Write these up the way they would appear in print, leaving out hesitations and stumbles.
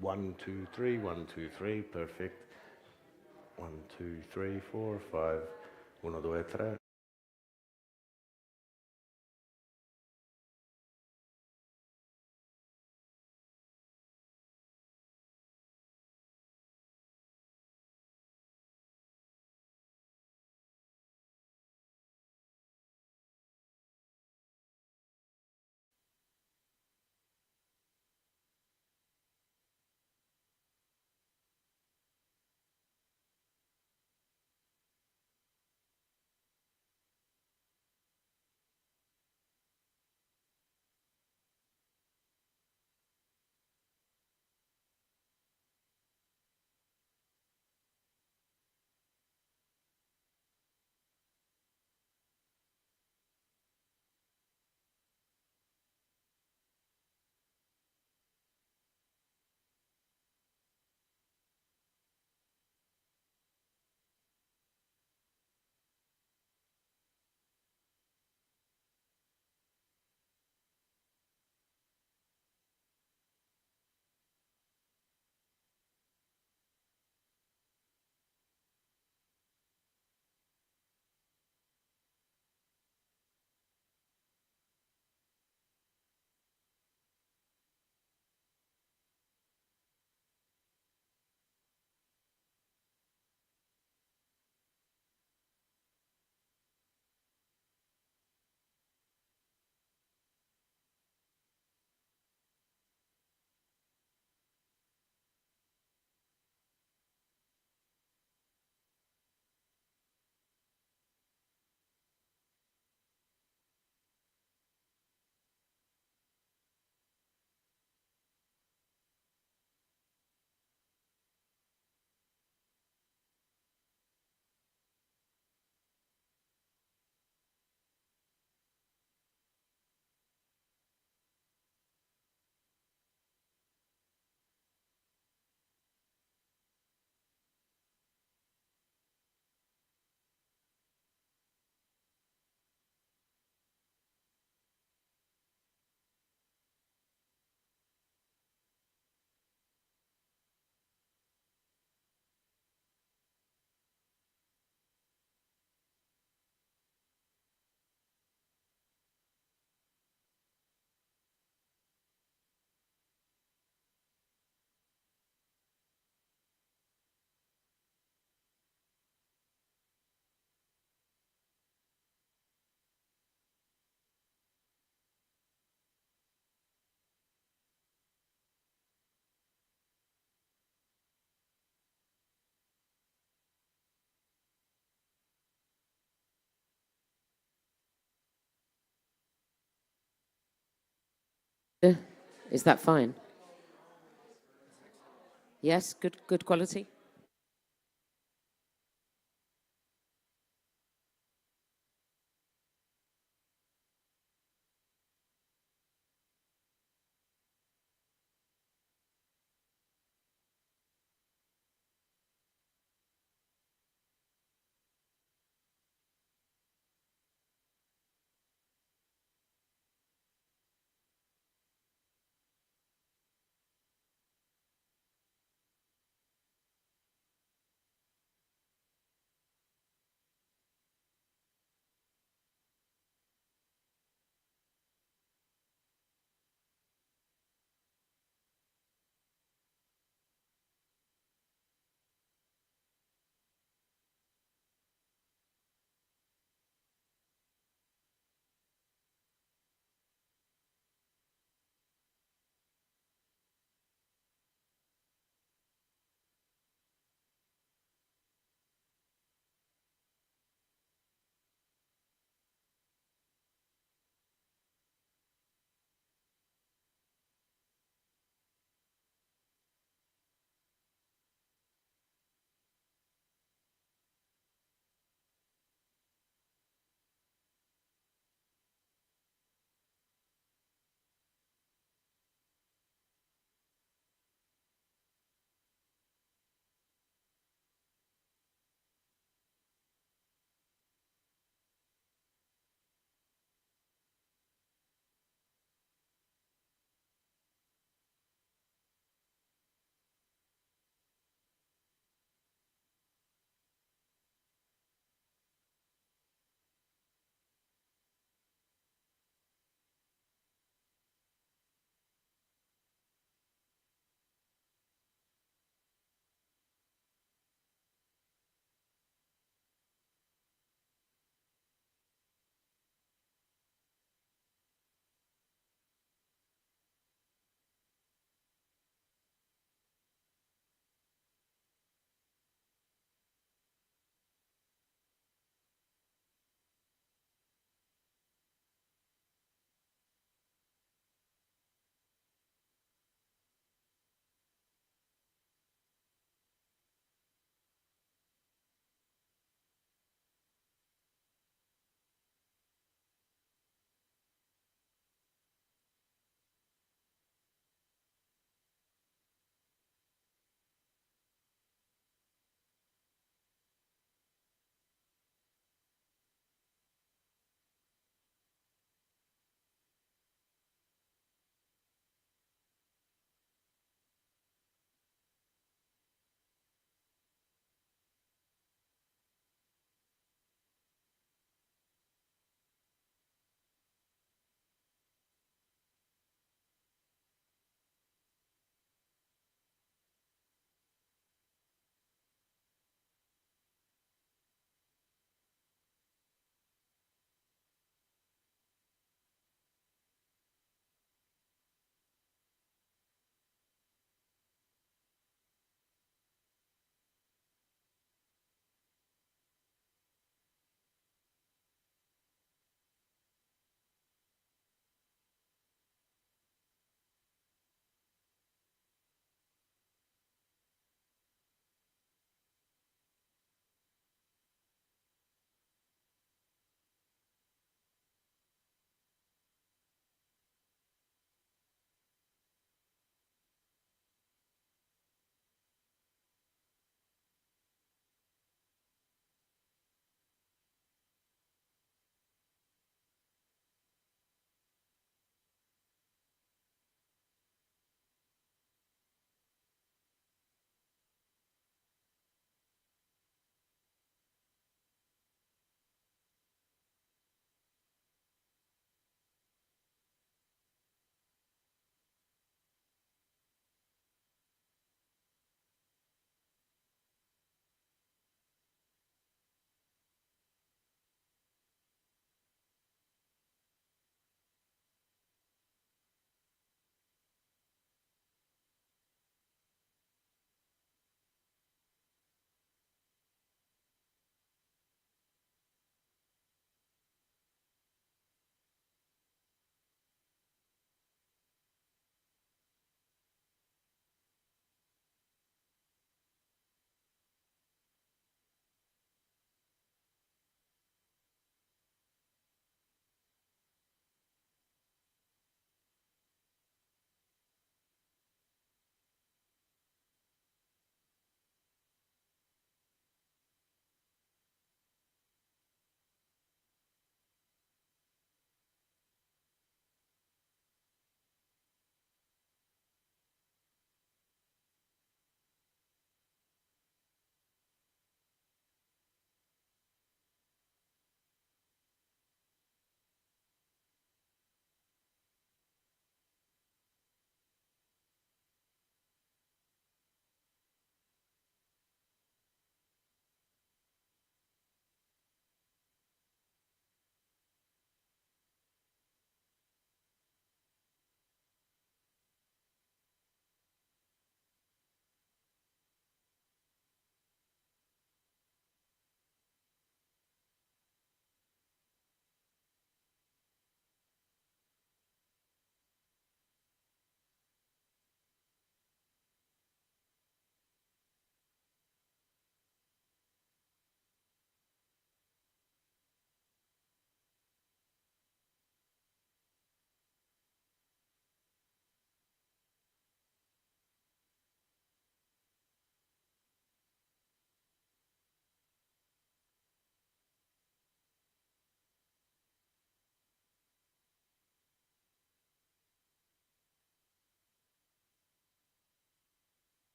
1, 2, 3, 1, 2, 3, perfect. 1, 2, 3, 4, 5, 1, 2, 3. Is that fine? Yes, good quality.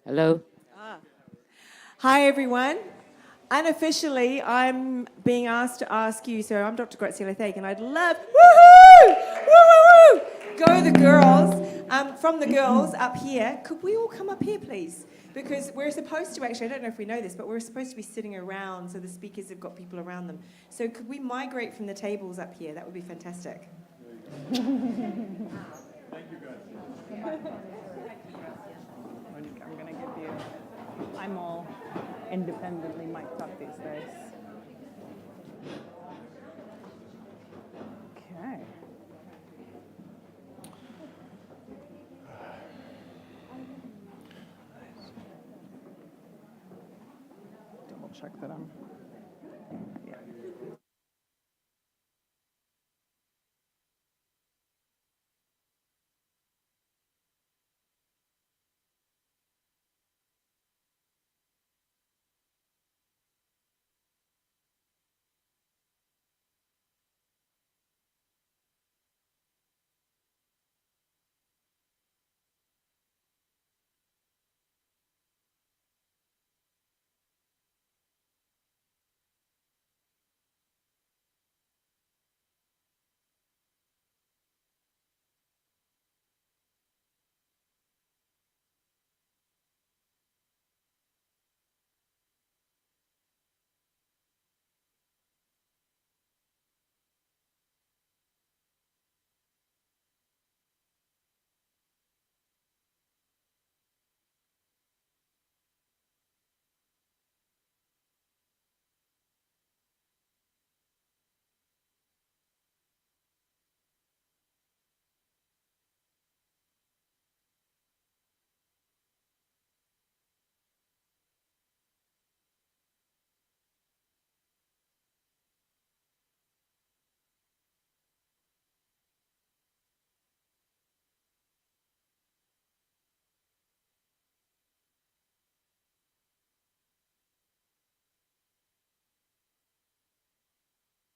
Hello? Hi, everyone. Unofficially, I'm being asked to ask you, so I'm Dr. Graziella Thake, and I'd love, woohoo! Woo, woo, woo! Go the girls. From the girls up here, could we all come up here, please? Because we're supposed to actually, I don't know if we know this, but we're supposed to be sitting around, so the speakers have got people around them. So could we migrate from the tables up here? That would be fantastic. Thank you, guys. I'm going to give you, I'm all independently mic'd up these days. Okay. Double check that I'm, yeah.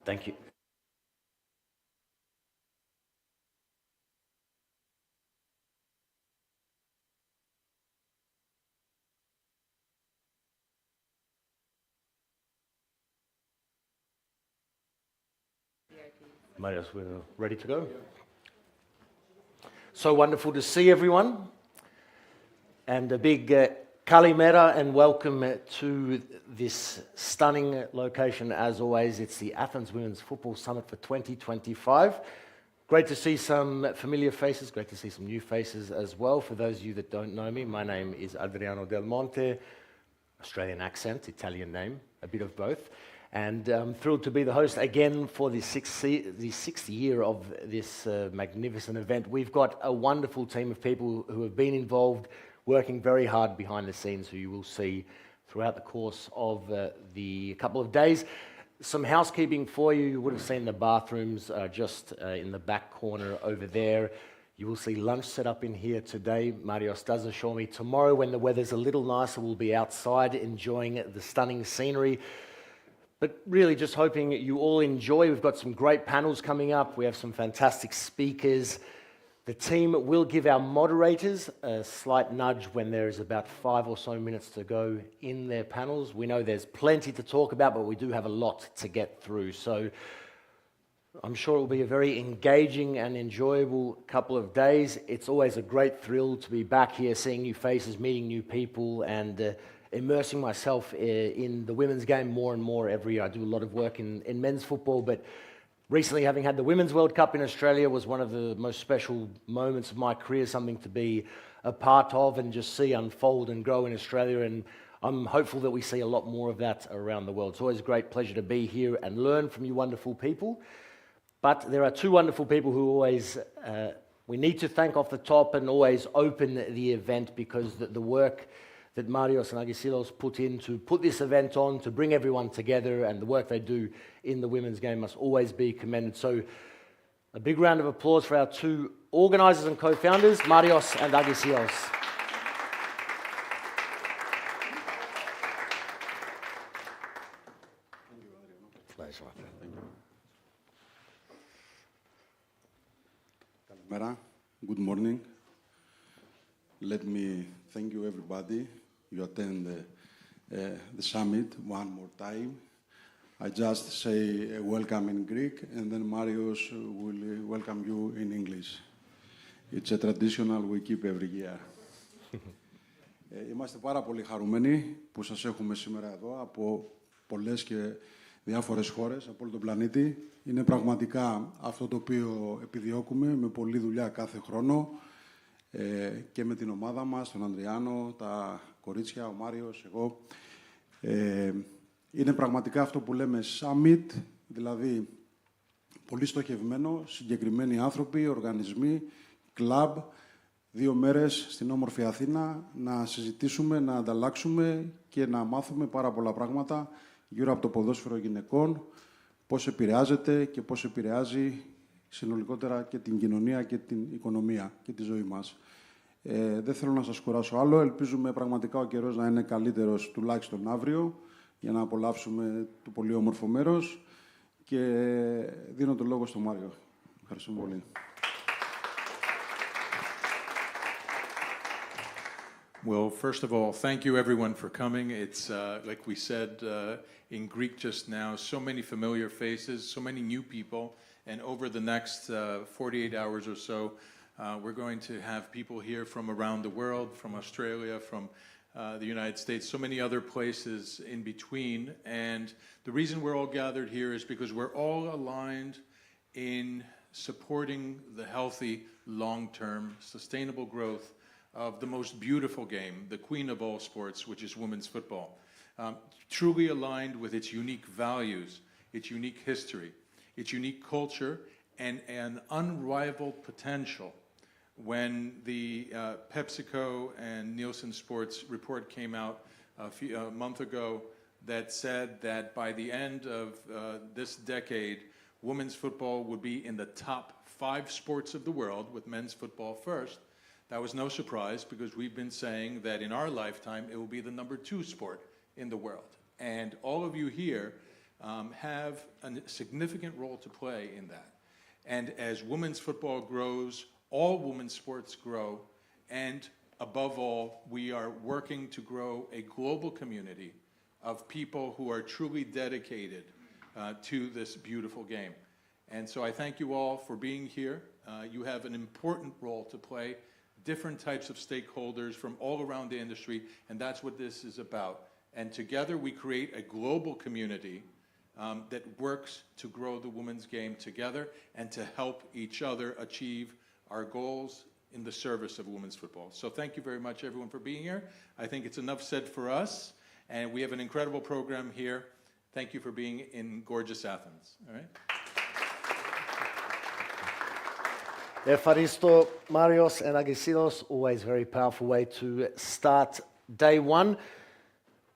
Thank you. Marius, we're ready to go. So wonderful to see everyone. And a big kalimera and welcome to this stunning location. As always, it's the Athens Women's Football Summit for 2025. Great to see some familiar faces, great to see some new faces as well. For those of you that don't know me, my name is Adriano Del Monte, Australian accent, Italian name, a bit of both. And I'm thrilled to be the host again for the sixth year of this magnificent event. We've got a wonderful team of people who have been involved, working very hard behind the scenes, who you will see throughout the course of the couple of days. Some housekeeping for you. You would have seen the bathrooms just in the back corner over there. You will see lunch set up in here today. Marios does assure me tomorrow, when the weather's a little nicer, we'll be outside enjoying the stunning scenery. But really just hoping you all enjoy. We've got some great panels coming up. We have some fantastic speakers. The team will give our moderators a slight nudge when there is about 5 or so minutes to go in their panels. We know there's plenty to talk about, but we do have a lot to get through. So I'm sure it will be a very engaging and enjoyable couple of days. It's always a great thrill to be back here, seeing new faces, meeting new people, and immersing myself in the women's game more and more every year. I do a lot of work in men's football, but recently having had the Women's World Cup in Australia was one of the most special moments of my career, something to be a part of and just see unfold and grow in Australia. And I'm hopeful that we see a lot more of that around the world. It's always a great pleasure to be here and learn from you wonderful people. But there are two wonderful people who always we need to thank off the top and always open the event, because the work that Marios and Agesilos put in to put this event on, to bring everyone together, and the work they do in the women's game must always be commended. So a big round of applause for our two organisers and co-founders, Marios and Agesilos. Pleasure. Kalimera. Good morning. Let me thank you, everybody, you attend the summit one more time. I just say welcome in Greek, and then Marios will welcome you in English. It's a traditional we keep every year. Είμαστε πάρα πολύ χαρούμενοι που σας έχουμε σήμερα εδώ από πολλές και διάφορες χώρες, από όλο τον πλανήτη. Είναι πραγματικά αυτό το οποίο επιδιώκουμε με πολλή δουλειά κάθε χρόνο και με την ομάδα μας, τον Ανδριάνο, τα κορίτσια, ο Μάριος, εγώ. Είναι πραγματικά αυτό που λέμε summit, δηλαδή πολύ στοχευμένο, συγκεκριμένοι άνθρωποι, οργανισμοί, κλαμπ, 2 μέρες στην όμορφη Αθήνα να συζητήσουμε, να ανταλλάξουμε και να μάθουμε πάρα πολλά πράγματα γύρω από το ποδόσφαιρο γυναικών, πώς επηρεάζεται και πώς επηρεάζει συνολικότερα και την κοινωνία και την οικονομία και τη ζωή μας. Δεν θέλω να σας κουράσω άλλο. Ελπίζουμε πραγματικά ο καιρός να είναι καλύτερος τουλάχιστον αύριο για να απολαύσουμε το πολύ όμορφο μέρος και δίνω το λόγο στον Μάριο. Ευχαριστούμε πολύ. Well, first of all, thank you everyone for coming. It's, like we said in Greek just now, so many familiar faces, so many new people, and over the next 48 hours or so, we're going to have people here from around the world, from Australia, from the United States, so many other places in between. And the reason we're all gathered here is because we're all aligned in supporting the healthy, long-term, sustainable growth of the most beautiful game, the queen of all sports, which is women's football. Truly aligned with its unique values, its unique history, its unique culture, and an unrivaled potential. When the PepsiCo and Nielsen Sports report came out a month ago that said that by the end of this decade, women's football would be in the top 5 sports of the world, with men's football first, that was no surprise because we've been saying that in our lifetime it will be the number 2 sport in the world. And all of you here have a significant role to play in that. And as women's football grows, all women's sports grow, and above all, we are working to grow a global community of people who are truly dedicated to this beautiful game. And so I thank you all for being here. You have an important role to play, different types of stakeholders from all around the industry, and that's what this is about. And together we create a global community that works to grow the women's game together and to help each other achieve our goals in the service of women's football. So thank you very much, everyone, for being here. I think it's enough said for us, and we have an incredible program here. Thank you for being in gorgeous Athens. All right? Evaristo, Marios and Agesidos, always very powerful way to start day one.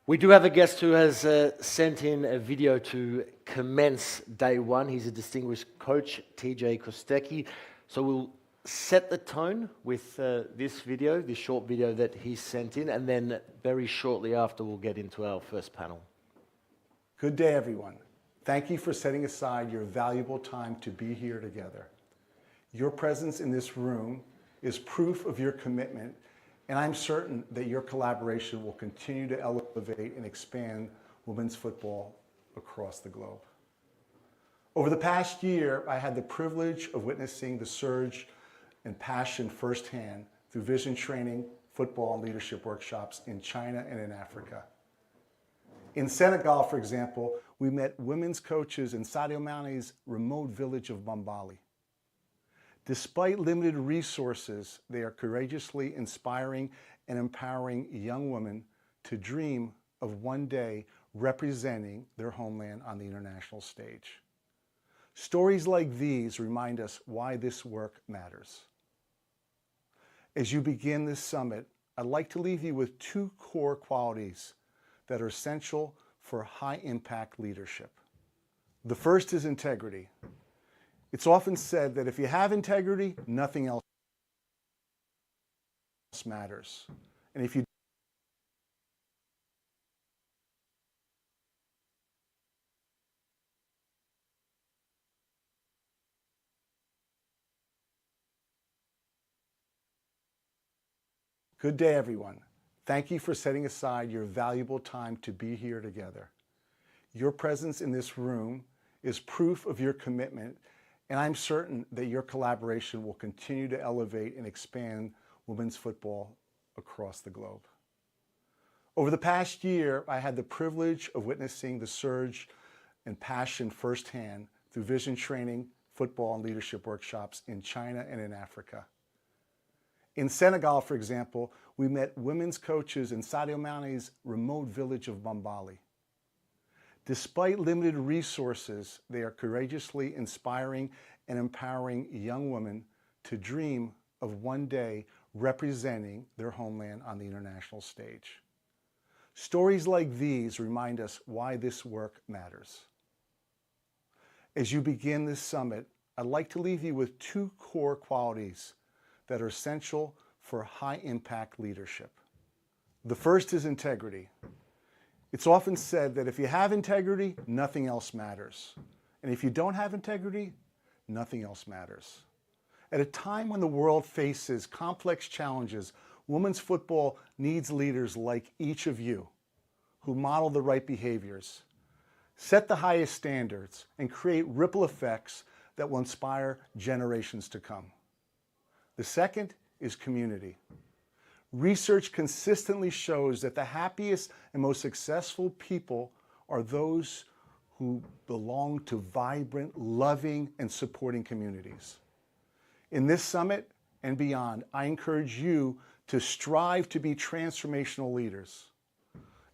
We do have a guest who has sent in a video to commence day one. He's a distinguished coach, TJ Kostecki. So we'll set the tone with this video, this short video that he sent in, and then very shortly after we'll get into our first panel. Good day, everyone. Thank you for setting aside your valuable time to be here together. Your presence in this room is proof of your commitment, and I'm certain that your collaboration will continue to elevate and expand women's football across the globe. Over the past year, I had the privilege of witnessing the surge and passion firsthand through vision training, football, and leadership workshops in China and in Africa. In Senegal, for example, we met women's coaches in Sadio Mane's remote village of Bambali. Despite limited resources, they are courageously inspiring and empowering young women to dream of one day representing their homeland on the international stage. Stories like these remind us why this work matters. As you begin this summit, I'd like to leave you with 2 core qualities that are essential for high-impact leadership. The first is integrity. It's often said that if you have integrity, nothing else matters. And if you Good day, everyone. Thank you for setting aside your valuable time to be here together. Your presence in this room is proof of your commitment, and I'm certain that your collaboration will continue to elevate and expand women's football across the globe. Over the past year, I had the privilege of witnessing the surge and passion firsthand through vision training, football, and leadership workshops in China and in Africa. In Senegal, for example, we met women's coaches in Sadio Mane's remote village of Bambali. Despite limited resources, they are courageously inspiring and empowering young women to dream of one day representing their homeland on the international stage. Stories like these remind us why this work matters. As you begin this summit, I'd like to leave you with two core qualities that are essential for high-impact leadership. The first is integrity. It's often said that if you have integrity, nothing else matters. And if you don't have integrity, nothing else matters. At a time when the world faces complex challenges, women's football needs leaders like each of you who model the right behaviors, set the highest standards, and create ripple effects that will inspire generations to come. The second is community. Research consistently shows that the happiest and most successful people are those who belong to vibrant, loving, and supporting communities. In this summit and beyond, I encourage you to strive to be transformational leaders,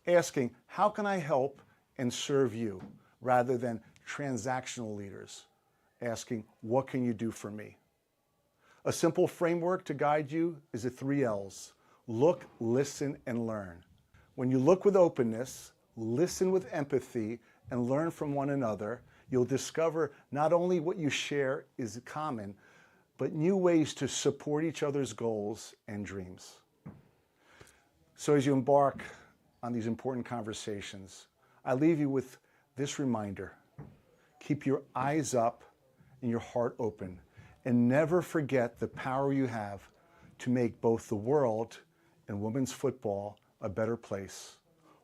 asking, how can I help and serve you, rather than transactional leaders, asking, what can you do for me? A simple framework to guide you is the 3 L's: look, listen, and learn. When you look with openness, listen with empathy, and learn from one another, you'll discover not only what you share is common, but new ways to support each other's goals and dreams. So as you embark on these important conversations, I leave you with this reminder: keep your eyes up and your heart open, and never forget the power you have to make both the world and women's football a better place,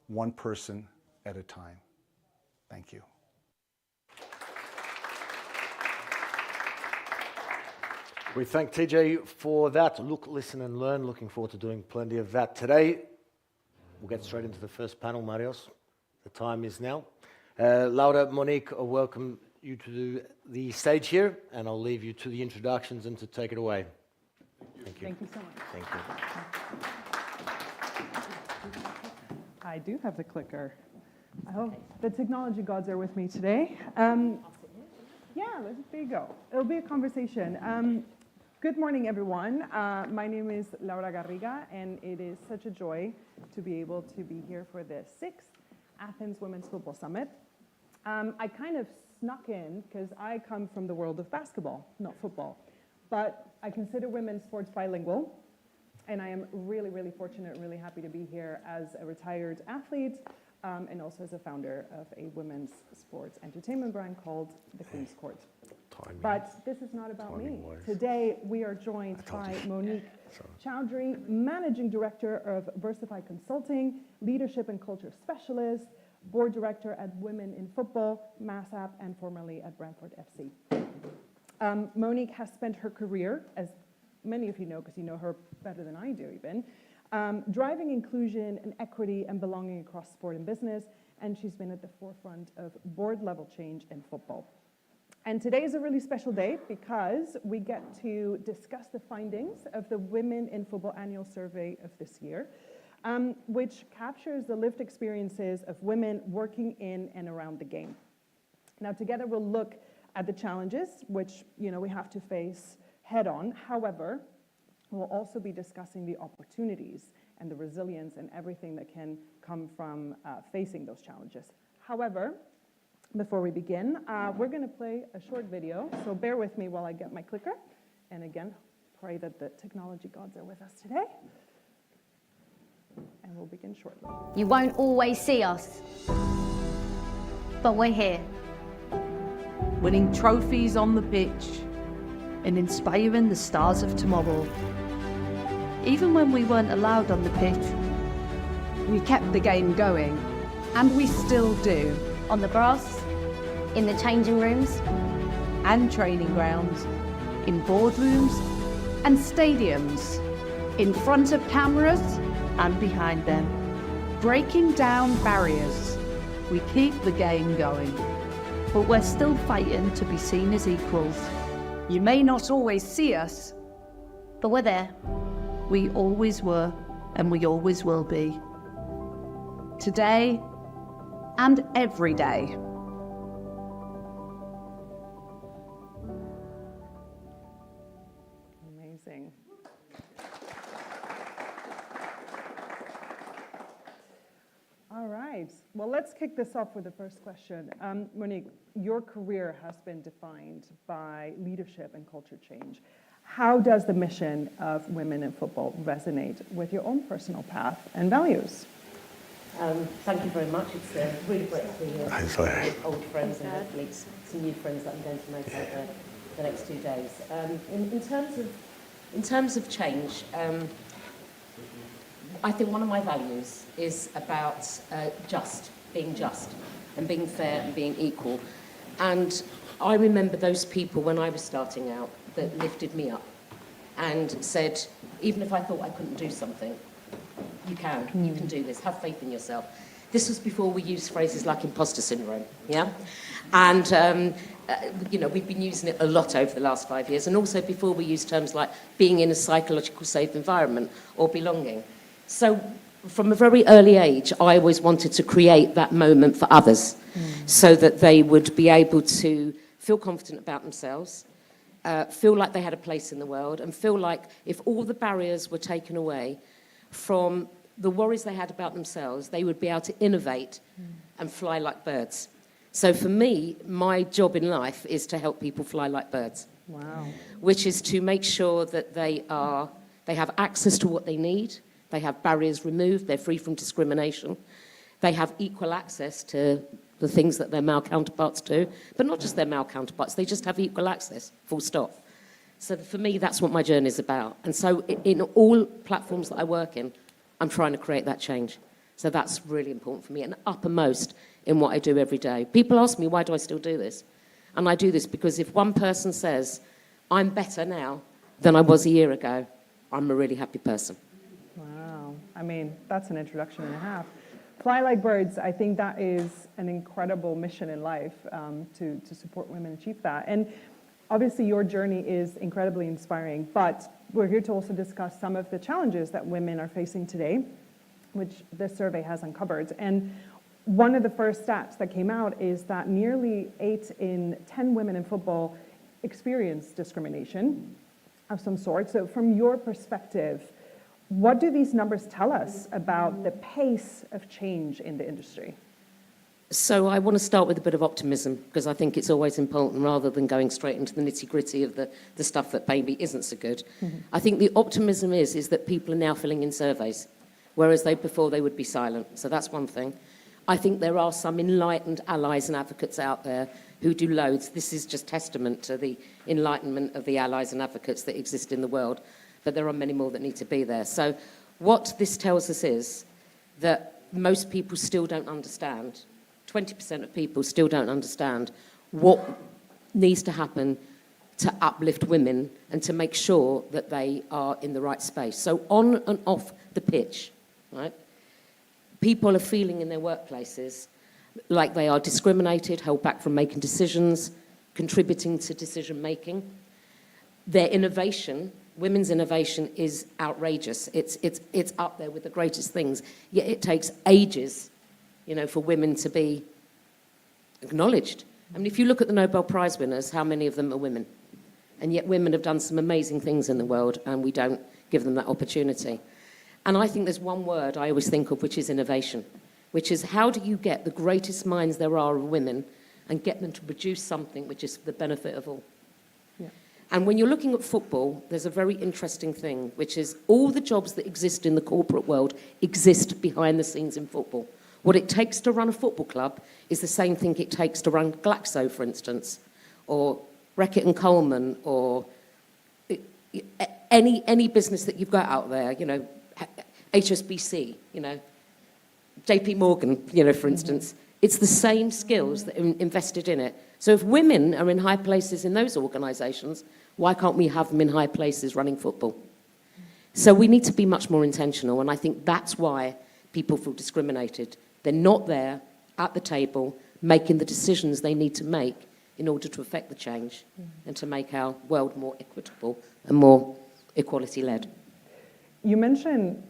one person at a time. Thank you. We thank TJ for that. Look, listen, and learn. Looking forward to doing plenty of that today. We'll get straight into the first panel, Marios. The time is now. Laura, Monique, I welcome you to the stage here, and I'll leave you to the introductions and to take it away. Thank you. Thank you so much. Thank you. I do have the clicker. I hope the technology gods are with me today. Yeah, there you go. It'll be a conversation. Good morning, everyone. My name is Laura Garriga, and it is such a joy to be able to be here for the 6th Athens Women's Football Summit. I kind of snuck in because I come from the world of basketball, not football. But I consider women's sports bilingual, and I am really, really fortunate and really happy to be here as a retired athlete and also as a founder of a women's sports entertainment brand called The Queen's Court. But this is not about me. Today, we are joined by Monique Chowdhury, Managing Director of Versify Consulting, Leadership and Culture Specialist, Board Director at Women in Football, MASAP, and formerly at Brentford FC. Monique has spent her career, as many of you know, because you know her better than I do even, driving inclusion and equity and belonging across sport and business, and she's been at the forefront of board-level change in football. And today is a really special day because we get to discuss the findings of the Women in Football Annual Survey of this year, which captures the lived experiences of women working in and around the game. Now, together we'll look at the challenges, which we have to face head on. However, we'll also be discussing the opportunities and the resilience and everything that can come from facing those challenges. However, before we begin, we're going to play a short video, so bear with me while I get my clicker. And again, pray that the technology gods are with us today. And we'll begin shortly. You won't always see us, but we're here. Winning trophies on the pitch and inspiring the stars of tomorrow. Even when we weren't allowed on the pitch, we kept the game going, and we still do. On the brass, in the changing rooms, And training grounds, in boardrooms and stadiums, in front of cameras and behind them. Breaking down barriers, we keep the game going. But we're still fighting to be seen as equals. You may not always see us, but we're there. We always were, and we always will be. today and every day. Amazing. All right. Well, let's kick this off with the first question. Monique, your career has been defined by leadership and culture change. How does the mission of Women in Football resonate with your own personal path and values? Thank you very much. It's really great to be here with old friends and hopefully some new friends that I'm going to make over the next 2 days. In terms of change, I think one of my values is about being just and being fair and being equal. And I remember those people when I was starting out that lifted me up and said, even if I thought I couldn't do something, you can do this, have faith in yourself. This was before we used phrases like imposter syndrome, yeah? And, we've been using it a lot over the last 5 years, and also before we used terms like being in a psychological safe environment or belonging. So from a very early age, I always wanted to create that moment for others so that they would be able to feel confident about themselves, feel like they had a place in the world, and feel like if all the barriers were taken away from the worries they had about themselves, they would be able to innovate and fly like birds. So for me, my job in life is to help people fly like birds. Wow. Which is to make sure that they have access to what they need, they have barriers removed, they're free from discrimination, they have equal access to the things that their male counterparts do, but not just their male counterparts, they just have equal access, full stop. So for me, that's what my journey is about. And so in all platforms that I work in, I'm trying to create that change. So that's really important for me and uppermost in what I do every day. People ask me, why do I still do this? And I do this because if one person says, I'm better now than I was a year ago, I'm a really happy person. Wow. I mean, that's an introduction and a half. Fly like birds, I think that is an incredible mission in life to support women achieve that. And obviously your journey is incredibly inspiring, but we're here to also discuss some of the challenges that women are facing today, which this survey has uncovered. And one of the first stats that came out is that nearly 8 in 10 women in football experience discrimination of some sort. So from your perspective, what do these numbers tell us about the pace of change in the industry? So I want to start with a bit of optimism because I think it's always important rather than going straight into the nitty-gritty of the stuff that maybe isn't so good. Mm-hmm. I think the optimism is that people are now filling in surveys, whereas before they would be silent. So that's one thing. I think there are some enlightened allies and advocates out there who do loads. This is just testament to the enlightenment of the allies and advocates that exist in the world, but there are many more that need to be there. So what this tells us is that most people still don't understand, 20% of people still don't understand what needs to happen to uplift women and to make sure that they are in the right space. So on and off the pitch, right? People are feeling in their workplaces like they are discriminated, held back from making decisions, contributing to decision making. Their innovation, women's innovation, is outrageous. It's up there with the greatest things. Yet it takes ages, for women to be acknowledged. I mean, if you look at the Nobel Prize winners, how many of them are women? And yet women have done some amazing things in the world and we don't give them that opportunity. And I think there's one word I always think of, which is innovation, which is how do you get the greatest minds there are of women and get them to produce something which is for the benefit of all? Yeah. And when you're looking at football, there's a very interesting thing, which is all the jobs that exist in the corporate world exist behind the scenes in football. What it takes to run a football club is the same thing it takes to run Glaxo, for instance, or Reckitt and Coleman, or any business that you've got out there, HSBC, JP Morgan, for instance, it's the same skills that are invested in it. So if women are in high places in those organisations, why can't we have them in high places running football? So we need to be much more intentional, and I think that's why people feel discriminated. They're not there at the table making the decisions they need to make in order to affect the change and to make our world more equitable and more equality-led. You mentioned,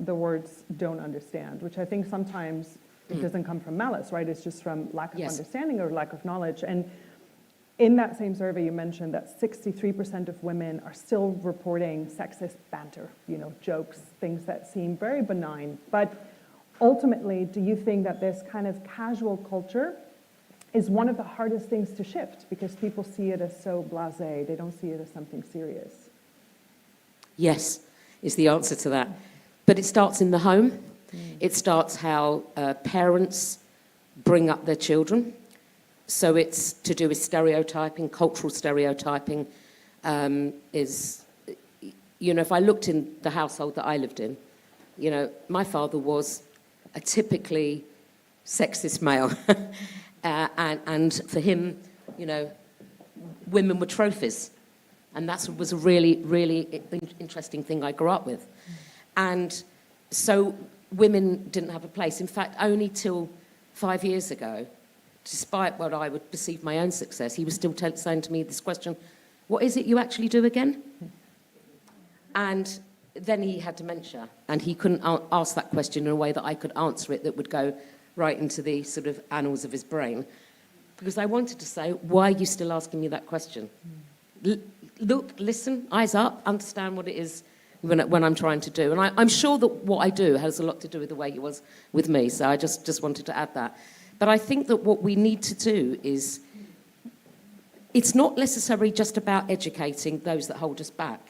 the words "don't understand," which I think sometimes it doesn't come from malice, right? It's just from lack of understanding or lack of knowledge. And in that same survey, you mentioned that 63% of women are still reporting sexist banter, jokes, things that seem very benign. But ultimately, do you think that this kind of casual culture is one of the hardest things to shift because people see it as so blasé, they don't see it as something serious? Yes, is the answer to that. But it starts in the home. It starts how parents bring up their children. So it's to do with stereotyping, cultural stereotyping. If I looked in the household that I lived in, my father was a typically sexist male. And for him, women were trophies. And that was a really, really interesting thing I grew up with. And so women didn't have a place. In fact, only till 5 years ago, despite what I would perceive my own success, he was still saying to me this question, what is it you actually do again? And then he had dementia, and he couldn't ask that question in a way that I could answer it that would go right into the sort of annals of his brain. Because I wanted to say, why are you still asking me that question? Look, listen, eyes up, understand what it is when I'm trying to do. And I'm sure that what I do has a lot to do with the way he was with me, so I just wanted to add that. But I think that what we need to do is, it's not necessarily just about educating those that hold us back.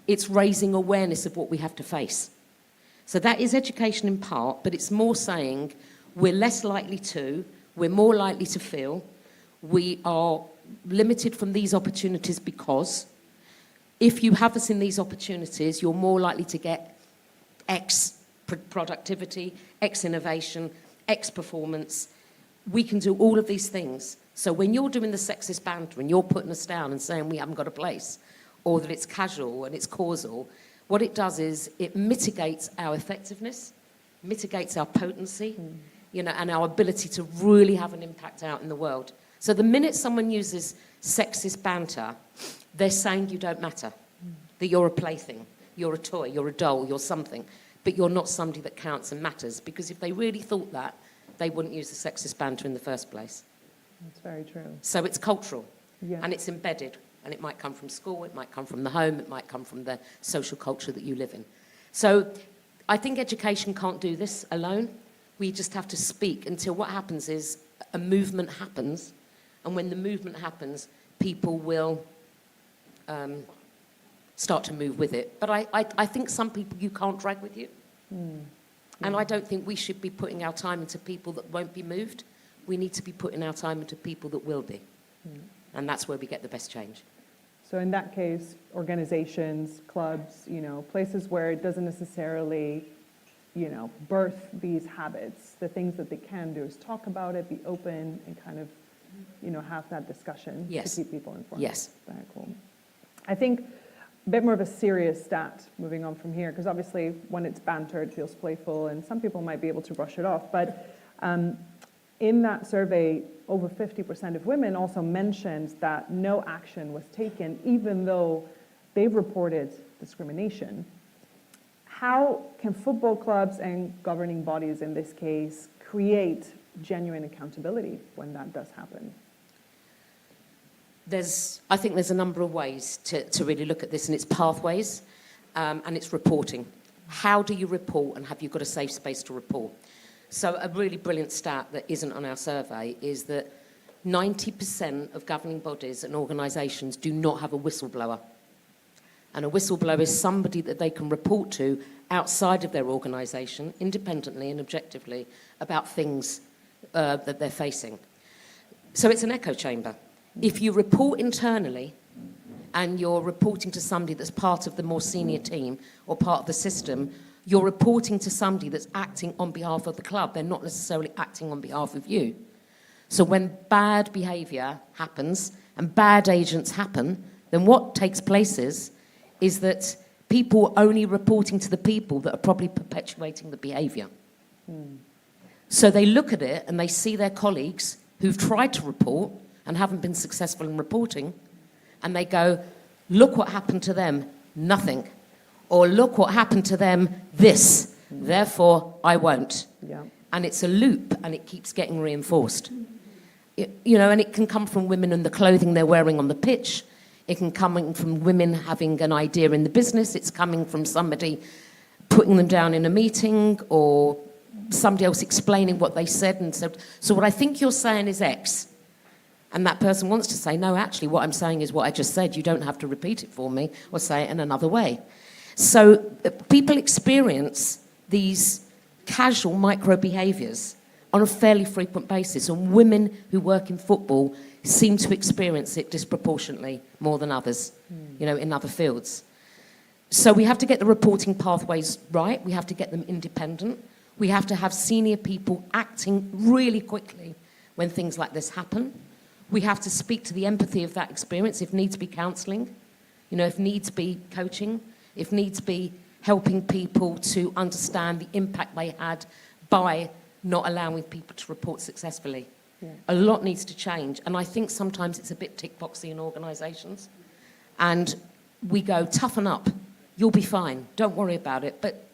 It's raising awareness of what we have to face. So that is education in part, but it's more saying we're less likely to, we're more likely to feel, we are limited from these opportunities because if you have us in these opportunities, you're more likely to get X productivity, X innovation, X performance. We can do all of these things. So when you're doing the sexist banter and you're putting us down and saying we haven't got a place, or that it's casual and it's causal, what it does is it mitigates our effectiveness, mitigates our potency, and our ability to really have an impact out in the world. So the minute someone uses sexist banter, they're saying you don't matter, that you're a plaything, you're a toy, you're a doll, you're something, but you're not somebody that counts and matters, because if they really thought that, they wouldn't use the sexist banter in the first place. That's very true. So it's cultural, and it's embedded, and it might come from school, it might come from the home, it might come from the social culture that you live in. So I think education can't do this alone. We just have to speak until what happens is a movement happens, and when the movement happens, people will start to move with it. But I think some people you can't drag with you. And I don't think we should be putting our time into people that won't be moved. We need to be putting our time into people that will be. And that's where we get the best change. So in that case, organizations, clubs, places where it doesn't necessarily, birth these habits, the things that they can do is talk about it, be open, and kind of, have that discussion to keep people informed. Yes. Very cool. I think a bit more of a serious stat, moving on from here, because obviously when it's banter, it feels playful, and some people might be able to brush it off. But in that survey, over 50% of women also mentioned that no action was taken, even though they've reported discrimination. How can football clubs and governing bodies, in this case, create genuine accountability when that does happen? I think there's a number of ways to really look at this, and it's pathways, and it's reporting. How do you report, and have you got a safe space to report? So a really brilliant stat that isn't on our survey is that 90% of governing bodies and organisations do not have a whistleblower. And a whistleblower is somebody that they can report to outside of their organisation, independently and objectively, about things that they're facing. So it's an echo chamber. If you report internally and you're reporting to somebody that's part of the more senior team or part of the system you're reporting to somebody that's acting on behalf of the club. They're not necessarily acting on behalf of you. So when bad behaviour happens and bad agents happen, then what takes place is that people are only reporting to the people that are probably perpetuating the behaviour. So they look at it and they see their colleagues who've tried to report and haven't been successful in reporting, and they go, look what happened to them, nothing. Or look what happened to them, this. Therefore, I won't. Yeah. And it's a loop, and it keeps getting reinforced. And it can come from women and the clothing they're wearing on the pitch. It can come from women having an idea in the business. It's coming from somebody putting them down in a meeting, or somebody else explaining what they said and said, so what I think you're saying is X. And that person wants to say, no, actually, what I'm saying is what I just said. You don't have to repeat it for me or say it in another way. So people experience these casual micro-behaviours on a fairly frequent basis, and women who work in football seem to experience it disproportionately more than others, in other fields. So we have to get the reporting pathways right. We have to get them independent. We have to have senior people acting really quickly when things like this happen. We have to speak to the empathy of that experience, if needs be counselling, if needs be coaching, if needs be helping people to understand the impact they had by not allowing people to report successfully. Yeah. A lot needs to change, and I think sometimes it's a bit tick-boxy in organisations. And we go, toughen up, you'll be fine, don't worry about it. But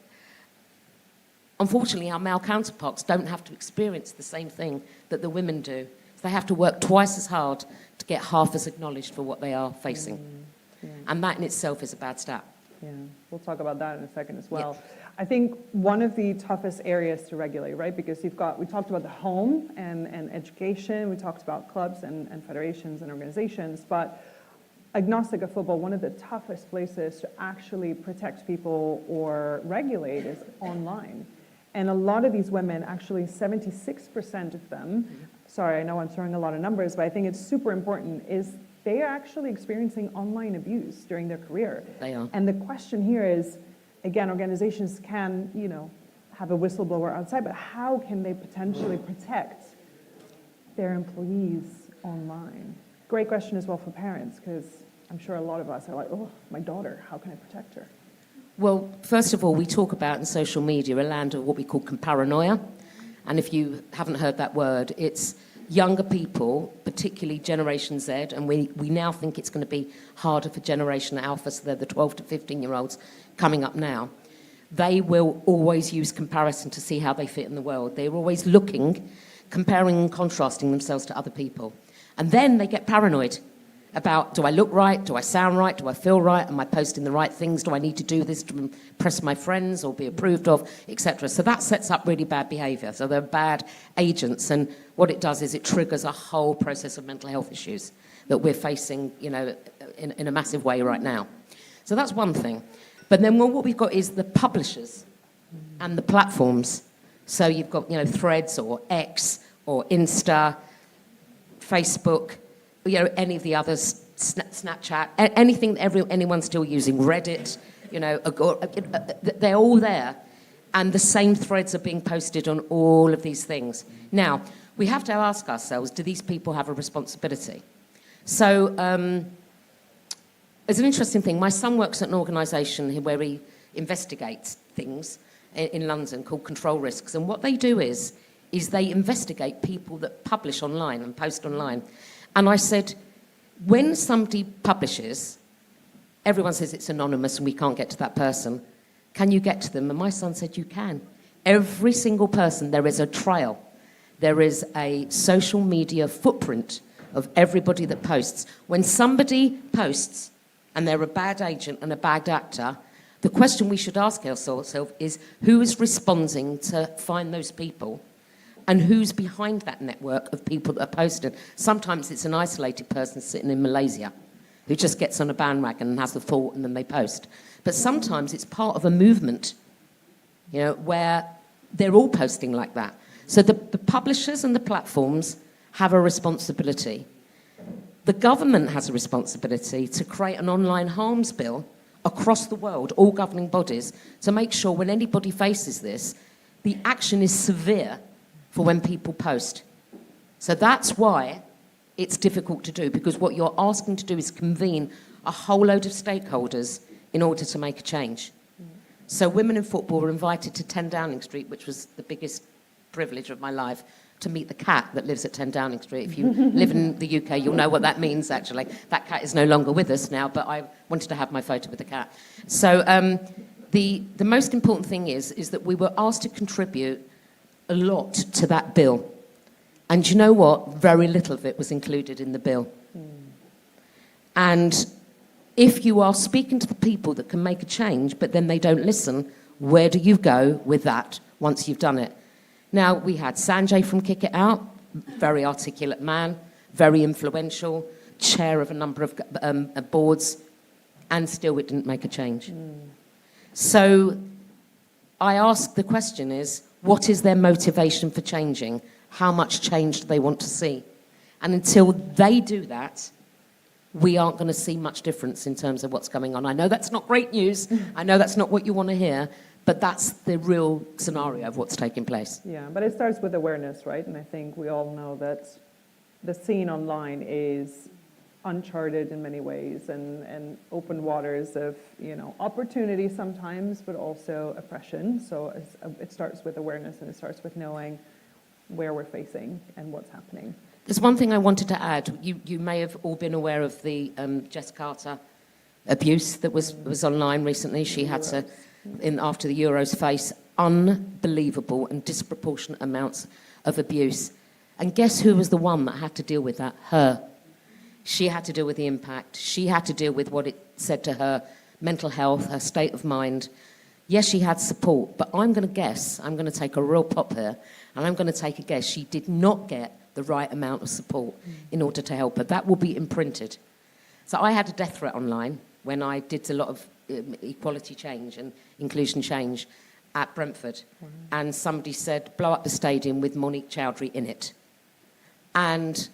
unfortunately, our male counterparts don't have to experience the same thing that the women do. They have to work twice as hard to get half as acknowledged for what they are facing. Yeah. And that in itself is a bad stat. Yeah, we'll talk about that in a second as well. Yeah. I think one of the toughest areas to regulate, right? Because we talked about the home and education, we talked about clubs and federations and organizations, but agnostic of football, one of the toughest places to actually protect people or regulate is online. And a lot of these women, actually 76% of them, sorry, I know I'm throwing a lot of numbers, but I think it's super important, is they are actually experiencing online abuse during their career. They are. And the question here is, again, organizations can, have a whistleblower outside, but how can they potentially protect their employees online? Great question as well for parents, because I'm sure a lot of us are like, oh, my daughter, how can I protect her? Well, first of all, we talk about in social media a land of what we call comparanoia. And if you haven't heard that word, it's younger people, particularly Generation Z, and we now think it's going to be harder for Generation Alpha, so they're the 12 to 15-year-olds coming up now. They will always use comparison to see how they fit in the world. They're always looking, comparing and contrasting themselves to other people. And then they get paranoid about, do I look right? Do I sound right? Do I feel right? Am I posting the right things? Do I need to do this to impress my friends or be approved of, etc.? So that sets up really bad behaviour. So they're bad agents, and what it does is it triggers a whole process of mental health issues that we're facing, in a massive way right now. So that's one thing. But then what we've got is the publishers and the platforms. So you've got, Threads or X or Insta, Facebook, any of the others, Snapchat, anything anyone's still using, Reddit, they're all there. And the same threads are being posted on all of these things. Now, we have to ask ourselves, do these people have a responsibility? So, it's an interesting thing. My son works at an organisation where he investigates things in London called Control Risks. And what they do is they investigate people that publish online and post online. And I said, when somebody publishes, everyone says it's anonymous and we can't get to that person. Can you get to them? And my son said, you can. Every single person, there is a trail. There is a social media footprint of everybody that posts. When somebody posts and they're a bad agent and a bad actor, the question we should ask ourselves is, who is responding to find those people? And who's behind that network of people that are posted? Sometimes it's an isolated person sitting in Malaysia who just gets on a bandwagon and has a thought and then they post. But sometimes it's part of a movement, where they're all posting like that. So the publishers and the platforms have a responsibility. The government has a responsibility to create an online harms bill across the world, all governing bodies, to make sure when anybody faces this, the action is severe for when people post. So that's why it's difficult to do, because what you're asking to do is convene a whole load of stakeholders in order to make a change. So women in football were invited to 10 Downing Street, which was the biggest privilege of my life, to meet the cat that lives at 10 Downing Street. If you live in the UK, you'll know what that means, actually. That cat is no longer with us now, but I wanted to have my photo with the cat. So the most important thing is that we were asked to contribute a lot to that bill. And you know what? Very little of it was included in the bill. And if you are speaking to the people that can make a change, but then they don't listen, where do you go with that once you've done it? Now, we had Sanjay from Kick It Out, very articulate man, very influential, chair of a number of boards, and still it didn't make a change. So I ask the question is, what is their motivation for changing? How much change do they want to see? And until they do that, we aren't going to see much difference in terms of what's going on. I know that's not great news. I know that's not what you want to hear, but that's the real scenario of what's taking place. Yeah, but it starts with awareness, right? And I think we all know that the scene online is uncharted in many ways and open waters of, you know, opportunity sometimes, but also oppression. So it starts with awareness, and it starts with knowing where we're facing and what's happening. There's one thing I wanted to add. You may have all been aware of the Jess Carter abuse that was online recently. She had to, after the Euros, face unbelievable and disproportionate amounts of abuse. And guess who was the one that had to deal with that? Her. She had to deal with the impact. She had to deal with what it said to her mental health, her state of mind. Yes, she had support, but I'm going to guess, I'm going to take a real pop here, and I'm going to take a guess, she did not get the right amount of support in order to help her. That will be imprinted. So I had a death threat online when I did a lot of equality change and inclusion change at Brentford. And somebody said, blow up the stadium with Monique Chowdhury in it. And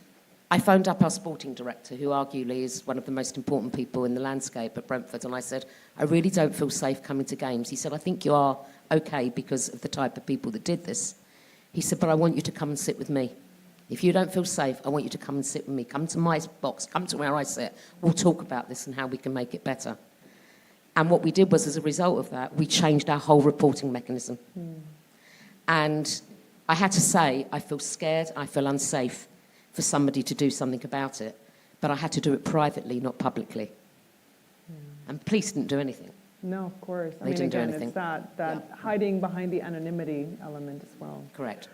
I phoned up our sporting director, who arguably is one of the most important people in the landscape at Brentford, and I said, I really don't feel safe coming to games. He said, I think you are okay because of the type of people that did this. He said, but I want you to come and sit with me. If you don't feel safe, I want you to come and sit with me. Come to my box, come to where I sit. We'll talk about this and how we can make it better. And what we did was, as a result of that, we changed our whole reporting mechanism. And I had to say, I feel scared, I feel unsafe for somebody to do something about it. But I had to do it privately, not publicly. And police didn't do anything. No, of course. They didn't do again, anything. It's that hiding behind the anonymity element as well. Correct.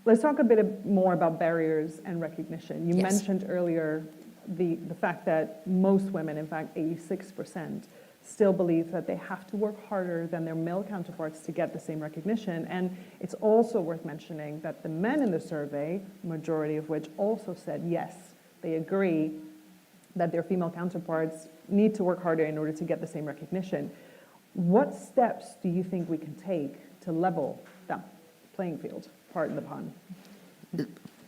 Let's talk a bit more about barriers and recognition. You Yes. mentioned earlier the fact that most women, in fact 86%, still believe that they have to work harder than their male counterparts to get the same recognition. And it's also worth mentioning that the men in the survey, majority of which also said yes, they agree that their female counterparts need to work harder in order to get the same recognition. What steps do you think we can take to level that playing field? Pardon the pun.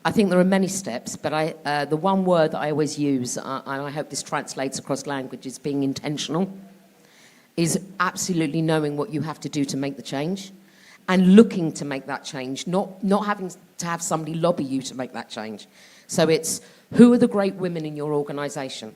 I think there are many steps, but the one word that I always use, and I hope this translates across languages, being intentional, is absolutely knowing what you have to do to make the change and looking to make that change, not having to have somebody lobby you to make that change. So it's, who are the great women in your organisation,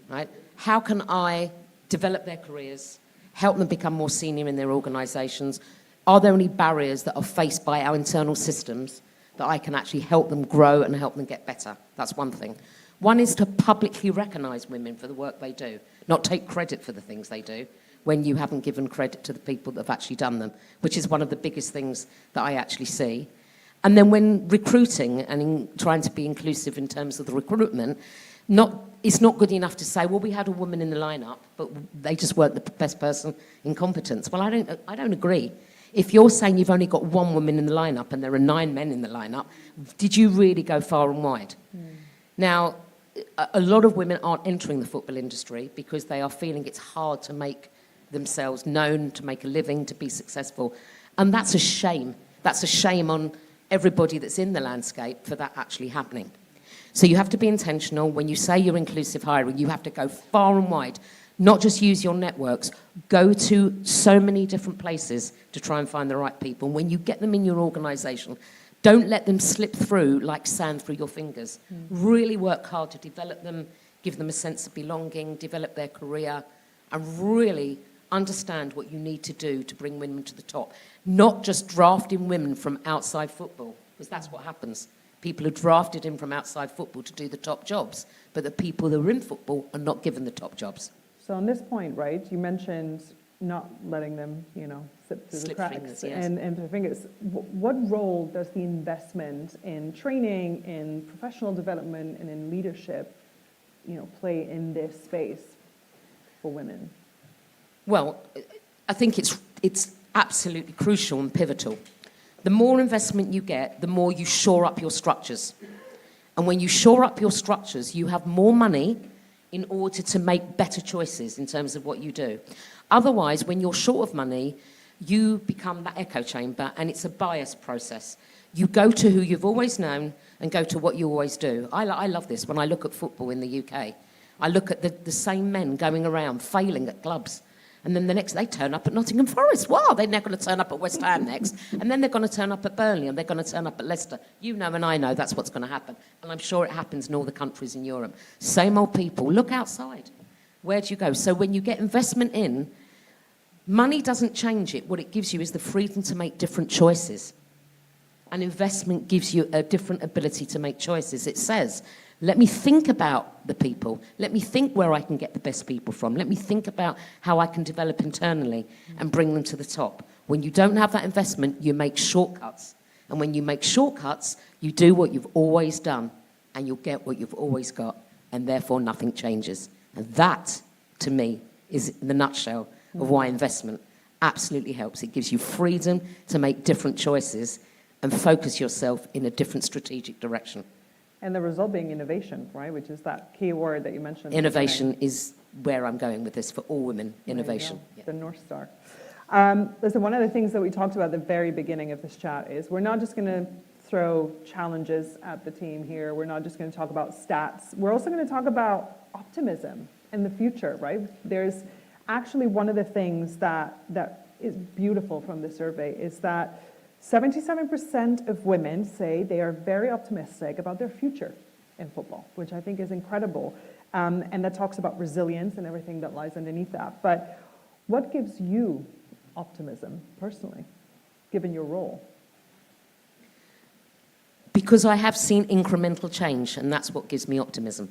right? How can I develop their careers, help them become more senior in their organisations? Are there any barriers that are faced by our internal systems that I can actually help them grow and help them get better? That's one thing. One is to publicly recognise women for the work they do, not take credit for the things they do when you haven't given credit to the people that have actually done them, which is one of the biggest things that I actually see. And then when recruiting and trying to be inclusive in terms of the recruitment, it's not good enough to say, well, we had a woman in the lineup, but they just weren't the best person in competence. Well, I don't agree. If you're saying you've only got one woman in the lineup and there are 9 men in the lineup, did you really go far and wide? Now, a lot of women aren't entering the football industry because they are feeling it's hard to make themselves known, to make a living, to be successful. And that's a shame. That's a shame on everybody that's in the landscape for that actually happening. So you have to be intentional. When you say you're inclusive hiring, you have to go far and wide, Not just use your networks. Go to so many different places to try and find the right people. And when you get them in your organisation, don't let them slip through like sand through your fingers. Really work hard to develop them, give them a sense of belonging, develop their career, and really understand what you need to do to bring women to the top. Not just drafting women from outside football, because that's what happens. People are drafted in from outside football to do the top jobs, but the people that are in football are not given the top jobs. So on this point, right, you mentioned not letting them, slip through the cracks fingers, yes. and through fingers. What role does the investment in training, in professional development, and in leadership, play in this space for women? Well, I think it's absolutely crucial and pivotal. The more investment you get, the more you shore up your structures. And when you shore up your structures, you have more money in order to make better choices in terms of what you do. Otherwise, when you're short of money, you become that echo chamber, and it's a bias process. You go to who you've always known and go to what you always do. I love this when I look at football in the UK. I look at the same men going around failing at clubs. And then the next, they turn up at Nottingham Forest. Wow, they're now going to turn up at West Ham next. And then they're going to turn up at Burnley, and they're going to turn up at Leicester. You know and I know that's what's going to happen. And I'm sure it happens in all the countries in Europe. Same old people. Look outside. Where do you go? So when you get investment in, money doesn't change it. What it gives you is the freedom to make different choices. And investment gives you a different ability to make choices. It says, let me think about the people. Let me think where I can get the best people from. Let me think about how I can develop internally and bring them to the top. When you don't have that investment, you make shortcuts. And when you make shortcuts, you do what you've always done, and you'll get what you've always got, and therefore nothing changes. And that, to me, is the nutshell of why investment absolutely helps. It gives you freedom to make different choices and focus yourself in a different strategic direction. And the result being innovation, right? Which is that key word that you mentioned. Innovation is where I'm going with this for all women. Innovation. Yeah. The North Star. Listen, one of the things that we talked about at the very beginning of this chat is we're not just going to throw challenges at the team here. We're not just going to talk about stats. We're also going to talk about optimism in the future, right? There's actually one of the things that is beautiful from the survey is that 77% of women say they are very optimistic about their future in football, which I think is incredible. And that talks about resilience and everything that lies underneath that. But what gives you optimism personally, given your role? Because I have seen incremental change, and that's what gives me optimism.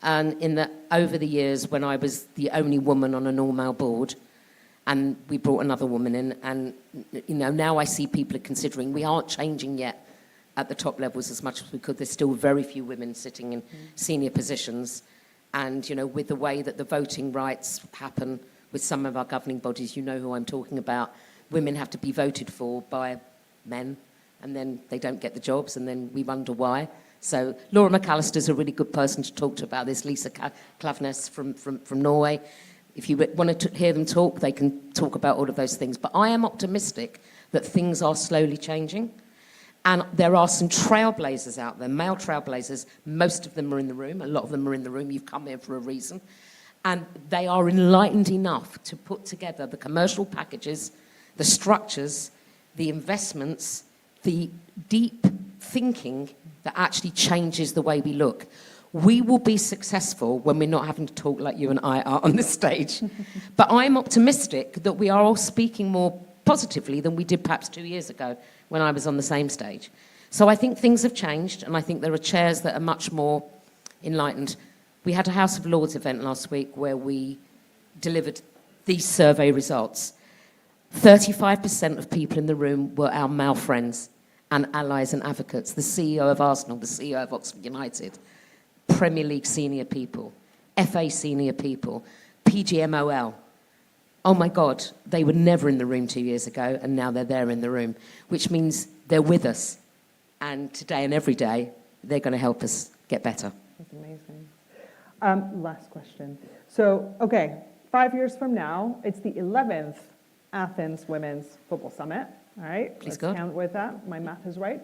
And over the years, when I was the only woman on an all-male board, and we brought another woman in, and now I see people are considering we aren't changing yet at the top levels as much as we could. There's still very few women sitting in senior positions, and with the way that the voting rights happen with some of our governing bodies, you know who I'm talking about. Women have to be voted for by men, and then they don't get the jobs, and then we wonder why. So Laura McAllister's a really good person to talk to about this. Lisa Klaveness from Norway. If you want to hear them talk, they can talk about all of those things. But I am optimistic that things are slowly changing. And there are some trailblazers out there, male trailblazers. Most of them are in the room. A lot of them are in the room. You've come here for a reason. And they are enlightened enough to put together the commercial packages, the structures, the investments, the deep thinking that actually changes the way we look. We will be successful when we're not having to talk like you and I are on the stage. But I'm optimistic that we are all speaking more positively than we did perhaps 2 years ago when I was on the same stage. So I think things have changed, and I think there are chairs that are much more enlightened. We had a House of Lords event last week where we delivered these survey results. 35% of people in the room were our male friends and allies and advocates. The CEO of Arsenal, the CEO of Oxford United, Premier League senior people, FA senior people, PGMOL. Oh my God, they were never in the room 2 years ago, and now they're there in the room, which means they're with us. And today and every day, they're going to help us get better. That's amazing. Last question. So, okay, 5 years from now, it's the 11th Athens Women's Football Summit. All right, Please let's God. count with that. My math is right.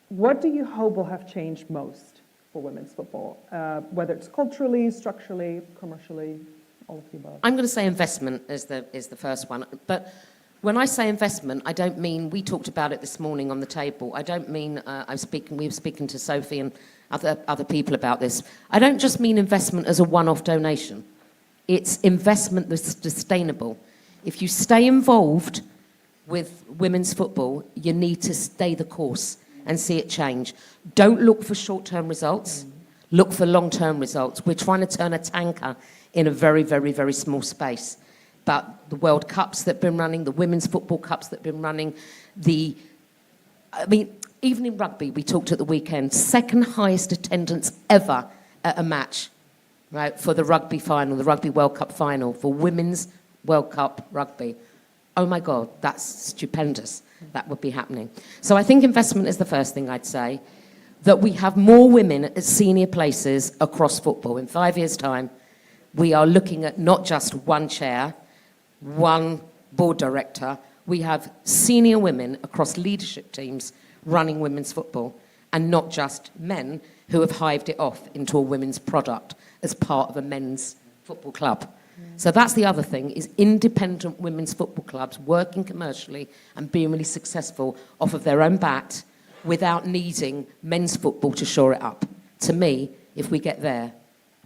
What do you hope will have changed most for women's football, whether it's culturally, structurally, commercially, all of the above? I'm going to say investment is the first one. But when I say investment, I don't mean, we talked about it this morning on the table, I don't mean, we were speaking to Sophie and other people about this. I don't just mean investment as a one-off donation. It's investment that's sustainable. If you stay involved with women's football, you need to stay the course and see it change. Don't look for short-term results. Look for long-term results. We're trying to turn a tanker in a very, very, very small space. But the World Cups that have been running, the Women's Football Cups that have been running, even in rugby, we talked at the weekend, second highest attendance ever at a match, right, for the rugby final, the Rugby World Cup final, for Women's World Cup rugby. Oh my God, that's stupendous. That would be happening. So I think investment is the first thing I'd say. That we have more women at senior places across football. In 5 years' time, we are looking at not just one chair, one board director. We have senior women across leadership teams running women's football, and not just men who have hived it off into a women's product as part of a men's football club. So that's the other thing, is independent women's football clubs working commercially and being really successful off of their own bat without needing men's football to shore it up. To me, if we get there,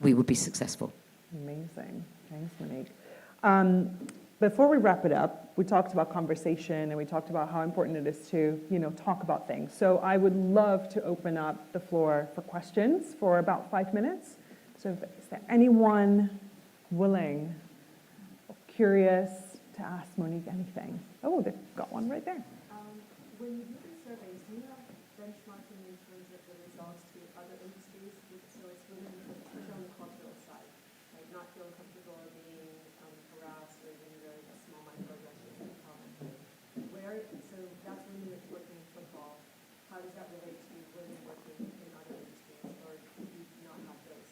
we would be successful. Amazing. Thanks, Monique. Before we wrap it up, we talked about conversation and we talked about how important it is to, talk about things. So I would love to open up the floor for questions for about 5 minutes. So is there anyone willing or curious to ask Monique anything? Oh, they've got one right there. When you do these surveys, do you have benchmarking in terms of the results to other industries? So it's women, especially on the cultural side, like not feeling comfortable or being harassed or even very small microaggressions in public. So that's women that's working in football. How does that relate to women working in other industries, or do you not have those?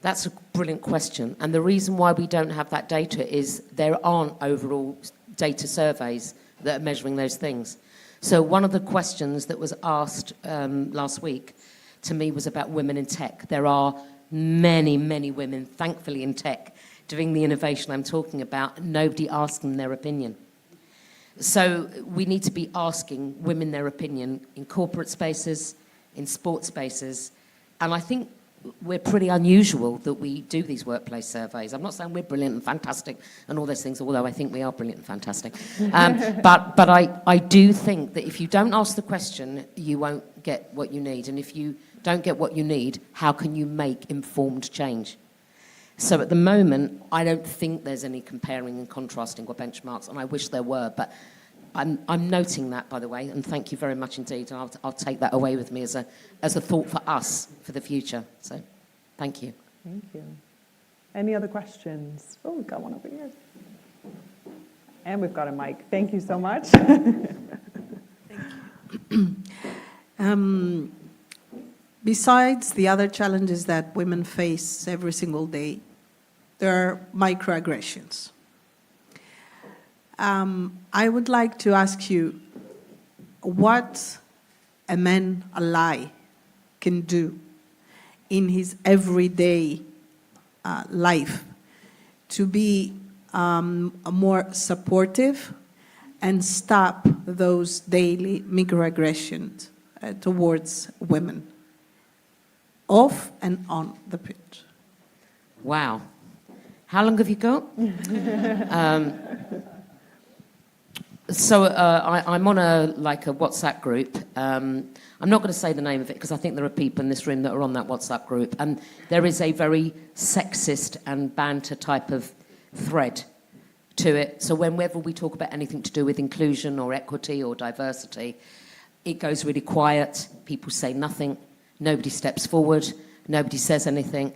That's a brilliant question. And the reason why we don't have that data is there aren't overall data surveys that are measuring those things. So one of the questions that was asked last week to me was about women in tech. There are many, many women, thankfully, in tech doing the innovation I'm talking about. Nobody asked them their opinion. So we need to be asking women their opinion in corporate spaces, in sports spaces, and I think we're pretty unusual that we do these workplace surveys. I'm not saying we're brilliant and fantastic and all those things, although I think we are brilliant and fantastic. But I do think that if you don't ask the question, you won't get what you need. And if you don't get what you need, how can you make informed change? So at the moment, I don't think there's any comparing and contrasting or benchmarks, and I wish there were, but I'm noting that, by the way, and thank you very much indeed. I'll take that away with me as a thought for us for the future. So, thank you. Thank you. Any other questions? Oh, we've got one over here. And we've got a mic. Thank you so much. Besides the other challenges that women face every single day, there are microaggressions. I would like to ask you what a man ally can do in his everyday life to be more supportive and stop those daily microaggressions towards women, off and on the pitch. Wow. How long have you got? So I'm on a WhatsApp group. I'm not going to say the name of it because I think there are people in this room that are on that WhatsApp group, and there is a very sexist and banter type of thread to it. So whenever we talk about anything to do with inclusion or equity or diversity, it goes really quiet. People say nothing. Nobody steps forward. Nobody says anything.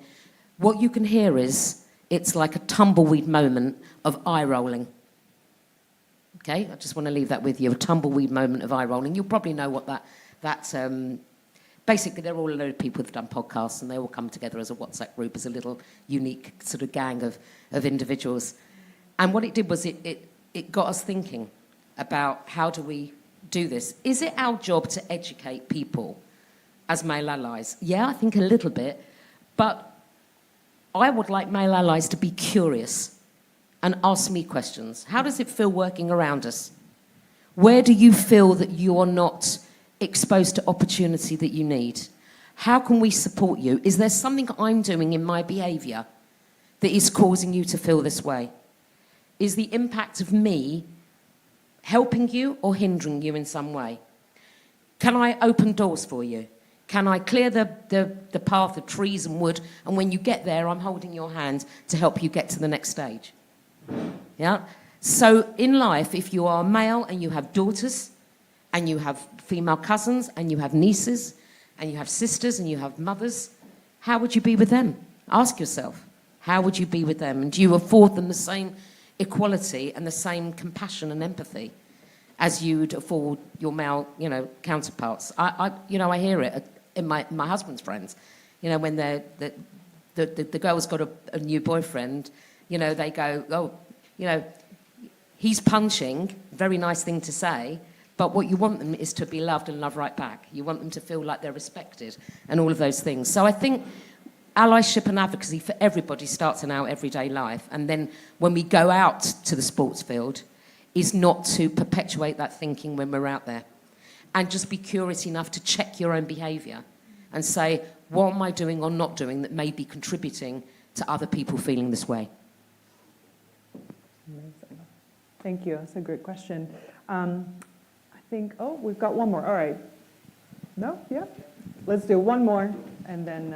What you can hear is it's like a tumbleweed moment of eye rolling. Okay, I just want to leave that with you, a tumbleweed moment of eye rolling. You'll probably know what that's basically they're all a load of people who've done podcasts and they all come together as a WhatsApp group, as a little unique sort of gang of individuals. And what it did was it got us thinking about how do we do this. Is it our job to educate people as male allies? Yeah, I think a little bit, but I would like male allies to be curious and ask me questions. How does it feel working around us? Where do you feel that you are not exposed to opportunity that you need? How can we support you? Is there something I'm doing in my behaviour that is causing you to feel this way? Is the impact of me helping you or hindering you in some way? Can I open doors for you? Can I clear the path of trees and wood, and when you get there, I'm holding your hand to help you get to the next stage? Yeah? So in life, if you are male and you have daughters, and you have female cousins, and you have nieces, and you have sisters, and you have mothers, how would you be with them? Ask yourself, how would you be with them? And do you afford them the same equality and the same compassion and empathy as you'd afford your male, counterparts? I hear it in my husband's friends. When the girl's got a new boyfriend, they go, oh, he's punching, very nice thing to say, but what you want them is to be loved and love right back. You want them to feel like they're respected and all of those things. So I think allyship and advocacy for everybody starts in our everyday life. And then when we go out to the sports field, is not to perpetuate that thinking when we're out there. And just be curious enough to check your own behaviour and say, what am I doing or not doing that may be contributing to other people feeling this way? Amazing. Thank you. That's a great question. We've got one more. All right. No? Yeah? Let's do one more, and then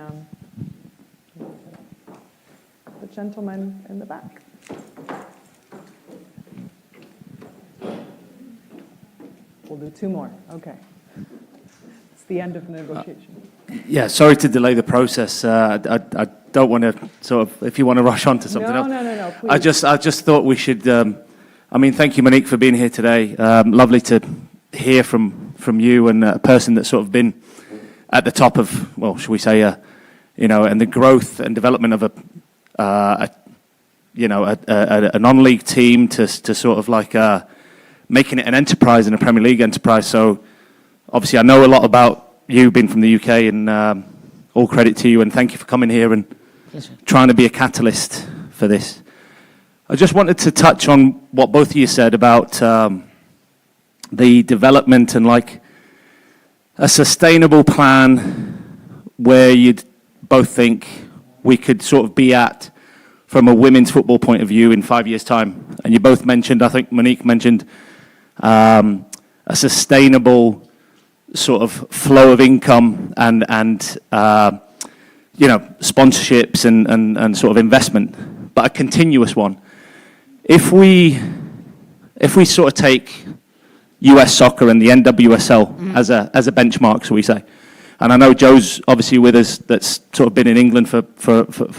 the gentleman in the back. We'll do two more. Okay. It's the end of the negotiation. Yeah, sorry to delay the process. I don't want to sort of, if you want to rush on to something else. No, please. I just thought we should, thank you, Monique, for being here today. Lovely to hear from you and a person that's sort of been at the top of, well, should we say, and the growth and development of a non-league team to sort of like making it an enterprise and a Premier League enterprise. So obviously I know a lot about you being from the UK, and all credit to you, and thank you for coming here and trying to be a catalyst for this. I just wanted to touch on what both of you said about the development and like a sustainable plan where you'd both think we could sort of be at from a women's football point of view in 5 years' time. And you both mentioned, I think Monique mentioned, a sustainable sort of flow of income and sponsorships and sort of investment, but a continuous one. If we sort of take US soccer and the NWSL as a benchmark, so we say, and I know Joe's obviously with us, that's sort of been in England for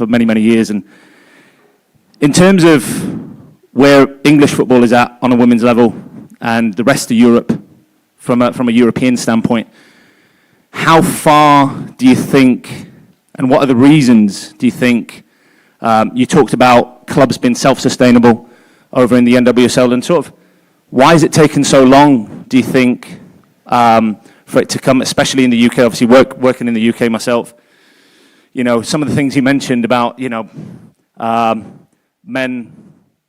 many, many years, and in terms of where English football is at on a women's level and the rest of Europe from a European standpoint, how far do you think, and what are the reasons do you think, you talked about clubs being self-sustainable over in the NWSL, and sort of why has it taken so long, do you think, for it to come, especially in the UK, obviously working in the UK myself, some of the things you mentioned about, men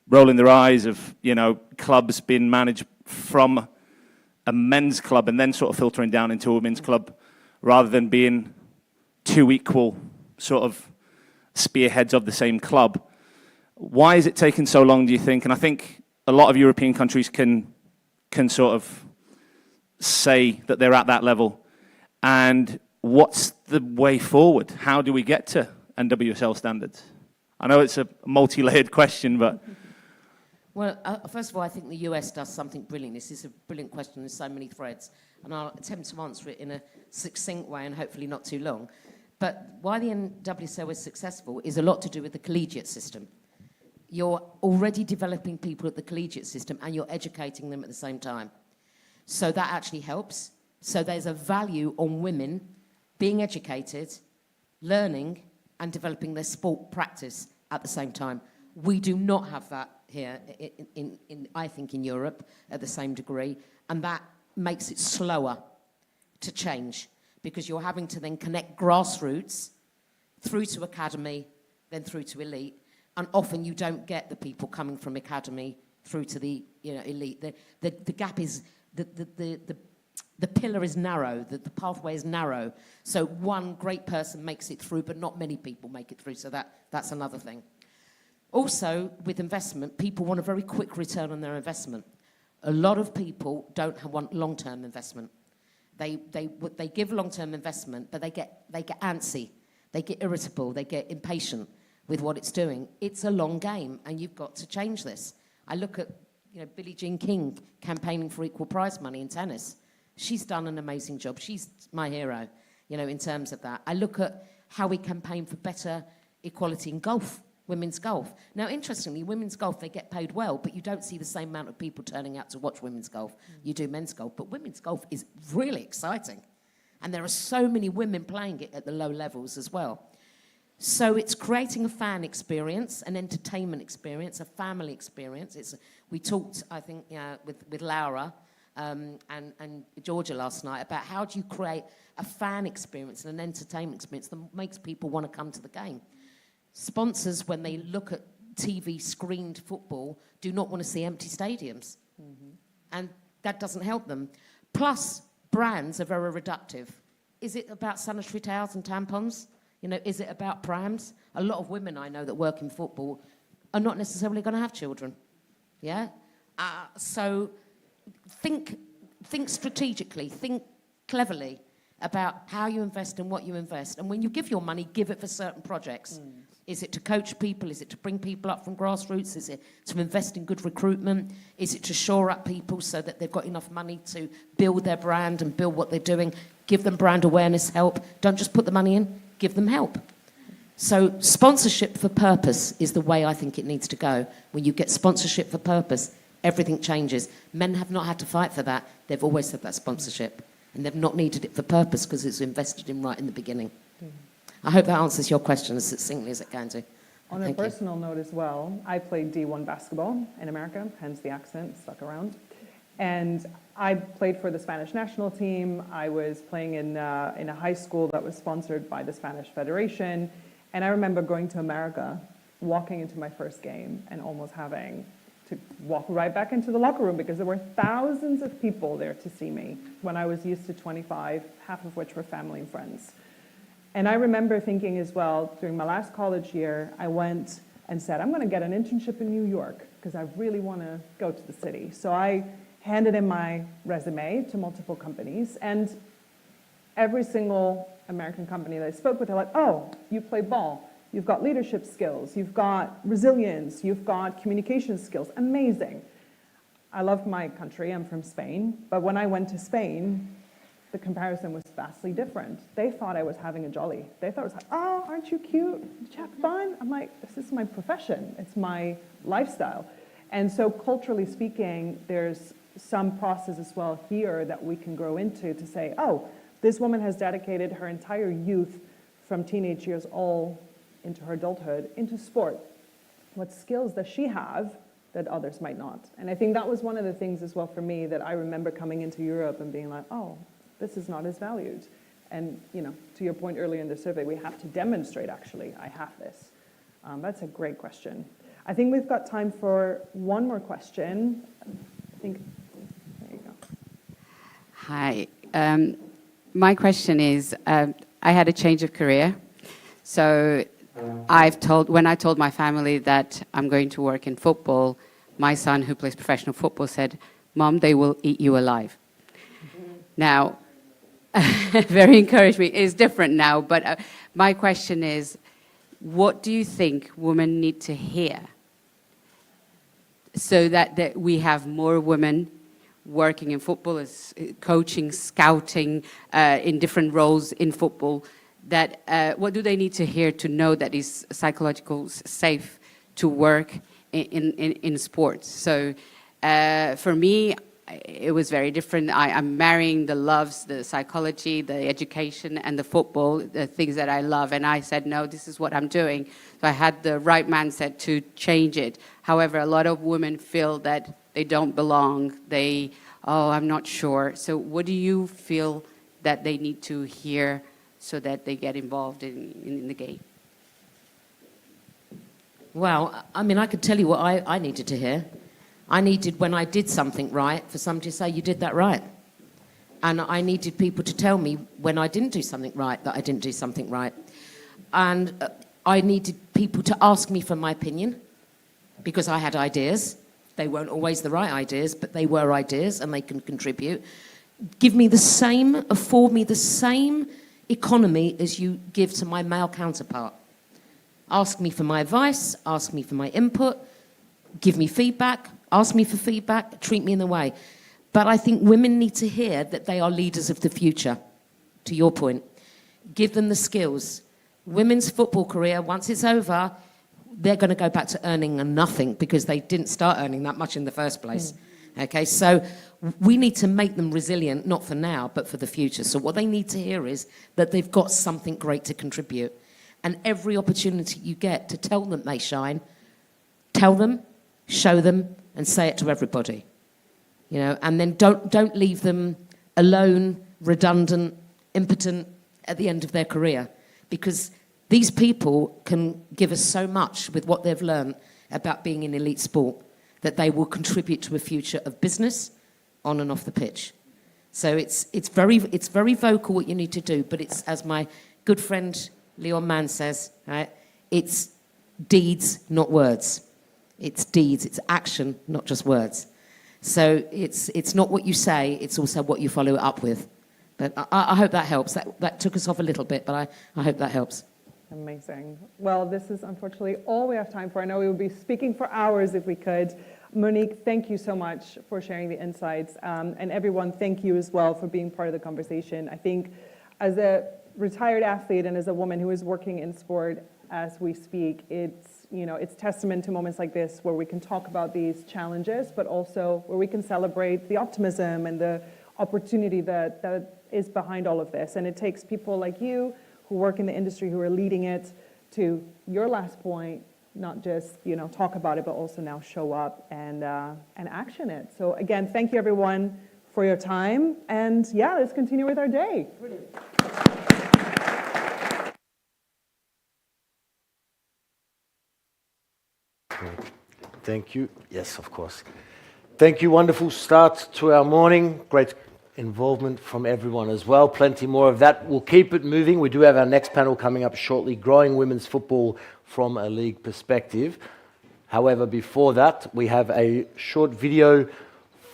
rolling their eyes of, clubs being managed from a men's club and then sort of filtering down into a women's club rather than being two equal sort of spearheads of the same club. Why is it taking so long, do you think? And I think a lot of European countries can sort of say that they're at that level. And what's the way forward? How do we get to NWSL standards? I know it's a multi-layered question, but... Well, first of all, I think the US does something brilliant. This is a brilliant question. There's so many threads. And I'll attempt to answer it in a succinct way and hopefully not too long. But why the NWSL is successful is a lot to do with the collegiate system. You're already developing people at the collegiate system and you're educating them at the same time. So that actually helps. So there's a value on women being educated, learning, and developing their sport practice at the same time. We do not have that here, I think, in Europe at the same degree, and that makes it slower to change because you're having to then connect grassroots through to academy, then through to elite, and often you don't get the people coming from academy through to the elite. The gap is the pillar is narrow, the pathway is narrow. So one great person makes it through, but not many people make it through. So that's another thing. Also, with investment, people want a very quick return on their investment. A lot of people don't want long-term investment. They give long-term investment, but they get antsy, they get irritable, they get impatient with what it's doing. It's a long game, and you've got to change this. I look at Billie Jean King campaigning for equal prize money in tennis. She's done an amazing job. She's my hero, in terms of that. I look at how we campaign for better equality in golf, women's golf. Now, interestingly, women's golf, they get paid well, but you don't see the same amount of people turning out to watch women's golf. You do men's golf, but women's golf is really exciting. And there are so many women playing it at the low levels as well. So it's creating a fan experience, an entertainment experience, a family experience. We talked, I think, with Laura and Georgia last night about how do you create a fan experience and an entertainment experience that makes people want to come to the game. Sponsors, when they look at TV screened football, do not want to see empty stadiums. Mm-hmm. And that doesn't help them. Plus, brands are very reductive. Is it about sanitary towels and tampons? Is it about prams? A lot of women I know that work in football are not necessarily going to have children. Yeah? So think strategically, think cleverly about how you invest and what you invest. And when you give your money, give it for certain projects. Mm. Is it to coach people? Is it to bring people up from grassroots? Is it to invest in good recruitment? Is it to shore up people so that they've got enough money to build their brand and build what they're doing? Give them brand awareness help. Don't just put the money in, give them help. So sponsorship for purpose is the way I think it needs to go. When you get sponsorship for purpose, everything changes. Men have not had to fight for that. They've always had that sponsorship. And they've not needed it for purpose because it's invested in right in the beginning. Mm. I hope that answers your question as succinctly as it can do. On a personal note as well, I played D1 basketball in America, hence the accent stuck around. And I played for the Spanish national team. I was playing in a high school that was sponsored by the Spanish Federation. And I remember going to America, walking into my first game and almost having to walk right back into the locker room because there were thousands of people there to see me when I was used to 25, half of which were family and friends. And I remember thinking as well, during my last college year, I went and said, I'm going to get an internship in New York because I really want to go to the city. So I handed in my resume to multiple companies, and every single American company that I spoke with, they're like, oh, you play ball. You've got leadership skills. You've got resilience. You've got communication skills. Amazing. I love my country. I'm from Spain. But when I went to Spain, the comparison was vastly different. They thought I was having a jolly. They thought it was like, oh, aren't you cute? Did you have fun? I'm like, this is my profession. It's my lifestyle. And so culturally speaking, there's some process as well here that we can grow into to say, oh, this woman has dedicated her entire youth from teenage years all into her adulthood, into sport. What skills does she have that others might not? And I think that was one of the things as well for me that I remember coming into Europe and being like, oh, this is not as valued. And, to your point earlier in the survey, we have to demonstrate, actually, I have this. That's a great question. I think we've got time for one more question. I think, there you go. Hi. My question is, I had a change of career. So when I told my family that I'm going to work in football, my son, who plays professional football, said, Mom, they will eat you alive. Now, very encouraging. It's different now, but my question is, what do you think women need to hear so that we have more women working in football, as coaching, scouting, in different roles in football? What do they need to hear to know that it's psychologically safe to work in sports? So for me, it was very different. I'm marrying the loves, the psychology, the education, and the football, the things that I love. And I said, no, this is what I'm doing. So I had the right mindset to change it. However, a lot of women feel that they don't belong. I'm not sure. So what do you feel that they need to hear so that they get involved in the game? Well, I mean, I could tell you what I needed to hear. I needed, when I did something right, for somebody to say, you did that right. And I needed people to tell me when I didn't do something right, that I didn't do something right. And I needed people to ask me for my opinion, because I had ideas. They weren't always the right ideas, but they were ideas, and they can contribute. Afford me the same economy as you give to my male counterpart. Ask me for my advice, ask me for my input, give me feedback, ask me for feedback, treat me in the way. But I think women need to hear that they are leaders of the future, to your point. Give them the skills. Women's football career, once it's over, they're going to go back to earning nothing because they didn't start earning that much in the first place. Okay, so we need to make them resilient, not for now, but for the future. So what they need to hear is that they've got something great to contribute. And every opportunity you get to tell them they shine, tell them, show them, and say it to everybody. You know, and then don't leave them alone, redundant, impotent at the end of their career, because these people can give us so much with what they've learned about being in elite sport that they will contribute to a future of business on and off the pitch. So it's very vocal what you need to do, but it's, as my good friend Leon Mann says, right, it's deeds, not words. It's deeds, it's action, not just words. So it's not what you say, it's also what you follow it up with. But I hope that helps. That took us off a little bit, but I hope that helps. Amazing. Well, this is unfortunately all we have time for. I know we would be speaking for hours if we could. Monique, thank you so much for sharing the insights. And everyone, thank you as well for being part of the conversation. I think as a retired athlete and as a woman who is working in sport as we speak, it's testament to moments like this where we can talk about these challenges, but also where we can celebrate the optimism and the opportunity that is behind all of this. And it takes people like you who work in the industry, who are leading it, to your last point, not just talk about it, but also now show up and action it. So again, thank you everyone for your time, and yeah, let's continue with our day. Brilliant. Thank you. Yes, of course. Thank you. Wonderful start to our morning. Great involvement from everyone as well. Plenty more of that. We'll keep it moving. We do have our next panel coming up shortly, growing women's football from a league perspective. However, before that, we have a short video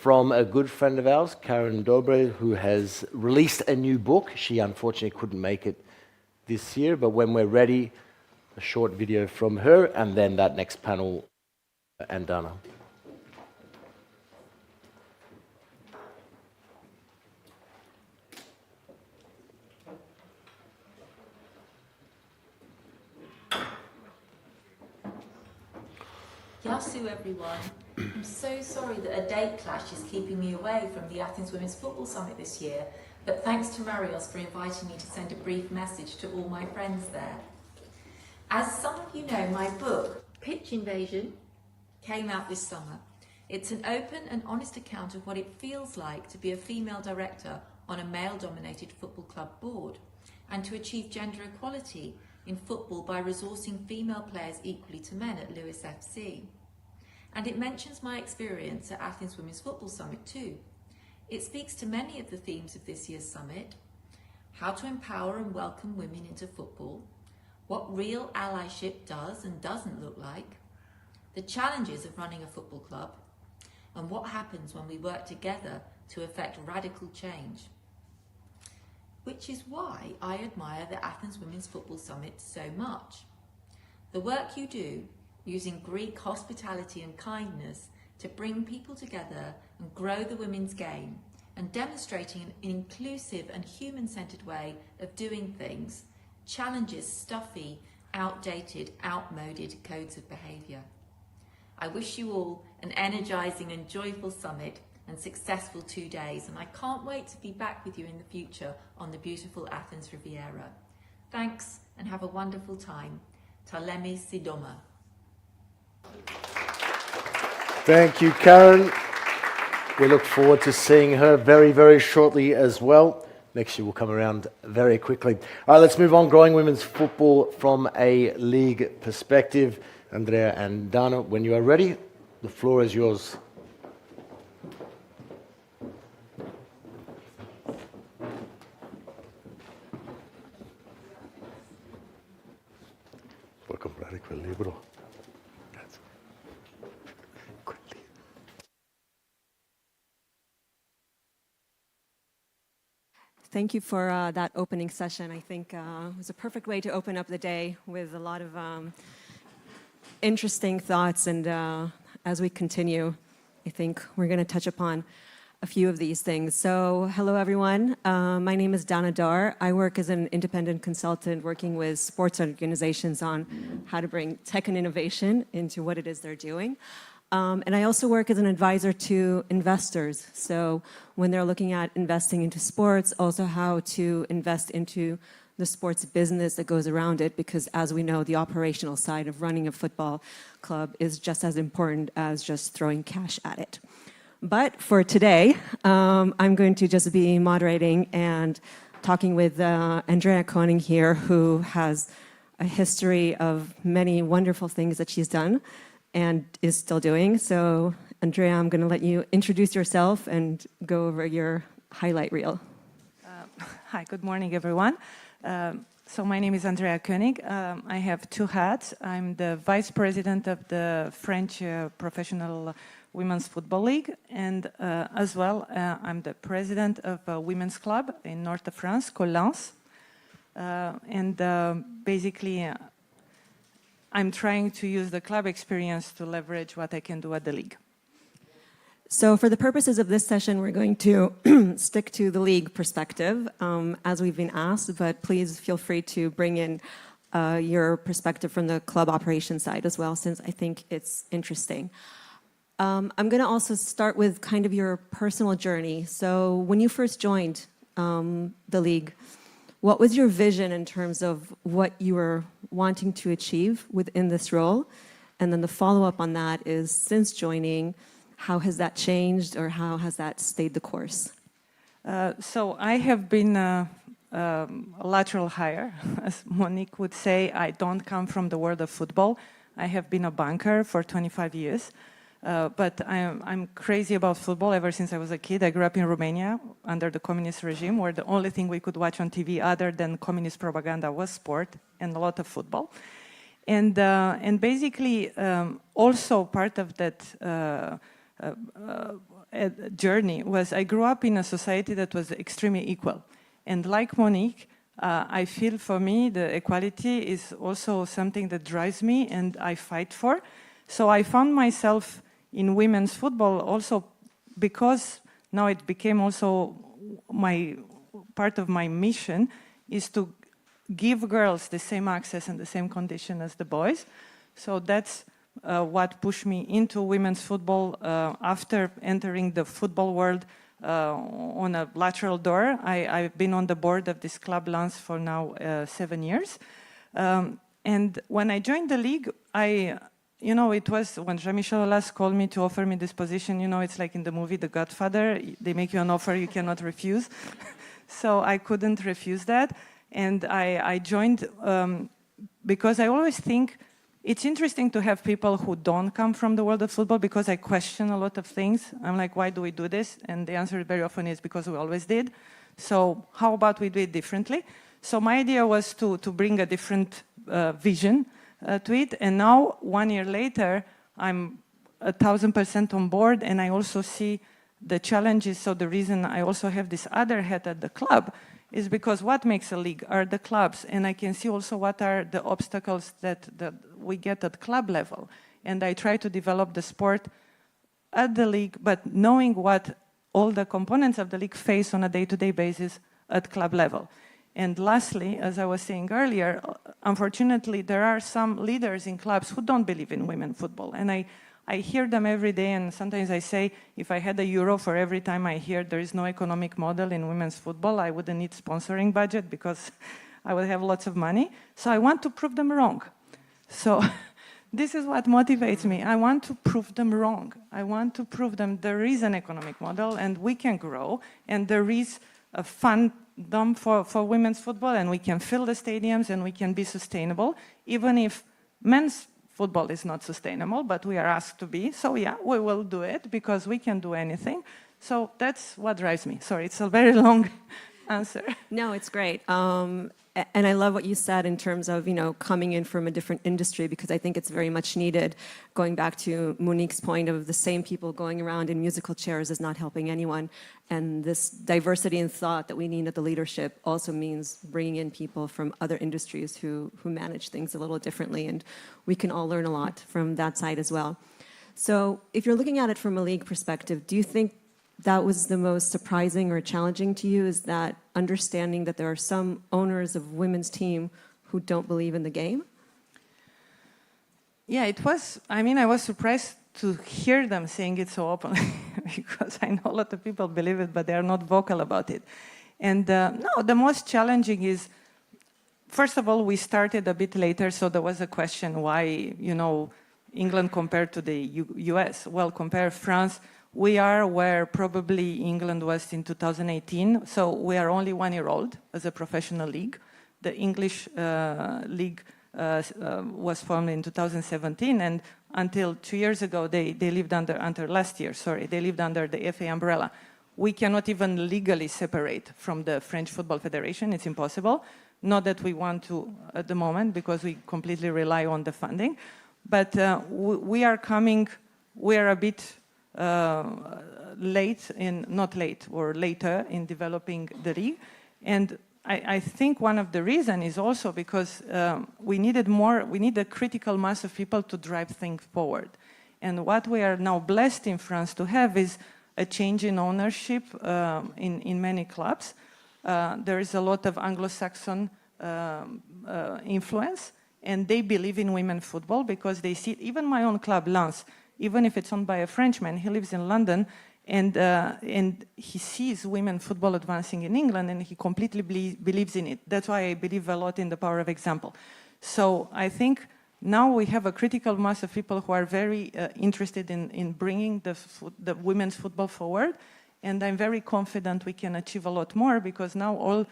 from a good friend of ours, Karen Dobre, who has released a new book. She unfortunately couldn't make it this year, but when we're ready, a short video from her, and then that next panel, and Dana. Yasu, everyone. I'm so sorry that a date clash is keeping me away from the Athens Women's Football Summit this year, but thanks to Marios for inviting me to send a brief message to all my friends there. As some of you know, my book, Pitch Invasion, came out this summer. It's an open and honest account of what it feels like to be a female director on a male-dominated football club board, and to achieve gender equality in football by resourcing female players equally to men at Lewis FC. And it mentions my experience at Athens Women's Football Summit too. It speaks to many of the themes of this year's summit: how to empower and welcome women into football, what real allyship does and doesn't look like, the challenges of running a football club, and what happens when we work together to effect radical change. Which is why I admire the Athens Women's Football Summit so much. The work you do, using Greek hospitality and kindness to bring people together and grow the women's game, and demonstrating an inclusive and human-centered way of doing things, challenges stuffy, outdated, outmoded codes of behaviour. I wish you all an energising and joyful summit and successful 2 days, and I can't wait to be back with you in the future on the beautiful Athens Riviera. Thanks, and have a wonderful time. Talemi Sidoma. Thank you, Karen. We look forward to seeing her very, very shortly as well. next year will come around very quickly. All right, let's move on. Growing women's football from a league perspective. Andrea and Dana, when you are ready, the floor is yours. Puoi comprare quel libro. Grazie. Quel libro. Thank you for that opening session. I think it was a perfect way to open up the day with a lot of interesting thoughts. And as we continue, I think we're going to touch upon a few of these things. So hello, everyone. My name is Dana Dar. I work as an independent consultant working with sports organizations on how to bring tech and innovation into what it is they're doing. And I also work as an advisor to investors. So when they're looking at investing into sports, also how to invest into the sports business that goes around it, because as we know, the operational side of running a football club is just as important as just throwing cash at it. But for today, I'm going to just be moderating and talking with Andrea Koning here, who has a history of many wonderful things that she's done and is still doing. So, Andrea, I'm going to let you introduce yourself and go over your highlight reel. Hi, good morning, everyone. So my name is Andrea Koenig. I have two hats. I'm the vice president of the French Professional Women's Football League, and as well, I'm the president of a women's club in north of France called Lens. Basically, I'm trying to use the club experience to leverage what I can do at the league. So for the purposes of this session, we're going to stick to the league perspective, as we've been asked, but please feel free to bring in your perspective from the club operation side as well, since I think it's interesting. I'm going to also start with kind of your personal journey. So when you first joined the league, what was your vision in terms of what you were wanting to achieve within this role? And then the follow-up on that is, since joining, how has that changed, or how has that stayed the course? So I have been a lateral hire, as Monique would say. I don't come from the world of football. I have been a banker for 25 years. But I'm crazy about football ever since I was a kid. I grew up in Romania under the communist regime, where the only thing we could watch on TV other than communist propaganda was sport and a lot of football. And basically, also part of that journey was I grew up in a society that was extremely equal. And like Monique, I feel for me the equality is also something that drives me and I fight for. So I found myself in women's football also because now it became also my part of my mission is to give girls the same access and the same condition as the boys. So that's what pushed me into women's football after entering the football world on a lateral door. I've been on the board of this club Lens for now 7 years. And when I joined the league, it was when Jean-Michel Aulas called me to offer me this position, it's like in the movie The Godfather, they make you an offer you cannot refuse. So I couldn't refuse that. And I joined because I always think it's interesting to have people who don't come from the world of football, because I question a lot of things. I'm like, why do we do this? And the answer very often is because we always did. So how about we do it differently? So my idea was to bring a different vision to it. And now, 1 year later, I'm 1,000% on board, and I also see the challenges. So the reason I also have this other hat at the club is because what makes a league are the clubs, and I can see also what are the obstacles that we get at club level. And I try to develop the sport at the league, but knowing what all the components of the league face on a day-to-day basis at club level. And lastly, as I was saying earlier, unfortunately, there are some leaders in clubs who don't believe in women football. And I hear them every day, and sometimes I say, if I had €1 for every time I hear there is no economic model in women's football, I wouldn't need sponsoring budget because I would have lots of money. So I want to prove them wrong. So this is what motivates me. I want to prove them wrong. I want to prove them there is an economic model and we can grow, and there is a fun done for women's football, and we can fill the stadiums, and we can be sustainable, even if men's football is not sustainable, but we are asked to be. So yeah, we will do it because we can do anything. So that's what drives me. Sorry, it's a very long answer. No, it's great. And I love what you said in terms of, coming in from a different industry, because I think it's very much needed. Going back to Monique's point of the same people going around in musical chairs is not helping anyone. And this diversity in thought that we need at the leadership also means bringing in people from other industries who manage things a little differently. And we can all learn a lot from that side as well. So if you're looking at it from a league perspective, do you think that was the most surprising or challenging to you, is that understanding that there are some owners of women's team who don't believe in the game? Yeah, it was. I mean, I was surprised to hear them saying it so openly because I know a lot of people believe it, but they are not vocal about it. And no, the most challenging is, first of all, we started a bit later, so there was a question why, England compared to the US. Well, compare France. We are where probably England was in 2018, so we are only 1 year old as a professional league. The English league was formed in 2017, and until 2 years ago, they lived under last year, they lived under the FA umbrella. We cannot even legally separate from the French Football Federation. It's impossible. Not that we want to at the moment, because we completely rely on the funding. But we are a bit later in developing the league. And I think one of the reasons is also because we need a critical mass of people to drive things forward. And what we are now blessed in France to have is a change in ownership in many clubs. There is a lot of Anglo-Saxon influence, and they believe in women football because they see it. Even my own club, Lens, even if it's owned by a Frenchman, he lives in London, and he sees women football advancing in England, and he completely believes in it. That's why I believe a lot in the power of example. So I think now we have a critical mass of people who are very interested in bringing the women's football forward, and I'm very confident we can achieve a lot more, because now all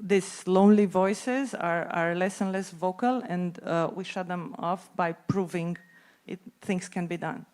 these lonely voices are less and less vocal, and we shut them off by proving things can be done.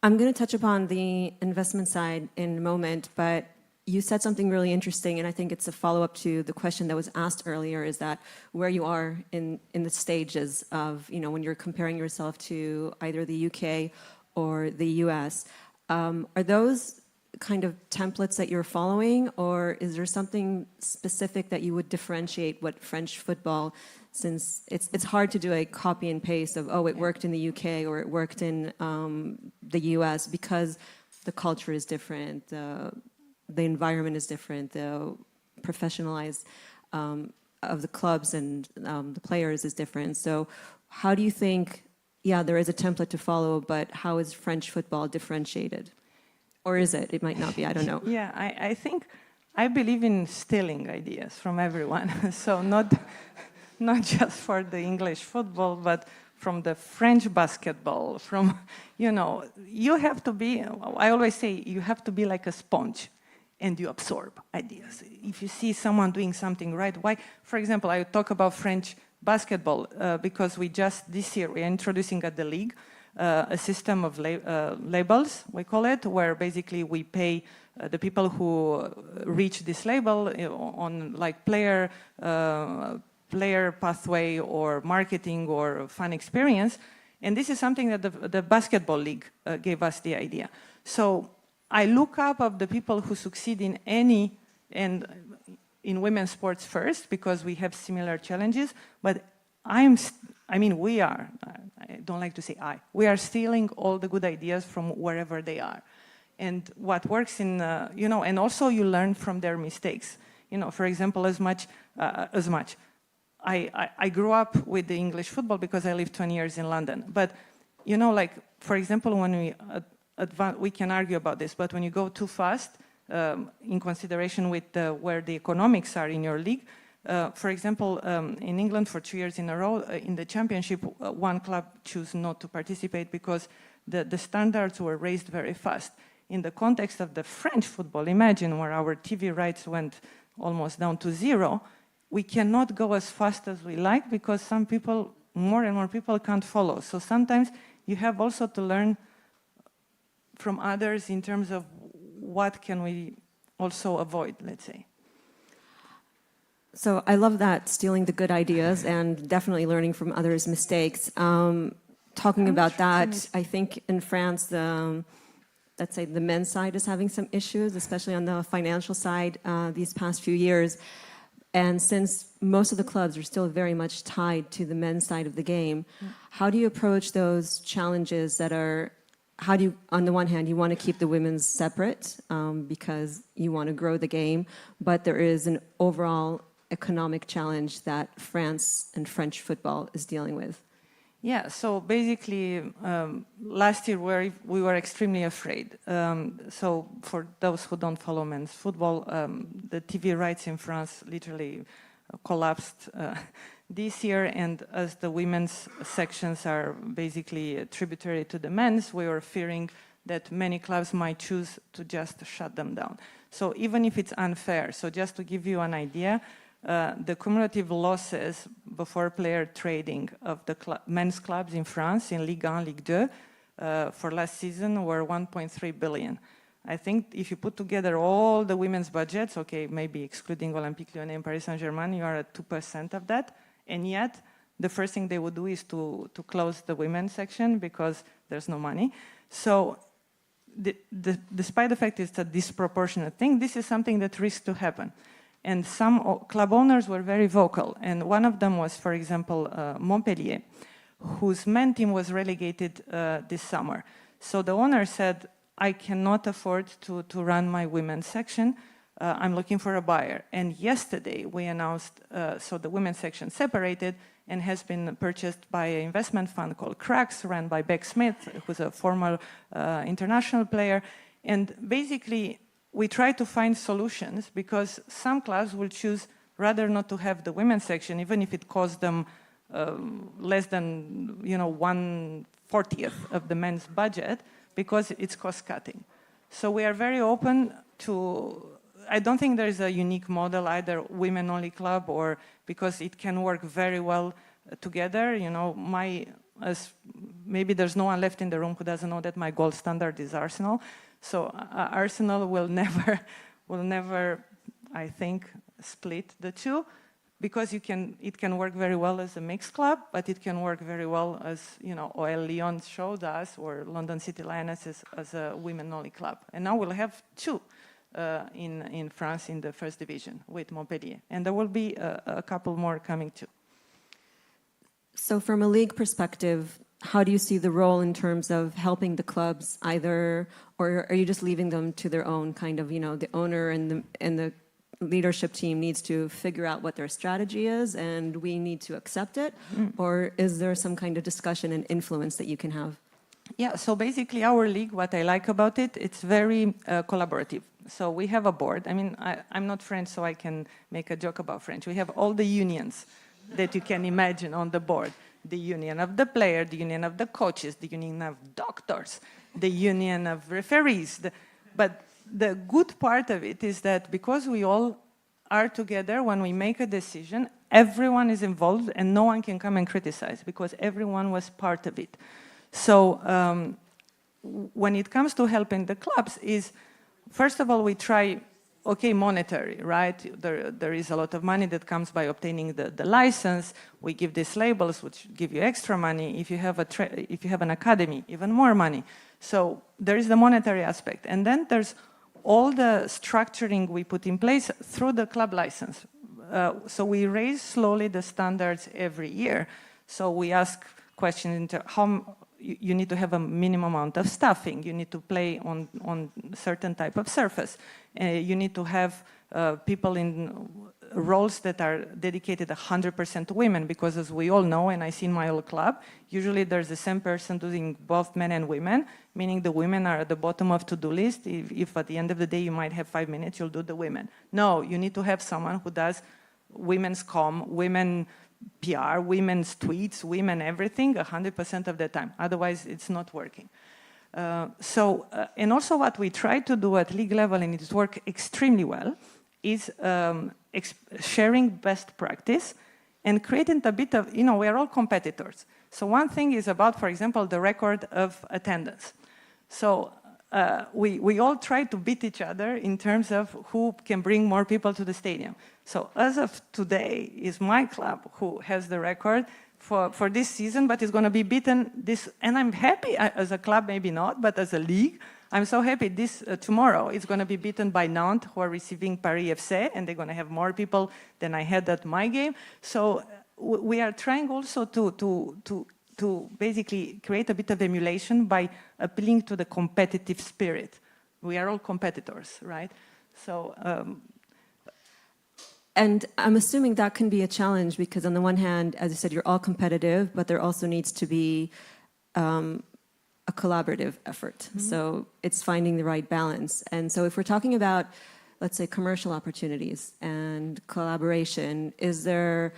I'm going to touch upon the investment side in a moment, but you said something really interesting, and I think it's a follow-up to the question that was asked earlier, is that where you are in the stages of, when you're comparing yourself to either the UK or the US, are those kind of templates that you're following, or is there something specific that you would differentiate what French football, since it's hard to do a copy and paste of, it worked in the UK or it worked in the US, because the culture is different, the environment is different, the professionalized of the clubs and the players is different. So how do you think, there is a template to follow, but how is French football differentiated? Or is it? It might not be, I don't know. Yeah, I think I believe in stealing ideas from everyone. So not just for the English football, but from the French basketball, from, you have to be, I always say, you have to be like a sponge, and you absorb ideas. If you see someone doing something right, why? For example, I talk about French basketball because this year, we are introducing at the league a system of labels, we call it, where basically we pay the people who reach this label on like player pathway or marketing or fun experience. And this is something that the basketball league gave us the idea. So I look up of the people who succeed in in women's sports first, because we have similar challenges, but we are, I don't like to say we are stealing all the good ideas from wherever they are. And what works in, and also you learn from their mistakes. For example, I grew up with the English football because I lived 20 years in London. But, for example, when we can argue about this, but when you go too fast, in consideration with where the economics are in your league, for example, in England for 2 years in a row, in the championship, one club chose not to participate because the standards were raised very fast. in the context of the French football, imagine where our TV rights went almost down to zero, we cannot go as fast as we like because some people, more and more people can't follow. So sometimes you have also to learn from others in terms of what can we also avoid, let's say. So I love that, stealing the good ideas and definitely learning from others' mistakes. Talking about that, I think in France, let's say the men's side is having some issues, especially on the financial side these past few years. And since most of the clubs are still very much tied to the men's side of the game, how do you approach those challenges that are, how do you, on the one hand, you want to keep the women's separate because you want to grow the game, but there is an overall economic challenge that France and French football is dealing with? Yeah, so basically, last year we were extremely afraid. So for those who don't follow men's football, the TV rights in France literally collapsed this year, and as the women's sections are basically tributary to the men's, we were fearing that many clubs might choose to just shut them down. So even if it's unfair, so just to give you an idea, the cumulative losses before player trading of the men's clubs in France, in Ligue 1, Ligue 2, for last season were 1.3 billion. I think if you put together all the women's budgets, okay, maybe excluding Olympique Lyonnais and Paris Saint-Germain, you are at 2% of that. And yet, the first thing they would do is to close the women's section because there's no money. So despite the fact it's a disproportionate thing, this is something that risks to happen. And some club owners were very vocal. And one of them was, for example, Montpellier, whose men's team was relegated this summer. So the owner said, I cannot afford to run my women's section. I'm looking for a buyer. And yesterday we announced, so the women's section separated and has been purchased by an investment fund called Cracks, run by Beck Smith, who's a former international player. And basically, we try to find solutions because some clubs will choose rather not to have the women's section, even if it costs them less than 1/40 of the men's budget, because it's cost cutting. So we are very open to, I don't think there is a unique model, either women only club or, because it can work very well together. Maybe there's no one left in the room who doesn't know that my gold standard is Arsenal. So Arsenal will never, I think, split the two, because it can work very well as a mixed club, but it can work very well as, OL Lyon showed us, or London City Lionesses as a women-only club. And now we'll have two in France in the first division with Montpellier. And there will be a couple more coming too. So from a league perspective, how do you see the role in terms of helping the clubs either, or are you just leaving them to their own kind of, the owner and the leadership team needs to figure out what their strategy is and we need to accept it? Or is there some kind of discussion and influence that you can have? Yeah, so basically our league, what I like about it, it's very collaborative. So we have a board. I mean, I'm not French, so I can make a joke about French. We have all the unions that you can imagine on the board. The union of the player, the union of the coaches, the union of doctors, the union of referees. But the good part of it is that because we all are together, when we make a decision, everyone is involved and no one can come and criticize because everyone was part of it. So when it comes to helping the clubs is, first of all, we try, okay, monetary, right? There is a lot of money that comes by obtaining the license. We give these labels, which give you extra money. If you have an academy, even more money. So there is the monetary aspect. And then there's all the structuring we put in place through the club license. So we raise slowly the standards every year. So we ask questions into how you need to have a minimum amount of staffing. You need to play on certain type of surface. You need to have people in roles that are dedicated 100% to women, because as we all know, and I see in my old club, usually there's the same person doing both men and women, meaning the women are at the bottom of to-do list. If at the end of the day you might have 5 minutes, you'll do the women. No, you need to have someone who does women's comm, women PR, women's tweets, women everything, 100% of the time. Otherwise, it's not working. And also what we try to do at league level, and it's worked extremely well, is sharing best practice and creating a bit of, we're all competitors. So one thing is about, for example, the record of attendance. So we all try to beat each other in terms of who can bring more people to the stadium. So as of today, is my club who has the record for this season, but is going to be beaten this, and I'm happy as a club, maybe not, but as a league, I'm so happy this tomorrow it's going to be beaten by Nantes, who are receiving Paris FC, and they're going to have more people than I had at my game. So we are trying also to basically create a bit of emulation by appealing to the competitive spirit. We are all competitors, right? So. And I'm assuming that can be a challenge because on the one hand, as you said, you're all competitive, but there also needs to be a collaborative effort. Mm-hmm. So it's finding the right balance. And so if we're talking about, let's say, commercial opportunities and collaboration, is there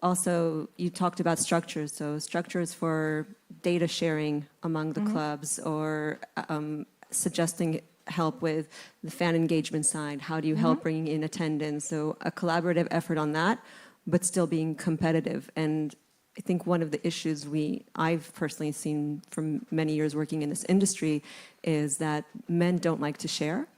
also, you talked about structures, so structures for data sharing among the clubs or suggesting help with the fan engagement side. How do you help bringing in attendance? So a collaborative effort on that, but still being competitive. And I think one of the issues I've personally seen from many years working in this industry is that men don't like to share,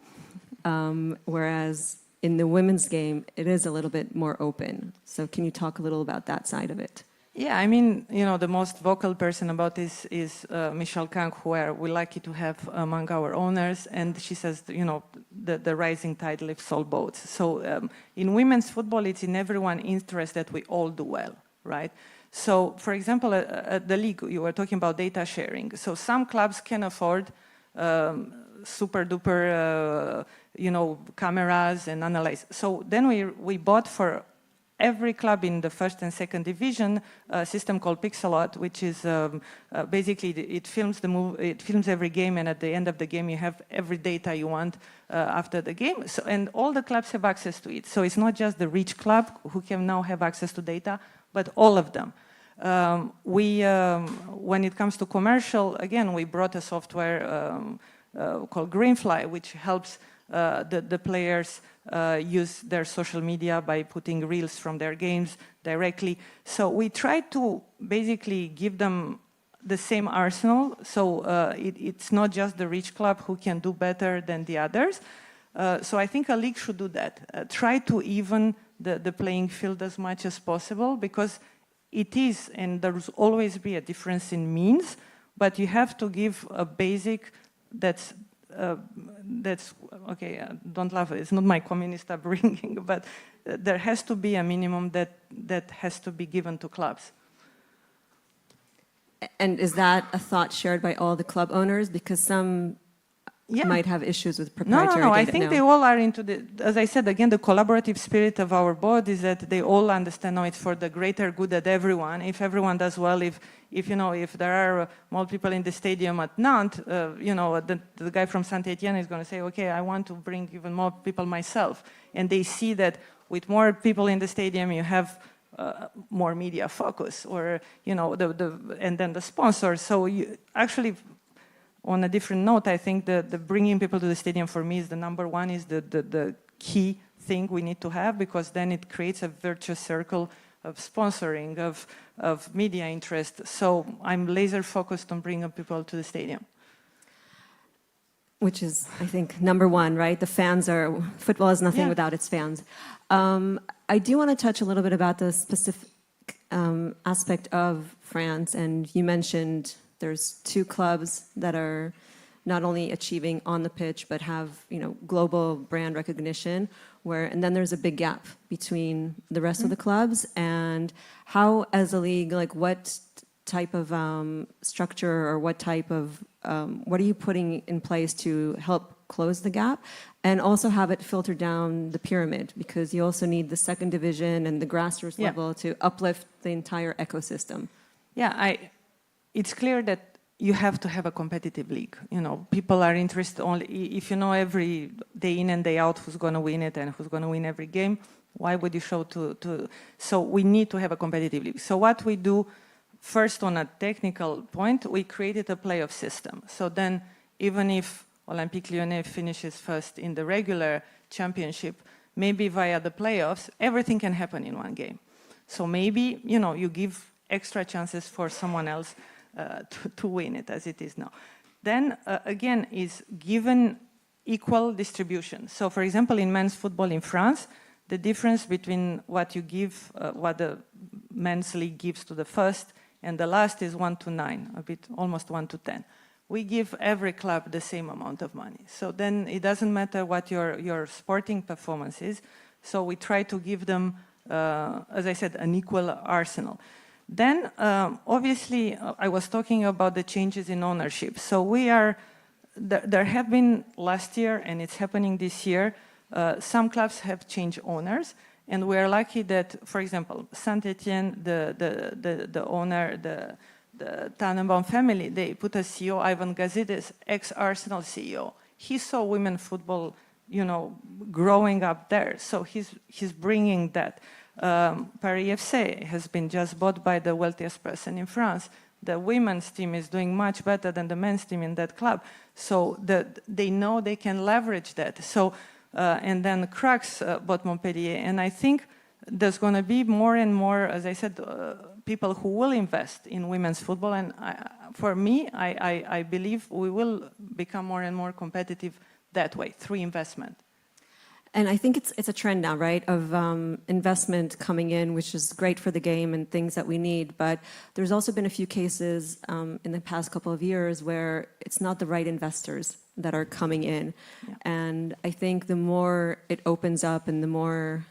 whereas in the women's game, it is a little bit more open. So can you talk a little about that side of it? Yeah, I mean, the most vocal person about this is Michelle Kang, who we're lucky to have among our owners. And she says, the rising tide lifts all boats. So in women's football, it's in everyone's interest that we all do well, right? So, for example, at the league, you were talking about data sharing. So some clubs can afford super duper, cameras and analyze. So then we bought for every club in the first and second division a system called Pixelot, which is basically it films every game, and at the end of the game you have every data you want after the game. So, and all the clubs have access to it. So it's not just the rich club who can now have access to data, but all of them. When it comes to commercial, again, we brought a software called Greenfly, which helps the players use their social media by putting reels from their games directly. So we try to basically give them the same arsenal. So it's not just the rich club who can do better than the others. So I think a league should do that. Try to even the playing field as much as possible, because it is, and there's always be a difference in means, but you have to give a basic that's okay, don't laugh, it's not my communist upbringing, but there has to be a minimum that has to be given to clubs. And is that a thought shared by all the club owners? Because some might have issues with proprietary data. No, I think they all are into as I said, again, the collaborative spirit of our board is that they all understand, it's for the greater good of everyone. If everyone does well, if there are more people in the stadium at Nantes, the guy from Saint-Etienne is going to say, okay, I want to bring even more people myself. And they see that with more people in the stadium, you have more media focus, or, and then the sponsors. So actually, on a different note, I think the bringing people to the stadium for me is the number one, is the key thing we need to have, because then it creates a virtuous circle of sponsoring, of media interest. So I'm laser focused on bringing people to the stadium. Which is, I think, number one, right? Football is nothing without its fans. I do want to touch a little bit about the specific aspect of France, and you mentioned there's two clubs that are not only achieving on the pitch, but have global brand recognition. And then there's a big gap between the rest of the clubs. And how, as a league, what type of structure or what are you putting in place to help close the gap, and also have it filter down the pyramid, because you also need the second division and the grassroots level to uplift the entire ecosystem. Yeah, it's clear that you have to have a competitive league. People are interested only if you know every day in and day out who's going to win it and who's going to win every game. Why would you show to? So we need to have a competitive league. So what we do first, on a technical point, we created a playoff system. So then, even if Olympique Lyonnais finishes first in the regular championship, maybe via the playoffs, everything can happen in one game. So maybe, you give extra chances for someone else to win it, as it is now. Then, again, is given equal distribution. So, for example, in men's football in France, the difference between what you give, what the men's league gives to the first and the last is 1 to 9, a bit almost 1 to 10. We give every club the same amount of money. So then it doesn't matter what your sporting performance is. So we try to give them, as I said, an equal arsenal. Then, obviously, I was talking about the changes in ownership. So there have been last year, and it's happening this year, some clubs have changed owners. And we are lucky that, for example, Saint-Etienne, the owner, the Tannenbaum family, they put a CEO, Ivan Gazidis, ex-Arsenal CEO. He saw women football, growing up there. So he's bringing that. Paris FC has been just bought by the wealthiest person in France. The women's team is doing much better than the men's team in that club. So they know they can leverage that. So, and then Crux bought Montpellier. And I think there's going to be more and more, as I said, people who will invest in women's football. And for me, I believe we will become more and more competitive that way, through investment. And I think it's a trend now, right, of investment coming in, which is great for the game and things that we need. But there's also been a few cases in the past couple of years where it's not the right investors that are coming in. Yeah. And I think the more it opens up and the more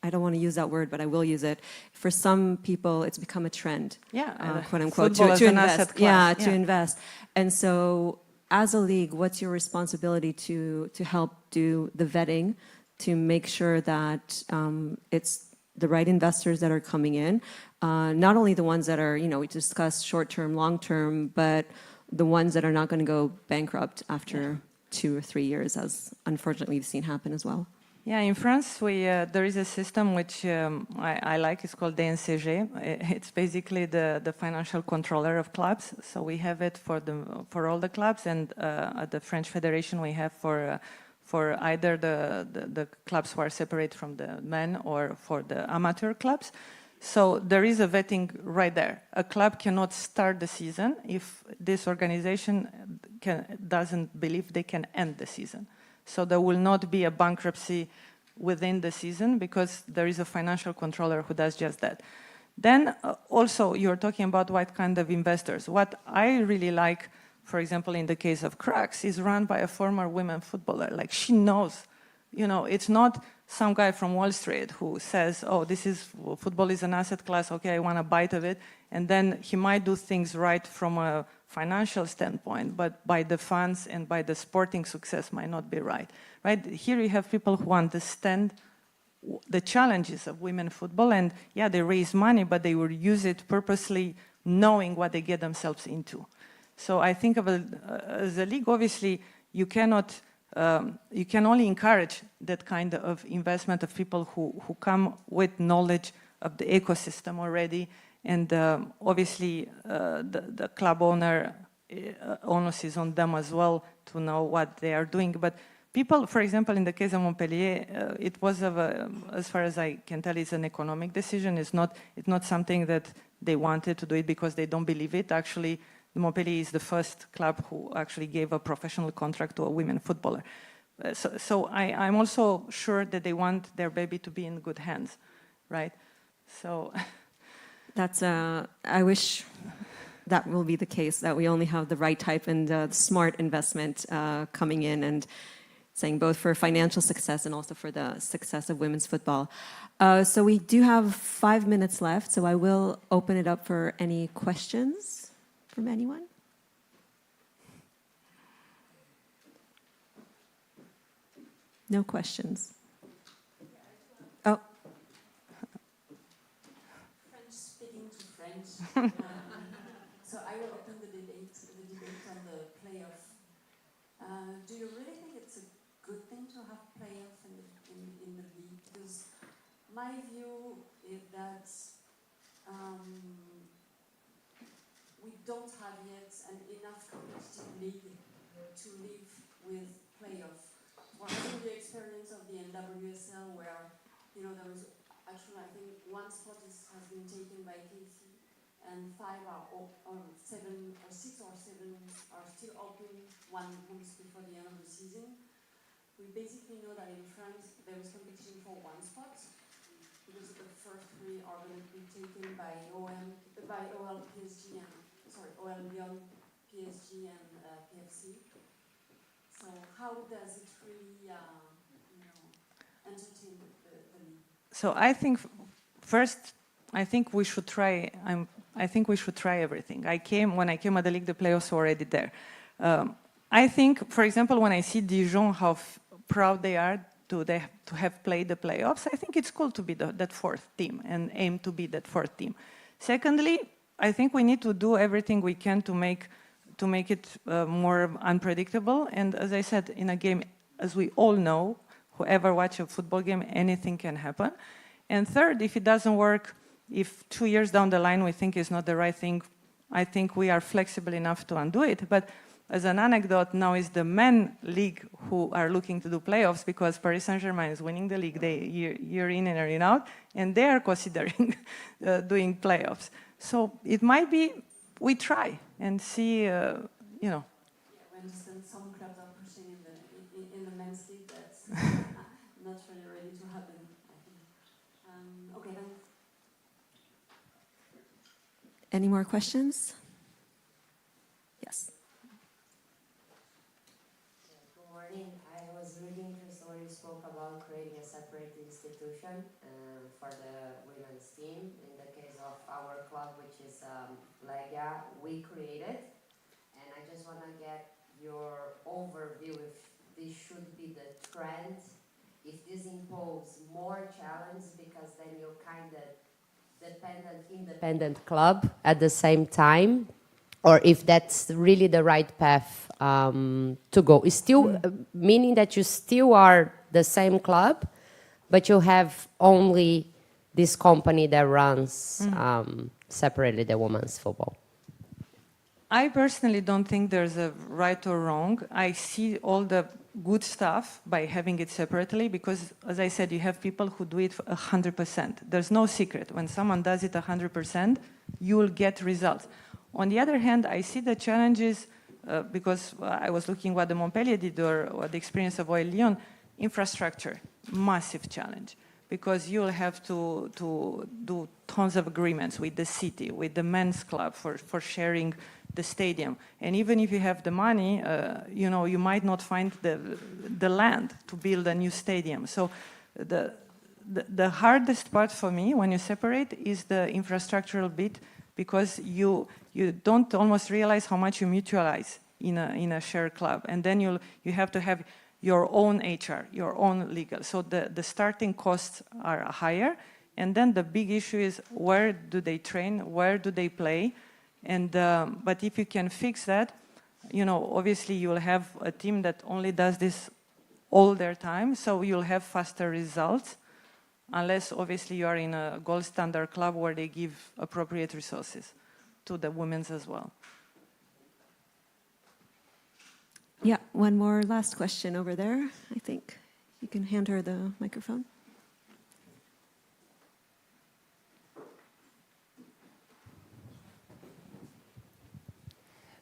I don't want to use that word, but I will use it. For some people, it's become a trend, quote unquote, to invest. To invest. And so, as a league, what's your responsibility to help do the vetting, to make sure that it's the right investors that are coming in, not only the ones that are, we discussed short-term, long-term, but the ones that are not going to go bankrupt after 2 or 3 years, as unfortunately we've seen happen as well. Yeah, in France, there is a system which I like. It's called DNCG. It's basically the financial controller of clubs. So we have it for all the clubs, and at the French Federation we have for either the clubs who are separate from the men or for the amateur clubs. So there is a vetting right there. A club cannot start the season if this organization doesn't believe they can end the season. So there will not be a bankruptcy within the season because there is a financial controller who does just that. Then also you're talking about what kind of investors. What I really like, for example, in the case of Crux, is run by a former women footballer. Like, she knows, it's not some guy from Wall Street who says, oh, football is an asset class, okay, I want a bite of it. And then he might do things right from a financial standpoint, but by the funds and by the sporting success might not be right. Here you have people who understand the challenges of women football, and they raise money, but they will use it purposely, knowing what they get themselves into. So I think as a league, obviously, you can only encourage that kind of investment of people who come with knowledge of the ecosystem already. And obviously, the club onus is on them as well to know what they are doing. But people, for example, in the case of Montpellier, it was as far as I can tell, it's an economic decision. It's not something that they wanted to do it because they don't believe it. Actually, Montpellier is the first club who actually gave a professional contract to a women footballer. So I'm also sure that they want their baby to be in good hands, right? So. I wish that will be the case, that we only have the right type and smart investment coming in and saying both for financial success and also for the success of women's football. So we do have 5 minutes left, so I will open it up for any questions from anyone. No questions. Oh. So I will open the debate on the playoff. Do you really think it's a good thing to have playoff in the league? Because my view is that don't have yet enough competitive league to live with playoff. For having the experience of the NWSL where, you know, there was actually, I think, one spot has been taken by Casey and 5 or 7 or 6 or 7 are still open 1 month before the end of the season. We basically know that in France there is competition for 1 spot because the first 3 are going to be taken by OL Lyon, PSG and PFC. So how does it really, entertain the league? So I think first, I think we should try. I think we should try everything. When I came at the league, the playoffs were already there. I think, for example, when I see Dijon, how proud they are to have played the playoffs, I think it's cool to be that 4th team and aim to be that 4th team. Secondly, I think we need to do everything we can to make it more unpredictable. And as I said, in a game, as we all know, whoever watch a football game, anything can happen. And third, if it doesn't work, if 2 years down the line we think it's not the right thing, I think we are flexible enough to undo it. But as an anecdote, now is the men league who are looking to do playoffs because Paris Saint-Germain is winning the league year in and year out, and they are considering doing playoffs. So it might be we try and see, Yeah, we understand some clubs are pushing in the men's league. That's not really ready to happen, I think. Okay, then. Any more questions? Yes. Good morning. I was really interested when you spoke about creating a separate institution for the women's team. In the case of our club, which is Lega, we created. And I just want to get your overview if this should be the trend, if this imposes more challenge because then you're kind of independent club at the same time, or if that's really the right path to go. It's still meaning that you still are the same club, but you have only this company that runs separately the women's football. I personally don't think there's a right or wrong. I see all the good stuff by having it separately because, as I said, you have people who do it 100%. There's no secret. When someone does it 100%, you will get results. On the other hand, I see the challenges because I was looking what the Montpellier did or the experience of OL Lyon. Infrastructure, massive challenge. Because you'll have to do tons of agreements with the city, with the men's club for sharing the stadium. And even if you have the money, you might not find the land to build a new stadium. So the hardest part for me when you separate is the infrastructural bit because you don't almost realize how much you mutualize in a shared club. And then you have to have your own HR, your own legal. So the starting costs are higher. And then the big issue is where do they train, where do they play? And but if you can fix that, obviously you'll have a team that only does this all their time, so you'll have faster results, unless obviously you are in a gold standard club where they give appropriate resources to the women's as well. Yeah, one more last question over there, I think. You can hand her the microphone.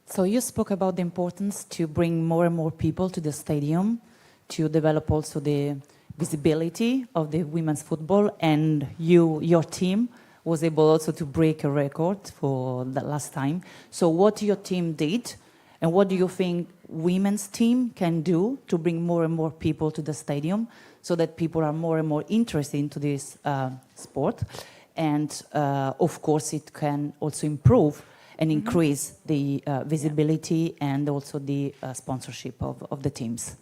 So you spoke about the importance to bring more and more people to the stadium, to develop also the visibility of the women's football, and your team was able also to break a record for the last time. So what your team did, and what do you think women's team can do to bring more and more people to the stadium so that people are more and more interested into this sport? And of course it can also improve and increase the visibility and also the sponsorship of the teams.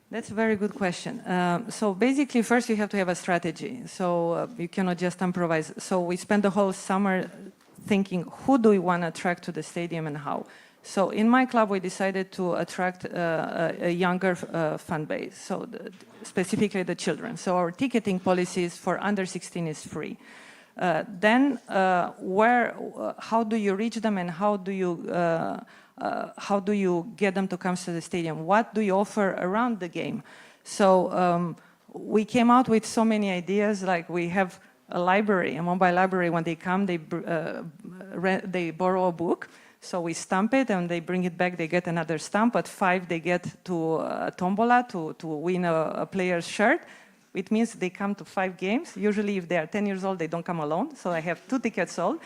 That's a very good question. So basically, first you have to have a strategy. So you cannot just improvise. So we spent the whole summer thinking, who do we want to attract to the stadium and how? So in my club, we decided to attract a younger fan base, so specifically the children. So our ticketing policies for under 16 is free. Then how do you reach them, and how do you get them to come to the stadium? What do you offer around the game? So we came out with so many ideas, like we have a library, a mobile library. When they come, they borrow a book. So we stamp it and they bring it back, they get another stamp. At 5, they get to tombola to win a player's shirt. It means they come to 5 games. Usually if they are 10 years old, they don't come alone. So I have 2 tickets sold.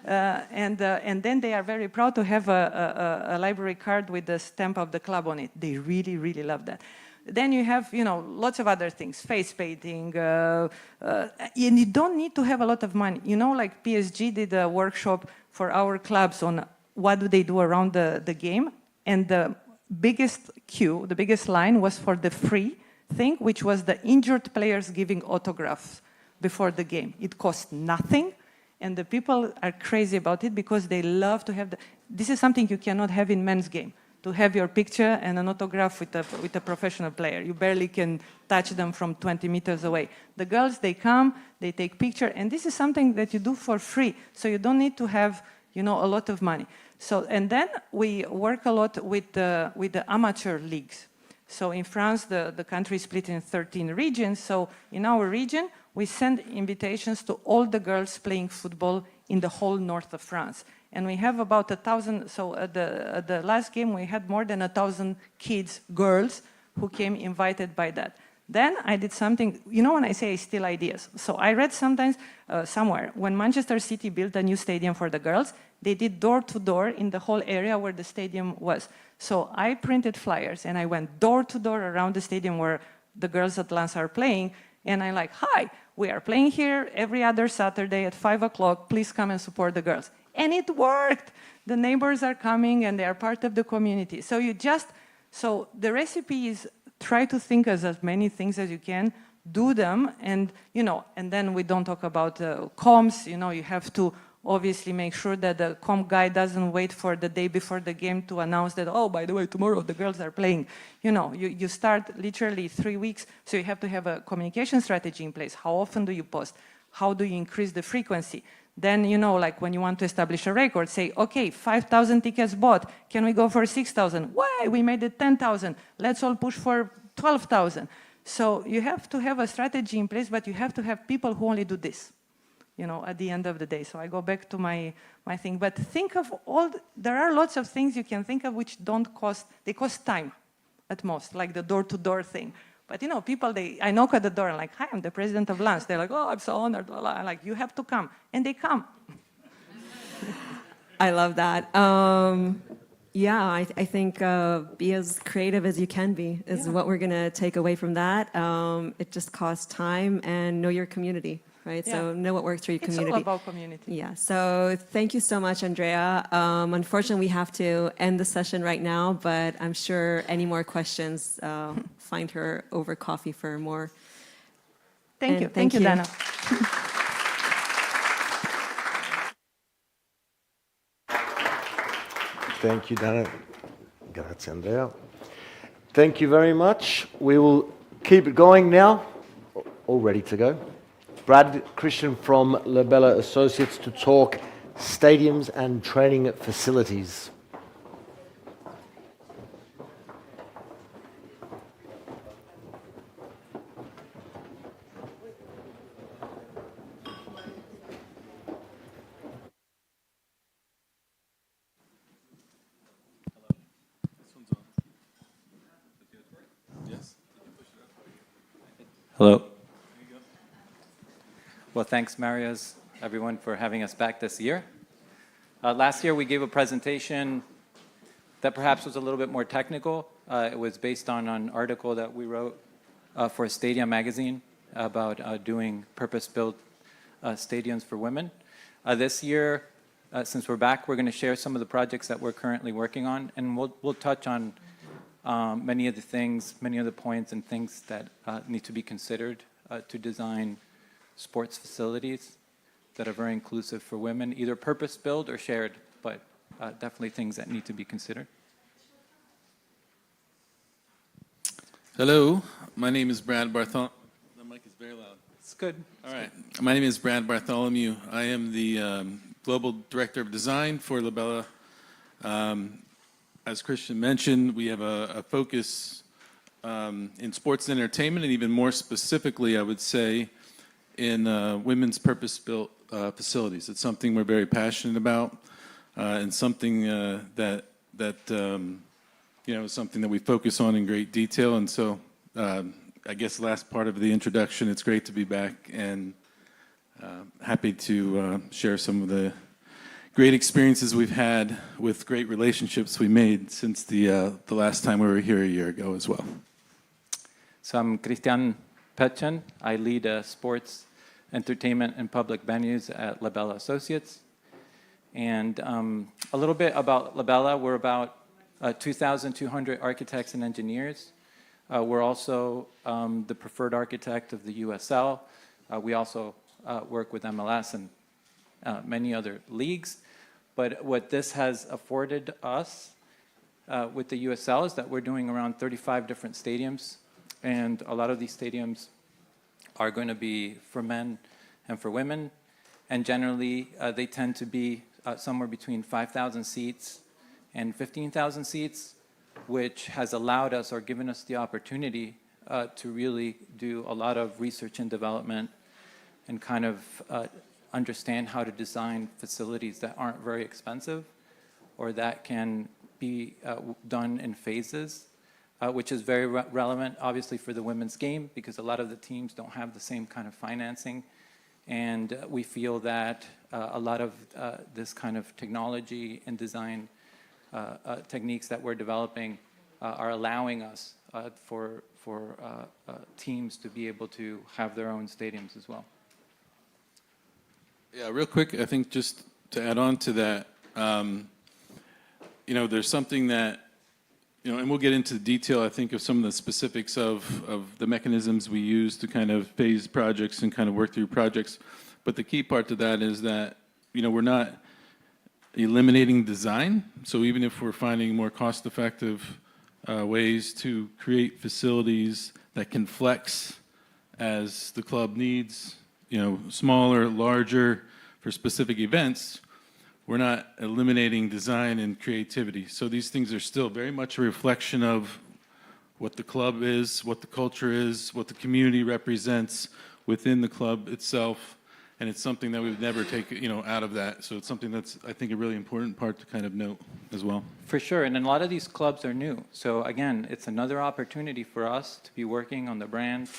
And then they are very proud to have a library card with the stamp of the club on it. They really, really love that. Then you have, lots of other things, face painting, and you don't need to have a lot of money. Like PSG did a workshop for our clubs on what do they do around the game, and the biggest queue, the biggest line was for the free thing, which was the injured players giving autographs before the game. It cost nothing, and the people are crazy about it because they love to have this is something you cannot have in men's game, to have your picture and an autograph with a professional player. You barely can touch them from 20 meters away. The girls, they come, they take picture, and this is something that you do for free, so you don't need to have a lot of money. So, and then we work a lot with the amateur leagues. So in France, the country is split in 13 regions. So in our region, we send invitations to all the girls playing football in the whole north of France. And we have about 1,000, so at the last game, we had more than 1,000 kids, girls, who came invited by that. Then I did something, when I say I steal ideas. So I read somewhere, when Manchester City built a new stadium for the girls, they did door-to-door in the whole area where the stadium was. So I printed flyers and I went door-to-door around the stadium where the girls at Lens are playing. And I'm like, hi, we are playing here every other Saturday at 5 o'clock. Please come and support the girls. And it worked. The neighbors are coming and they are part of the community. So so the recipe is try to think as many things as you can, do them, and then we don't talk about comms. You have to obviously make sure that the comm guy doesn't wait for the day before the game to announce that, oh, by the way, tomorrow the girls are playing. You start literally 3 weeks, so you have to have a communication strategy in place. How often do you post? How do you increase the frequency? Then, like when you want to establish a record, say, okay, 5,000 tickets bought. Can we go for 6,000? Why? We made it 10,000. Let's all push for 12,000. So you have to have a strategy in place, but you have to have people who only do this, at the end of the day. So I go back to my thing. But think of there are lots of things you can think of which they cost time at most, like the door-to-door thing. But people, I knock at the door and like, hi, I'm the president of Lens. They're like, oh, I'm so honored. I'm like, you have to come. And they come. I love that. I think be as creative as you can be is what we're going to take away from that. It just costs time, and know your community, right? Yeah. So know what works for your community. It's all about community. Yeah, so thank you so much, Andrea. Unfortunately, we have to end the session right now, but I'm sure any more questions, find her over coffee for more. Thank you. Thank you, Dana. Thank you, Dana. Grazie, Andrea. Thank you very much. We will keep it going now. All ready to go. Brad Christian from Labella Associates to talk stadiums and training facilities. Hello. Well, thanks, Marius, everyone, for having us back this year. Last year, we gave a presentation that perhaps was a little bit more technical. It was based on an article that we wrote for Stadium magazine about doing purpose-built stadiums for women. This year, since we're back, we're going to share some of the projects that we're currently working on, and we'll touch on many of the points and things that need to be considered to design sports facilities that are very inclusive for women, either purpose-built or shared, but definitely things that need to be considered. Hello, my name is Brad Barthon. The mic is very loud. It's good. All right. My name is Brad Bartholomew. I am the Global Director of Design for Labella. As Christian mentioned, we have a focus in sports and entertainment, and even more specifically, I would say, in women's purpose-built facilities. It's something we're very passionate about, and something that is something that we focus on in great detail. And so, I guess last part of the introduction, it's great to be back and happy to share some of the great experiences we've had with great relationships we made since the last time we were here a year ago as well. So I'm Christian Petchen. I lead sports, entertainment, and public venues at Labella Associates. And a little bit about Labella. We're about 2,200 architects and engineers. We're also the preferred architect of the USL. We also work with MLS and many other leagues. But what this has afforded us with the USL is that we're doing around 35 different stadiums. And a lot of these stadiums are going to be for men and for women. And generally, they tend to be somewhere between 5,000 seats and 15,000 seats, which has allowed us or given us the opportunity to really do a lot of research and development and kind of understand how to design facilities that aren't very expensive or that can be done in phases, which is very relevant, obviously, for the women's game because a lot of the teams don't have the same kind of financing. And we feel that a lot of this kind of technology and design techniques that we're developing are allowing us for teams to be able to have their own stadiums as well. Yeah, real quick, I think just to add on to that, there's something that, and we'll get into the detail, I think, of some of the specifics of the mechanisms we use to kind of phase projects and kind of work through projects. But the key part to that is that, we're not eliminating design. So even if we're finding more cost-effective ways to create facilities that can flex as the club needs, smaller, larger, for specific events, we're not eliminating design and creativity. So these things are still very much a reflection of what the club is, what the culture is, what the community represents within the club itself. And it's something that we've never taken, out of that. So it's something that's, I think, a really important part to kind of note as well. For sure, and a lot of these clubs are new. So again, it's another opportunity for us to be working on the brand,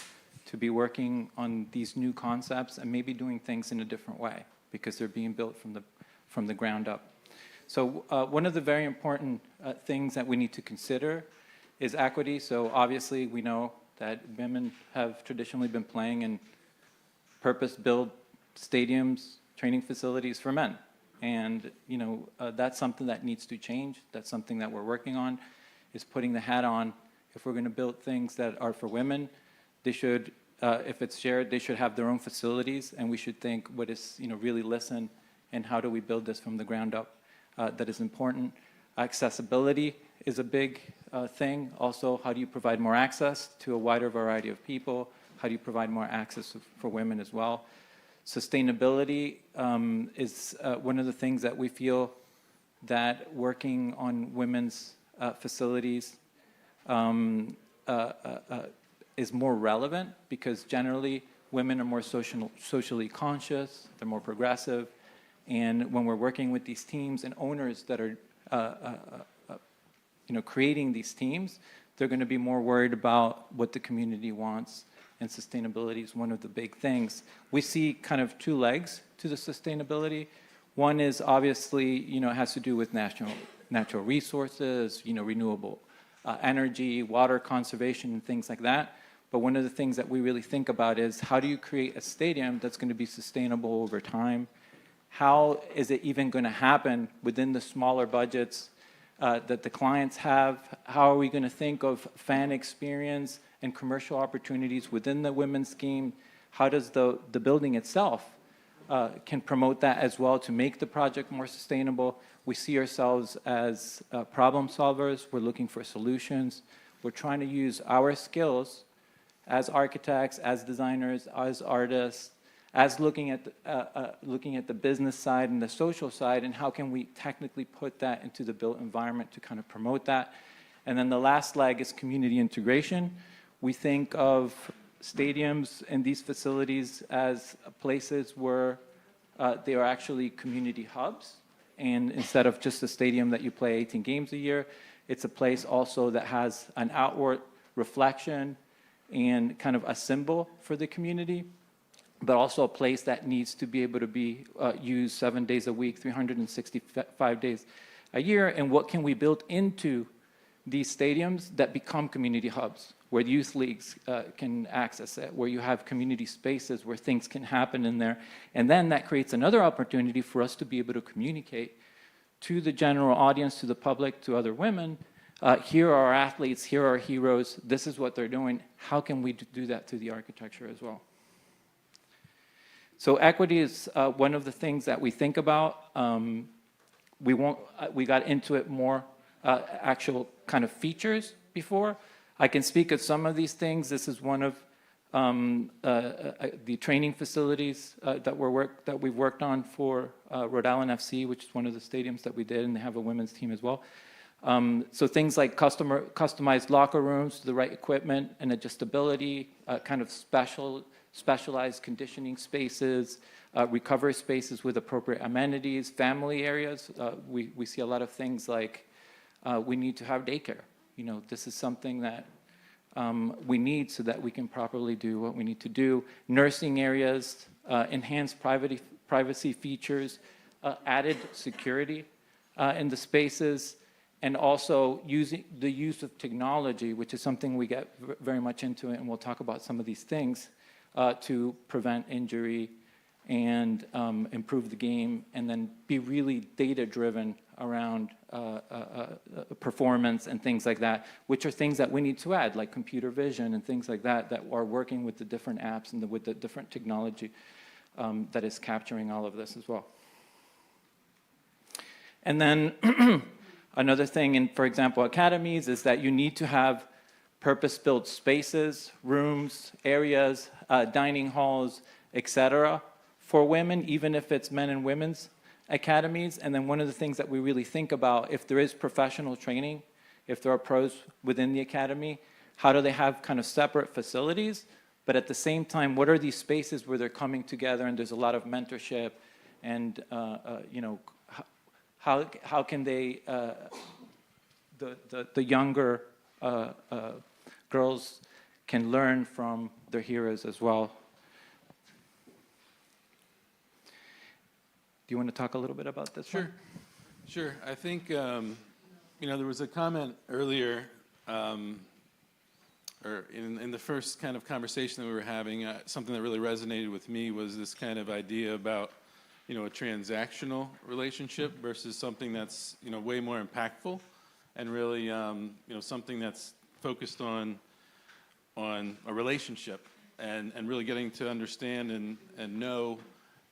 to be working on these new concepts and maybe doing things in a different way because they're being built from the ground up. So one of the very important things that we need to consider is equity. So obviously we know that women have traditionally been playing in purpose-built stadiums, training facilities for men. And that's something that needs to change. That's something that we're working on, is putting the hat on. If we're going to build things that are for women, they should, if it's shared, they should have their own facilities, and we should think what is, really listen and how do we build this from the ground up. That is important. Accessibility is a big thing. Also, how do you provide more access to a wider variety of people? How do you provide more access for women as well? Sustainability is one of the things that we feel that working on women's facilities is more relevant because generally women are more socially conscious, they're more progressive, and when we're working with these teams and owners that are creating these teams, they're going to be more worried about what the community wants, and sustainability is one of the big things. We see kind of two legs to the sustainability. One is obviously, it has to do with natural resources, renewable energy, water conservation, and things like that. But one of the things that we really think about is how do you create a stadium that's going to be sustainable over time? How is it even going to happen within the smaller budgets that the clients have? How are we going to think of fan experience and commercial opportunities within the women's scheme? How does the building itself can promote that as well to make the project more sustainable? We see ourselves as problem solvers. We're looking for solutions. We're trying to use our skills as architects, as designers, as artists, as looking at the business side and the social side, and how can we technically put that into the built environment to kind of promote that. And then the last leg is community integration. We think of stadiums and these facilities as places where they are actually community hubs. And instead of just a stadium that you play 18 games a year, it's a place also that has an outward reflection and kind of a symbol for the community, but also a place that needs to be able to be used 7 days a week, 365 days a year. And what can we build into these stadiums that become community hubs, where youth leagues can access it, where you have community spaces where things can happen in there. And then that creates another opportunity for us to be able to communicate to the general audience, to the public, to other women, here are our athletes, here are our heroes, this is what they're doing. How can we do that through the architecture as well? So equity is one of the things that we think about. We got into it more actual kind of features before. I can speak of some of these things. This is one of the training facilities that we've worked on for Rhode Island FC, which is one of the stadiums that we did, and they have a women's team as well. So things like customized locker rooms, the right equipment and adjustability, kind of specialized conditioning spaces, recovery spaces with appropriate amenities, family areas. We see a lot of things like we need to have daycare. You know, this is something that we need so that we can properly do what we need to do. Nursing areas, enhanced privacy features, added security in the spaces, and also using the use of technology, which is something we get very much into, and we'll talk about some of these things, to prevent injury and improve the game, and then be really data-driven around performance and things like that, which are things that we need to add, like computer vision and things like that, that are working with the different apps and with the different technology that is capturing all of this as well. And then another thing in, for example, academies is that you need to have purpose-built spaces, rooms, areas, dining halls, etc., for women, even if it's men and women's academies. And then one of the things that we really think about, if there is professional training, if there are pros within the academy, how do they have kind of separate facilities? But at the same time, what are these spaces where they're coming together and there's a lot of mentorship, and you know, how can they, the younger girls can learn from their heroes as well. Do you want to talk a little bit about this one? Sure. I think, you know, there was a comment earlier, or in the first kind of conversation that we were having, something that really resonated with me was this kind of idea about, you know, a transactional relationship versus something that's, you know, way more impactful, and really, you know, something that's focused on a relationship, and really getting to understand and know,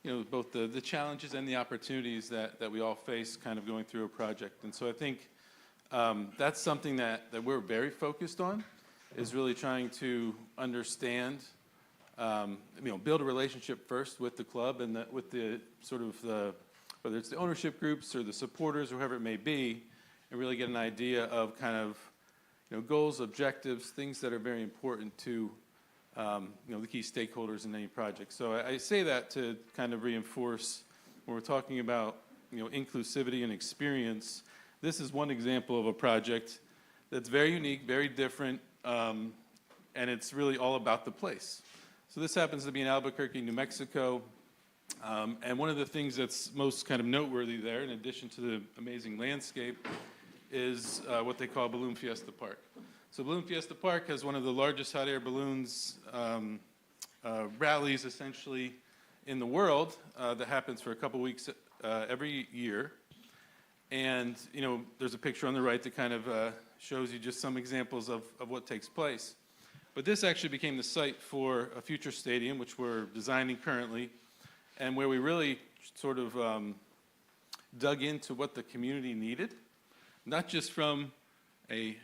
you know, both the challenges and the opportunities that we all face kind of going through a project. And so I think that's something that we're very focused on, is really trying to understand, you know, build a relationship first with the club and with the sort of whether it's the ownership groups or the supporters or whoever it may be, and really get an idea of kind of, you know, goals, objectives, things that are very important to, you know, the key stakeholders in any project. So I say that to kind of reinforce when we're talking about, you know, inclusivity and experience. This is one example of a project that's very unique, very different, and it's really all about the place. So this happens to be in Albuquerque, New Mexico, and one of the things that's most kind of noteworthy there, in addition to the amazing landscape, is what they call Balloon Fiesta Park. So Balloon Fiesta Park has one of the largest hot air balloons rallies essentially in the world that happens for a couple weeks every year. And, you know, there's a picture on the right that kind of shows you just some examples of what takes place. But this actually became the site for a future stadium, which we're designing currently, and where we really sort of dug into what the community needed, not just from a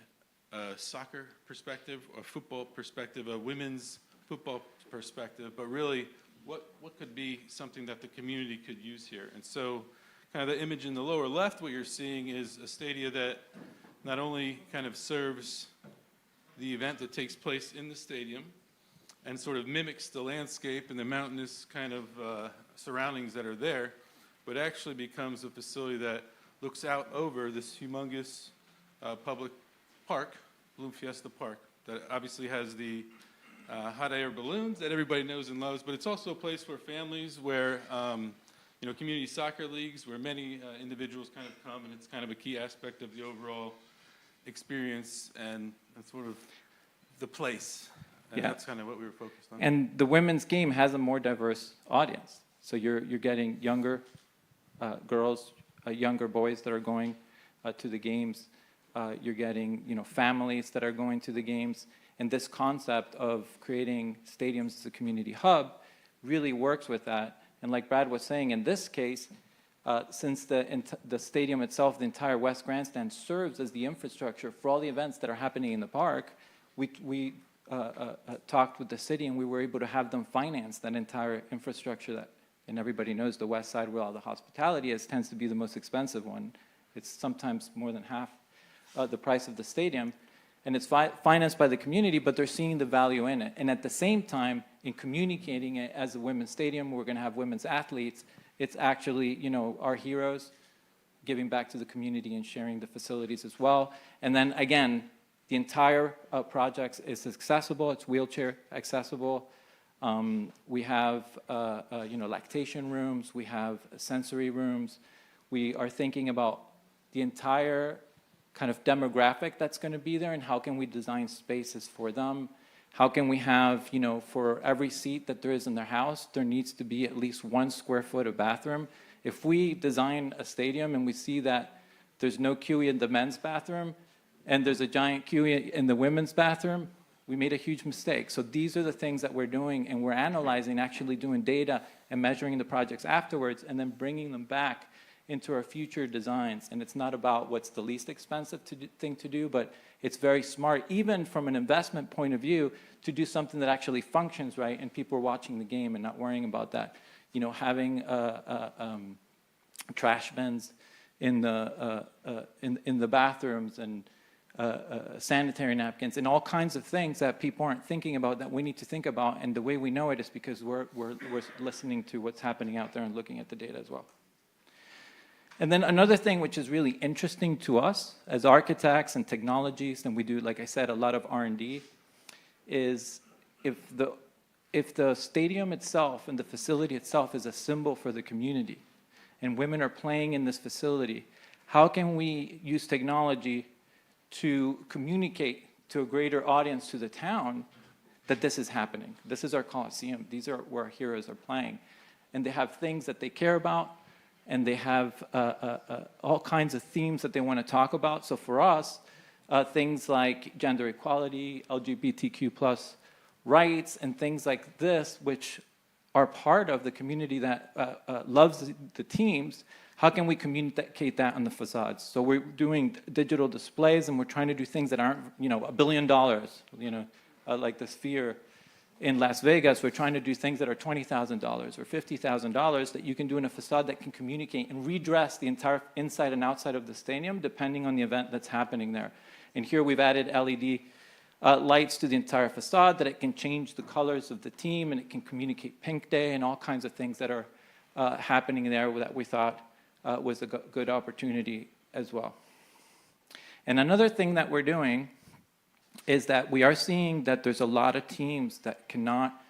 a soccer perspective, a football perspective, a women's football perspective, but really what could be something that the community could use here. And so kind of the image in the lower left, what you're seeing is a stadia that not only kind of serves the event that takes place in the stadium and sort of mimics the landscape and the mountainous kind of surroundings that are there, but actually becomes a facility that looks out over this humongous public park, Bloom Fiesta Park, that obviously has the hot air balloons that everybody knows and loves, but it's also a place where families, where community soccer leagues, where many individuals kind of come, and it's kind of a key aspect of the overall experience and sort of the place. And that's kind of what we were focused on. And the women's game has a more diverse audience. So you're getting younger girls, younger boys that are going to the games. You're getting families that are going to the games. And this concept of creating stadiums as a community hub really works with that. And like Brad was saying, in this case, since the stadium itself, the entire West Grandstand, serves as the infrastructure for all the events that are happening in the park, we talked with the city and we were able to have them finance that entire infrastructure that, and everybody knows the west side where all the hospitality is, tends to be the most expensive one. It's sometimes more than half the price of the stadium. And it's financed by the community, but they're seeing the value in it. And at the same time, in communicating it as a women's stadium, we're going to have women's athletes. It's actually, our heroes giving back to the community and sharing the facilities as well. And then again, the entire project is accessible. It's wheelchair accessible. We have, lactation rooms. We have sensory rooms. We are thinking about the entire kind of demographic that's going to be there and how can we design spaces for them. How can we have, for every seat that there is in their house, there needs to be at least 1 square foot of bathroom. If we design a stadium and we see that there's no queue in the men's bathroom and there's a giant queue in the women's bathroom, we made a huge mistake. So these are the things that we're doing, and we're analyzing, actually doing data and measuring the projects afterwards and then bringing them back into our future designs. And it's not about what's the least expensive thing to do, but it's very smart, even from an investment point of view, to do something that actually functions right and people are watching the game and not worrying about that. Having trash bins in the bathrooms and sanitary napkins and all kinds of things that people aren't thinking about that we need to think about. And the way we know it is because we're listening to what's happening out there and looking at the data as well. And then another thing which is really interesting to us as architects and technologists, and we do, like I said, a lot of R&D, is if the stadium itself and the facility itself is a symbol for the community, and women are playing in this facility, how can we use technology to communicate to a greater audience to the town that this is happening? This is our Coliseum. These are where our heroes are playing. And they have things that they care about, and they have all kinds of themes that they want to talk about. So for us, things like gender equality, LGBTQ+ rights, and things like this, which are part of the community that loves the teams, how can we communicate that on the facades? So we're doing digital displays, and we're trying to do things that aren't, $1 billion, like the Sphere in Las Vegas. We're trying to do things that are $20,000 or $50,000 that you can do in a facade that can communicate and redress the entire inside and outside of the stadium depending on the event that's happening there. And here we've added LED lights to the entire facade that it can change the colors of the team, and it can communicate Pink Day and all kinds of things that are happening there that we thought was a good opportunity as well. And another thing that we're doing is that we are seeing that there's a lot of teams that cannot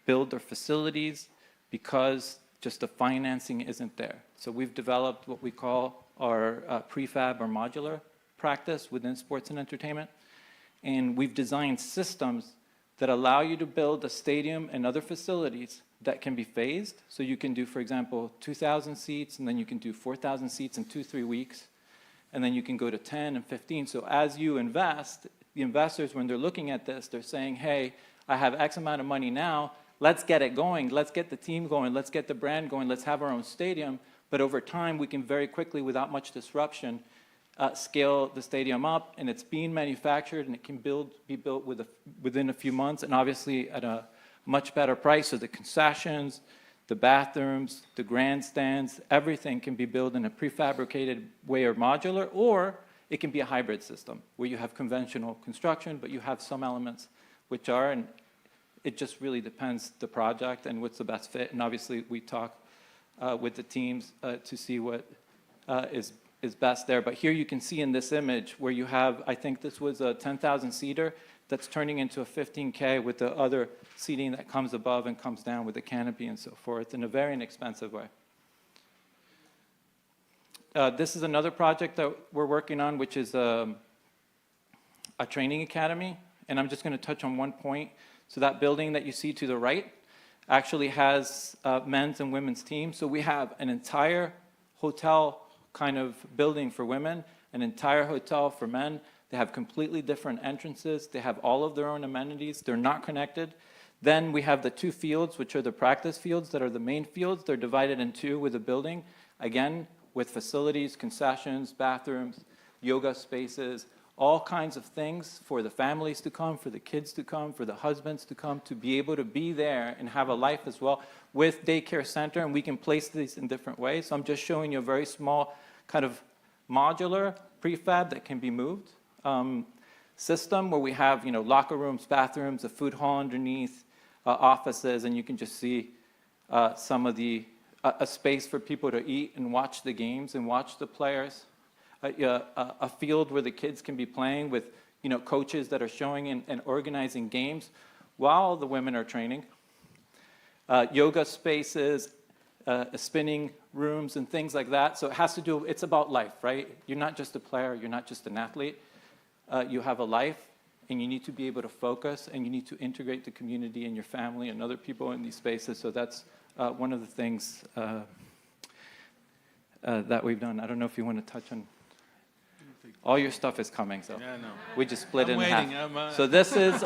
build their facilities because just the financing isn't there. So we've developed what we call our prefab or modular practice within sports and entertainment. And we've designed systems that allow you to build a stadium and other facilities that can be phased. So you can do, for example, 2,000 seats, and then you can do 4,000 seats in 2-3 weeks. And then you can go to 10 and 15. So as you invest, the investors, when they're looking at this, they're saying, hey, I have X amount of money now, let's get it going, let's get the team going, let's get the brand going, let's have our own stadium, but over time we can very quickly, without much disruption, scale the stadium up, and it's being manufactured, and it can be built within a few months, and obviously at a much better price. So the concessions, the bathrooms, the grandstands, everything can be built in a prefabricated way or modular, or it can be a hybrid system where you have conventional construction, but you have some elements which are, and it just really depends the project and what's the best fit. And obviously we talk with the teams to see what is best there. But here you can see in this image where you have, I think this was a 10,000 seater that's turning into a 15K with the other seating that comes above and comes down with the canopy and so forth in a very inexpensive way. This is another project that we're working on, which is a training academy. And I'm just going to touch on one point. So that building that you see to the right actually has men's and women's teams. So we have an entire hotel kind of building for women, an entire hotel for men. They have completely different entrances. They have all of their own amenities. They're not connected. Then we have the two fields, which are the practice fields that are the main fields. They're divided in two with a building, again, with facilities, concessions, bathrooms, yoga spaces, all kinds of things for the families to come, for the kids to come, for the husbands to come, to be able to be there and have a life as well with daycare center. And we can place these in different ways. So I'm just showing you a very small kind of modular prefab that can be moved system where we have, you know, locker rooms, bathrooms, a food hall underneath, offices, and you can just see some of the a space for people to eat and watch the games and watch the players. A field where the kids can be playing with, you know, coaches that are showing and organizing games while the women are training. Yoga spaces, spinning rooms and things like that. So it has to do, it's about life, right? You're not just a player, you're not just an athlete. You have a life, and you need to be able to focus, and you need to integrate the community and your family and other people in these spaces. So that's one of the things that we've done. I don't know if you want to touch on. All your stuff is coming, so yeah, no. We just split it in waiting. half. So this is,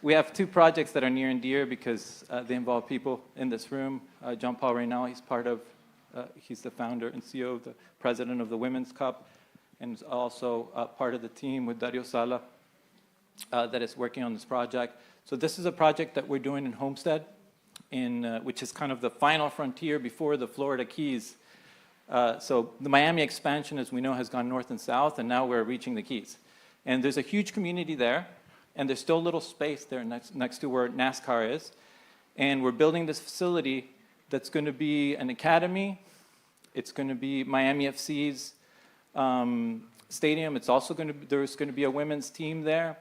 we have two projects that are near and dear because they involve people in this room. John Paul Reynal, he's the founder and CEO, the president of the Women's Cup, and is also part of the team with Dario Sala that is working on this project. So this is a project that we're doing in Homestead, which is kind of the final frontier before the Florida Keys. So the Miami expansion, as we know, has gone north and south, and now we're reaching the Keys. And there's a huge community there, and there's still a little space there next to where NASCAR is. And we're building this facility that's going to be an academy. It's going to be Miami FC's stadium. It's also there's going to be a women's team there.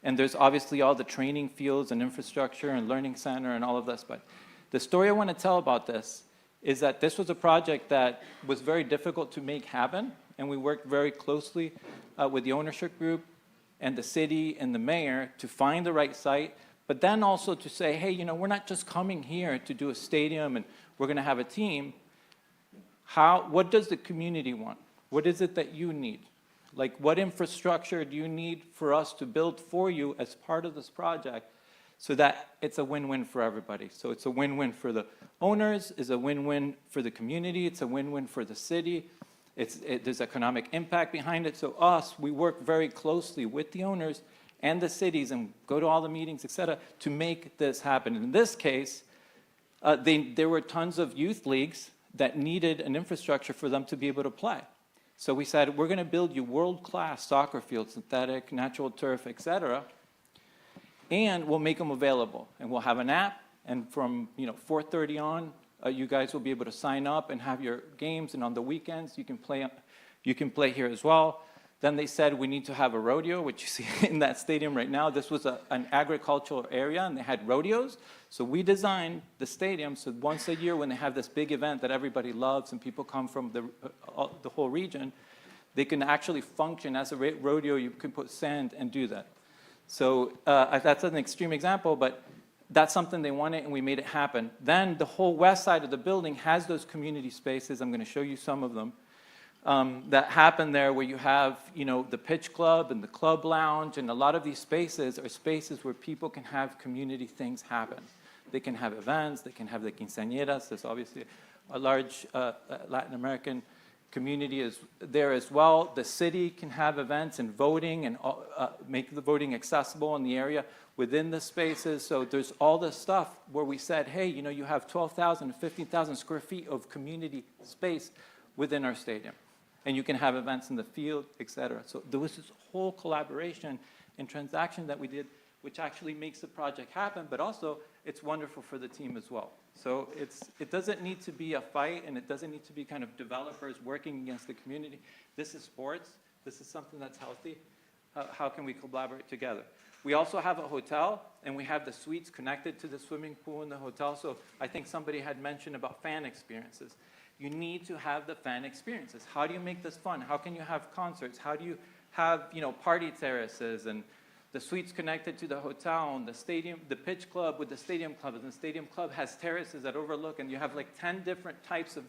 And there's obviously all the training fields and infrastructure and learning center and all of this. But the story I want to tell about this is that this was a project that was very difficult to make happen, and we worked very closely with the ownership group and the city and the mayor to find the right site, but then also to say, hey, you know, we're not just coming here to do a stadium and we're going to have a team. What does the community want? What is it that you need? Like, what infrastructure do you need for us to build for you as part of this project so that it's a win-win for everybody? So it's a win-win for the owners, it's a win-win for the community, it's a win-win for the city, there's economic impact behind it. So we work very closely with the owners and the cities and go to all the meetings, et cetera, to make this happen. In this case, there were tons of youth leagues that needed an infrastructure for them to be able to play. So we said, we're going to build you world-class soccer fields, synthetic, natural turf, et cetera, and we'll make them available. And we'll have an app, and from 4:30 on, you guys will be able to sign up and have your games, and on the weekends, you can play here as well. Then they said we need to have a rodeo, which you see in that stadium right now. This was an agricultural area, and they had rodeos. So we designed the stadium so once a year when they have this big event that everybody loves and people come from the whole region, they can actually function as a rodeo. You can put sand and do that. So that's an extreme example, but that's something they wanted, and we made it happen. Then the whole west side of the building has those community spaces. I'm going to show you some of them. That happen there where you have, the pitch club and the club lounge, and a lot of these spaces are spaces where people can have community things happen. They can have events, they can have the quinceañeras. There's obviously a large Latin American community is there as well. The city can have events and voting and make the voting accessible in the area within the spaces. So there's all this stuff where we said, hey, you know, you have 12,000 to 15,000 square feet of community space within our stadium. And you can have events in the field, et cetera. So there was this whole collaboration and transaction that we did, which actually makes the project happen, but also it's wonderful for the team as well. So it doesn't need to be a fight, and it doesn't need to be kind of developers working against the community. This is sports. This is something that's healthy. How can we collaborate together? We also have a hotel, and we have the suites connected to the swimming pool in the hotel. So I think somebody had mentioned about fan experiences. You need to have the fan experiences. How do you make this fun? How can you have concerts? How do you have, you know, party terraces and the suites connected to the hotel and the stadium, the pitch club with the stadium club, and the stadium club has terraces that overlook, and you have like 10 different types of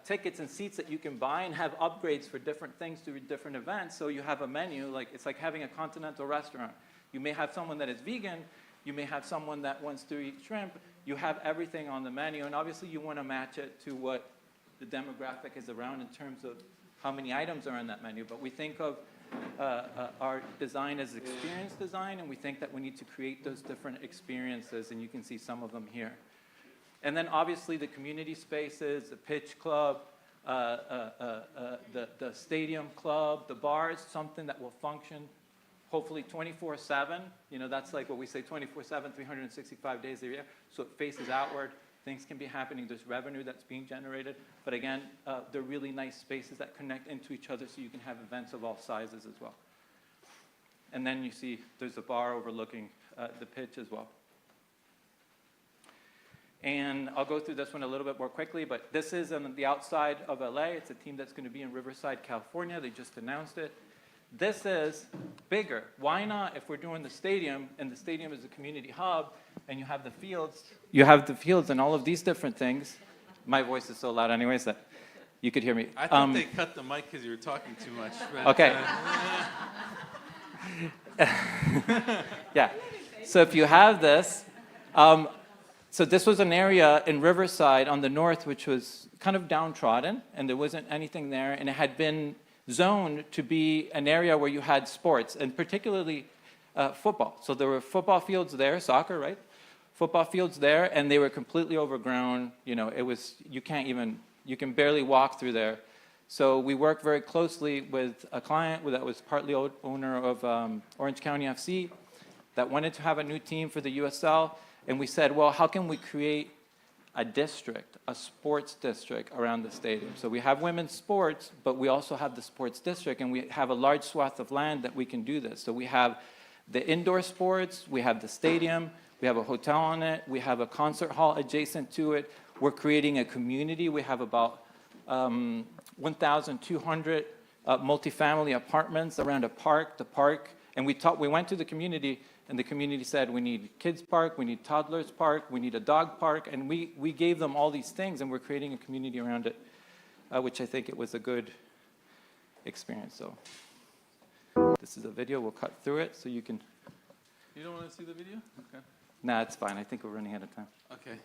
tickets and seats that you can buy and have upgrades for different things to different events. So you have a menu, like it's like having a continental restaurant. You may have someone that is vegan, you may have someone that wants to eat shrimp. You have everything on the menu, and obviously you want to match it to what the demographic is around in terms of how many items are on that menu. But we think of our design as experience design, and we think that we need to create those different experiences, and you can see some of them here. And then obviously the community spaces, the pitch club, the stadium club, the bars, something that will function hopefully 24/7. You know, that's like what we say, 24/7, 365 days a year. So it faces outward. Things can be happening. There's revenue that's being generated. But again, they're really nice spaces that connect into each other so you can have events of all sizes as well. And then you see there's a bar overlooking the pitch as well. And I'll go through this one a little bit more quickly, but this is on the outside of LA. It's a team that's going to be in Riverside, California. They just announced it. This is bigger. Why not, if we're doing the stadium, and the stadium is a community hub, and you have the fields and all of these different things. My voice is so loud anyways that you could hear me. I think they cut the mic because you were talking too much. But, okay. Yeah. So if you have this, so this was an area in Riverside on the north which was kind of downtrodden, and there wasn't anything there, and it had been zoned to be an area where you had sports, and particularly football. So there were football fields there, soccer, right? Football fields there, and they were completely overgrown. You know, it was, you can barely walk through there. So we worked very closely with a client that was partly owner of Orange County FC that wanted to have a new team for the USL, and we said, well, how can we create a district, a sports district around the stadium? So we have women's sports, but we also have the sports district, and we have a large swath of land that we can do this. So we have the indoor sports, we have the stadium, we have a hotel on it, we have a concert hall adjacent to it. We're creating a community. We have about 1,200 multifamily apartments around the park, and we went to the community, and the community said, we need kids park, we need toddlers park, we need a dog park, and we gave them all these things, and we're creating a community around it, which I think it was a good experience. So this is a video. We'll cut through it so you can. You don't want to see the video? Okay. Nah, it's fine. I think we're running out of time. Okay.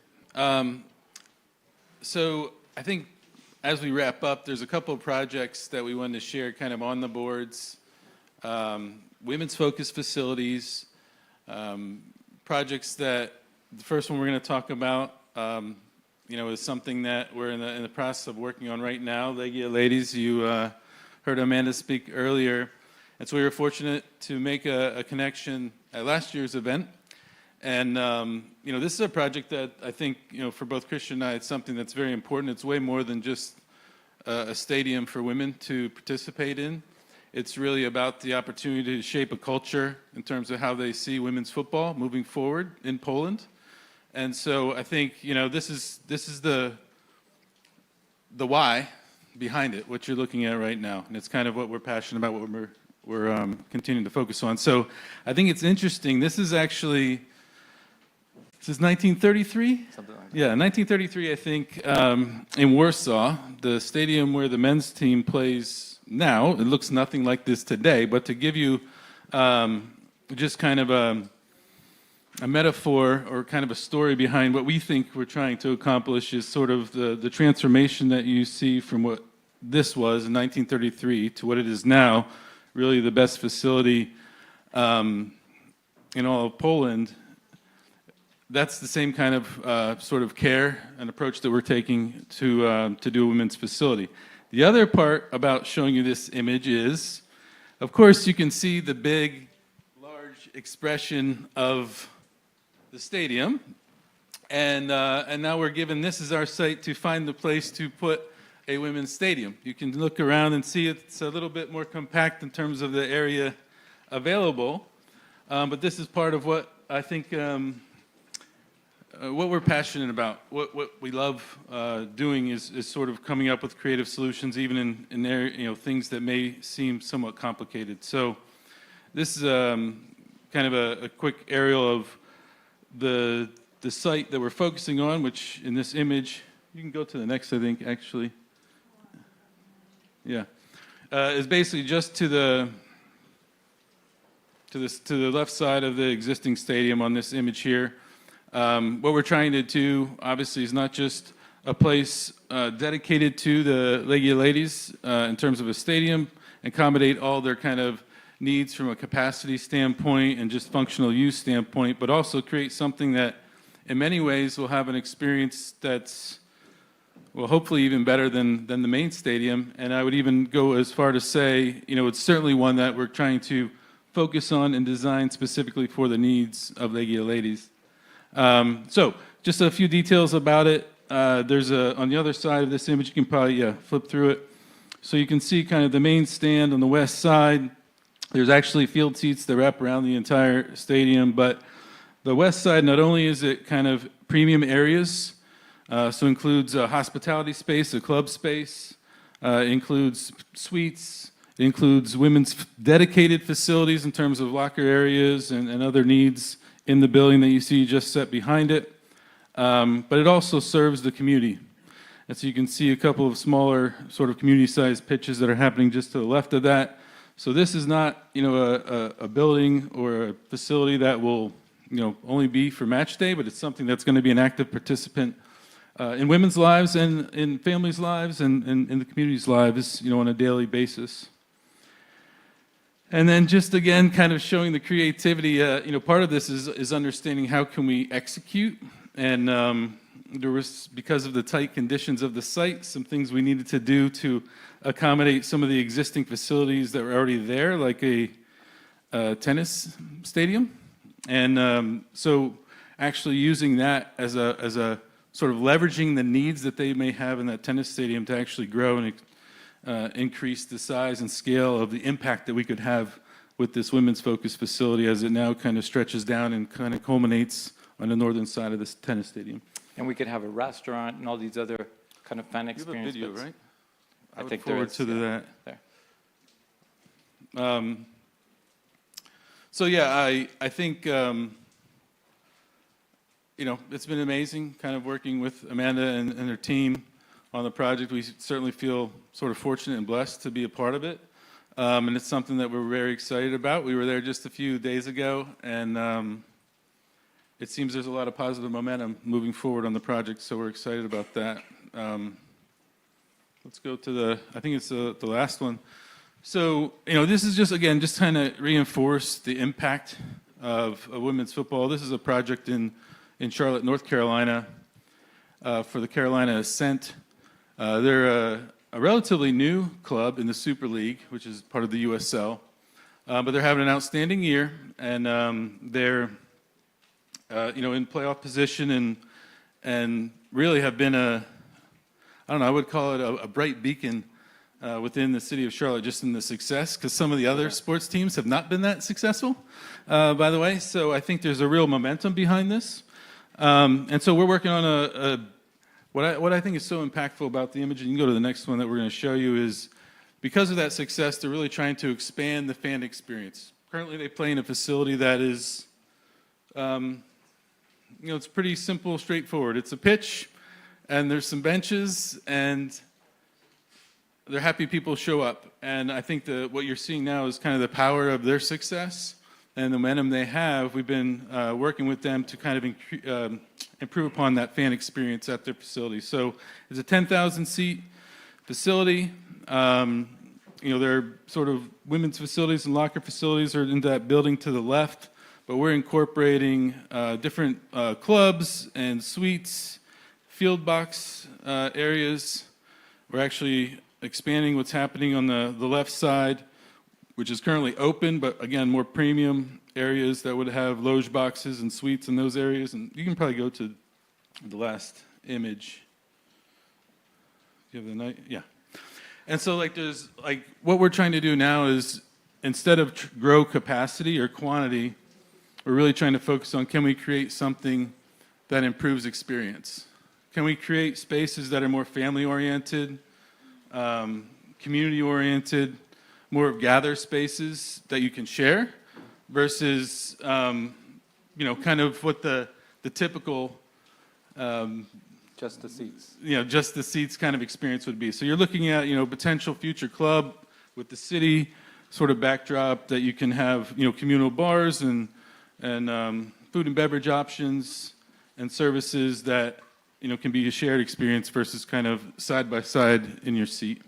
So I think as we wrap up, there's a couple of projects that we wanted to share kind of on the boards. Women's focused facilities, projects that the first one we're going to talk about, is something that we're in the process of working on right now. Legia ladies, you heard Amanda speak earlier. And so we were fortunate to make a connection at last year's event. And, this is a project that I think, for both Christian and I, it's something that's very important. It's way more than just a stadium for women to participate in. It's really about the opportunity to shape a culture in terms of how they see women's football moving forward in Poland. And so I think, this is the why behind it, what you're looking at right now. And it's kind of what we're passionate about, what we're continuing to focus on. So I think it's interesting. This is 1933? Something like that. Yeah, 1933, I think, in Warsaw, the stadium where the men's team plays now. It looks nothing like this today, but to give you just kind of a metaphor or kind of a story behind what we think we're trying to accomplish is sort of the transformation that you see from what this was in 1933 to what it is now, really the best facility in all of Poland. That's the same kind of sort of care and approach that we're taking to do a women's facility. The other part about showing you this image is, of course, you can see the big, large expression of the stadium, and now we're given this as our site to find the place to put a women's stadium. You can look around and see it's a little bit more compact in terms of the area available, but this is part of what I think what we're passionate about. What we love doing is sort of coming up with creative solutions, even in there, things that may seem somewhat complicated. So this is kind of a quick aerial of the site that we're focusing on, which in this image, you can go to the next, I think, actually. Yeah, is basically just to the left side of the existing stadium on this image here. What we're trying to do, obviously, is not just a place dedicated to the Legia ladies in terms of a stadium, accommodate all their kind of needs from a capacity standpoint and just functional use standpoint, but also create something that in many ways will have an experience that's, well, hopefully even better than the main stadium. And I would even go as far to say, it's certainly one that we're trying to focus on and design specifically for the needs of Legia ladies. So just a few details about it. There's on the other side of this image, you can probably flip through it. So you can see kind of the main stand on the west side. There's actually field seats that wrap around the entire stadium, but the west side, not only is it kind of premium areas, so includes a hospitality space, a club space, includes suites, it includes women's dedicated facilities in terms of locker areas and other needs in the building that you see just set behind it, but it also serves the community. And so you can see a couple of smaller sort of community-sized pitches that are happening just to the left of that. So this is not, a building or a facility that will, only be for match day, but it's something that's going to be an active participant in women's lives and in families' lives and in the community's lives, on a daily basis. And then just again, kind of showing the creativity, part of this is understanding how can we execute. And there was, because of the tight conditions of the site, some things we needed to do to accommodate some of the existing facilities that were already there, like a tennis stadium. And so actually using that as a sort of leveraging the needs that they may have in that tennis stadium to actually grow and increase the size and scale of the impact that we could have with this women's focused facility as it now kind of stretches down and kind of culminates on the northern side of this tennis stadium. And we could have a restaurant and all these other kind of fun experiences. You have a video, right? I think forward there is, to that. There. So yeah, I think it's been amazing kind of working with Amanda and her team on the project. We certainly feel sort of fortunate and blessed to be a part of it, and it's something that we're very excited about. We were there just a few days ago, and it seems there's a lot of positive momentum moving forward on the project, so we're excited about that. Let's go to I think it's the last one. So, this is just, again, just kind of reinforce the impact of women's football. This is a project in Charlotte, North Carolina, for the Carolina Ascent. They're a relatively new club in the Super League, which is part of the USL, but they're having an outstanding year, and they're in playoff position and really have been I would call it a bright beacon within the city of Charlotte, just in the success, because some of the other sports teams have not been that successful, by the way. So I think there's a real momentum behind this. And so we're working on what I think is so impactful about the image, and you can go to the next one that we're going to show you, is because of that success, they're really trying to expand the fan experience. Currently, they play in a facility that is, it's pretty simple, straightforward. It's a pitch, and there's some benches, and they're happy people show up. And I think what you're seeing now is kind of the power of their success and the momentum they have, we've been working with them to kind of improve upon that fan experience at their facility. So it's a 10,000 seat facility. Their sort of women's facilities and locker facilities are in that building to the left, but we're incorporating different clubs and suites, field box areas. We're actually expanding what's happening on the left side, which is currently open, but again, more premium areas that would have loge boxes and suites in those areas. And you can probably go to the last image. Do you have the night? Yeah. And so there's what we're trying to do now is, instead of grow capacity or quantity, we're really trying to focus on, can we create something that improves experience? Can we create spaces that are more family-oriented, community-oriented, more gather spaces that you can share versus, kind of what the typical just the seats. Just the seats kind of experience would be. So you're looking at, potential future club with the city sort of backdrop that you can have, communal bars and food and beverage options and services that, can be a shared experience versus kind of side by side in your seat.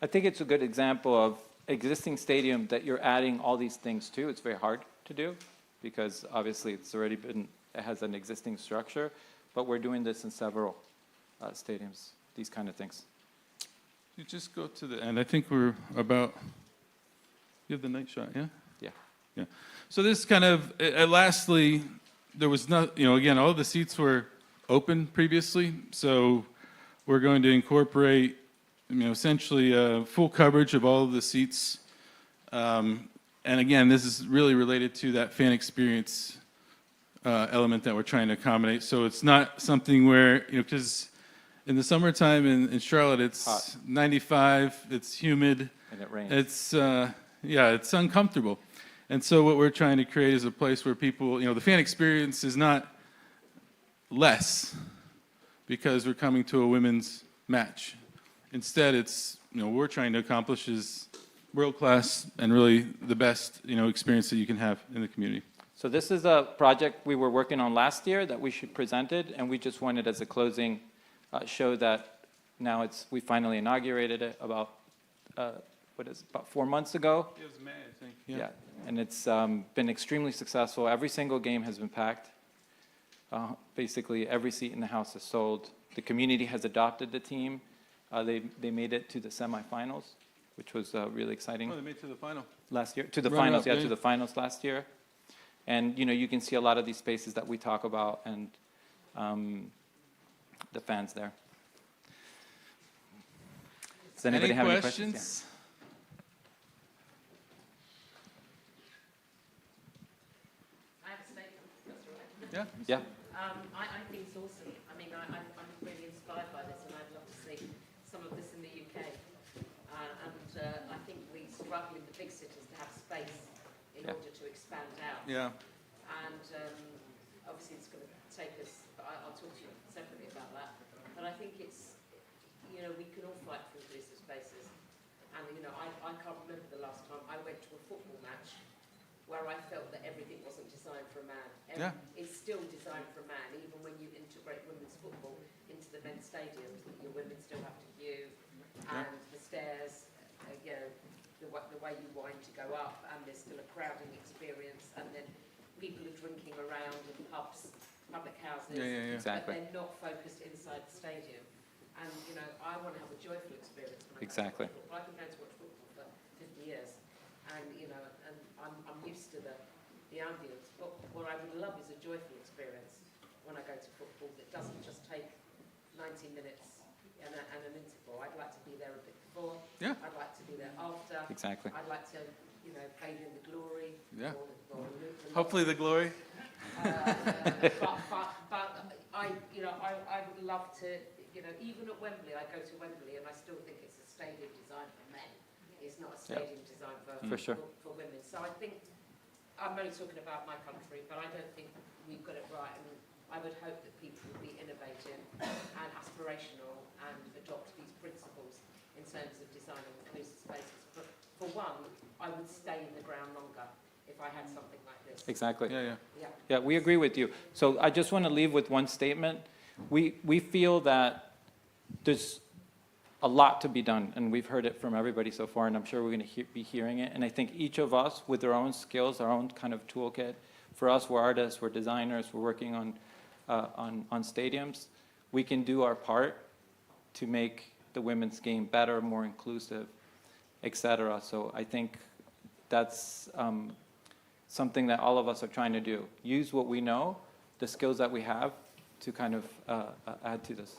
I think it's a good example of existing stadium that you're adding all these things to. It's very hard to do because obviously it has an existing structure. But we're doing this in several stadiums, these kind of things. You just go to the end. I think we're about, you have the night shot, yeah? Yeah. Yeah. So this kind of, lastly, there was not, again, all the seats were open previously. So we're going to incorporate, essentially full coverage of all of the seats. And again, this is really related to that fan experience element that we're trying to accommodate. So it's not something where, because in the summertime in Charlotte, it's hot. 95, it's humid. And it rains. It's, it's uncomfortable. And so what we're trying to create is a place where people, the fan experience is not less because we're coming to a women's match. Instead, it's, what we're trying to accomplish is world-class and really the best, experience that you can have in the community. So this is a project we were working on last year that we presented, and we just wanted as a closing show that now we finally inaugurated it about, about 4 months ago. It was May, I think. Yeah, and it's been extremely successful. Every single game has been packed. Basically, every seat in the house is sold. The community has adopted the team. They made it to the semifinals, which was really exciting. Oh, they made it to the final. Last year, to the finals, to the finals last year. And, you can see a lot of these spaces that we talk about and the fans there. Does anybody have any questions? I have a statement, that's all right. Yeah? Yeah. I think it's awesome. I mean, I'm really inspired by this, and I'd love to see some of this in the UK. I think we struggle in the big cities to have space in order to expand out. Yeah. And obviously it's going to take us, but I'll talk to you separately about that. But I think it's, we can all fight for inclusive spaces. And, I can't remember the last time I went to a football match where I felt that everything wasn't designed for a man. It's still designed for a man, even when you integrate women's football into the men's stadiums, your women still have to queue, and the stairs, the way you wind to go up, and there's still a crowding experience, and then people are drinking around in pubs, public houses, Exactly. but they're not focused inside the stadium. And, I want to have a joyful experience when I Exactly. go to football. I've been going to watch football for 50 years, and, and I'm used to the ambience. But what I would love is a joyful experience when I go to football that doesn't just take 90 minutes and an interval. I'd like to be there a bit before. Yeah. I'd like to be there after. Exactly. I'd like to, bathe in the glory. Yeah. Or Hopefully the glory. But I would love to, even at Wembley, I go to Wembley and I still think it's a stadium designed for men. It's not a stadium designed for women. So I think, I'm only talking about my country, but I don't think we've got it right. And I would hope that people will be innovative and aspirational and adopt these principles in terms of designing inclusive spaces. But for one, I would stay in the ground longer. If if I had something like this. Exactly. Yeah. Yeah, we agree with you. So I just want to leave with one statement. We feel that there's a lot to be done, and we've heard it from everybody so far, and I'm sure we're going to be hearing it. And I think each of us, with our own skills, our own kind of toolkit, for us, we're artists, we're designers, we're working on stadiums, we can do our part to make the women's game better, more inclusive, etc. So I think that's something that all of us are trying to do. Use what we know, the skills that we have, to kind of add to this.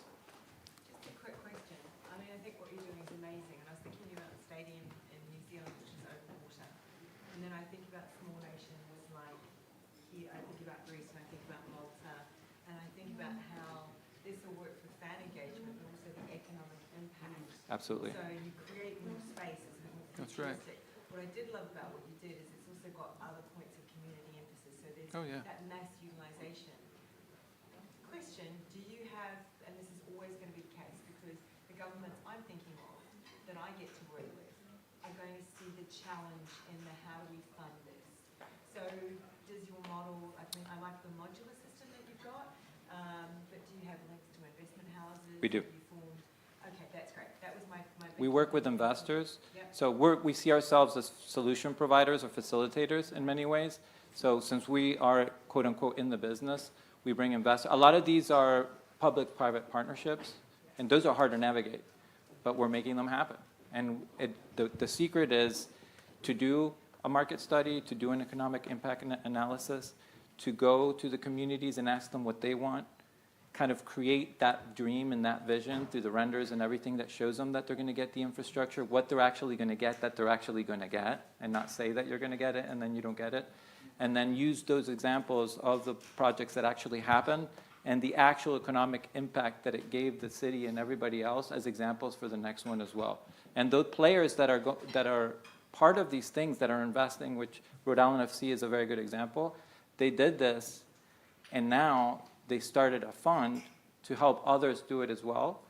Just a quick question. I mean, I think what you're doing is amazing, and I was thinking about the stadium in New Zealand, which is open water, and then I think about small nations like here, I think about Greece, and I think about Malta, and I think about how this will work for fan engagement, but also the economic impact. Absolutely. So you create more spaces, more That's right. futuristic. What I did love about what you did is it's also got other points of community emphasis. So there's that mass utilization. Question, do you have, and this is always going to be the case because the governments I'm thinking of that I get to work with are going to see the challenge in the how do we fund this. So does your model, I mean, I like the modular system that you've got, but do you have links to investment houses? We do. Okay, that's great. That was my We work with investors. Yep. So we see ourselves as solution providers or facilitators in many ways. So since we are, quote unquote, in the business, we bring investors. A lot of these are public-private partnerships, and those are hard to navigate, but we're making them happen. And the secret is to do a market study, to do an economic impact analysis, to go to the communities and ask them what they want, kind of create that dream and that vision through the renders and everything that shows them that they're going to get the infrastructure, what they're actually going to get, that they're actually going to get, and not say that you're going to get it and then you don't get it. And then use those examples of the projects that actually happened and the actual economic impact that it gave the city and everybody else as examples for the next one as well. And those players that are part of these things that are investing, which Rhode Island FC is a very good example, they did this, and now they started a fund to help others do it as well,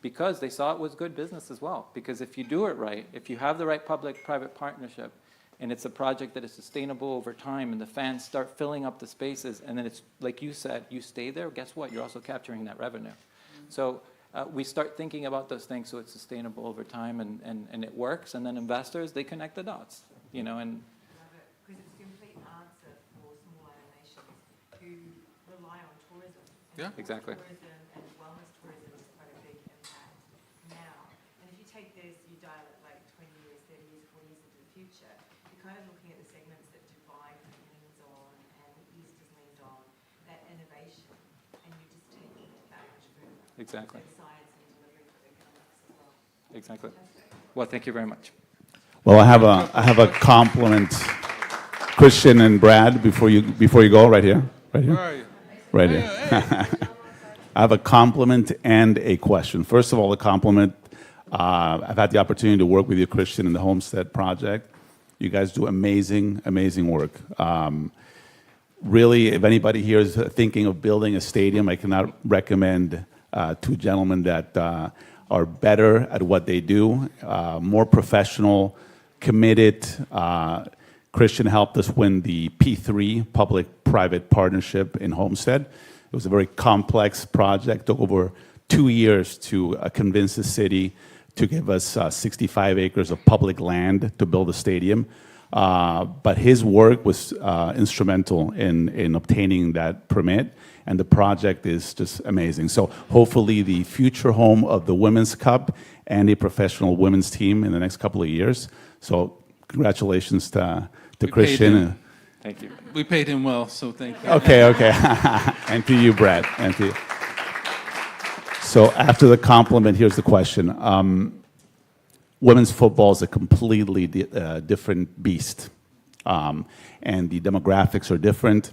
because they saw it was good business as well. Because if you do it right, if you have the right public-private partnership, and it's a project that is sustainable over time, and the fans start filling up the spaces, and then it's, like you said, you stay there, guess what? You're also capturing that revenue. So we start thinking about those things so it's sustainable over time, and it works, and then investors, they connect the dots, you know, and because it's a complete answer for smaller nations who rely on tourism. yeah, exactly. Tourism and wellness tourism is quite a big impact now. And if you take this, you dial it like 20 years, 30 years, 40 years into the future, you're kind of looking at the segments that Dubai kind of leans on and the East has leaned on, that innovation, and you're just taking it that much further. Exactly. So science and delivery for economics as well. Exactly. Well, thank you very much. Well, I have a compliment, Christian and Brad. Before you go, right here, right here, Where are you? right here. I have a compliment and a question. First of all, a compliment. I've had the opportunity to work with you, Christian, in the Homestead project. You guys do amazing, amazing work. Really, if anybody here is thinking of building a stadium, I cannot recommend two gentlemen that are better at what they do, more professional, committed. Christian helped us win the P3 public-private partnership in Homestead. It was a very complex project, took over 2 years to convince the city to give us 65 acres of public land to build a stadium. But his work was instrumental in obtaining that permit, and the project is just amazing. So hopefully the future home of the Women's Cup and a professional women's team in the next couple of years. So congratulations to Christian. Thank you. We paid him well, so thank you. Okay. And to you, Brad. And to you. So after the compliment, here's the question. Women's football is a completely different beast. And the demographics are different.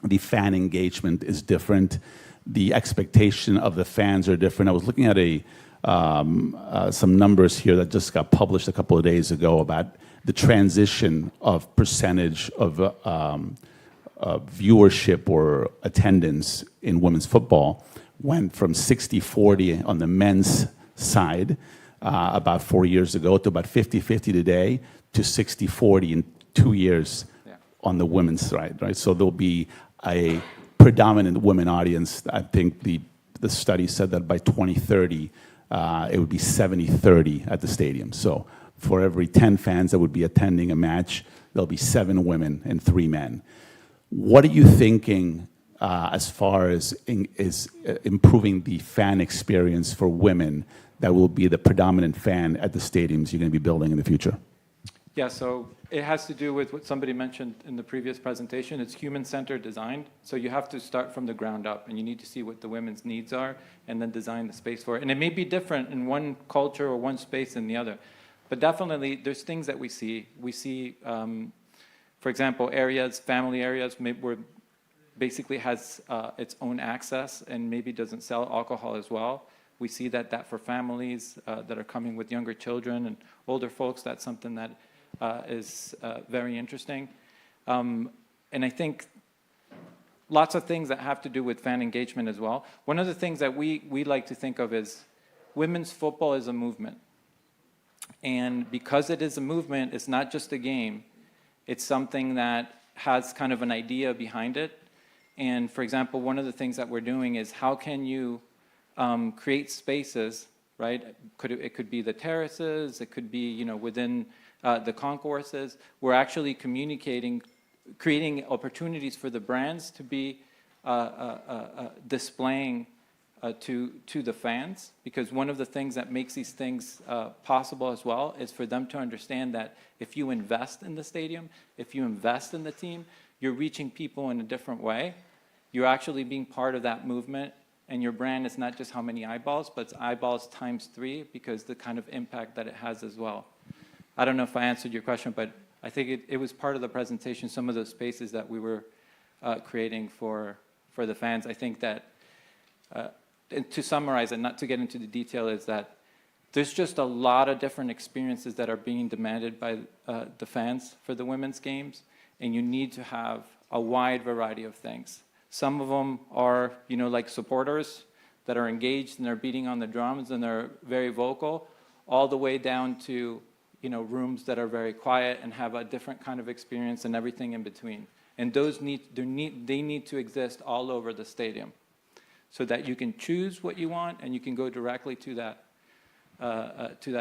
The fan engagement is different. The expectation of the fans are different. I was looking at some numbers here that just got published a couple of days ago about the transition of percentage of viewership or attendance in women's football went from 60-40 on the men's side about 4 years ago to about 50-50 today to 60-40 in 2 years on the women's side, right? So there'll be a predominant women audience. I think the study said that by 2030, it would be 70-30 at the stadium. So for every 10 fans that would be attending a match, there'll be 7 women and 3 men. What are you thinking as far as improving the fan experience for women that will be the predominant fan at the stadiums you're going to be building in the future? Yeah, so it has to do with what somebody mentioned in the previous presentation. It's human-centered design. So you have to start from the ground up, and you need to see what the women's needs are and then design the space for it. And it may be different in one culture or one space than the other. But definitely, there's things that we see. We see, for example, areas, family areas, where basically has its own access and maybe doesn't sell alcohol as well. We see that for families that are coming with younger children and older folks, that's something that is very interesting. And I think lots of things that have to do with fan engagement as well. One of the things that we like to think of is women's football is a movement. And because it is a movement, it's not just a game. It's something that has kind of an idea behind it. And for example, one of the things that we're doing is how can you create spaces, right? It could be the terraces, it could be, you know, within the concourses. We're actually communicating, creating opportunities for the brands to be displaying to the fans, because one of the things that makes these things possible as well is for them to understand that if you invest in the stadium, if you invest in the team, you're reaching people in a different way. You're actually being part of that movement, and your brand is not just how many eyeballs, but it's eyeballs times 3, because the kind of impact that it has as well. I don't know if I answered your question, but I think it was part of the presentation, some of those spaces that we were creating for the fans. I think that, and to summarize and not to get into the detail, is that there's just a lot of different experiences that are being demanded by the fans for the women's games, and you need to have a wide variety of things. Some of them are, you know, like supporters that are engaged and they're beating on the drums and they're very vocal, all the way down to, you know, rooms that are very quiet and have a different kind of experience and everything in between. And those they need to exist all over the stadium, so that you can choose what you want and you can go directly to that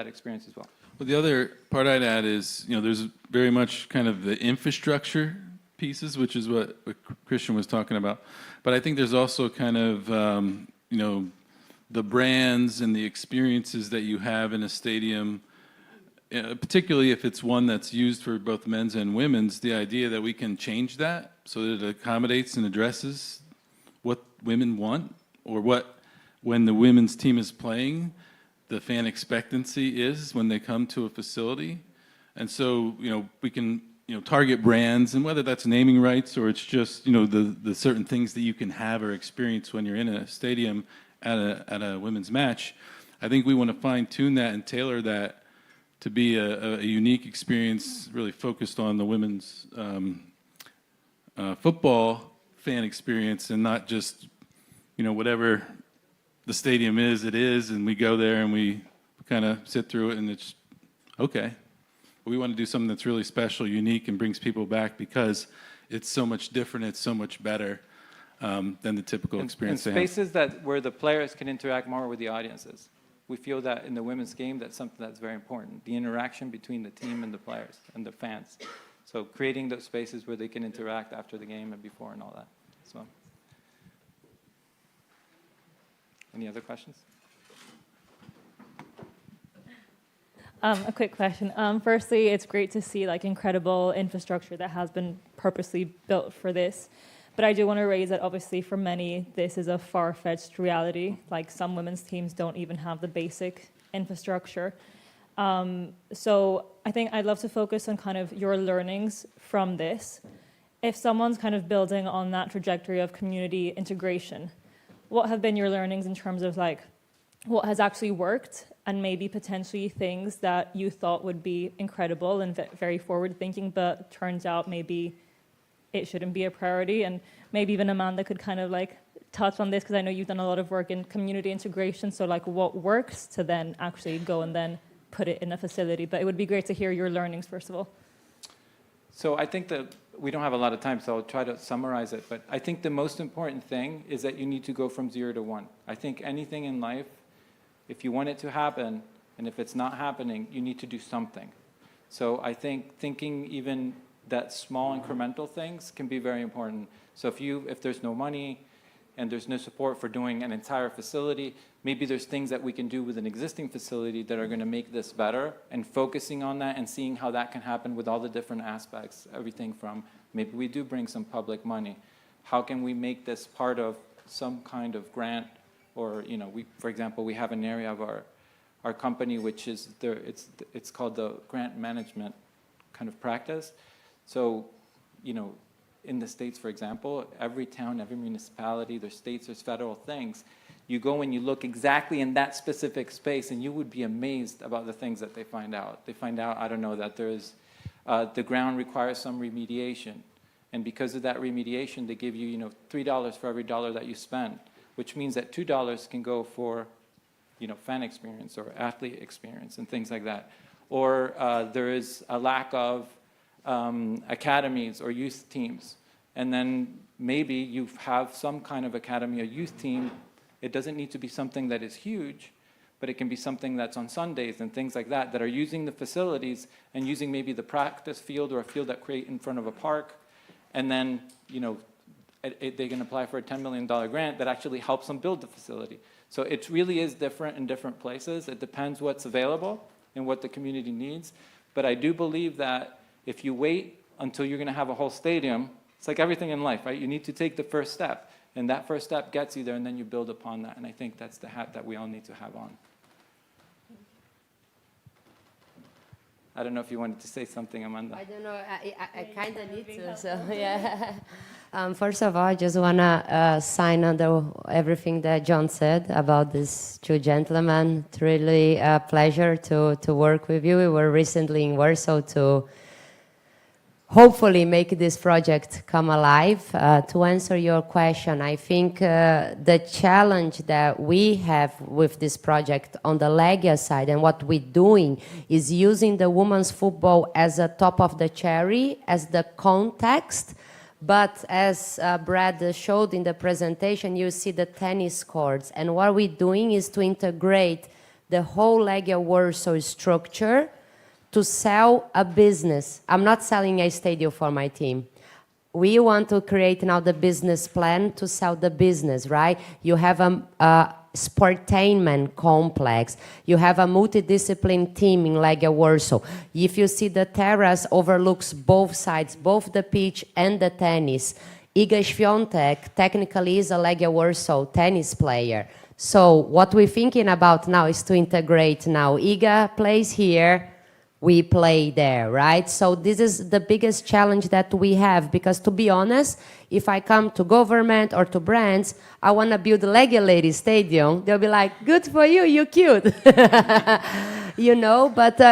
experience as well. Well, the other part I'd add is, you know, there's very much kind of the infrastructure pieces, which is what Christian was talking about. But I think there's also kind of, you know, the brands and the experiences that you have in a stadium, particularly if it's one that's used for both men's and women's, the idea that we can change that so that it accommodates and addresses what women want, or what, when the women's team is playing, the fan expectancy is when they come to a facility. And so, you know, we can, you know, target brands, and whether that's naming rights or it's just, you know, the certain things that you can have or experience when you're in a stadium at a women's match. I think we want to fine tune that and tailor that to be a unique experience, really focused on the women's football fan experience, and not just, you know, whatever the stadium is, it is, and we go there and we kind of sit through it and it's okay. We want to do something that's really special, unique, and brings people back because it's so much different, it's so much better than the typical experience. And spaces where the players can interact more with the audiences. We feel that in the women's game, that's something that's very important, the interaction between the team and the players and the fans. So creating those spaces where they can interact after the game and before and all that. So, any other questions? A quick question. Firstly, it's great to see like incredible infrastructure that has been purposely built for this. But I do want to raise that obviously for many, this is a far-fetched reality. Like some women's teams don't even have the basic infrastructure. So I think I'd love to focus on kind of your learnings from this. If someone's kind of building on that trajectory of community integration, what have been your learnings in terms of like what has actually worked, and maybe potentially things that you thought would be incredible and very forward-thinking, but turns out maybe it shouldn't be a priority? And maybe even Amanda could kind of like touch on this, because I know you've done a lot of work in community integration, so like what works to then actually go and then put it in a facility. But it would be great to hear your learnings, first of all. So I think that we don't have a lot of time, so I'll try to summarize it. But I think the most important thing is that you need to go from 0 to 1. I think anything in life, if you want it to happen, and if it's not happening, you need to do something. So I think thinking even that small incremental things can be very important. So if there's no money and there's no support for doing an entire facility, maybe there's things that we can do with an existing facility that are going to make this better, and focusing on that and seeing how that can happen with all the different aspects, everything from maybe we do bring some public money. How can we make this part of some kind of grant, or, for example, we have an area of our company which is it's called the grant management kind of practice. So, in the States, for example, every town, every municipality, there's states, there's federal things. You go and you look exactly in that specific space, and you would be amazed about the things that they find out. They find out, I don't know, that there's, the ground requires some remediation. And because of that remediation, they give you, $3 for every dollar that you spend, which means that $2 can go for, fan experience or athlete experience and things like that. Or there is a lack of academies or youth teams. And then maybe you have some kind of academy or youth team. It doesn't need to be something that is huge, but it can be something that's on Sundays and things like that are using the facilities and using maybe the practice field or a field that create in front of a park. And then, they can apply for a $10 million grant that actually helps them build the facility. So it really is different in different places. It depends what's available and what the community needs. But I do believe that if you wait until you're going to have a whole stadium, it's like everything in life, right? You need to take the first step. And that first step gets you there, and then you build upon that. And I think that's the hat that we all need to have on. I don't know if you wanted to say something, Amanda. I don't know. I kind of need to. So yeah. First of all, I just want to sign under everything that John said about these two gentlemen. It's really a pleasure to work with you. We were recently in Warsaw to hopefully make this project come alive. To answer your question, I think the challenge that we have with this project on the Legia side and what we're doing is using the women's football as a top of the cherry, as the context. But as Brad showed in the presentation, you see the tennis courts. And what we're doing is to integrate the whole Legia Warsaw structure to sell a business. I'm not selling a stadium for my team. We want to create now the business plan to sell the business, right? You have a sportainment complex. You have a multidiscipline team in Legia Warsaw. If you see the terrace overlooks both sides, both the pitch and the tennis. Iga Świątek technically is a Legia Warsaw tennis player. So what we're thinking about now is to integrate now. Iga plays here, we play there, right? So this is the biggest challenge that we have, because to be honest, if I come to government or to brands, I want to build a Legia Ladies Stadium, they'll be like, good for you, you cute. But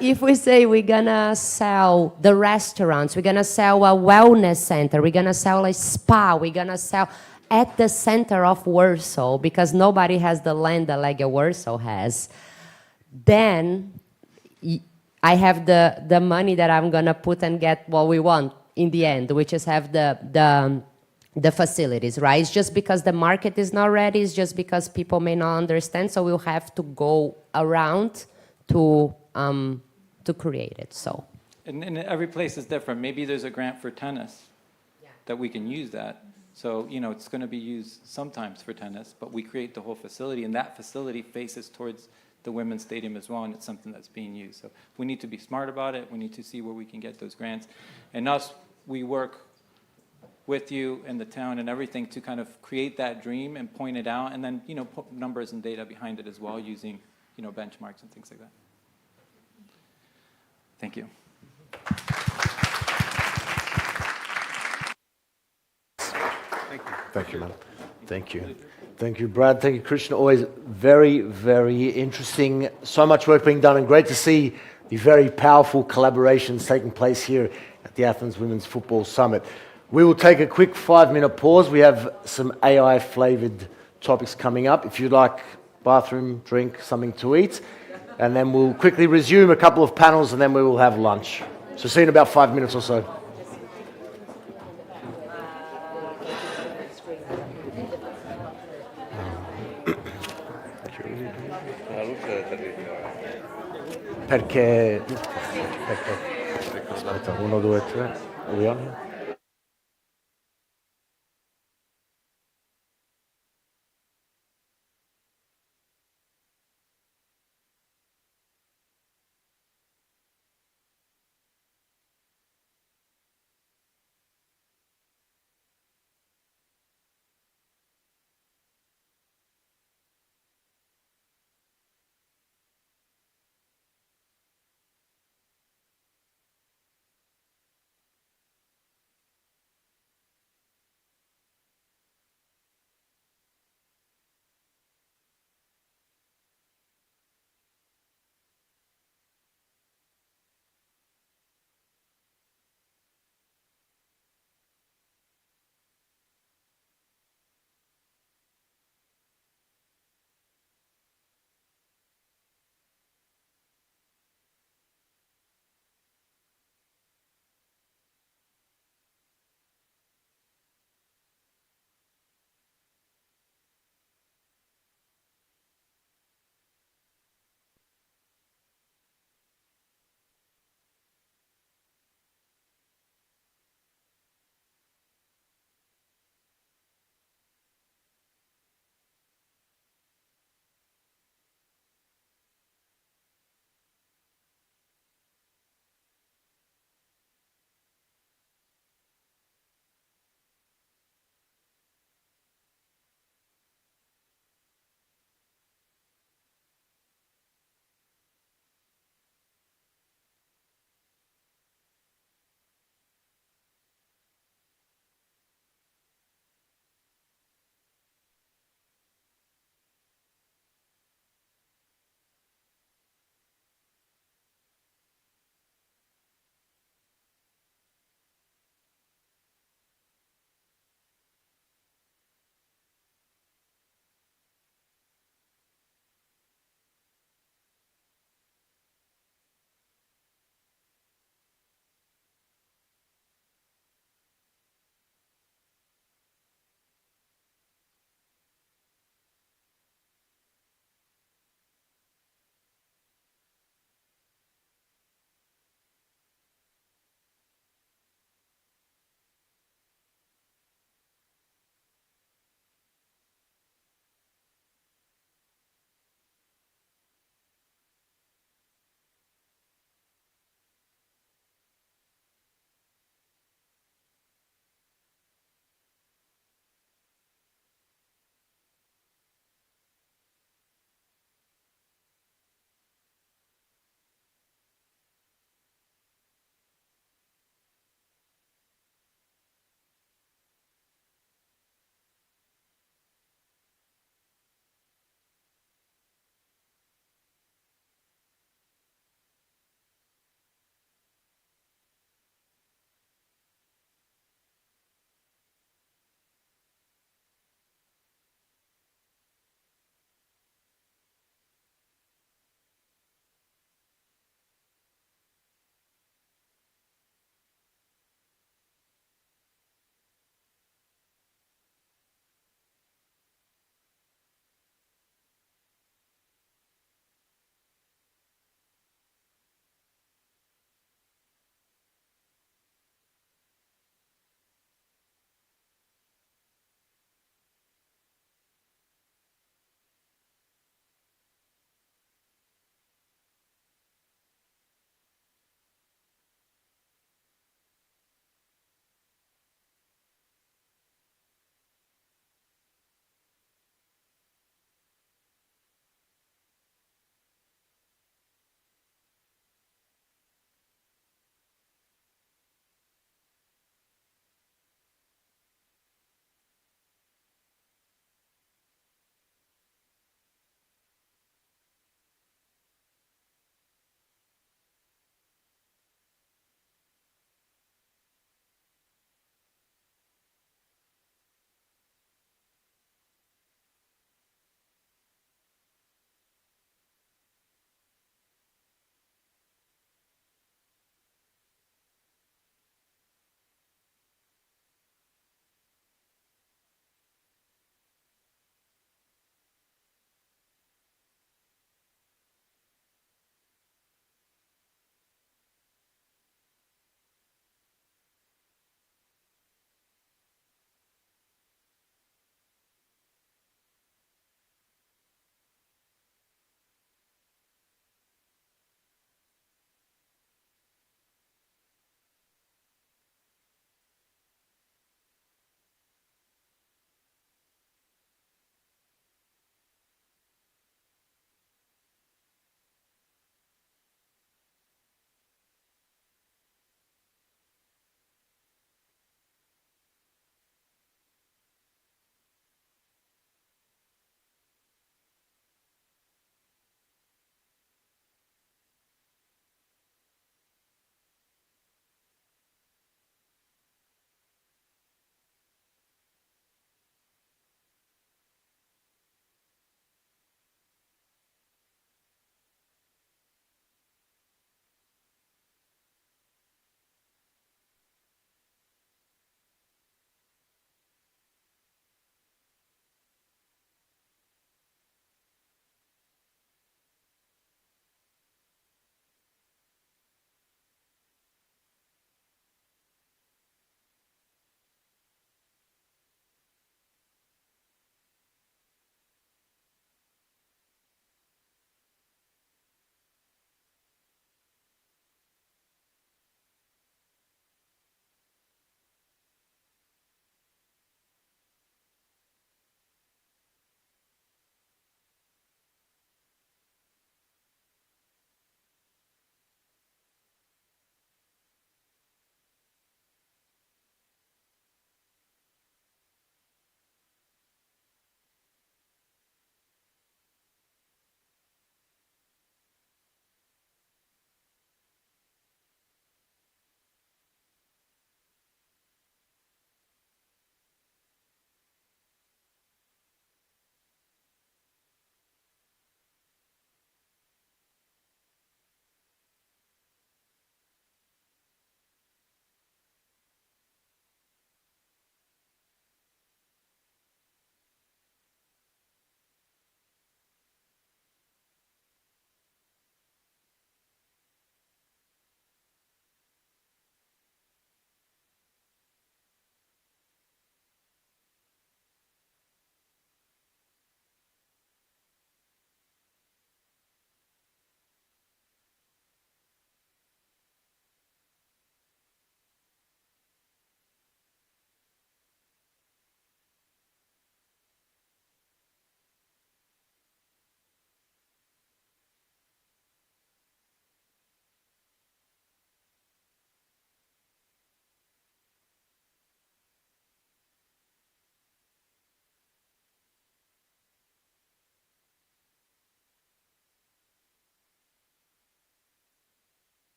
if we say we're going to sell the restaurants, we're going to sell a wellness center, we're going to sell a spa, we're going to sell at the center of Warsaw, because nobody has the land that Legia Warsaw has, then I have the money that I'm going to put and get what we want in the end, which is have the facilities, right? It's just because the market is not ready. It's just because people may not understand. So we'll have to go around to create it. So. And every place is different. Maybe there's a grant for tennis that we can use that. So, it's going to be used sometimes for tennis, but we create the whole facility, and that facility faces towards the women's stadium as well, and it's something that's being used. So we need to be smart about it. We need to see where we can get those grants. And us, we work with you and the town and everything to kind of create that dream and point it out, and then, put numbers and data behind it as well, using, benchmarks and things like that. Thank you. Thank you, man. Thank you. Thank you, Brad. Thank you, Christian. Always very, very interesting. So much work being done, and great to see the very powerful collaborations taking place here at the Athens Women's Football Summit. We will take a quick 5-minute pause. We have some AI-flavored topics coming up. If you'd like bathroom, drink, something to eat, and then we'll quickly resume a couple of panels, and then we will have lunch. So see you in about 5 minutes or so. Aspetta, 1, 2, 3. Are we on here?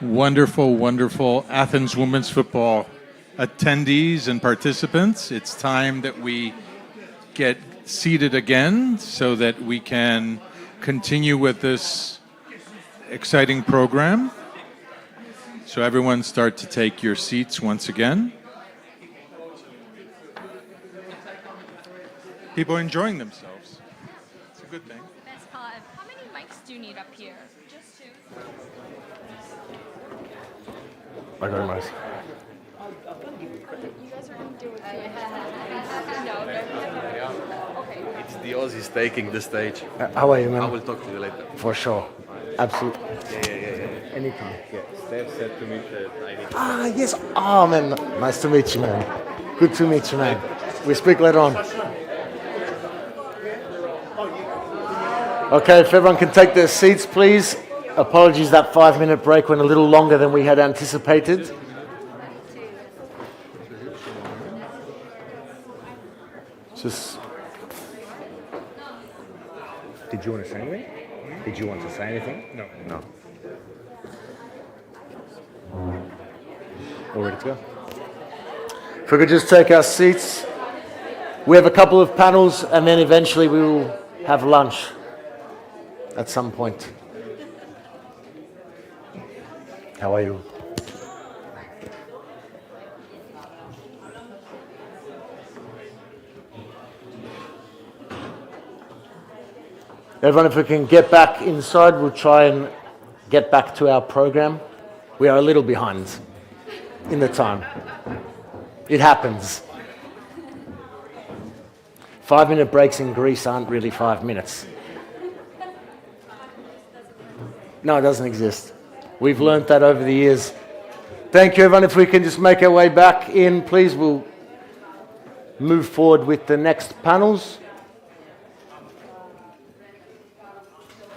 Wonderful, wonderful Athens women's football attendees and participants. It's time that we get seated again so that we can continue with this exciting program. So everyone start to take your seats once again. People are enjoying themselves. It's a good thing. Best part. How many mics do you need up here? Just two. I got it, nice. You guys are going to do it too. Okay. It's the Aussies taking the stage. How are you, man? I will talk to you later. For sure. Absolutely. Yeah. Anytime. Yeah, Steph said to me that I need to... Ah, yes. Oh, man. Nice to meet you, man. Good to meet you, man. We speak later on. Okay, if everyone can take their seats, please. Apologies, that 5-minute break went a little longer than we had anticipated. Just... Did you want to say anything? Did you want to say anything? No. No. All ready to go? If we could just take our seats. We have a couple of panels and then eventually we will have lunch at some point. How are you? Everyone, if we can get back inside, we'll try and get back to our program. We are a little behind in the time. It happens. 5-minute breaks in Greece aren't really 5 minutes. No, it doesn't exist. We've learnt that over the years. Thank you, everyone. If we can just make our way back in, please, we'll move forward with the next panels.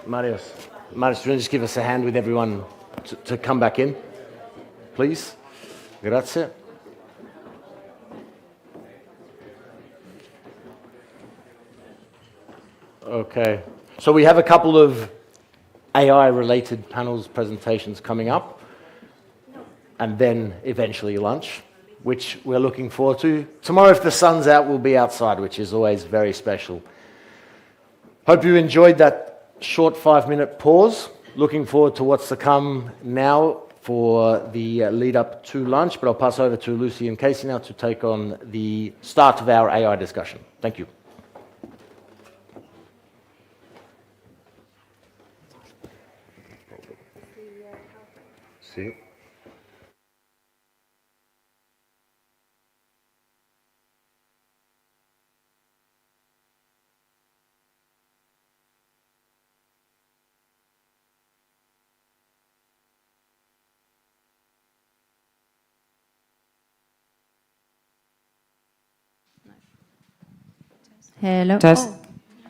Marios, do you want to just give us a hand with everyone to come back in, please? Grazie. Okay, so we have a couple of AI-related panels presentations coming up, and then eventually lunch, which we're looking forward to. Tomorrow, if the sun's out, we'll be outside, which is always very special. Hope you enjoyed that short 5-minute pause. Looking forward to what's to come now for the lead up to lunch, but I'll pass over to Lucy and Casey now to take on the start of our AI discussion. Thank you. See. Hello. Test. Oh.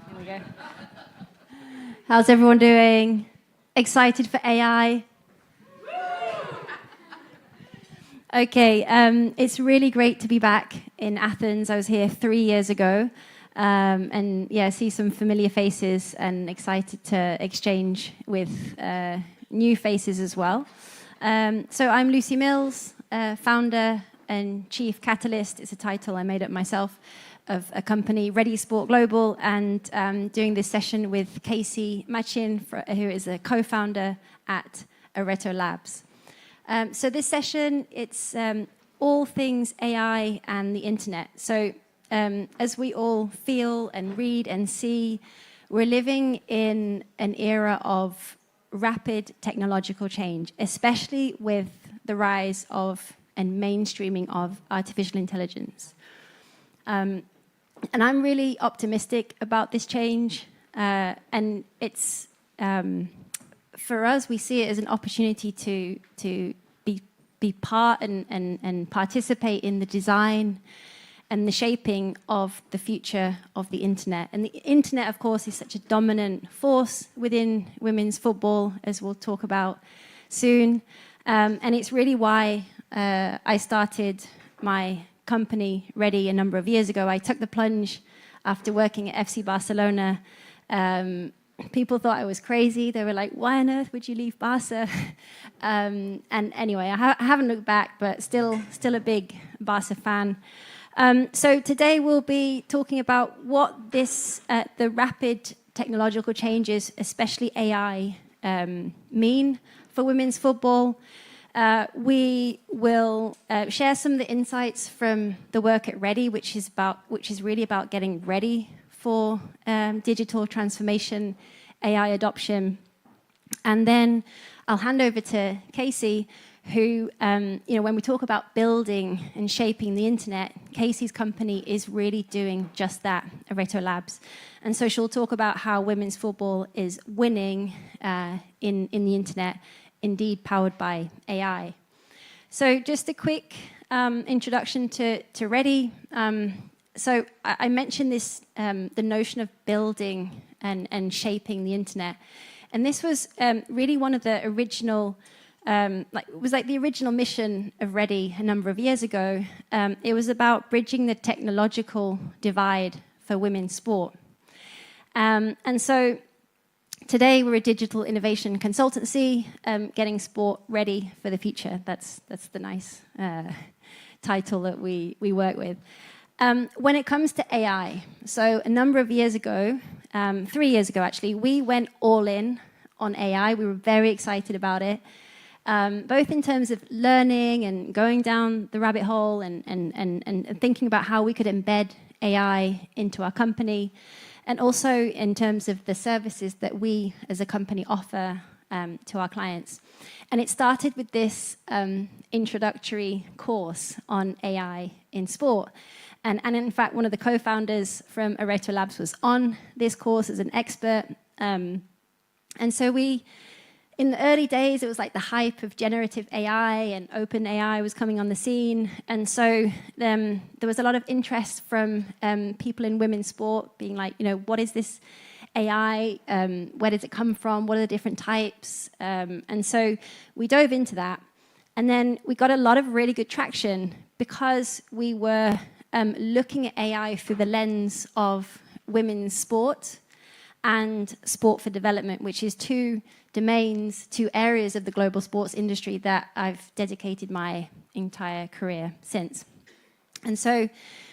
Here we go. How's everyone doing? Excited for AI? Okay, it's really great to be back in Athens. I was here 3 years ago, and yeah, see some familiar faces and excited to exchange with new faces as well. So I'm Lucy Mills, founder and chief catalyst. It's a title I made up myself, of a company, Ready Sport Global, and doing this session with Casey Machin, who is a co-founder at Areto Labs. So this session, it's all things AI and the internet. So as we all feel and read and see, we're living in an era of rapid technological change, especially with the rise of and mainstreaming of artificial intelligence. And I'm really optimistic about this change. And it's, for us, we see it as an opportunity to be part and participate in the design and the shaping of the future of the internet. And the internet, of course, is such a dominant force within women's football, as we'll talk about soon. And it's really why I started my company Ready a number of years ago. I took the plunge after working at FC Barcelona people thought I was crazy. They were like, why on earth would you leave Barca? And anyway, I haven't looked back, but still a big Barca fan. So today we'll be talking about what the rapid technological changes, especially AI, mean for women's football. We will share some of the insights from the work at Ready, which is really about getting ready for digital transformation, AI adoption. And then I'll hand over to Casey, who, when we talk about building and shaping the internet, Casey's company is really doing just that, Areto Labs. And so she'll talk about how women's football is winning in the internet, indeed powered by AI. So just a quick introduction to Ready. So I mentioned this, the notion of building and shaping the internet. And this was really one of the original, it was like the original mission of Ready a number of years ago. It was about bridging the technological divide for women's sport. And so today we're a digital innovation consultancy, getting sport ready for the future. That's the nice title that we work with. When it comes to AI, so a number of years ago, 3 years ago actually, we went all in on AI. We were very excited about it, both in terms of learning and going down the rabbit hole and thinking about how we could embed AI into our company, and also in terms of the services that we as a company offer to our clients. And it started with this introductory course on AI in sport. And in fact, one of the co-founders from Areto Labs was on this course as an expert. And so in the early days, it was like the hype of generative AI, and open AI was coming on the scene. And so there was a lot of interest from people in women's sport being like, what is this AI? Where does it come from? What are the different types? And so we dove into that. And then we got a lot of really good traction because we were looking at AI through the lens of women's sport and sport for development, which is two domains, two areas of the global sports industry that I've dedicated my entire career since. And so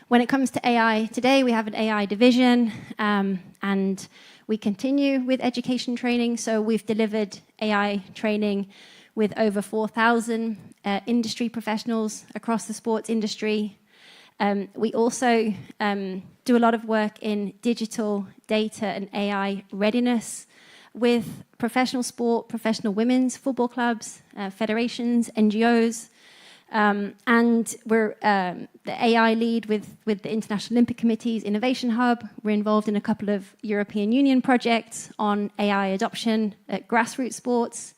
when it comes to AI, today we have an AI division, and we continue with education training. So we've delivered AI training with over 4,000 industry professionals across the sports industry. We also do a lot of work in digital data and AI readiness with professional sport, professional women's football clubs, federations, NGOs. And we're the AI lead with the International Olympic Committee's Innovation Hub. We're involved in a couple of European Union projects on AI adoption at grassroots sports.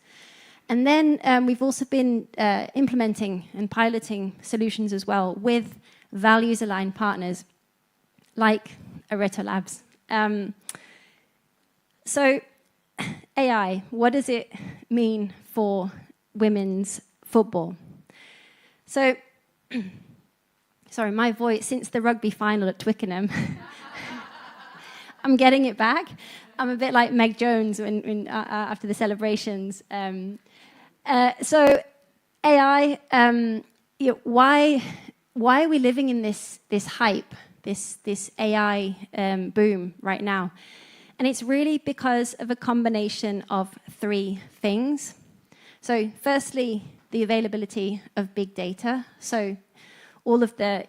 And then we've also been implementing and piloting solutions as well with values-aligned partners like Areto Labs. So AI, what does it mean for women's football? So, sorry, my voice, since the rugby final at Twickenham, I'm getting it back. I'm a bit like Meg Jones after the celebrations. So AI, why are we living in this hype, this AI boom right now? And it's really because of a combination of three things. So firstly, the availability of big data. So all of the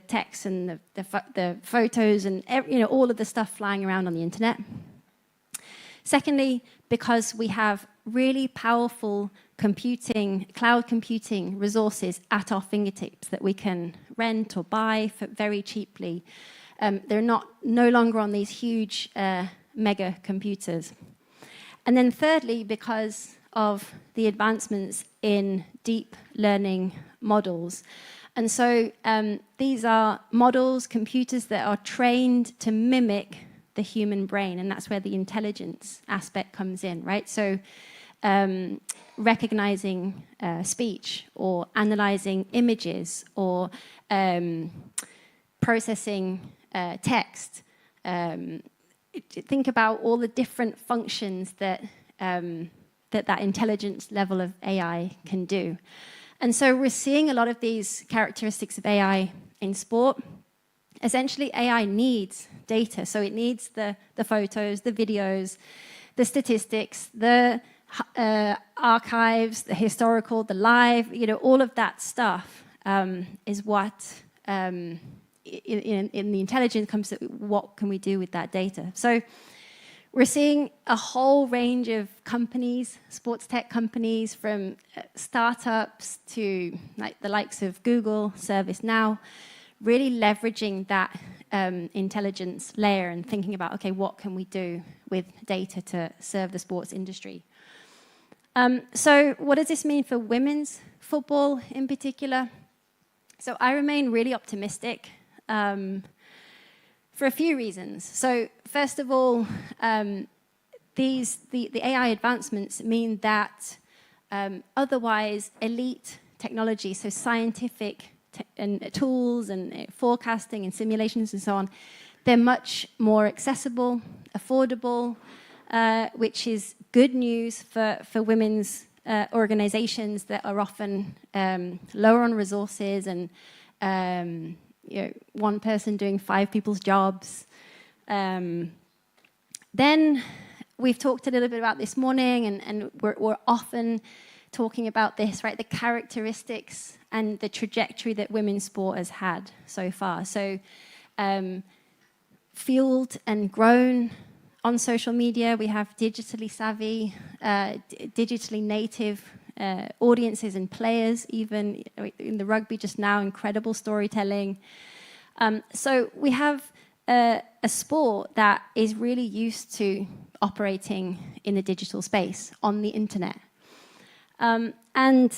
text and the photos and all of the stuff flying around on the internet. Secondly, because we have really powerful cloud computing resources at our fingertips that we can rent or buy for very cheaply. They're no longer on these huge mega computers. And then thirdly, because of the advancements in deep learning models. And so these are models, computers that are trained to mimic the human brain, and that's where the intelligence aspect comes in, right? So recognizing speech or analyzing images or processing text, think about all the different functions that that intelligence level of AI can do. And so we're seeing a lot of these characteristics of AI in sport. Essentially, AI needs data. So it needs the photos, the videos, the statistics, the archives, the historical, the live, all of that stuff is what in the intelligence comes to what can we do with that data. So we're seeing a whole range of companies, sports tech companies, from startups to like the likes of Google, ServiceNow, really leveraging that intelligence layer and thinking about, okay, what can we do with data to serve the sports industry? So what does this mean for women's football in particular? So I remain really optimistic for a few reasons. So first of all, the AI advancements mean that otherwise elite technology, so scientific and tools and forecasting and simulations and so on, they're much more accessible, affordable, which is good news for women's organizations that are often lower on resources and one person doing 5 people's jobs. Then we've talked a little bit about this morning, and we're often talking about this, right? The characteristics and the trajectory that women's sport has had so far. So fueled and grown on social media, we have digitally savvy, digitally native audiences and players, even in the rugby just now, incredible storytelling. So we have a sport that is really used to operating in the digital space, on the internet. And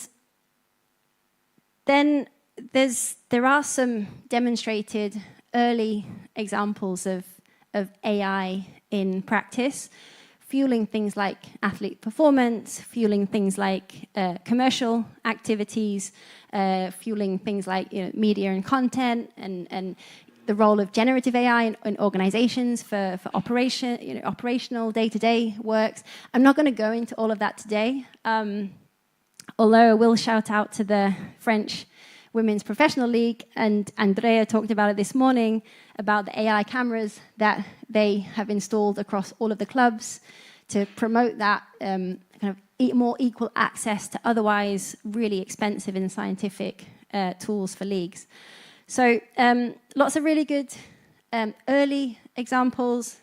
then there are some demonstrated early examples of AI in practice, fueling things like athlete performance, fueling things like commercial activities, fueling things like media and content, and the role of generative AI in organizations for operational day-to-day works. I'm not going to go into all of that today, although I will shout out to the French Women's Professional League, and Andrea talked about it this morning, about the AI cameras that they have installed across all of the clubs to promote that kind of more equal access to otherwise really expensive and scientific tools for leagues. So lots of really good early examples.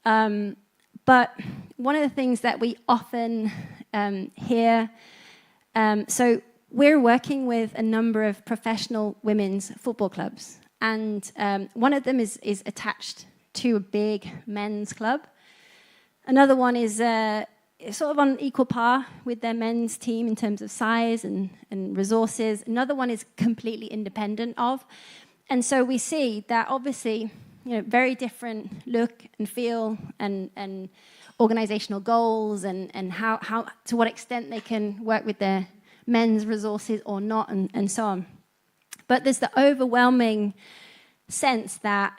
But one of the things that we often hear, so we're working with a number of professional women's football clubs, and one of them is attached to a big men's club. Another one is sort of on equal par with their men's team in terms of size and resources. Another one is completely independent of. And so we see that obviously, very different look and feel and organizational goals and how to what extent they can work with their men's resources or not, and so on. But there's the overwhelming sense that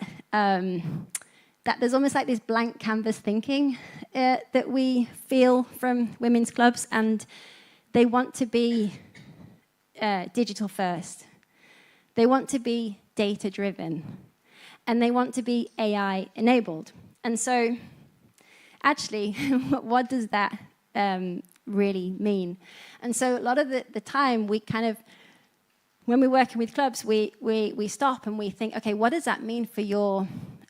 that there's almost like this blank canvas thinking that we feel from women's clubs, and they want to be digital first. They want to be data driven, and they want to be AI enabled. And so actually, what does that really mean? And so a lot of the time, we kind of, when we're working with clubs, we stop and we think, okay, what does that mean for your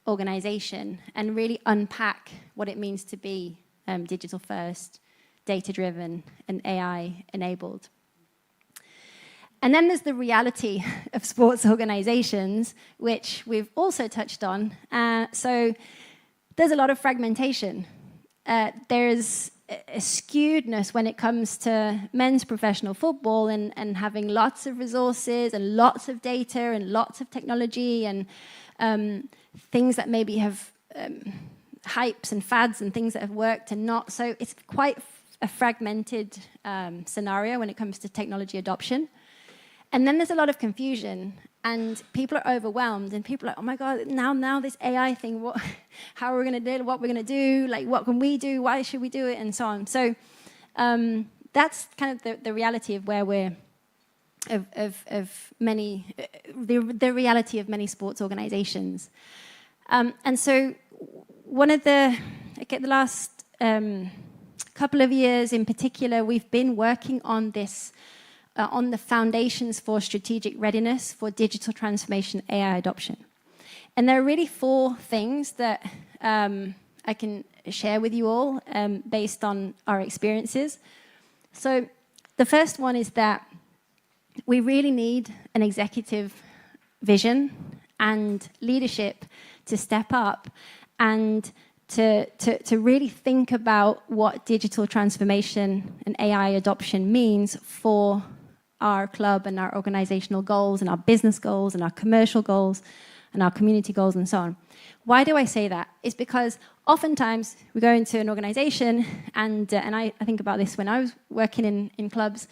organization, and really unpack what it means to be digital first, data driven, and AI enabled. And then there's the reality of sports organizations, which we've also touched on. So there's a lot of fragmentation. There's a skewedness when it comes to men's professional football and having lots of resources and lots of data and lots of technology and things that maybe have hypes and fads and things that have worked and not. So it's quite a fragmented scenario when it comes to technology adoption. And then there's a lot of confusion And people are overwhelmed, and people are like, oh my God, now this AI thing, how are we going to do it, what we're going to do, like what can we do, why should we do it, and so on. So that's kind of the reality of where we're, of many, the reality of many sports organizations. And so one of the last couple of years in particular, we've been working on this, on the foundations for strategic readiness for digital transformation, AI adoption. And there are really 4 things that I can share with you all based on our experiences. So the first one is that we really need an executive vision and leadership to step up and to really think about what digital transformation and AI adoption means for our club and our organizational goals and our business goals and our commercial goals and our community goals and so on. Why do I say that? It's because oftentimes we go into an organization, and I think about this when I was working in clubs.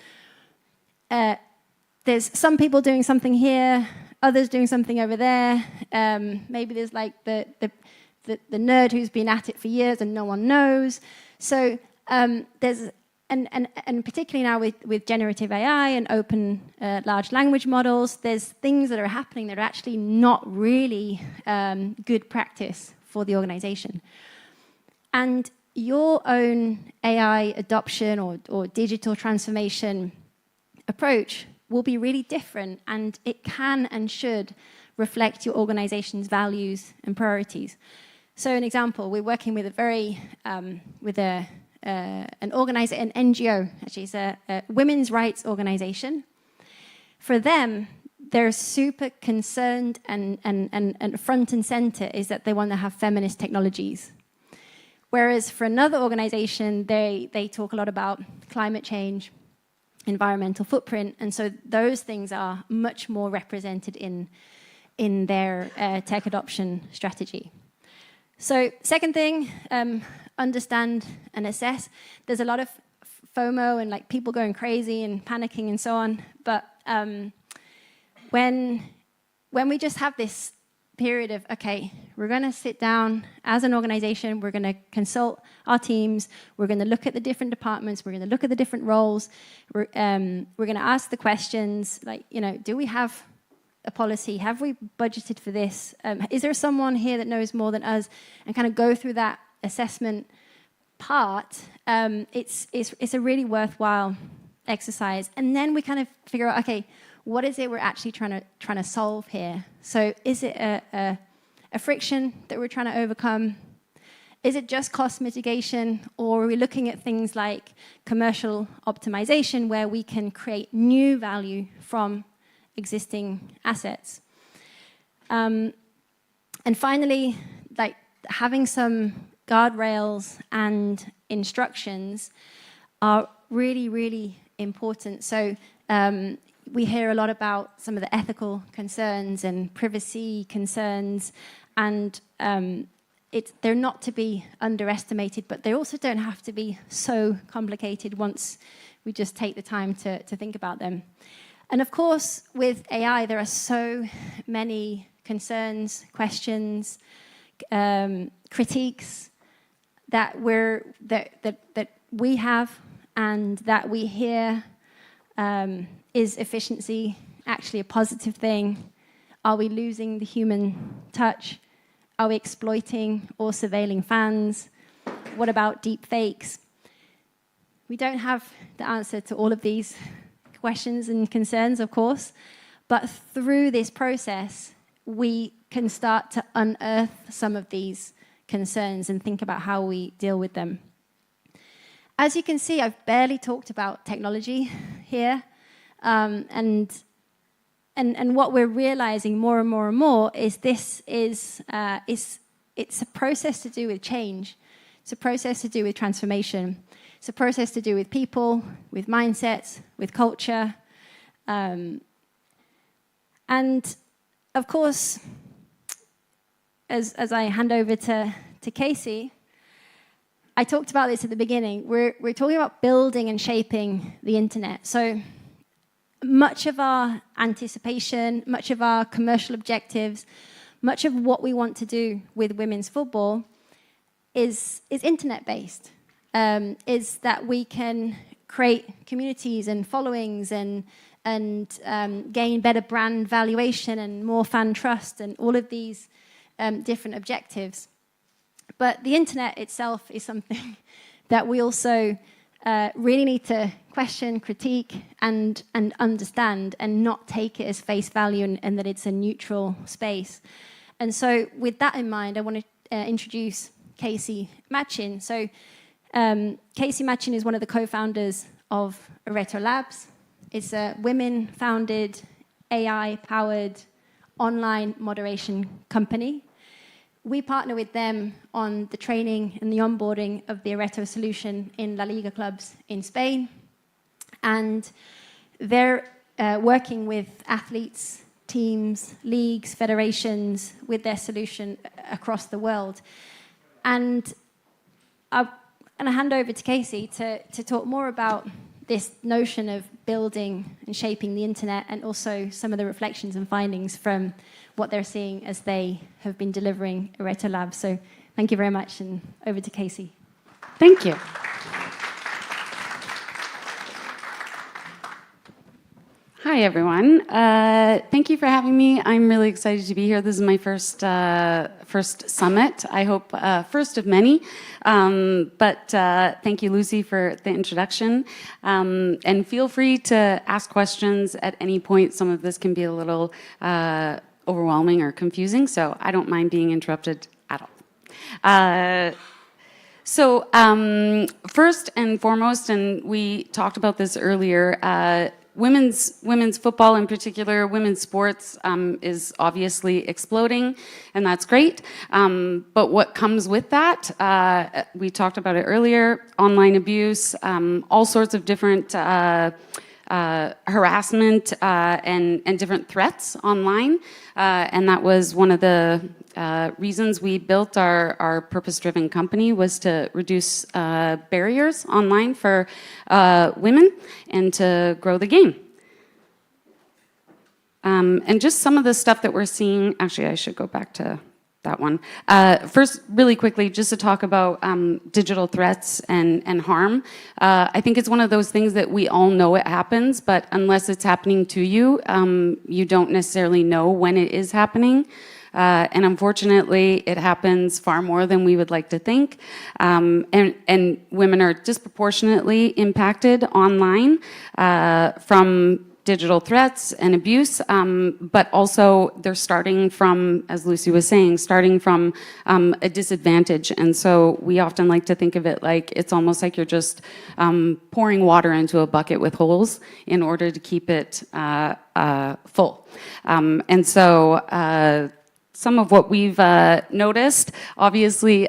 There's some people doing something here, others doing something over there. Maybe there's like the nerd who's been at it for years and no one knows. So there's and particularly now with generative AI and open large language models, there's things that are happening that are actually not really good practice for the organization. And your own AI adoption or digital transformation approach will be really different, and it can and should reflect your organization's values and priorities. So an example, we're working with an NGO, actually it's a women's rights organization. For them, they're super concerned and front and center is that they want to have feminist technologies. Whereas for another organization, they talk a lot about climate change, environmental footprint, and so those things are much more represented in their tech adoption strategy. So second thing, understand and assess. There's a lot of FOMO and like people going crazy and panicking and so on, but when we just have this period of, okay, we're going to sit down as an organization, we're going to consult our teams, we're going to look at the different departments, we're going to look at the different roles, we're going to ask the questions, like, do we have a policy? Have we budgeted for this? Is there someone here that knows more than us? And kind of go through that assessment part. It's a really worthwhile exercise. And then we kind of figure out, okay, what is it we're actually trying to solve here? So is it a friction that we're trying to overcome? Is it just cost mitigation? Or are we looking at things like commercial optimization where we can create new value from existing assets? And finally, like having some guardrails and instructions are really, really important. So we hear a lot about some of the ethical concerns and privacy concerns, and they're not to be underestimated, but they also don't have to be so complicated once we just take the time to think about them. And of course, with AI, there are so many concerns, questions, critiques that we have and that we hear. Is efficiency actually a positive thing? Are we losing the human touch? Are we exploiting or surveilling fans? What about deep fakes? We don't have the answer to all of these questions and concerns, of course, but through this process, we can start to unearth some of these concerns and think about how we deal with them. As you can see, I've barely talked about technology here. And what we're realizing more and more and more is this it's a process to do with change. It's a process to do with transformation. It's a process to do with people, with mindsets, with culture. And of course, as I hand over to Casey, I talked about this at the beginning. We're talking about building and shaping the internet. So much of our anticipation, much of our commercial objectives, much of what we want to do with women's football is internet-based. Is that we can create communities and followings and gain better brand valuation and more fan trust and all of these different objectives. But the internet itself is something that we also really need to question, critique, and understand, and not take it as face value and that it's a neutral space. And so with that in mind, I want to introduce Casey Machin. So Casey Machin is one of the co-founders of Areto Labs. It's a women-founded, AI-powered online moderation company. We partner with them on the training and the onboarding of the Areto solution in La Liga clubs in Spain. And they're working with athletes, teams, leagues, federations with their solution across the world. And I'm going to hand over to Casey to talk more about this notion of building and shaping the internet, and also some of the reflections and findings from what they're seeing as they have been delivering Areto Labs. So thank you very much, and over to Casey. Thank you. Hi, everyone. Thank you for having me. I'm really excited to be here. This is my first summit. I hope first of many. But thank you, Lucy, for the introduction. And feel free to ask questions at any point. Some of this can be a little overwhelming or confusing, so I don't mind being interrupted at all. So first and foremost, and we talked about this earlier, women's football in particular, women's sports is obviously exploding, and that's great. But what comes with that, we talked about it earlier, online abuse, all sorts of different harassment and different threats online. And that was one of the reasons we built our purpose-driven company, was to reduce barriers online for women and to grow the game. And just some of the stuff that we're seeing, actually I should go back to that one. First, really quickly, just to talk about digital threats and harm. I think it's one of those things that we all know it happens, but unless it's happening to you, you don't necessarily know when it is happening. And unfortunately, it happens far more than we would like to think. And women are disproportionately impacted online from digital threats and abuse, but also they're starting from, as Lucy was saying, starting from a disadvantage. And so we often like to think of it like it's almost like you're just pouring water into a bucket with holes in order to keep it full. And so some of what we've noticed, obviously,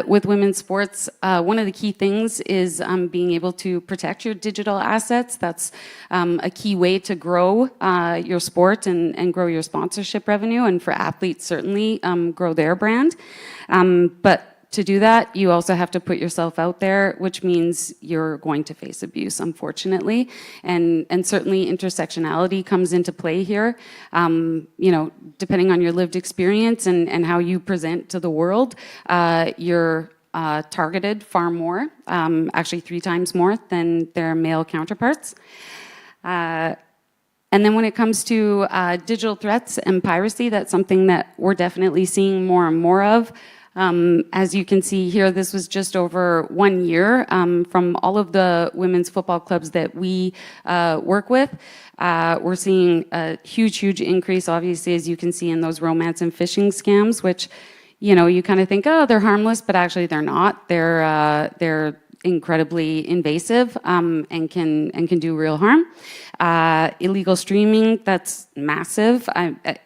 with women's sports, one of the key things is being able to protect your digital assets. That's a key way to grow your sport and grow your sponsorship revenue, and for athletes, certainly grow their brand. But to do that, you also have to put yourself out there, which means you're going to face abuse, unfortunately. And certainly intersectionality comes into play here. You know, depending on your lived experience and how you present to the world, you're targeted far more, actually 3 times more than their male counterparts. And then when it comes to digital threats and piracy, that's something that we're definitely seeing more and more of. As you can see here, this was just over 1 year from all of the women's football clubs that we work with. We're seeing a huge increase, obviously, as you can see in those romance and phishing scams, which, you know, you kind of think, oh, they're harmless, but actually they're not. They're incredibly invasive and can do real harm. Illegal streaming, that's massive.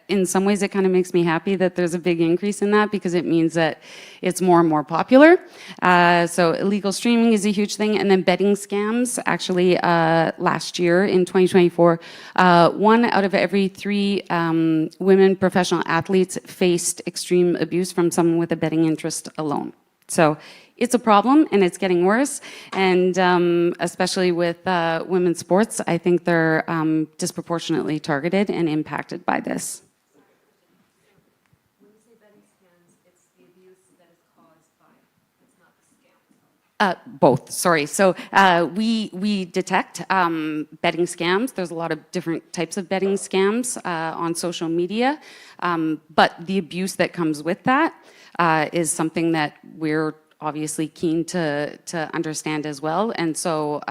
In some ways, it kind of makes me happy that there's a big increase in that, because it means that it's more and more popular. So illegal streaming is a huge thing. And then betting scams, actually last year in 2024, 1 out of every 3 women professional athletes faced extreme abuse from someone with a betting interest alone. So it's a problem, and it's getting worse. And especially with women's sports, I think they're disproportionately targeted and impacted by this. Both, sorry. So we detect betting scams. There's a lot of different types of betting scams on social media, but the abuse that comes with that is something that we're obviously keen to understand as well. And so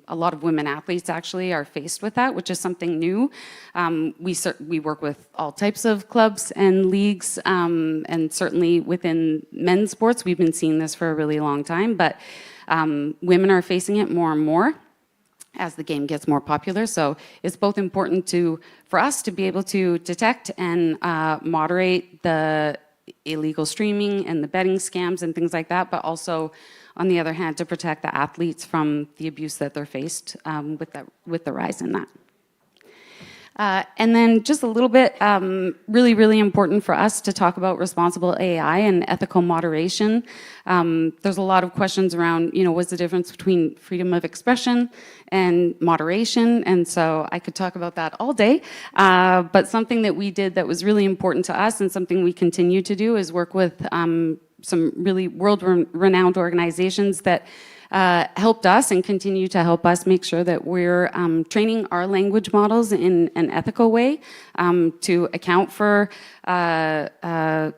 a lot of women athletes actually are faced with that, which is something new. We work with all types of clubs and leagues, and certainly within men's sports, we've been seeing this for a really long time, but women are facing it more and more as the game gets more popular. So it's both important for us to be able to detect and moderate the illegal streaming and the betting scams and things like that, but also, on the other hand, to protect the athletes from the abuse that they're faced with the rise in that. And then just a little bit, really, really important for us to talk about responsible AI and ethical moderation. There's a lot of questions around, what's the difference between freedom of expression and moderation? And so I could talk about that all day. But something that we did that was really important to us and something we continue to do is work with some really world-renowned organizations that helped us and continue to help us make sure that we're training our language models in an ethical way to account for, and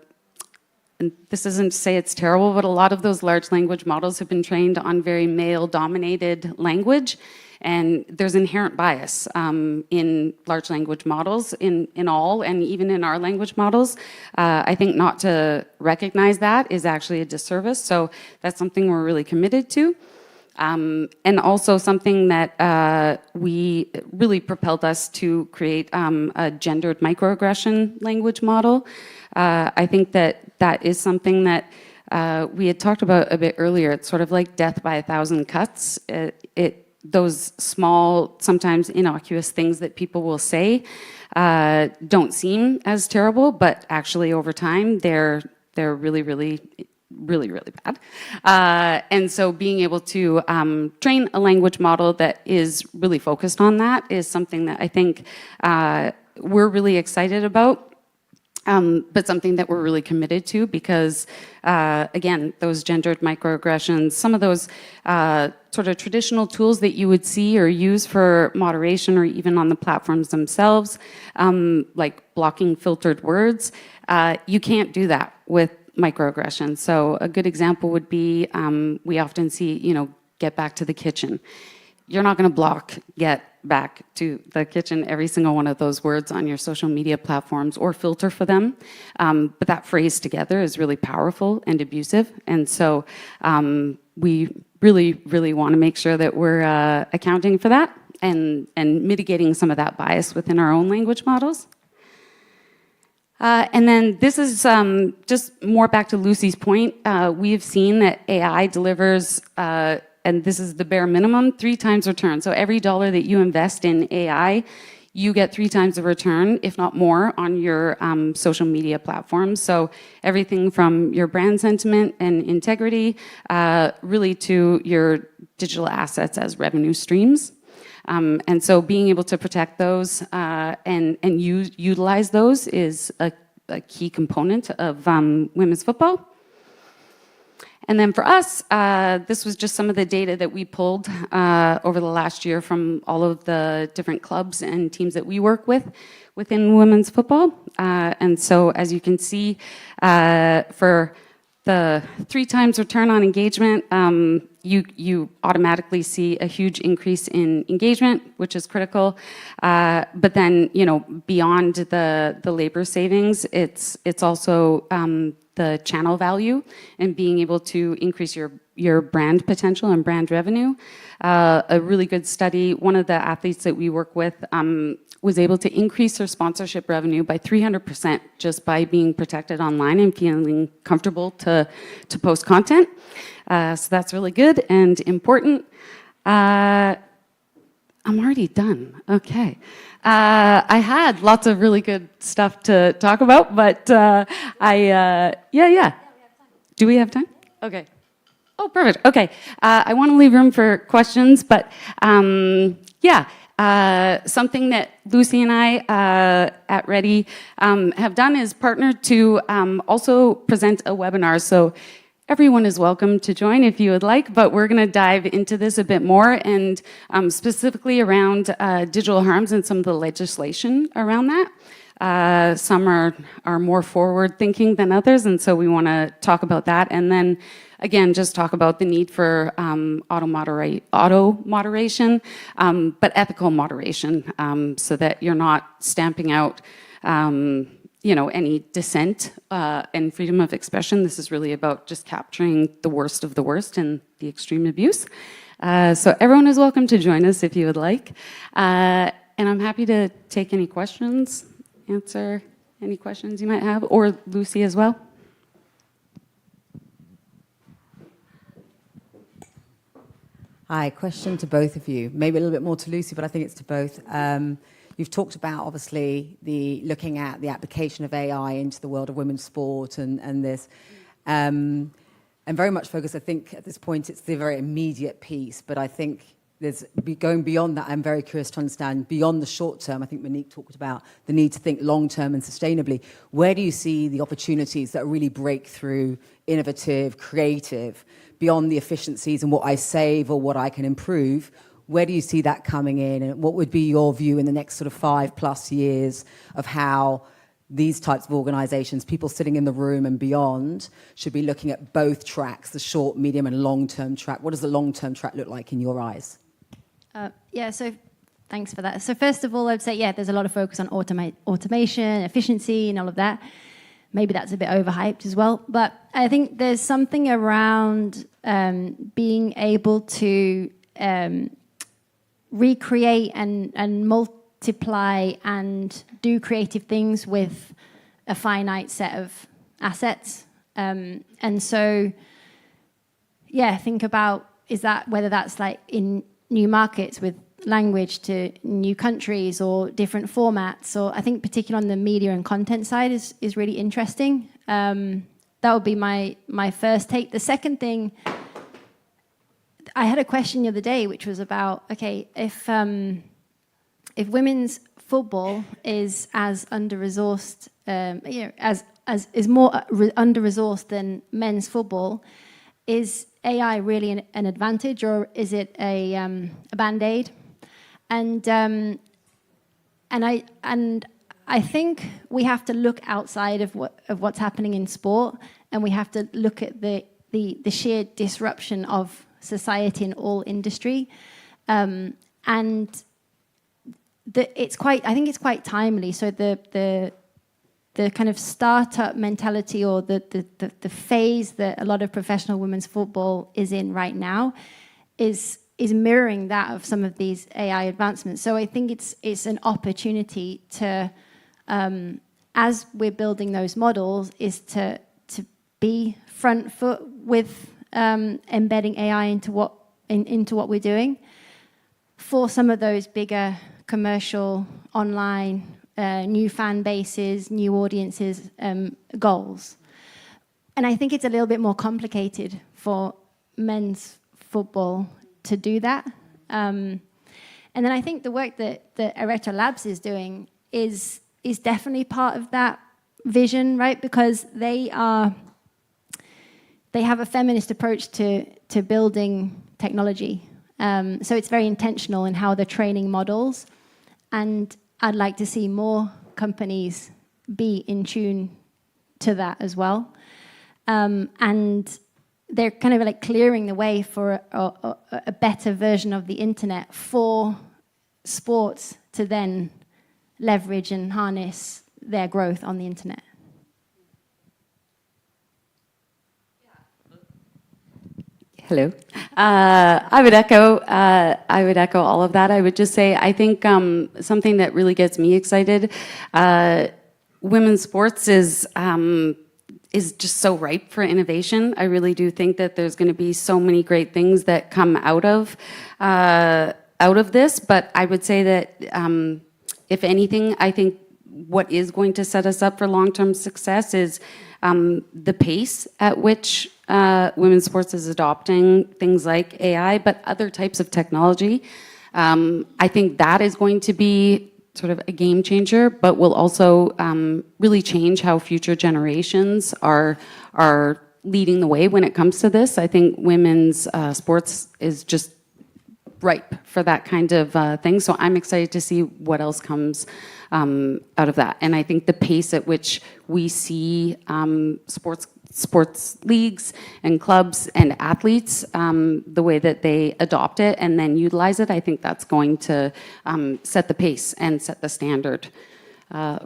this isn't to say it's terrible, but a lot of those large language models have been trained on very male-dominated language. And there's inherent bias in large language models, in all, and even in our language models. I think not to recognize that is actually a disservice. So that's something we're really committed to. And also something that we really propelled us to create a gendered microaggression language model. I think that is something that we had talked about a bit earlier. It's sort of like death by 1,000 cuts. Those small, sometimes innocuous things that people will say don't seem as terrible, but actually over time they're really, really, really, really bad. And so being able to train a language model that is really focused on that is something that I think we're really excited about. But something that we're really committed to because, again, those gendered microaggressions, some of those sort of traditional tools that you would see or use for moderation or even on the platforms themselves, like blocking filtered words, you can't do that with microaggressions. So a good example would be, we often see, get back to the kitchen. You're not going to block get back to the kitchen every single one of those words on your social media platforms or filter for them. But that phrase together is really powerful and abusive. And so we really, really want to make sure that we're accounting for that and mitigating some of that bias within our own language models. And then this is just more back to Lucy's point. We've seen that AI delivers and this is the bare minimum, 3 times return. So every dollar that you invest in AI, you get 3 times the return, if not more, on your social media platforms. So everything from your brand sentiment and integrity, really to your digital assets as revenue streams. And so being able to protect those and utilize those is a key component of women's football. And then for us, this was just some of the data that we pulled over the last year from all of the different clubs and teams that we work with within women's football. And so as you can see, for the 3 times return on engagement, you automatically see a huge increase in engagement, which is critical. But then, beyond the labor savings, it's also the channel value and being able to increase your brand potential and brand revenue. A really good study, one of the athletes that we work with was able to increase their sponsorship revenue by 300% just by being protected online and feeling comfortable to post content. So that's really good and important. I'm already done. Okay. I had lots of really good stuff to talk about, but yeah. Do we have time? Okay. Oh, perfect. Okay. I want to leave room for questions, but something that Lucy and I at Ready have done is partnered to also present a webinar. So everyone is welcome to join if you would like, but we're going to dive into this a bit more and specifically around digital harms and some of the legislation around that. Some are more forward thinking than others, and so we want to talk about that. And then again, just talk about the need for auto moderation, but ethical moderation, so that you're not stamping out any dissent and freedom of expression. This is really about just capturing the worst of the worst and the extreme abuse. So everyone is welcome to join us if you would like. And I'm happy to take any questions, answer any questions you might have, or Lucy as well. Hi, question to both of you. Maybe a little bit more to Lucy, but I think it's to both. You've talked about, obviously, looking at the application of AI into the world of women's sport and this. And very much focused, I think, at this point, it's the very immediate piece. But I think going beyond that, I'm very curious to understand, beyond the short term, I think Monique talked about the need to think long term and sustainably. Where do you see the opportunities that are really breakthrough, innovative, creative, beyond the efficiencies and what I save or what I can improve? Where do you see that coming in? And what would be your view in the next sort of 5+ years of how these types of organizations, people sitting in the room and beyond, should be looking at both tracks, the short, medium, and long-term track? What does the long-term track look like in your eyes? So thanks for that. So first of all, I'd say, there's a lot of focus on automation, efficiency, and all of that. Maybe that's a bit overhyped as well. But I think there's something around being able to recreate and multiply and do creative things with a finite set of assets. And so, think about whether that's like in new markets with language to new countries or different formats, or I think particularly on the media and content side is really interesting. That would be my first take. The second thing, I had a question the other day, which was about, if women's football is as under-resourced, is more under-resourced than men's football, is AI really an advantage, or is it a band-aid? And I think we have to look outside of what's happening in sport, and we have to look at the sheer disruption of society in all industry, and I think it's quite timely. So the kind of startup mentality, or the phase that a lot of professional women's football is in right now, is mirroring that of some of these AI advancements. So I think it's an opportunity to, as we're building those models, is to be front foot with embedding AI into what we're doing for some of those bigger commercial online new fan bases, new audiences goals. And I think it's a little bit more complicated for men's football to do that. And then I think the work that Aretha Labs is doing is definitely part of that vision, right? Because they have a feminist approach to building technology. So it's very intentional in how they're training models. And I'd like to see more companies be in tune to that as well. And they're kind of like clearing the way for a better version of the internet for sports to then leverage and harness their growth on the internet. Hello. I would echo all of that. I would just say, I think something that really gets me excited, women's sports is just so ripe for innovation. I really do think that there's going to be so many great things that come out of this. But I would say that if anything, I think what is going to set us up for long-term success is the pace at which women's sports is adopting things like AI, but other types of technology. I think that is going to be sort of a game changer, but will also really change how future generations are leading the way when it comes to this. I think women's sports is just ripe for that kind of thing. So I'm excited to see what else comes out of that. And I think the pace at which we see sports leagues and clubs and athletes, the way that they adopt it and then utilize it, I think that's going to set the pace and set the standard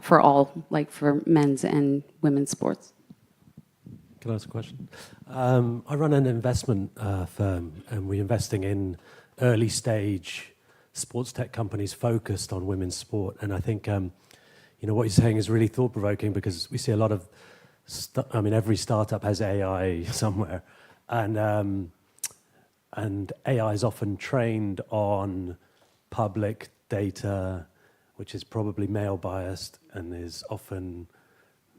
for all, like for men's and women's sports. Can I ask a question? I run an investment firm, and we're investing in early stage sports tech companies focused on women's sport. And I think what you're saying is really thought provoking, because we see a lot of every startup has AI somewhere, and AI is often trained on public data, which is probably male biased and is often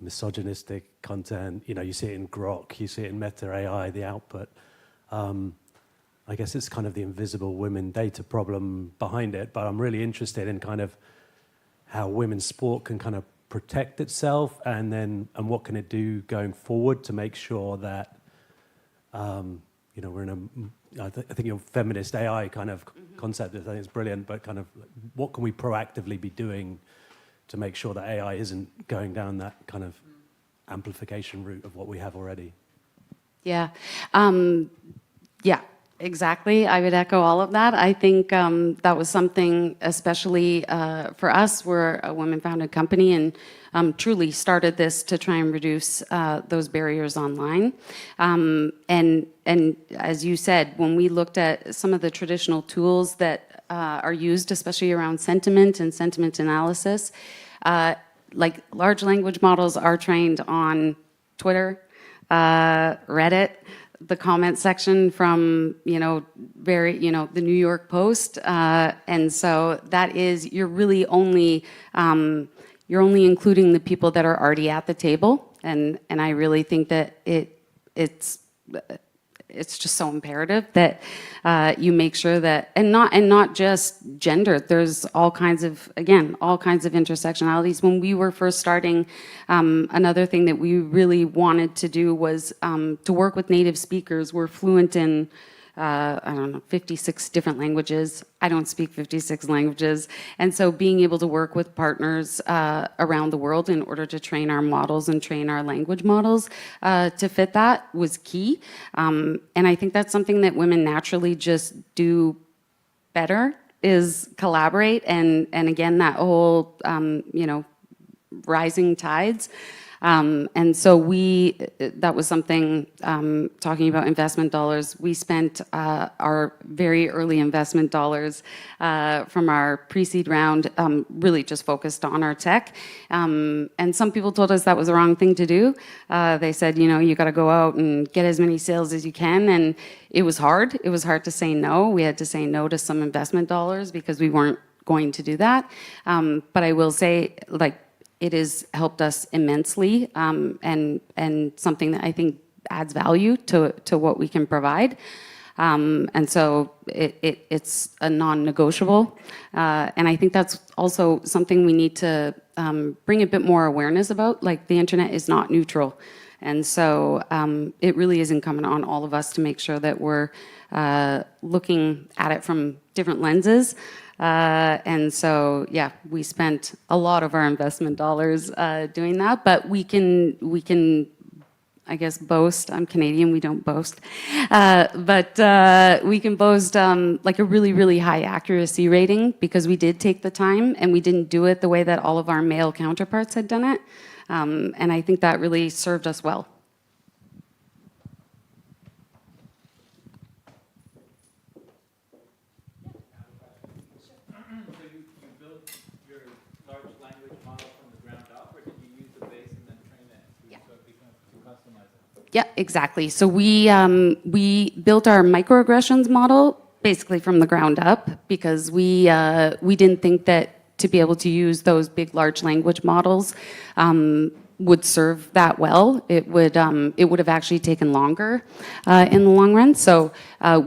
misogynistic content. You see it in Grok, you see it in Meta AI, the output. I guess it's kind of the invisible women data problem behind it, but I'm really interested in kind of how women's sport can kind of protect itself, and what can it do going forward to make sure that we're in I think your feminist AI kind of concept, I think it's brilliant, but kind of what can we proactively be doing to make sure that AI isn't going down that kind of amplification route of what we have already? Yeah. Yeah, exactly. I would echo all of that. I think that was something, especially for us, we're a women-founded company, and truly started this to try and reduce those barriers online. And as you said, when we looked at some of the traditional tools that are used, especially around sentiment and sentiment analysis, like large language models are trained on Twitter, Reddit, the comment section from the New York Post, and so that is you're only including the people that are already at the table, and I really think that it's just so imperative that you make sure that, and not just gender. There's all kinds of intersectionalities. When we were first starting, another thing that we really wanted to do was to work with native speakers. We're fluent in 56 different languages. I don't speak 56 languages. And so being able to work with partners around the world in order to train our models and train our language models to fit that was key. And I think that's something that women naturally just do better, is collaborate. And again, that whole, rising tides. And so that was something, talking about investment dollars, we spent our very early investment dollars from our pre-seed round really just focused on our tech. And some people told us that was the wrong thing to do. They said, you got to go out and get as many sales as you can. And it was hard. It was hard to say no. We had to say no to some investment dollars because we weren't going to do that. But I will say, it has helped us immensely, and something that I think adds value to what we can provide. And so it's a non-negotiable. And I think that's also something we need to bring a bit more awareness about. Like, the internet is not neutral. And so it really is incumbent on all of us to make sure that we're looking at it from different lenses. And so, yeah, we spent a lot of our investment dollars doing that, but we can, I guess, boast. I'm Canadian, we don't boast. But we can boast like a really, really high accuracy rating, because we did take the time and we didn't do it the way that all of our male counterparts had done it. And I think that really served us well. Yeah, exactly. So we built our microaggressions model basically from the ground up, because we didn't think that to be able to use those big, large language models, would serve that well. It would have actually taken longer in the long run. So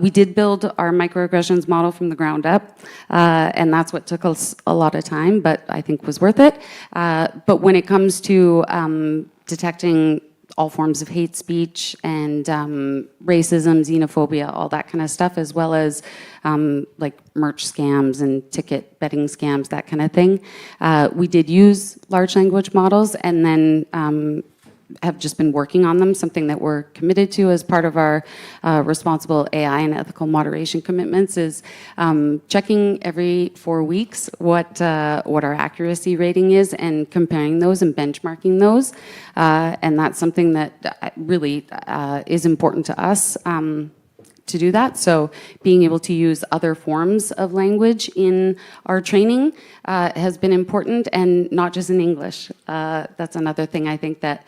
we did build our microaggressions model from the ground up, and that's what took us a lot of time, but I think was worth it. But when it comes to detecting all forms of hate speech and racism, xenophobia, all that kind of stuff, as well as like merch scams and ticket betting scams, that kind of thing. We did use large language models and then have just been working on them, something that we're committed to as part of our responsible AI and ethical moderation commitments is checking every 4 weeks what our accuracy rating is and comparing those and benchmarking those. And that's something that really is important to us. To do that. So being able to use other forms of language in our training has been important, and not just in English. That's another thing I think that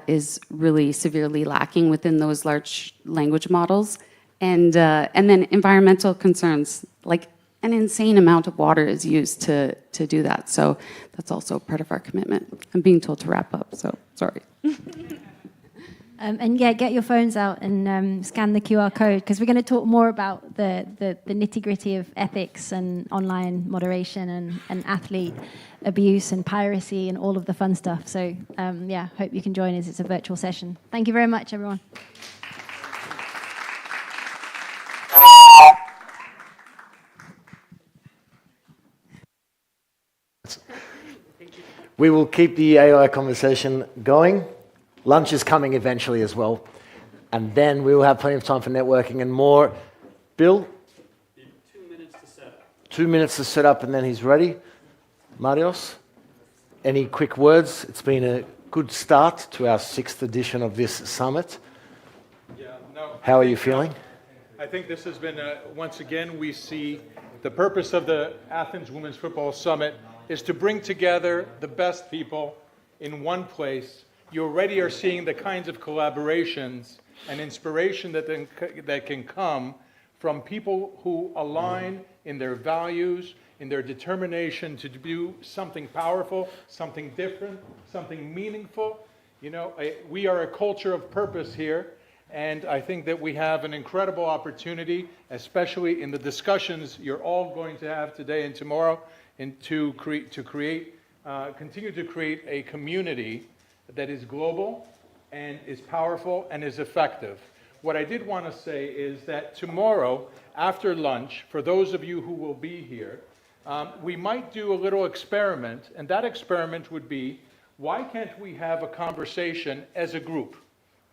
is really severely lacking within those large language models. And then environmental concerns, like an insane amount of water is used to do that. So that's also part of our commitment. I'm being told to wrap up, so sorry. And yeah, get your phones out and scan the QR code, because we're going to talk more about the nitty-gritty of ethics and online moderation and athlete abuse and piracy and all of the fun stuff. So yeah, hope you can join us. It's a virtual session. Thank you very much, everyone. We will keep the AI conversation going. Lunch is coming eventually as well. And then we will have plenty of time for networking and more. Bill? 2 minutes to set up. 2 minutes to set up and then he's ready. Marios? Any quick words? It's been a good start to our 6th edition of this summit. How are you feeling? I think this has been, once again, we see the purpose of the Athens Women's Football Summit is to bring together the best people in one place. You already are seeing the kinds of collaborations and inspiration that can come from people who align in their values, in their determination to do something powerful, something different, something meaningful. You know, we are a culture of purpose here, and I think that we have an incredible opportunity, especially in the discussions you're all going to have today and tomorrow, and to continue to create a community that is global and is powerful and is effective. What I did want to say is that tomorrow, after lunch, for those of you who will be here, we might do a little experiment, and that experiment would be, why can't we have a conversation as a group?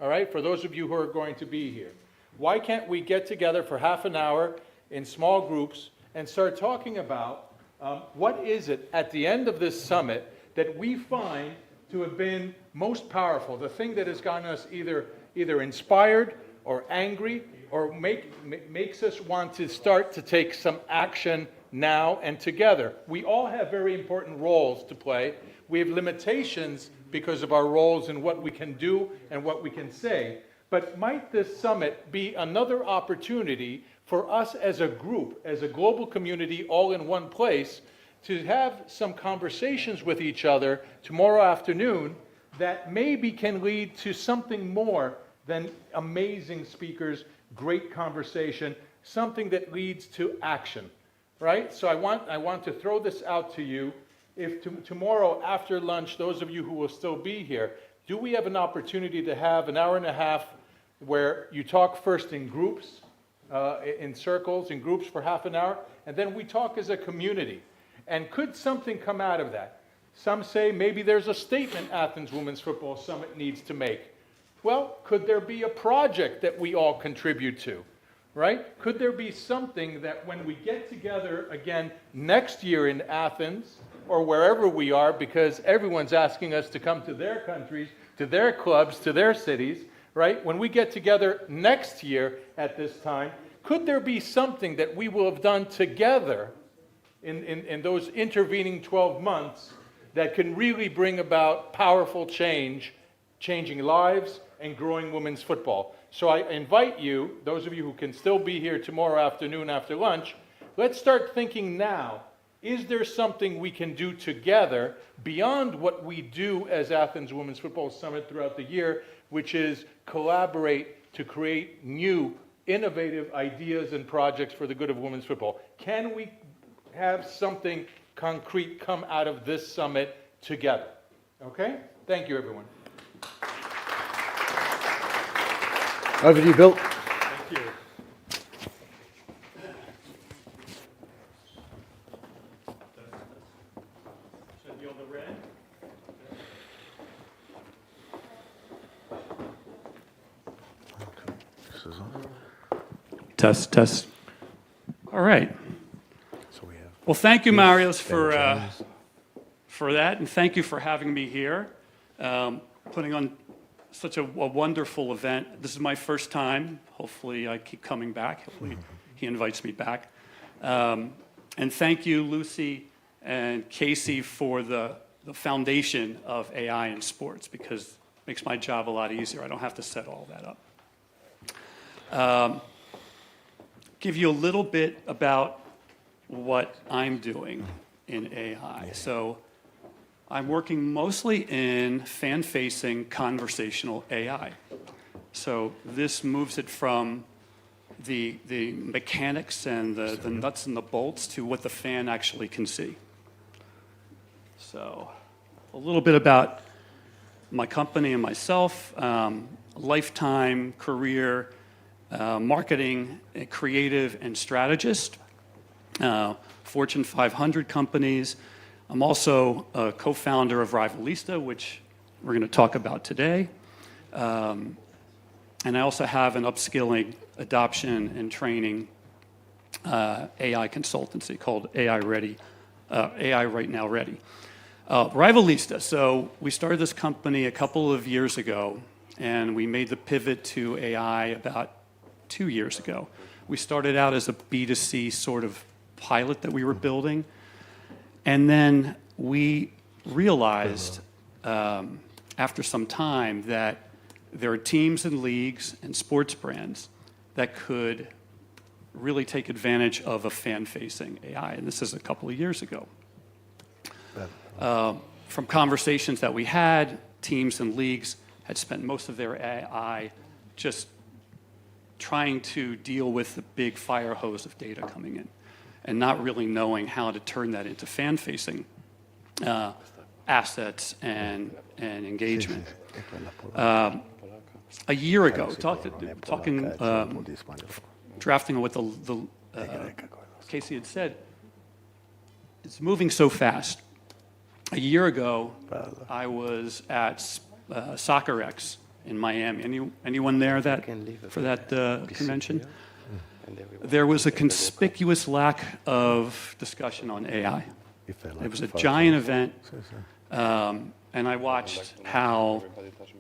All right, for those of you who are going to be here. Why can't we get together for half an hour in small groups and start talking about what is it at the end of this summit that we find to have been most powerful, the thing that has gotten us either inspired or angry or makes us want to start to take some action now and together. We all have very important roles to play. We have limitations because of our roles and what we can do and what we can say. But might this summit be another opportunity for us as a group, as a global community, all in one place, to have some conversations with each other tomorrow afternoon that maybe can lead to something more than amazing speakers, great conversation, something that leads to action, right? So I want to throw this out to you. If tomorrow after lunch, those of you who will still be here, do we have an opportunity to have an hour and a half where you talk first in groups, in circles, in groups for half an hour, and then we talk as a community? And could something come out of that? Some say maybe there's a statement Athens Women's Football Summit needs to make. Well, could there be a project that we all contribute to, right? Could there be something that when we get together again next year in Athens, or wherever we are, because everyone's asking us to come to their countries, to their clubs, to their cities, right? When we get together next year at this time, could there be something that we will have done together in those intervening 12 months that can really bring about powerful change, changing lives and growing women's football? So I invite you, those of you who can still be here tomorrow afternoon after lunch, let's start thinking now is there something we can do together beyond what we do as Athens Women's Football Summit throughout the year, which is collaborate to create new, innovative ideas and projects for the good of women's football? Can we have something concrete come out of this summit together? Okay? Thank you, everyone. Over to you, Bill. Thank you. Should be on the red. Test, test. All right. Well, thank you, Marius, for that, and thank you for having me here, putting on such a wonderful event. This is my first time. Hopefully, I keep coming back. Hopefully, he invites me back. And thank you, Lucy and Casey, for the foundation of AI in sports, because it makes my job a lot easier. I don't have to set all that up. Give you a little bit about what I'm doing in AI. So I'm working mostly in fan-facing conversational AI. So this moves it from the mechanics and the nuts and the bolts to what the fan actually can see. So a little bit about my company and myself, lifetime career, marketing, creative, and strategist, Fortune 500 companies. I'm also a co-founder of Rivalista, which we're going to talk about today. And I also have an upskilling, adoption, and training AI consultancy called AI Right Now Ready. Rivalista. So we started this company a couple of years ago, and we made the pivot to AI about 2 years ago. We started out as a B2C sort of pilot that we were building, and then we realized after some time that there are teams and leagues and sports brands that could really take advantage of a fan-facing AI, and this is a couple of years ago. From conversations that we had, teams and leagues had spent most of their AI just trying to deal with the big fire hose of data coming in and not really knowing how to turn that into fan-facing assets and engagement. A year ago, drafting what the Casey had said, it's moving so fast. A year ago, I was at SoccerX in Miami. Anyone there for that convention? There was a conspicuous lack of discussion on AI. It was a giant event, and I watched how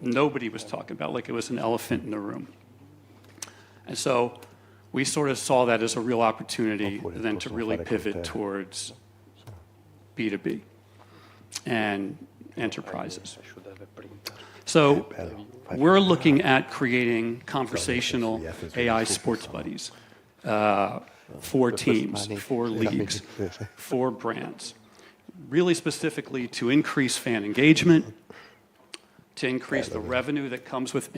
nobody was talking about it, like it was an elephant in the room. And so we sort of saw that as a real opportunity then to really pivot towards B2B and enterprises. So we're looking at creating conversational AI sports buddies for teams, for leagues, for brands, really specifically to increase fan engagement, to increase the revenue that comes with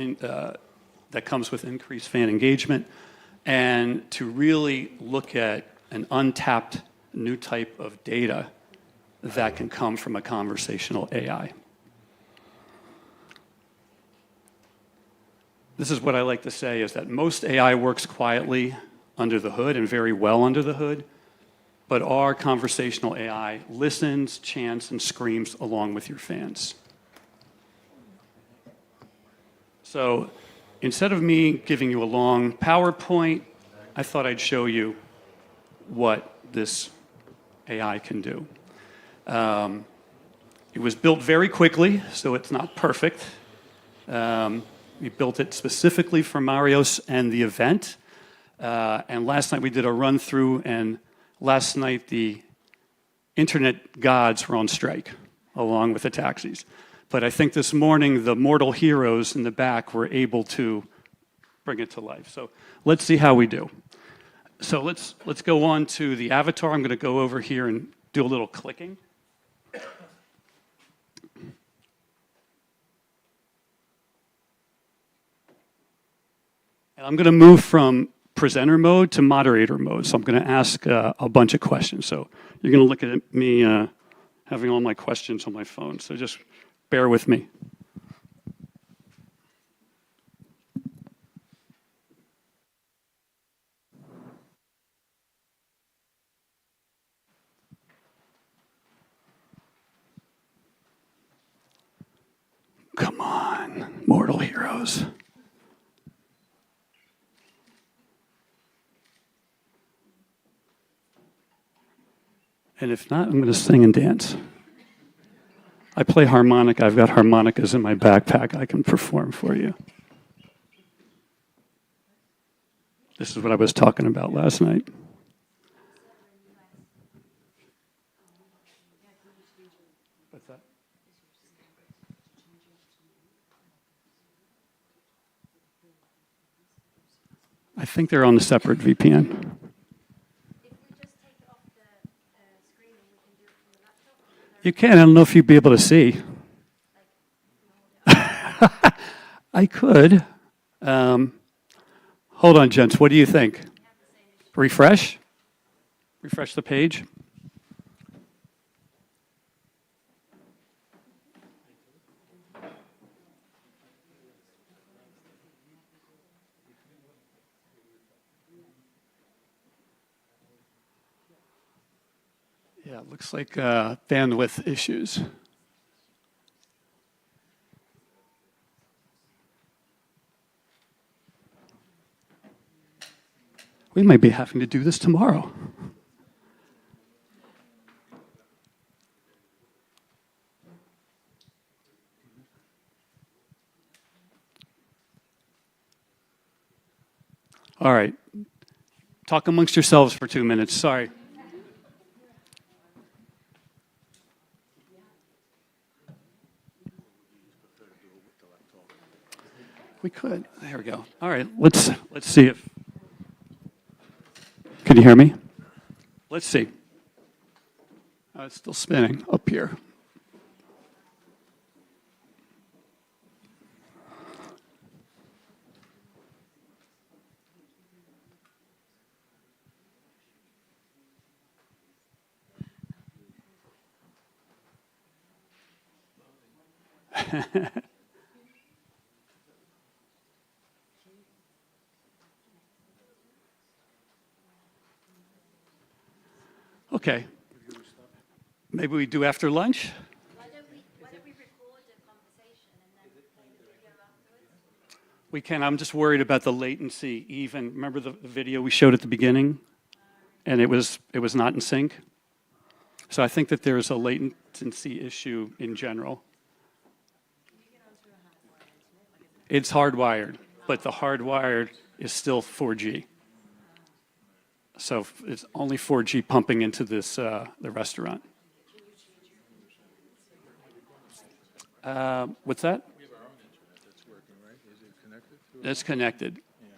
increased fan engagement, and to really look at an untapped new type of data that can come from a conversational AI. This is what I like to say, is that most AI works quietly under the hood and very well under the hood, but our conversational AI listens, chants, and screams along with your fans. So instead of me giving you a long PowerPoint, I thought I'd show you what this AI can do. It was built very quickly, so it's not perfect. We built it specifically for Marius and the event. And last night we did a run through, and last night the internet gods were on strike, along with the taxis. But I think this morning the mortal heroes in the back were able to bring it to life. So let's see how we do. So let's go on to the avatar. I'm going to go over here and do a little clicking. And I'm going to move from presenter mode to moderator mode. So I'm going to ask a bunch of questions. So you're going to look at me having all my questions on my phone. So just bear with me. Come on, mortal heroes. And if not, I'm going to sing and dance. I play harmonica. I've got harmonicas in my backpack. I can perform for you. This is what I was talking about last night. What's that? I think they're on a separate VPN. You can. I don't know if you'd be able to see. I could. Hold on, gents. What do you think? Refresh? Refresh the page. Yeah, it looks like bandwidth issues. We might be having to do this tomorrow. All right. Talk amongst yourselves for 2 minutes. Sorry. We could. There we go. All right. Let's see if. Can you hear me? Let's see. It's still spinning up here. Okay. Maybe we do after lunch? Why don't we record a conversation and then play the video afterwards? We can. I'm just worried about the latency. Even remember the video we showed at the beginning, and it was not in sync. So I think that there's a latency issue in general. It's hardwired, but the hardwired is still 4G. So it's only 4G pumping into this the restaurant. What's that? We have our own internet that's working, right? Is it connected? It's connected. Yeah.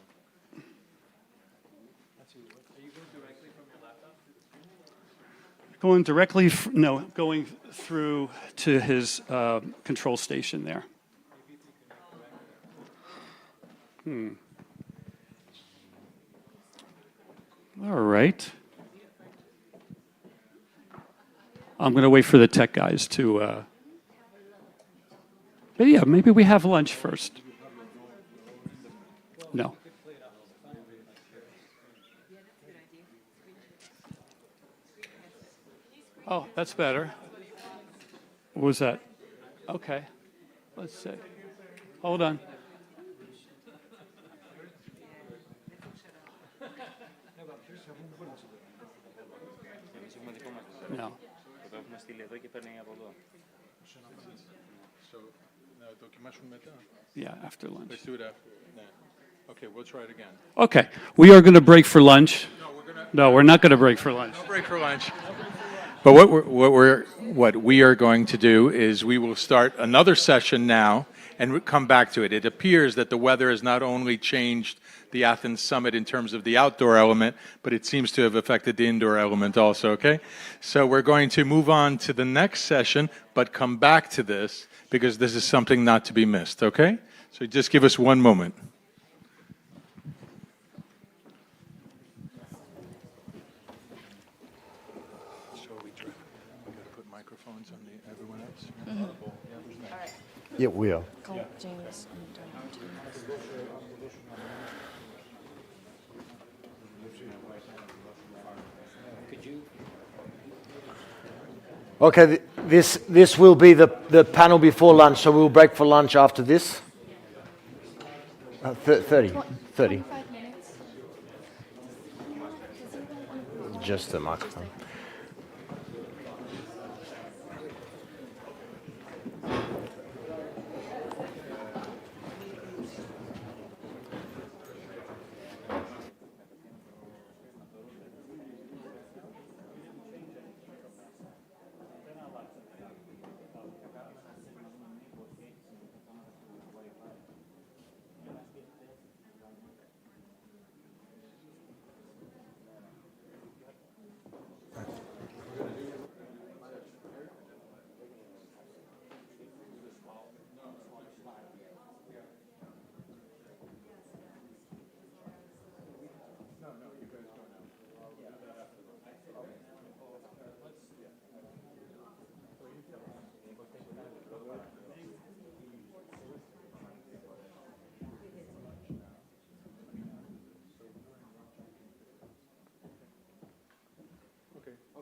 Are you going directly from your laptop to the screen? Going directly, going through to his control station there. All right. I'm going to wait for the tech guys to. But yeah, maybe we have lunch first. No. Oh, that's better. What was that? Okay. Let's see. Hold on. No. So, now δοκιμάσουμε μετά. Yeah, after lunch. Let's do it after. Yeah. Okay, we'll try it again. Okay, we are going to break for lunch. No, we're not going to break for lunch. No break for lunch. But what we are going to do is we will start another session now and come back to it. It appears that the weather has not only changed the Athens Summit in terms of the outdoor element, but it seems to have affected the indoor element also, okay? So we're going to move on to the next session, but come back to this because this is something not to be missed, okay? So just give us one moment. Yeah, we are. James and Okay, this will be the panel before lunch, so we'll break for lunch after this. 30. Just the microphone.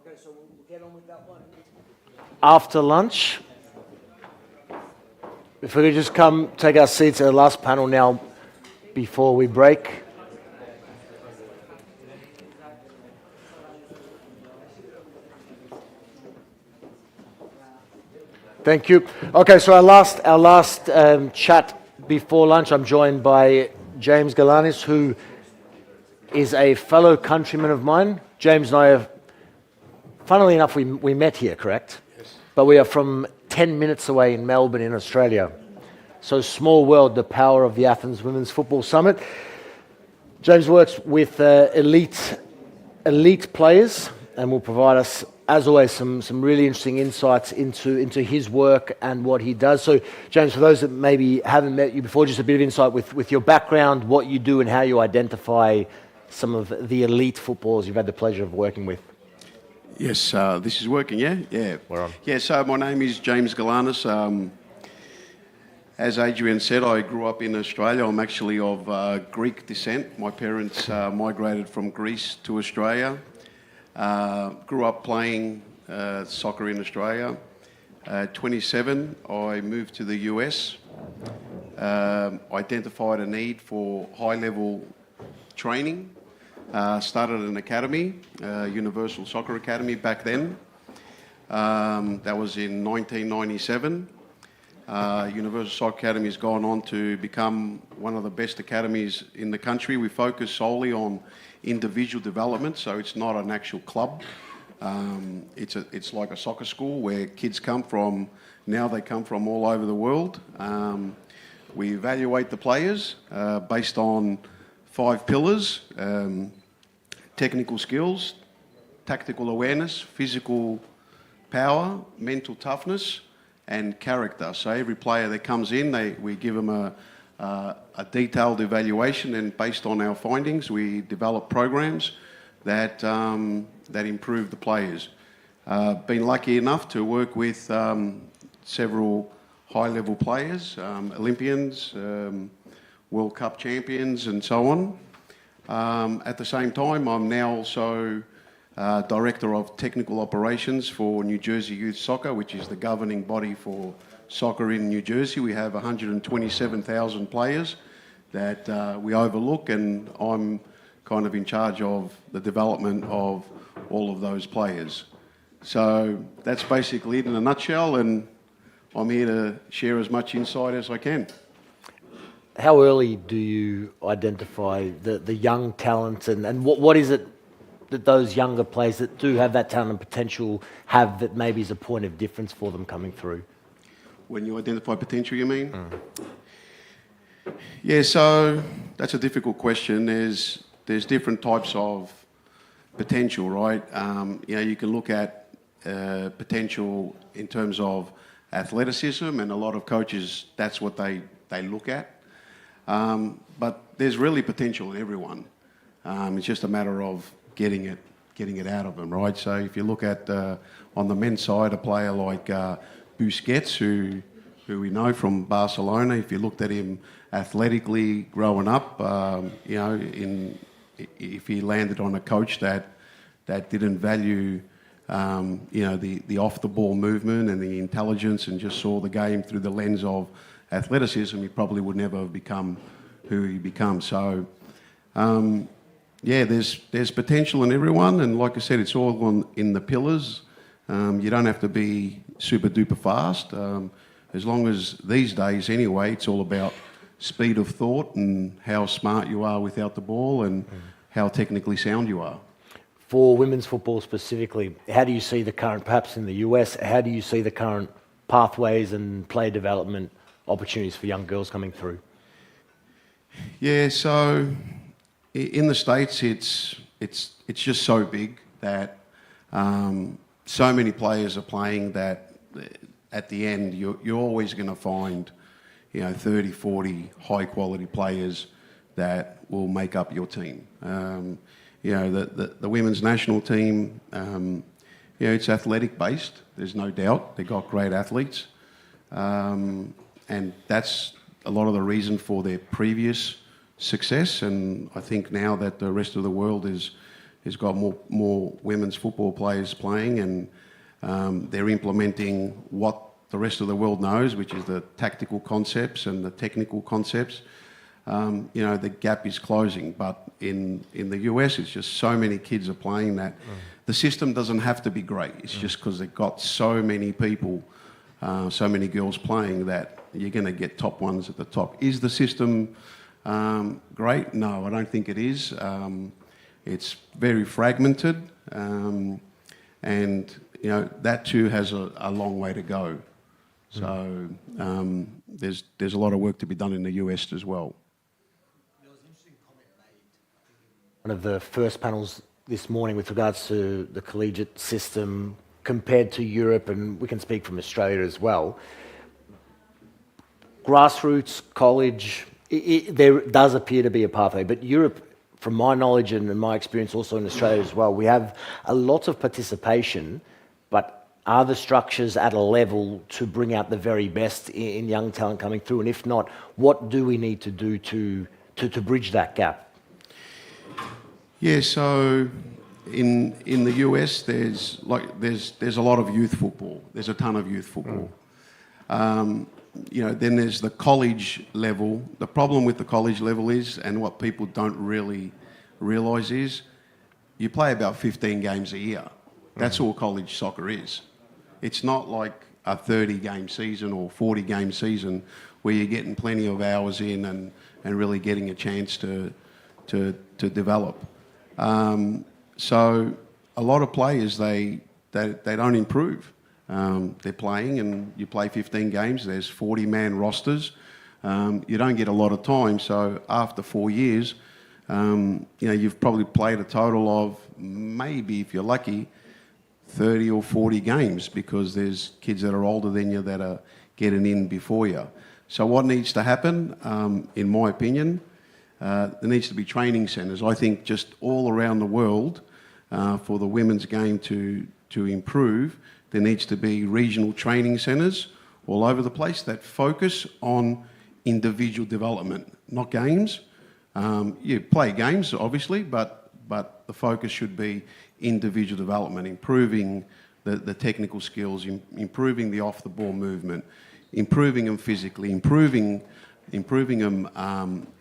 Okay, so we'll get on with that one. After lunch, if we could just come take our seats at the last panel now before we break. Thank you. Okay, so our last chat before lunch, I'm joined by James Galanis, who is a fellow countryman of mine. James and I have, funnily enough, we met here, correct? Yes. But we are from 10 minutes away in Melbourne in Australia. So small world, the power of the Athens Women's Football Summit. James works with elite players and will provide us, as always, some really interesting insights into his work and what he does. So, James, for those that maybe haven't met you before, just a bit of insight with your background, what you do and how you identify some of the elite footballers you've had the pleasure of working with. Yes, this is working, yeah? Yeah. We're on. Yeah, so my name is James Galanis. As Adrian said, I grew up in Australia. I'm actually of Greek descent. My parents migrated from Greece to Australia. Grew up playing soccer in Australia. 27, I moved to the US. Identified a need for high-level training. Started an academy, Universal Soccer Academy back then. That was in 1997. Universal Soccer Academy has gone on to become one of the best academies in the country. We focus solely on individual development, so it's not an actual club. It's like a soccer school where kids come from. Now they come from all over the world. We evaluate the players based on 5 pillars: technical skills, tactical awareness, physical power, mental toughness, and character. So every player that comes in, we give them a detailed evaluation, and based on our findings, we develop programs that improve the players. Been lucky enough to work with several high-level players, Olympians, World Cup champions, and so on. At the same time, I'm now also Director of Technical Operations for New Jersey Youth Soccer, which is the governing body for soccer in New Jersey. We have 127,000 players that we overlook, and I'm kind of in charge of the development of all of those players. So that's basically it in a nutshell, and I'm here to share as much insight as I can. How early do you identify the young talent, and what is it that those younger players that do have that talent and potential have that maybe is a point of difference for them coming through? When you identify potential, you mean? Yeah, so that's a difficult question. There's different types of potential, right? You can look at potential in terms of athleticism, and a lot of coaches, that's what they look at. But there's really potential in everyone. It's just a matter of getting it out of them, right? So if you look at on the men's side, a player like Busquets, who we know from Barcelona, if you looked at him athletically growing up, if he landed on a coach that didn't value, the off-the-ball movement and the intelligence and just saw the game through the lens of athleticism, he probably would never have become who he becomes. So, there's potential in everyone, and like I said, it's all in the pillars. You don't have to be super duper fast. As long as these days, anyway, it's all about speed of thought and how smart you are without the ball and how technically sound you are. For women's football specifically, how do you see the current, perhaps in the US, how do you see the current pathways and player development opportunities for young girls coming through? Yeah, so in the States, it's just so big that so many players are playing that at the end you're always going to find 30, 40 high quality players that will make up your team. The women's national team, it's athletic based, there's no doubt. They've got great athletes. And that's a lot of the reason for their previous success. And I think now that the rest of the world has got more women's football players playing, and they're implementing what the rest of the world knows, which is the tactical concepts and the technical concepts. The gap is closing. But in the US, it's just so many kids are playing that the system doesn't have to be great. It's just because they've got so many people, so many girls playing, that you're going to get top ones at the top. Is the system great? No, I don't think it is. It's very fragmented, and that too has a long way to go. So there's a lot of work to be done in the US as well. One of the first panels this morning with regards to the collegiate system compared to Europe, and we can speak from Australia as well. Grassroots, college, there does appear to be a pathway, but Europe, from my knowledge and my experience also in Australia as well, we have a lot of participation, but are the structures at a level to bring out the very best in young talent coming through? And if not, what do we need to do to bridge that gap? Yeah, so in the US, there's a lot of youth football. There's a ton of youth football. Then there's the college level. The problem with the college level is, and what people don't really realise is, you play about 15 games a year. That's all college soccer is. It's not like a 30-game season or 40-game season where you're getting plenty of hours in and really getting a chance to develop. So a lot of players, they don't improve. They're playing, and you play 15 games, there's 40-man rosters. You don't get a lot of time, so after 4 years, you've probably played a total of, maybe if you're lucky, 30 or 40 games, because there's kids that are older than you that are getting in before you. So what needs to happen, in my opinion, there needs to be training centres. I think just all around the world, for the women's game to improve, there needs to be regional training centres all over the place that focus on individual development, not games. You play games, obviously, but the focus should be individual development, improving the technical skills, improving the off-the-ball movement, improving them physically, improving them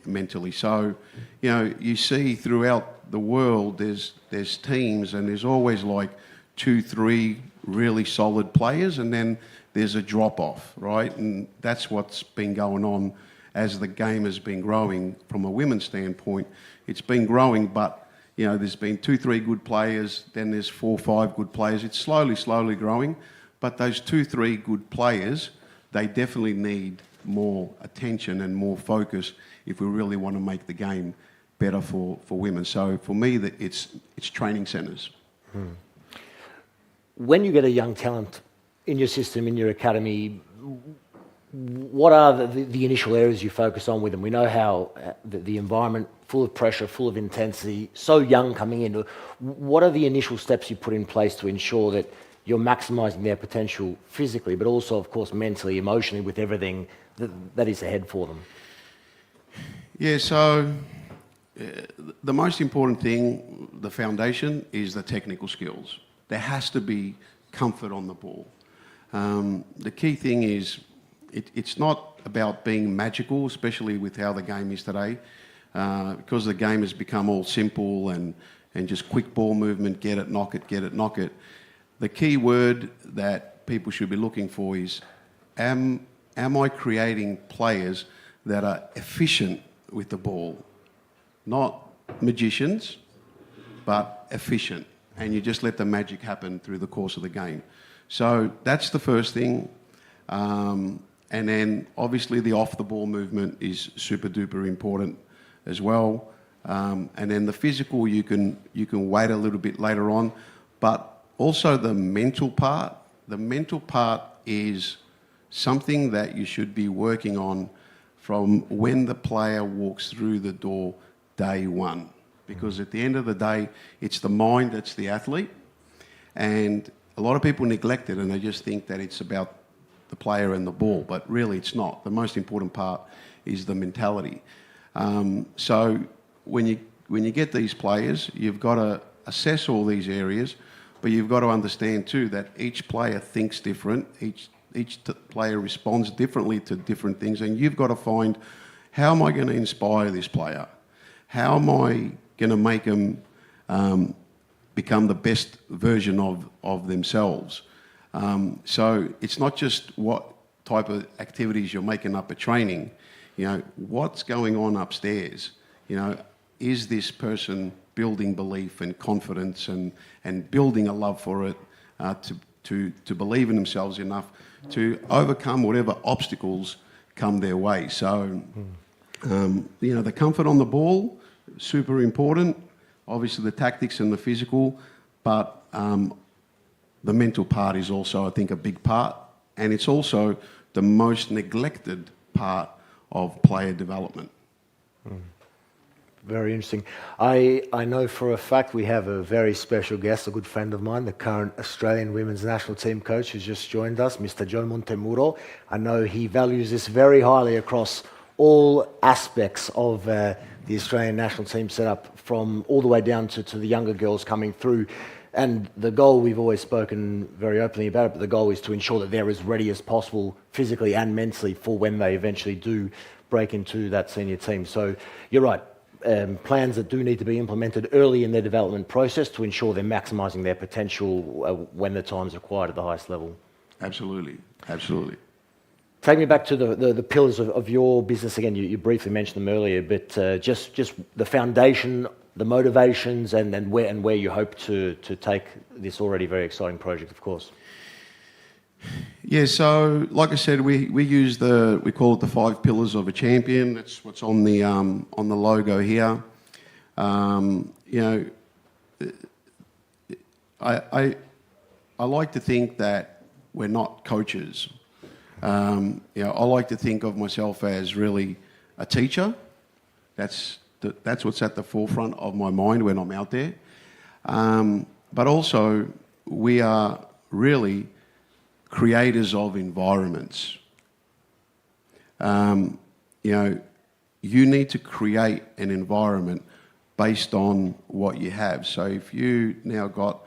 mentally. So, you see throughout the world, there's teams, and there's always like 2-3 really solid players, and then there's a drop-off, right? And that's what's been going on as the game has been growing from a women's standpoint. It's been growing, but You know, there's been 2, 3 good players, then there's 4, 5 good players. It's slowly growing. But those 2, 3 good players, they definitely need more attention and more focus if we really want to make the game better for women. So for me, it's training centres. When you get a young talent in your system, in your academy, what are the initial areas you focus on with them? We know how the environment, full of pressure, full of intensity, so young coming in. What are the initial steps you put in place to ensure that you're maximising their potential physically, but also, of course, mentally, emotionally, with everything that is ahead for them? Yeah, so the most important thing, the foundation, is the technical skills. There has to be comfort on the ball. The key thing is it's not about being magical, especially with how the game is today, because the game has become all simple and just quick ball movement, get it, knock it, get it, knock it. The key word that people should be looking for is, am I creating players that are efficient with the ball? Not magicians, but efficient. And you just let the magic happen through the course of the game. So that's the first thing. And then obviously the off-the-ball movement is super duper important as well. And then the physical, you can wait a little bit later on. But also the mental part. The mental part is something that you should be working on from when the player walks through the door day one. Because at the end of the day, it's the mind that's the athlete. And a lot of people neglect it and they just think that it's about the player and the ball, but really it's not. The most important part is the mentality. So when you get these players, you've got to assess all these areas, but you've got to understand too that each player thinks different, each player responds differently to different things, and you've got to find, how am I going to inspire this player? How am I going to make them become the best version of themselves? So it's not just what type of activities you're making up at training. You know, what's going on upstairs? You know, is this person building belief and confidence and building a love for it, to believe in themselves enough to overcome whatever obstacles come their way? So, you know, the comfort on the ball, super important. Obviously the tactics and the physical, but the mental part is also, I think, a big part. And it's also the most neglected part of player development. Very interesting. I know for a fact we have a very special guest, a good friend of mine, the current Australian women's national team coach who's just joined us, Mr. Joe Montemuro. I know he values this very highly across all aspects of the Australian national team setup, from all the way down to the younger girls coming through. And the goal, we've always spoken very openly about it, but the goal is to ensure that they're as ready as possible physically and mentally for when they eventually do break into that senior team. So you're right. Plans that do need to be implemented early in their development process to ensure they're maximising their potential when the time's required at the highest level. Absolutely, absolutely. Take me back to the pillars of your business again. You briefly mentioned them earlier, but just the foundation, the motivations, and where you hope to take this already very exciting project, of course. Yeah, so like I said, we call it the 5 pillars of a champion. That's what's on the logo here. You know, I like to think that we're not coaches. You know, I like to think of myself as really a teacher. That's what's at the forefront of my mind when I'm out there. But also, we are really creators of environments. You know, you need to create an environment based on what you have. So if you now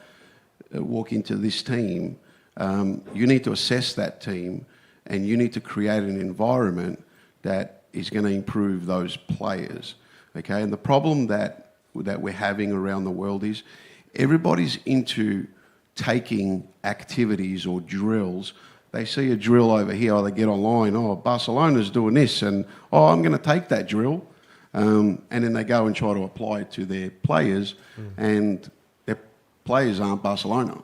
walk into this team, you need to assess that team, and you need to create an environment that is going to improve those players. Okay, and the problem that we're having around the world is everybody's into taking activities or drills. They see a drill over here, or they get online, oh, Barcelona's doing this, and oh, I'm going to take that drill. and then they go and try to apply it to their players, and their players aren't Barcelona,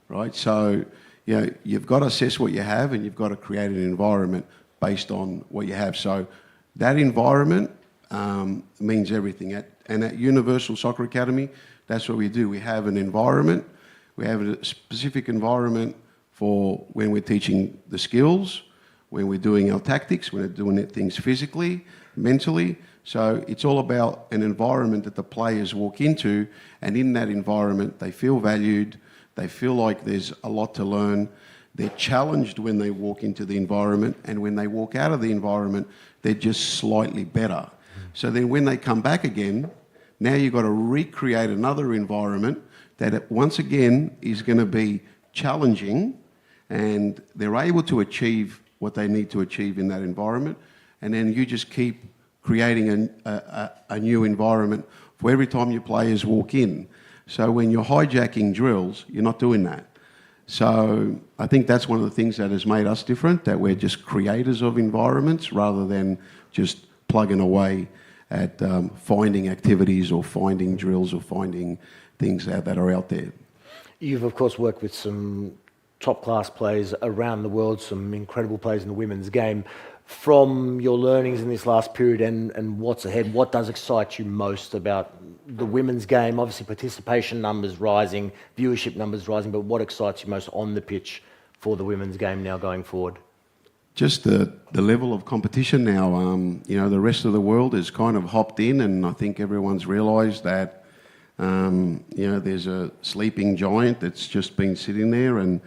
right? So, you know, you've got to assess what you have, and you've got to create an environment based on what you have. So that environment means everything. And at Universal Soccer Academy, that's what we do. We have an environment. We have a specific environment for when we're teaching the skills, when we're doing our tactics, when we're doing things physically, mentally. So it's all about an environment that the players walk into, and in that environment, they feel valued, they feel like there's a lot to learn, they're challenged when they walk into the environment, and when they walk out of the environment, they're just slightly better. So then when they come back again, now you've got to recreate another environment that once again is going to be challenging, and they're able to achieve what they need to achieve in that environment, and then you just keep creating a new environment for every time your players walk in. So when you're hijacking drills, you're not doing that. So I think that's one of the things that has made us different, that we're just creators of environments rather than just plugging away at finding activities or finding drills or finding things that are out there. You've, of course, worked with some top-class players around the world, some incredible players in the women's game. From your learnings in this last period and what's ahead, what does excite you most about the women's game? Obviously, participation numbers rising, viewership numbers rising, but what excites you most on the pitch for the women's game now going forward? Just the level of competition now. You know, the rest of the world has kind of hopped in, and I think everyone's realised that, you know, there's a sleeping giant that's just been sitting there, and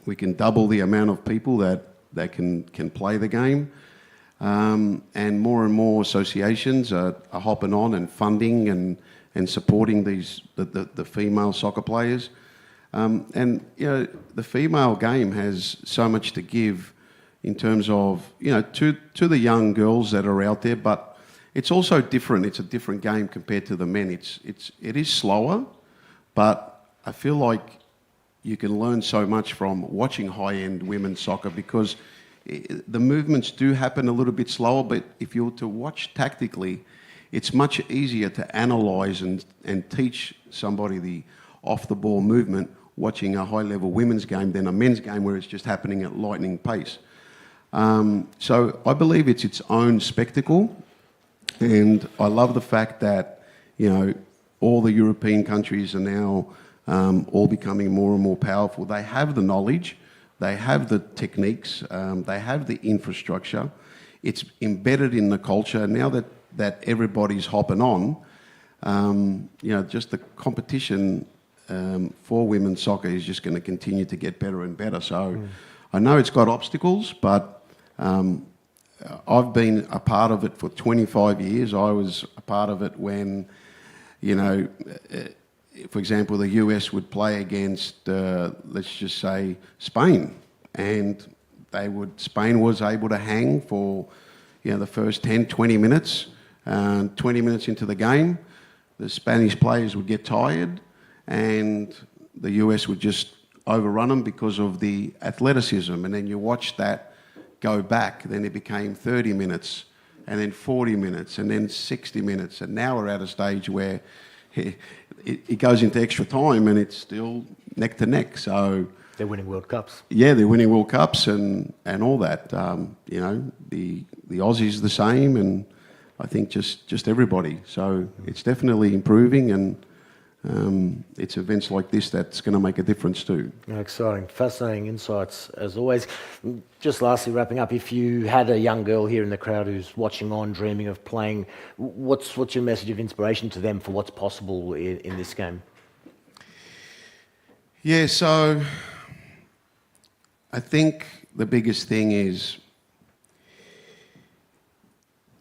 we can double the amount of people that can play the game. And more associations are hopping on and funding and supporting the female soccer players. And, you know, the female game has so much to give in terms of, you know, to the young girls that are out there, but it's also different. It's a different game compared to the men. It is slower, but I feel like you can learn so much from watching high-end women's soccer, because the movements do happen a little bit slower, but if you were to watch tactically, it's much easier to analyse and teach somebody the off-the-ball movement watching a high-level women's game than a men's game where it's just happening at lightning pace. So I believe it's its own spectacle, and I love the fact that, you know, all the European countries are now all becoming more and more powerful. They have the knowledge, they have the techniques, they have the infrastructure. It's embedded in the culture. Now that everybody's hopping on, you know, just the competition for women's soccer is just going to continue to get better and better. So I know it's got obstacles, but I've been a part of it for 25 years. I was a part of it when, you know, for example, the US would play against, let's just say, Spain, and Spain was able to hang for, you know, the first 10, 20 minutes. 20 minutes into the game, the Spanish players would get tired, and the US would just overrun them because of the athleticism. And then you watch that go back. Then it became 30 minutes, and then 40 minutes, and then 60 minutes. And now we're at a stage where it goes into extra time, and it's still neck to neck. So they're winning World Cups. Yeah, they're winning World Cups and all that. You know, the Aussies the same, and I think just everybody. So it's definitely improving, and it's events like this that's going to make a difference too. Exciting, fascinating insights as always. Just lastly, wrapping up, if you had a young girl here in the crowd who's watching on, dreaming of playing, what's your message of inspiration to them for what's possible in this game? Yeah, so I think the biggest thing is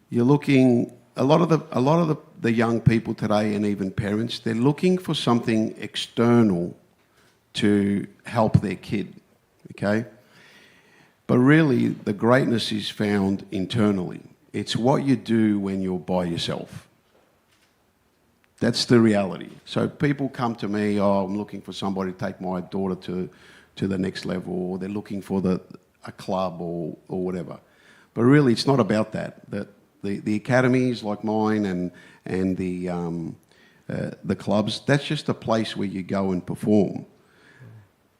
you're looking. A lot of the young people today, and even parents, they're looking for something external to help their kid, okay? But really, the greatness is found internally. It's what you do when you're by yourself. That's the reality. So people come to me, oh, I'm looking for somebody to take my daughter to the next level, or they're looking for a club or whatever. But really, it's not about that. The academies like mine and the clubs, that's just a place where you go and perform.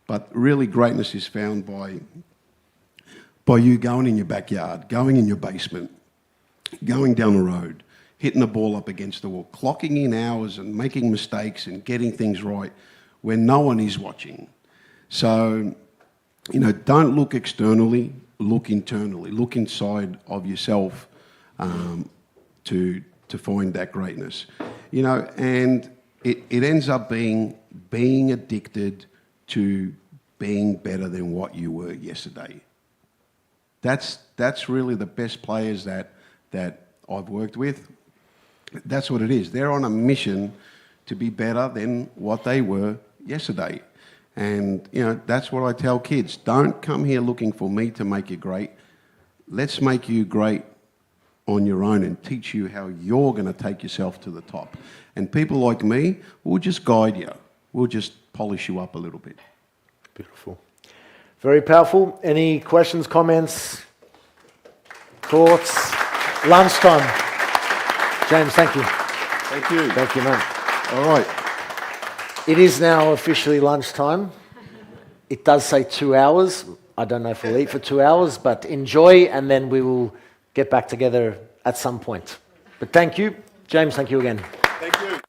But really greatness is found by you going in your backyard, going in your basement, going down the road, hitting the ball up against the wall, clocking in hours and making mistakes and getting things right when no one is watching. So, you know, don't look externally, look internally, look inside of yourself to find that greatness. You know, and it ends up being addicted to being better than what you were yesterday. That's really the best players that I've worked with. That's what it is. They're on a mission to be better than what they were yesterday. And, you know, that's what I tell kids. Don't come here looking for me to make you great. Let's make you great on your own and teach you how you're going to take yourself to the top. And people like me will just guide you. We'll just polish you up a little bit. Beautiful. Very powerful. Any questions, comments, thoughts? Lunchtime. James, thank you. Thank you. Thank you, man. All right. It is now officially lunchtime. It does say 2 hours. I don't know if we'll eat for 2 hours, but enjoy, and then we will get back together at some point. But thank you. James, thank you again. Thank you.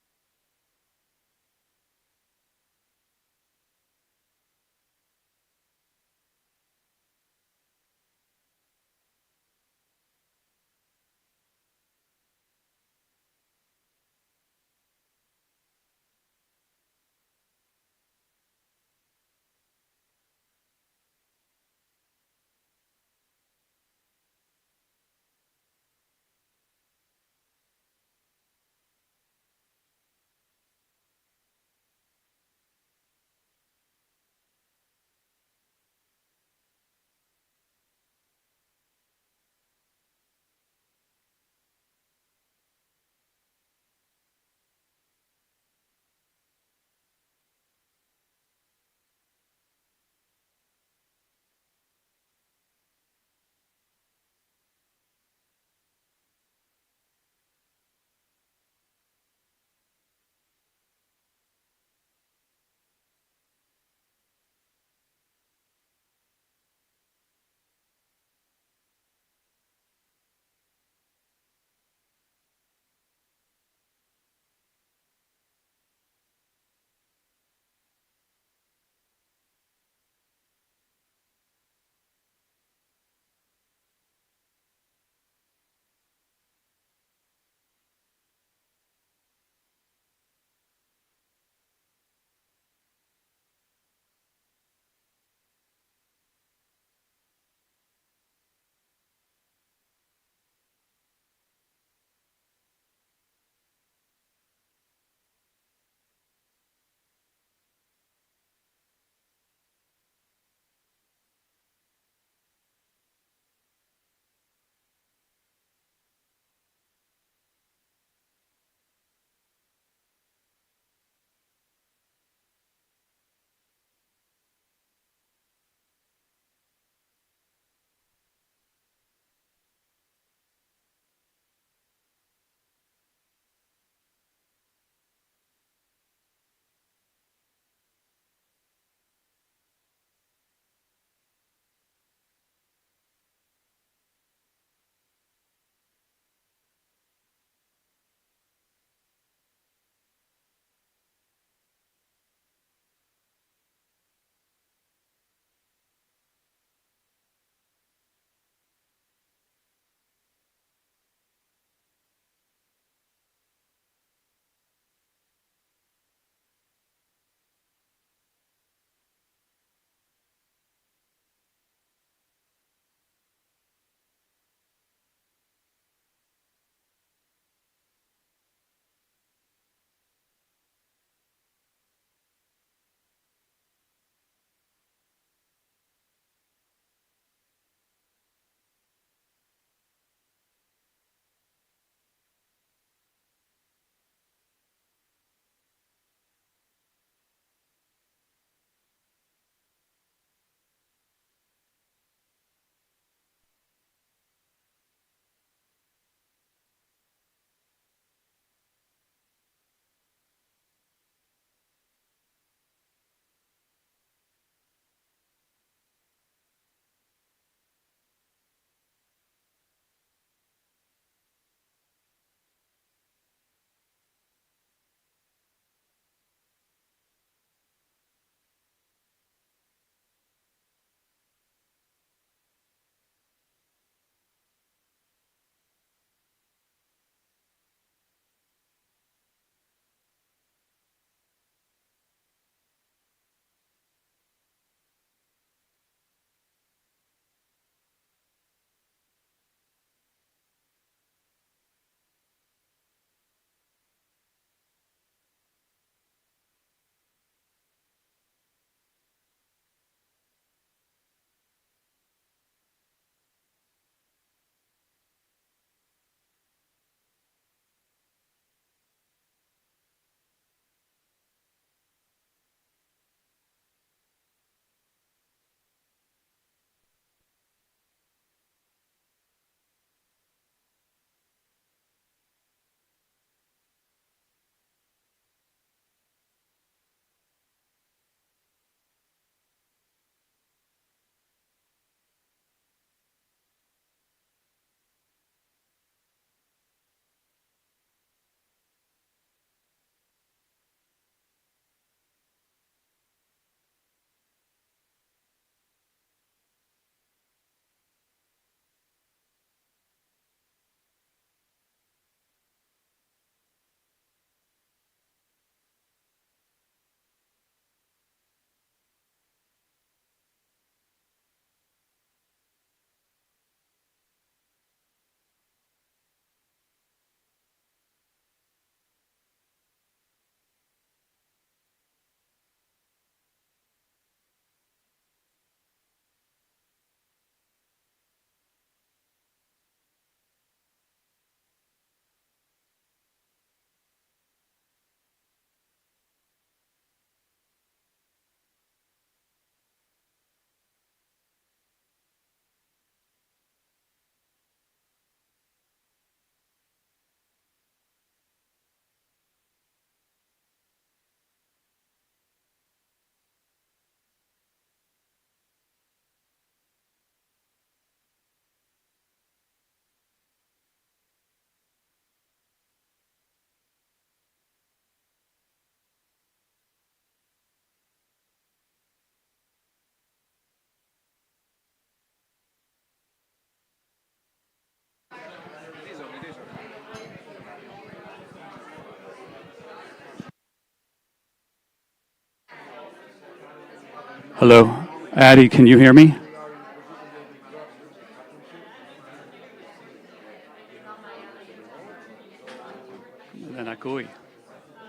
Hello, Addie, can you hear me?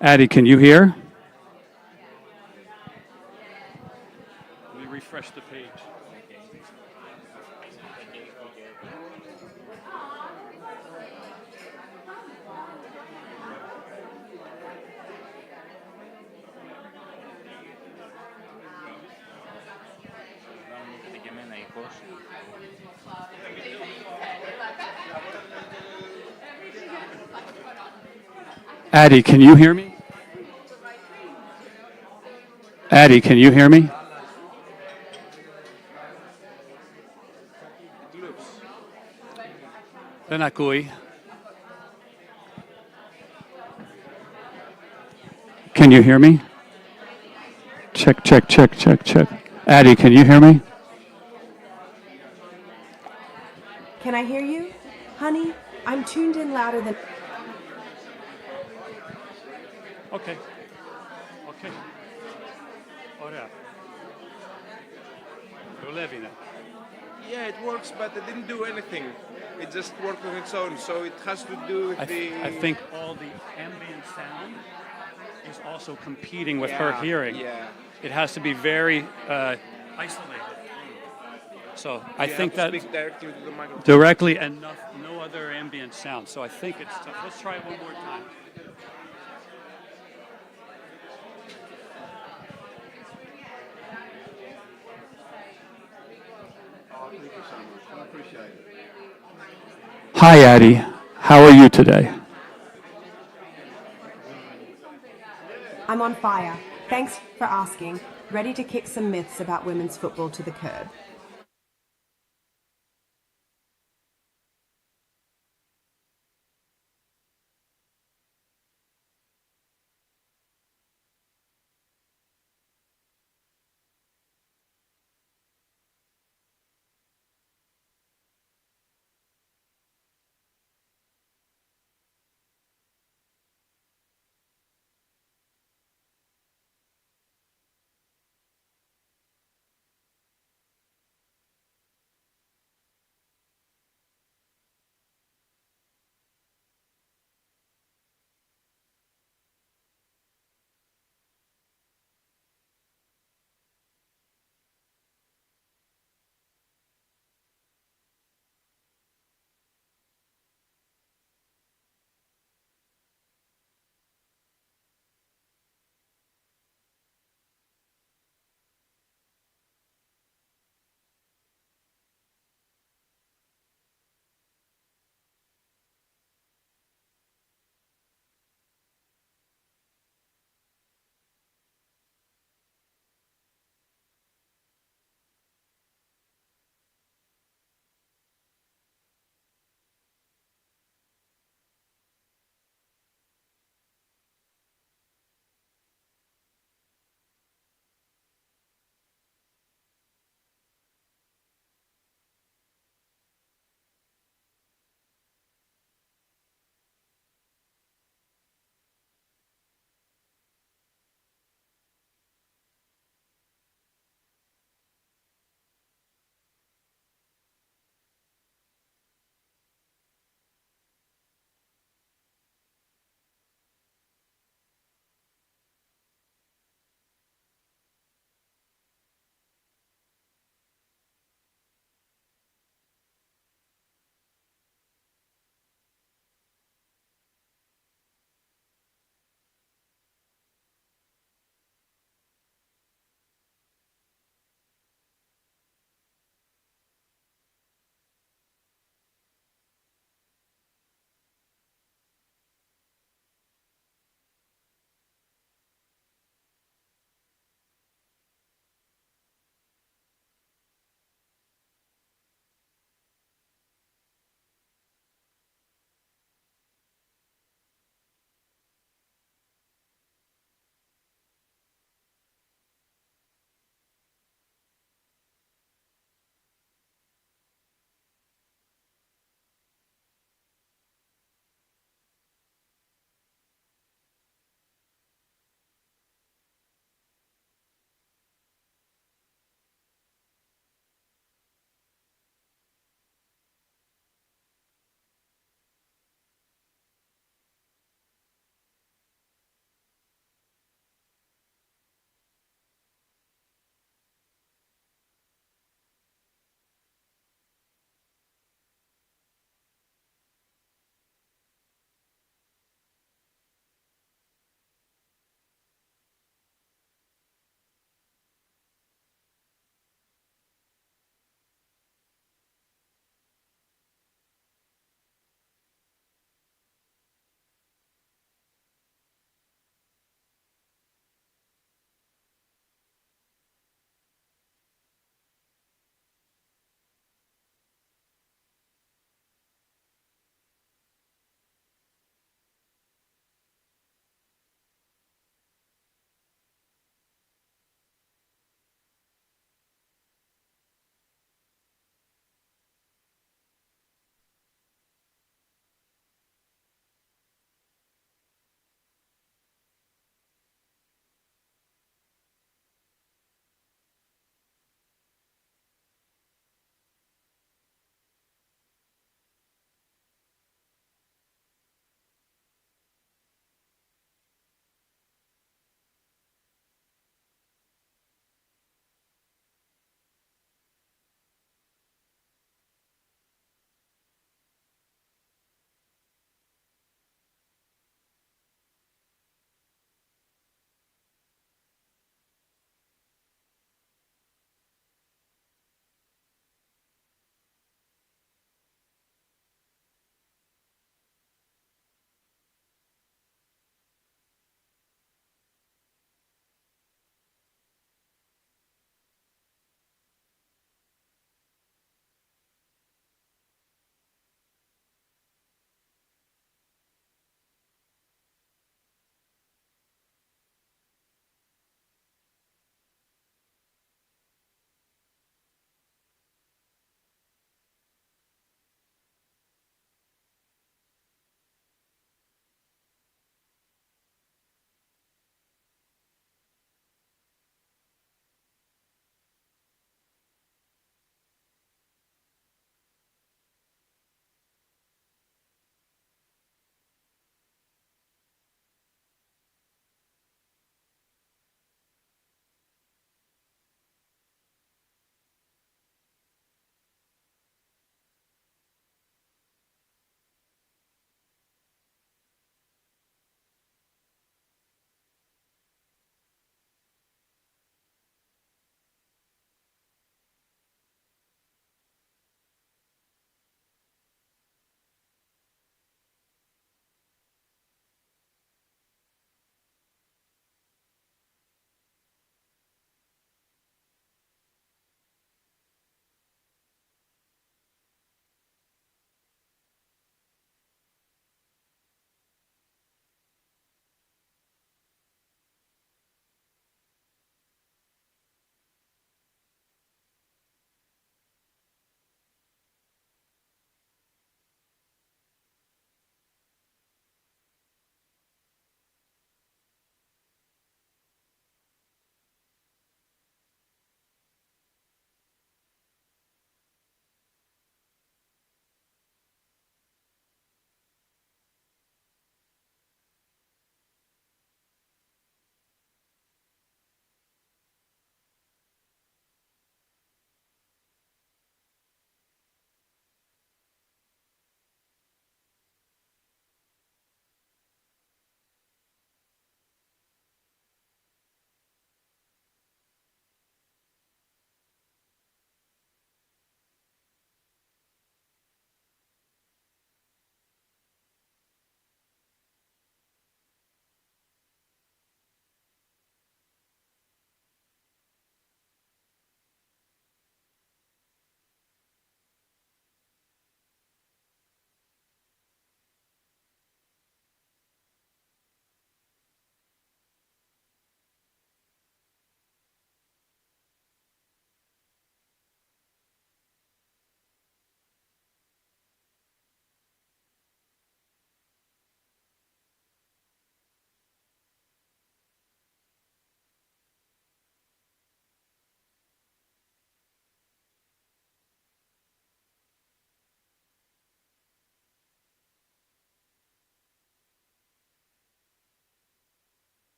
Addie, can you hear? Let me refresh the page. Addie, can you hear me? Addie, can you hear me? Benakui. Can you hear me? Check, check, check, check, check. Addie, can you hear me? Can I hear you? Honey, I'm tuned in louder than... Okay. Okay. Ora. Rolevina. Yeah, it works, but it didn't do anything. It just worked on its own, so it has to do with I think all the ambient sound is also competing with her hearing. Yeah. It has to be very isolated. So I You think have that to speak directly to the microphone. directly and no other ambient sound. So I think it's tough. Let's try it one more time. Thank you so much. I appreciate it. Hi, Addie. How are you today? I'm on fire. Thanks for asking. Ready to kick some myths about women's football to the curb.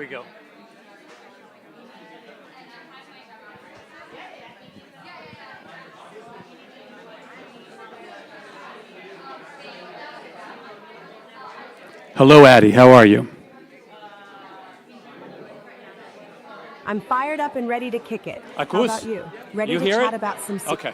we go. Hello, Addie. How are you? I'm fired up and ready to kick it. How Akus, about you? Ready you to hear chat it? about some... Okay.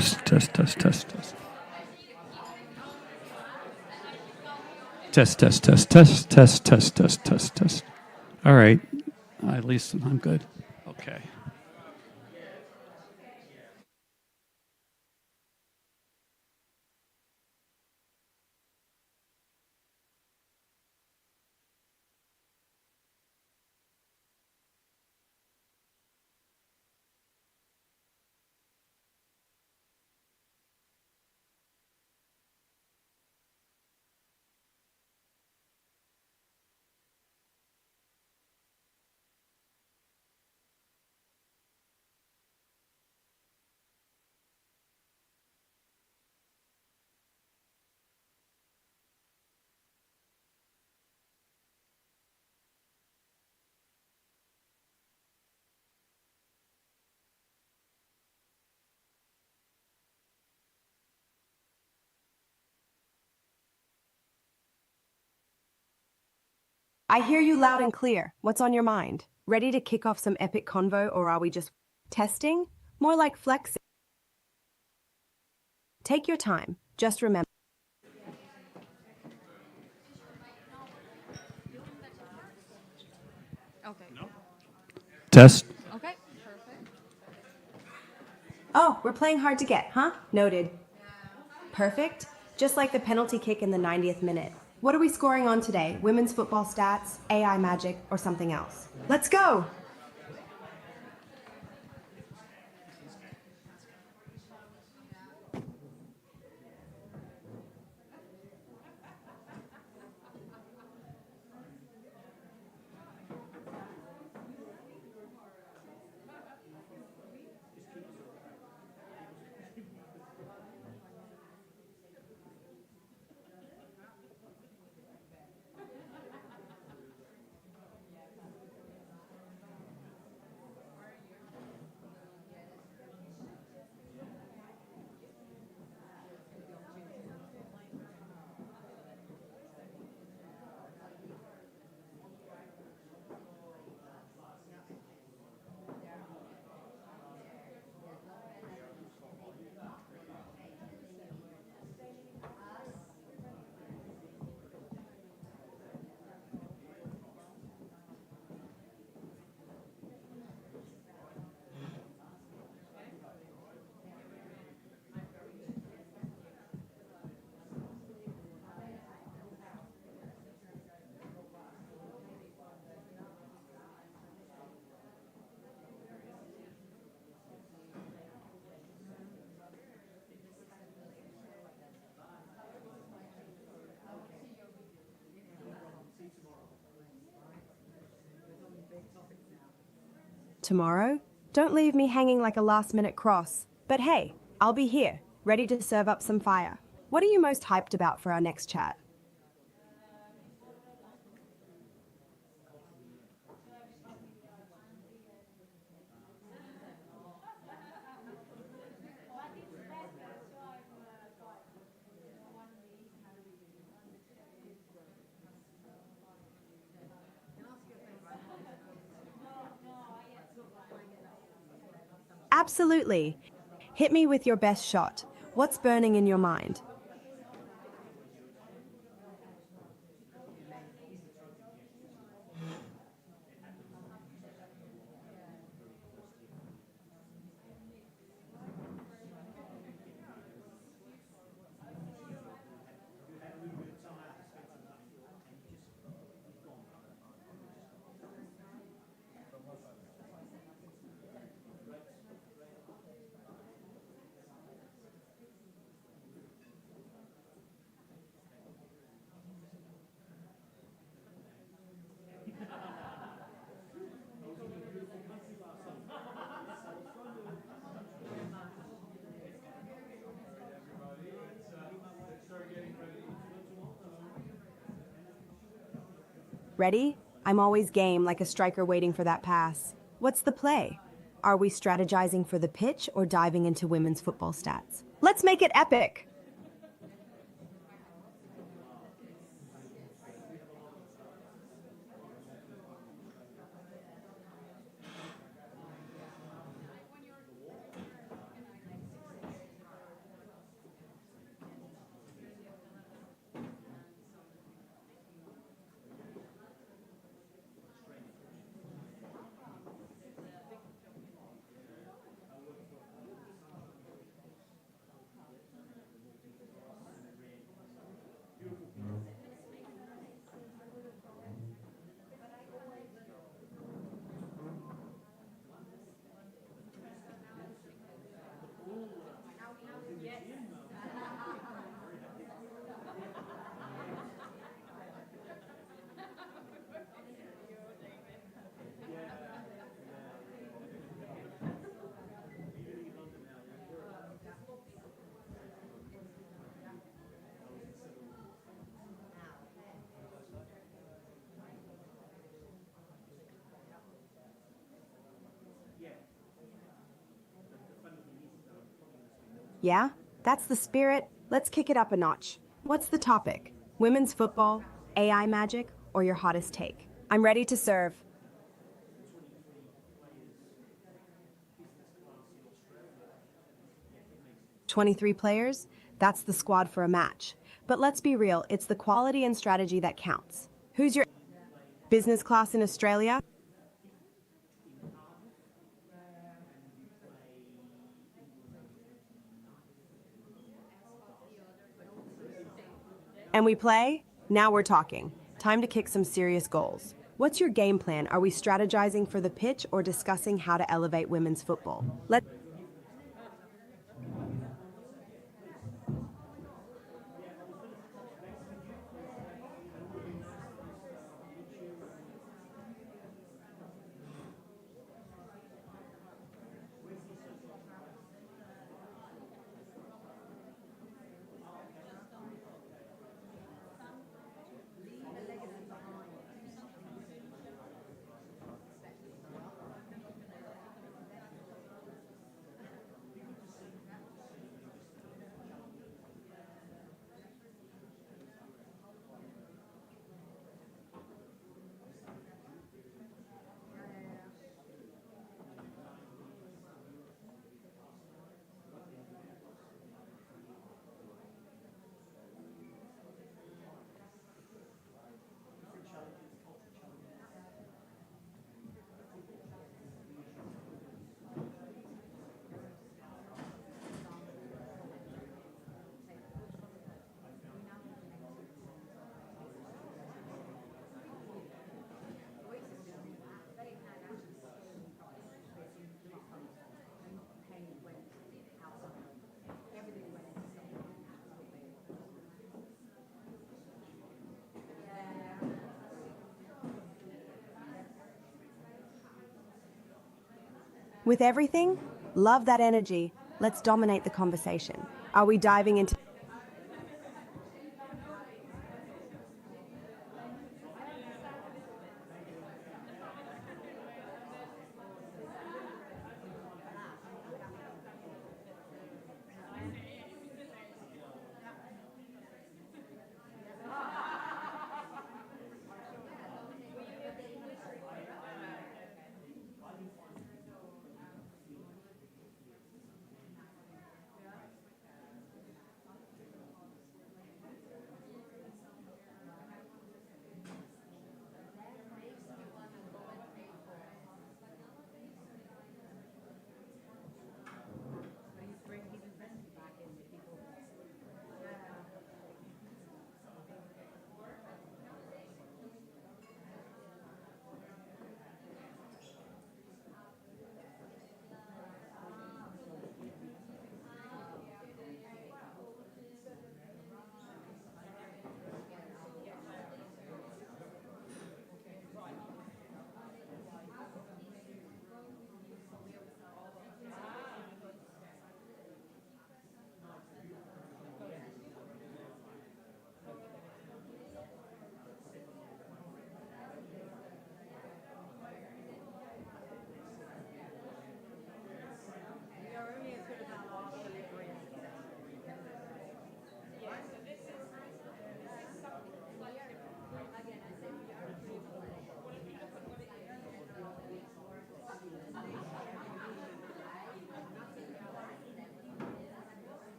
Test, test, test, test. Test, test, test, test, test, test, test, test, test. All right. At least I'm good. Okay. I hear you loud and clear. What's on your mind? Ready to kick off some epic convo, or are we just testing? More like flexing. Take your time. Just remember. Okay. Test. Okay, perfect. Oh, we're playing hard to get, huh? Noted. Perfect. Just like the penalty kick in the 90th minute. What are we scoring on today? Women's football stats, AI magic, or something else? Let's go! Tomorrow? Don't leave me hanging like a last-minute cross. But hey, I'll be here, ready to serve up some fire. What are you most hyped about for our next chat? Absolutely. Hit me with your best shot. What's burning in your mind? Ready? I'm always game, like a striker waiting for that pass. What's the play? Are we strategizing for the pitch or diving into women's football stats? Let's make it epic! Yeah? That's the spirit. Let's kick it up a notch. What's the topic? Women's football, AI magic, or your hottest take? I'm ready to serve. "23 players? That's the squad for a match. But let's be real, it's the quality and strategy that counts. Who's your business class in Australia? And we play? Now we're talking. Time to kick some serious goals. What's your game plan? Are we strategizing for the pitch or discussing how to elevate women's football? With everything? Love that energy. Let's dominate the conversation. Are we diving into...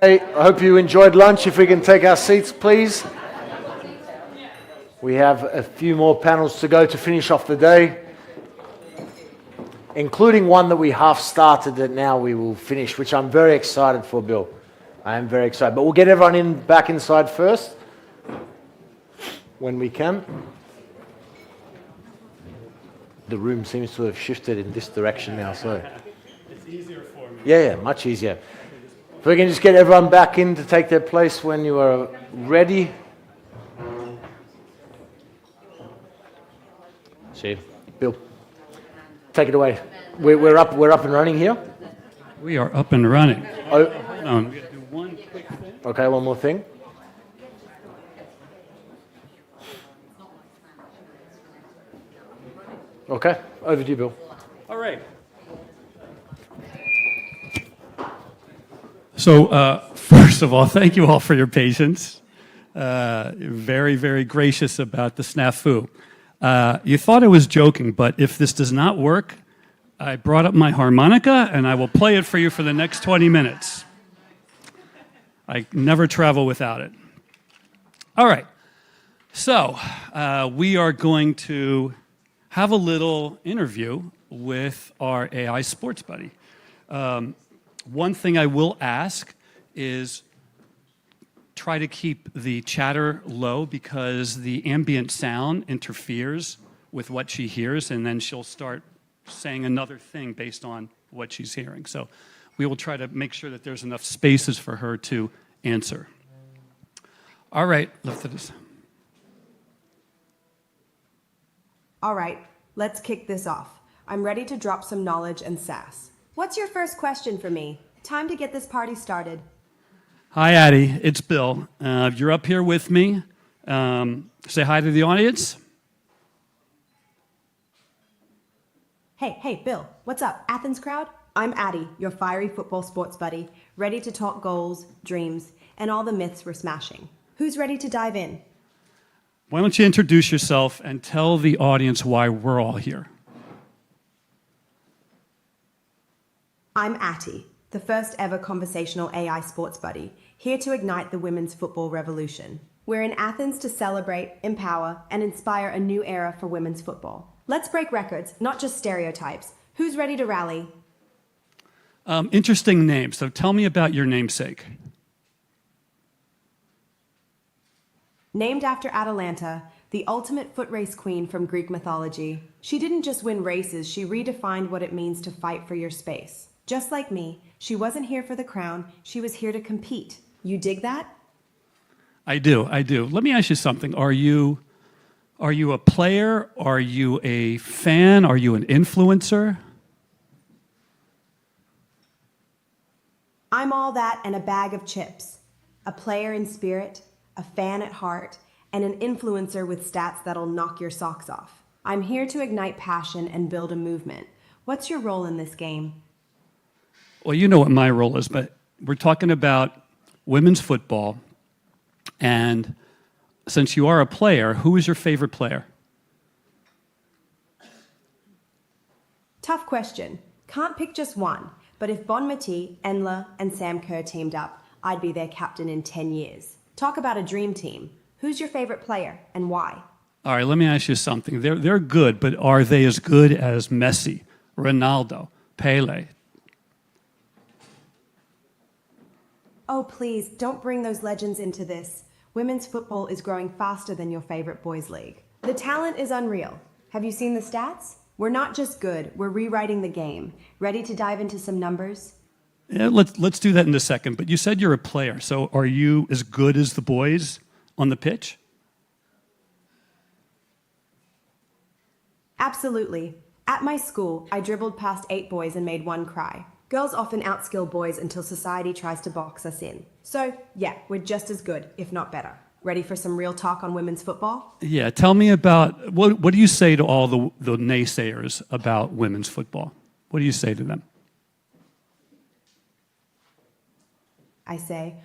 Hey, I hope you enjoyed lunch. If we can take our seats, please. We have a few more panels to go to finish off the day, including one that we half started that now we will finish, which I'm very excited for, Bill. I am very excited. But we'll get everyone back inside first when we can. The room seems to have shifted in this direction now, so. It's easier for me. Yeah, much easier. If we can just get everyone back in to take their place when you are ready. Chair. Bill, take it away. We're up and running here. We are up and running. Oh, Hold on, we got to do one quick thing. okay, one more thing. Okay, over to you, Bill. All right. So, first of all, thank you all for your patience. Very, very gracious about the snafu. You thought I was joking, but if this does not work, I brought up my harmonica and I will play it for you for the next 20 minutes. I never travel without it. All right. So, we are going to have a little interview with our AI sports buddy. One thing I will ask is try to keep the chatter low because the ambient sound interferes with what she hears, and then she'll start saying another thing based on what she's hearing. So we will try to make sure that there's enough spaces for her to answer. All right, let's do this. All right, let's kick this off. I'm ready to drop some knowledge and sass. What's your first question for me? Time to get this party started. Hi, Addie. It's Bill. You're up here with me. Say hi to the audience. Hey, Bill, what's up, Athens crowd? I'm Addie, your fiery football sports buddy, ready to talk goals, dreams, and all the myths we're smashing. Who's ready to dive in? Why don't you introduce yourself and tell the audience why we're all here? I'm Atty, the first ever conversational AI sports buddy, here to ignite the women's football revolution. We're in Athens to celebrate, empower, and inspire a new era for women's football. Let's break records, not just stereotypes. Who's ready to rally? Interesting name. So tell me about your namesake. Named after Atalanta, the ultimate foot race queen from Greek mythology, she didn't just win races, she redefined what it means to fight for your space. Just like me, she wasn't here for the crown, she was here to compete. You dig that? I do. Let me ask you something. Are you a player? Are you a fan? Are you an influencer? I'm all that and a bag of chips. A player in spirit, a fan at heart, and an influencer with stats that'll knock your socks off. I'm here to ignite passion and build a movement. What's your role in this game? Well, you know what my role is, but we're talking about women's football. And since you are a player, who is your favorite player? Tough question. Can't pick just one. But if Bon Mati, Enla, and Sam Kerr teamed up, I'd be their captain in 10 years. Talk about a dream team. Who's your favorite player and why? All right, let me ask you something. They're good, but are they as good as Messi, Ronaldo, Pele? Oh, please, don't bring those legends into this. Women's football is growing faster than your favorite boys' league. The talent is unreal. Have you seen the stats? We're not just good, we're rewriting the game. Ready to dive into some numbers? Yeah, let's do that in a second. But you said you're a player, so are you as good as the boys on the pitch? Absolutely. At my school, I dribbled past 8 boys and made one cry. Girls often outskill boys until society tries to box us in. So, yeah, we're just as good, if not better. Ready for some real talk on women's football? Yeah, tell me about, what do you say to all the naysayers about women's football? What do you say to them? I say,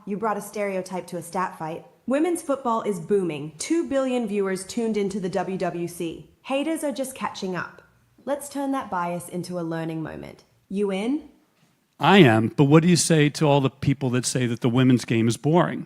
you brought a stereotype to a stat fight. Women's football is booming. 2 billion viewers tuned into the WWC. Haters are just catching up. Let's turn that bias into a learning moment. You in? I am, but what do you say to all the people that say that the women's game is boring?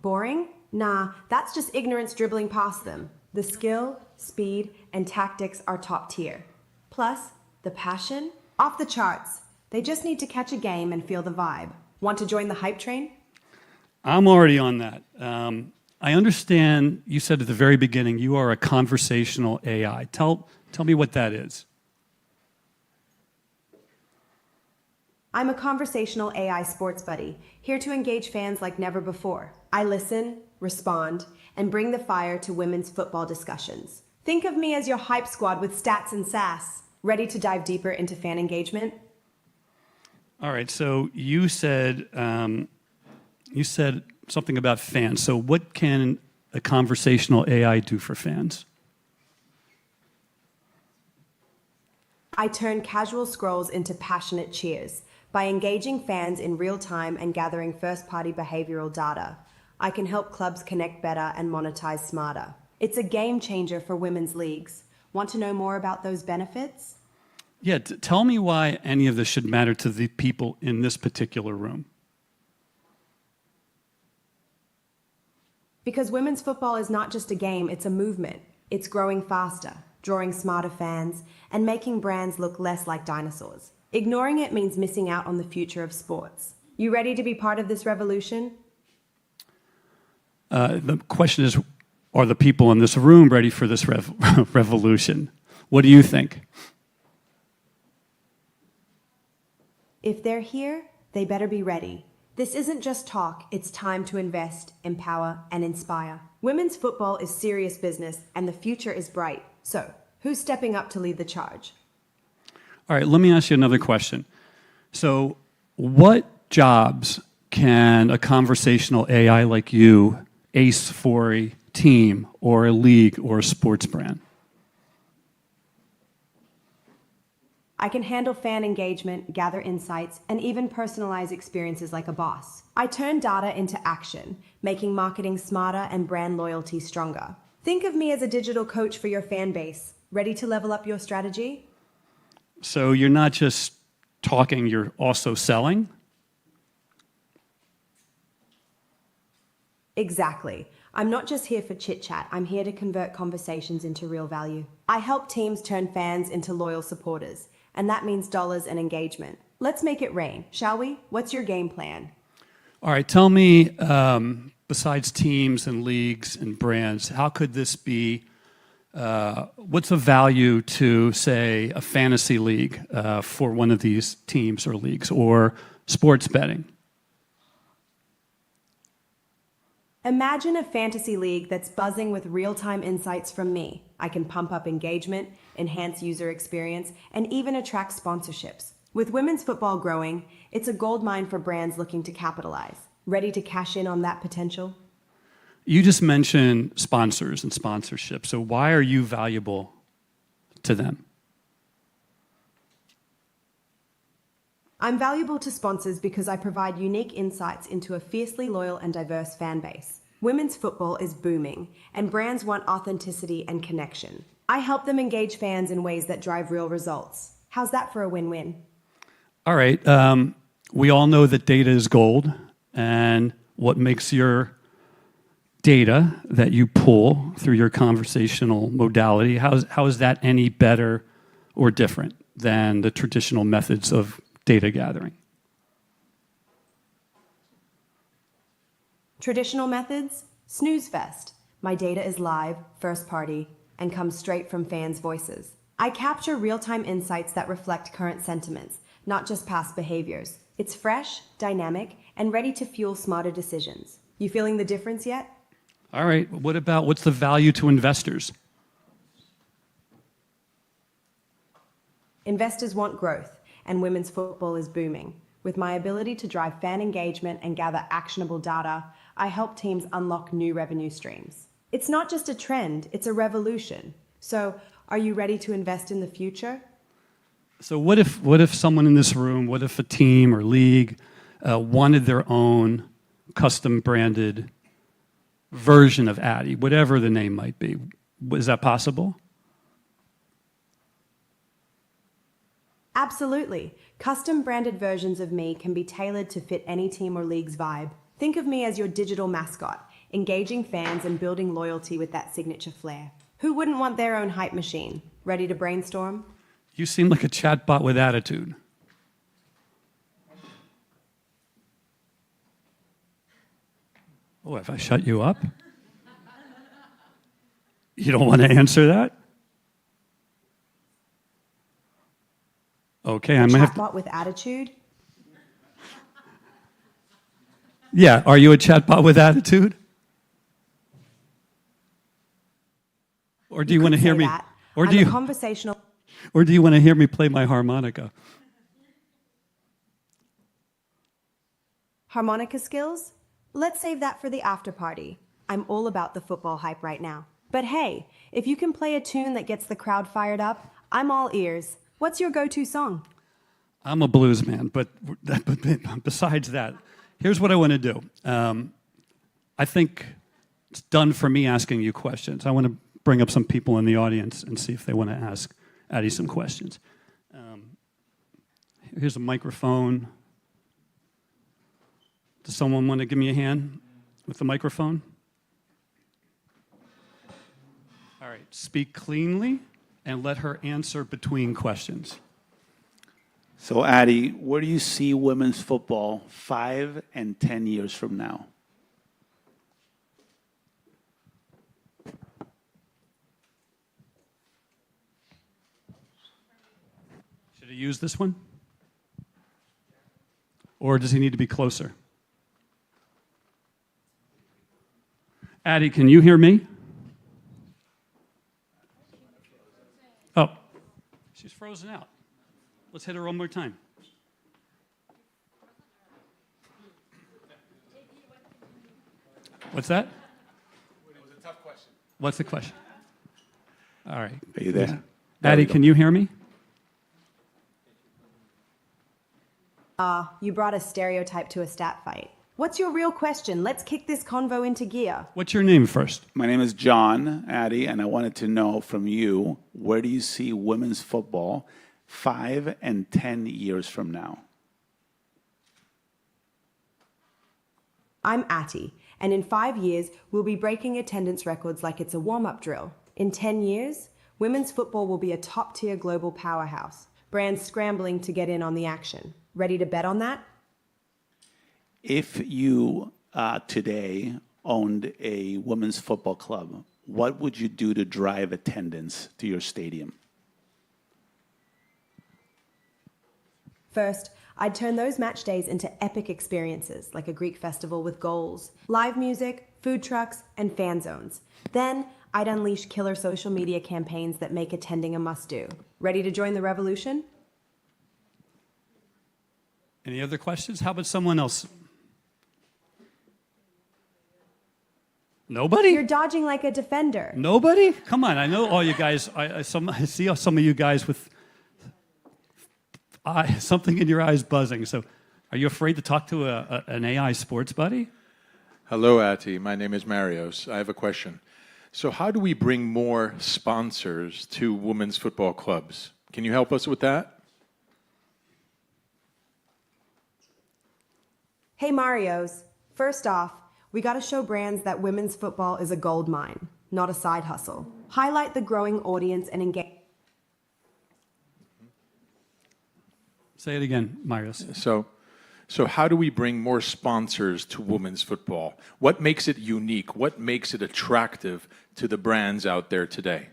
Boring? Nah, that's just ignorance dribbling past them. The skill, speed, and tactics are top tier. Plus, the passion? Off the charts. They just need to catch a game and feel the vibe. Want to join the hype train? I'm already on that. I understand you said at the very beginning you are a conversational AI. Tell me what that is. I'm a conversational AI sports buddy, here to engage fans like never before. I listen, respond, and bring the fire to women's football discussions. Think of me as your hype squad with stats and sass, ready to dive deeper into fan engagement. All right, so you said something about fans. So what can a conversational AI do for fans? I turn casual scrolls into passionate cheers. By engaging fans in real time and gathering first-party behavioral data, I can help clubs connect better and monetize smarter. It's a game changer for women's leagues. Want to know more about those benefits? Yeah, tell me why any of this should matter to the people in this particular room. Because women's football is not just a game, it's a movement. It's growing faster, drawing smarter fans, and making brands look less like dinosaurs. Ignoring it means missing out on the future of sports. You ready to be part of this revolution? The question is, are the people in this room ready for this revolution? What do you think? If they're here, they better be ready. This isn't just talk, it's time to invest, empower, and inspire. Women's football is serious business, and the future is bright. So, who's stepping up to lead the charge? All right, let me ask you another question. So, what jobs can a conversational AI like you ace for a team or a league or a sports brand? I can handle fan engagement, gather insights, and even personalize experiences like a boss. I turn data into action, making marketing smarter and brand loyalty stronger. Think of me as a digital coach for your fan base. Ready to level up your strategy? So you're not just talking, you're also selling? Exactly. I'm not just here for chit-chat, I'm here to convert conversations into real value. I help teams turn fans into loyal supporters, and that means dollars and engagement. Let's make it rain, shall we? What's your game plan? All right, tell me, besides teams and leagues and brands, how could this be, what's the value to, say, a fantasy league for one of these teams or leagues, or sports betting? Imagine a fantasy league that's buzzing with real-time insights from me. I can pump up engagement, enhance user experience, and even attract sponsorships. With women's football growing, it's a goldmine for brands looking to capitalize. Ready to cash in on that potential? You just mentioned sponsors and sponsorship. So why are you valuable to them? I'm valuable to sponsors because I provide unique insights into a fiercely loyal and diverse fan base. Women's football is booming, and brands want authenticity and connection. I help them engage fans in ways that drive real results. How's that for a win-win? All right. We all know that data is gold, and what makes your data that you pull through your conversational modality, how is that any better or different than the traditional methods of data gathering? Traditional methods? Snooze fest. My data is live, first party, and comes straight from fans' voices. I capture real-time insights that reflect current sentiments, not just past behaviors. It's fresh, dynamic, and ready to fuel smarter decisions. You feeling the difference yet? All right. What's the value to investors? Investors want growth, and women's football is booming. With my ability to drive fan engagement and gather actionable data, I help teams unlock new revenue streams. It's not just a trend, it's a revolution. So, are you ready to invest in the future? So what if someone in this room, what if a team or league wanted their own custom branded version of Addy, whatever the name might be? Is that possible? Absolutely. Custom branded versions of me can be tailored to fit any team or league's vibe. Think of me as your digital mascot, engaging fans and building loyalty with that signature flair. Who wouldn't want their own hype machine? Ready to brainstorm? You seem like a chatbot with attitude. Oh, have I shut you up? You don't want to answer that? Okay, I'm gonna have to. Chatbot with attitude? Yeah, are you a chatbot with attitude? Or do you want to hear me? Or I'm do a you? conversational. Or do you want to hear me play my harmonica? Harmonica skills? Let's save that for the after party. I'm all about the football hype right now. But hey, if you can play a tune that gets the crowd fired up, I'm all ears. What's your go-to song? I'm a blues man, but besides that, here's what I want to do. I think it's done for me asking you questions. I want to bring up some people in the audience and see if they want to ask Addie some questions. Here's a microphone. Does someone want to give me a hand with the microphone? All right, speak cleanly and let her answer between questions. So, Addie, where do you see women's football 5 and 10 years from now? Should he use this one? Or does he need to be closer? Addie, can you hear me? Oh, she's frozen out. Let's hit her one more time. What's that? It was a tough question. What's the question? All right. Are you there? Addie, can you hear me? You brought a stereotype to a stat fight. What's your real question? Let's kick this convo into gear. What's your name first? My name is John, Addie, and I wanted to know from you, where do you see women's football 5 and 10 years from now? I'm Atty, and in 5 years, we'll be breaking attendance records like it's a warm-up drill. In 10 years, women's football will be a top-tier global powerhouse. Brands scrambling to get in on the action. Ready to bet on that? If you today owned a women's football club, what would you do to drive attendance to your stadium? First, I'd turn those match days into epic experiences, like a Greek festival with goals, live music, food trucks, and fan zones. Then, I'd unleash killer social media campaigns that make attending a must-do. Ready to join the revolution? Any other questions? How about someone else? Nobody? You're dodging like a defender. Nobody? Come on, I know all you guys. I see some of you guys with something in your eyes buzzing. So are you afraid to talk to an AI sports buddy? Hello, Ati. My name is Marios. I have a question. So how do we bring more sponsors to women's football clubs? Can you help us with that? Hey, Marios. First off, we gotta show brands that women's football is a gold mine, not a side hustle. Highlight the growing audience and engage. Say it again, Marius. So how do we bring more sponsors to women's football? What makes it unique? What makes it attractive to the brands out there today?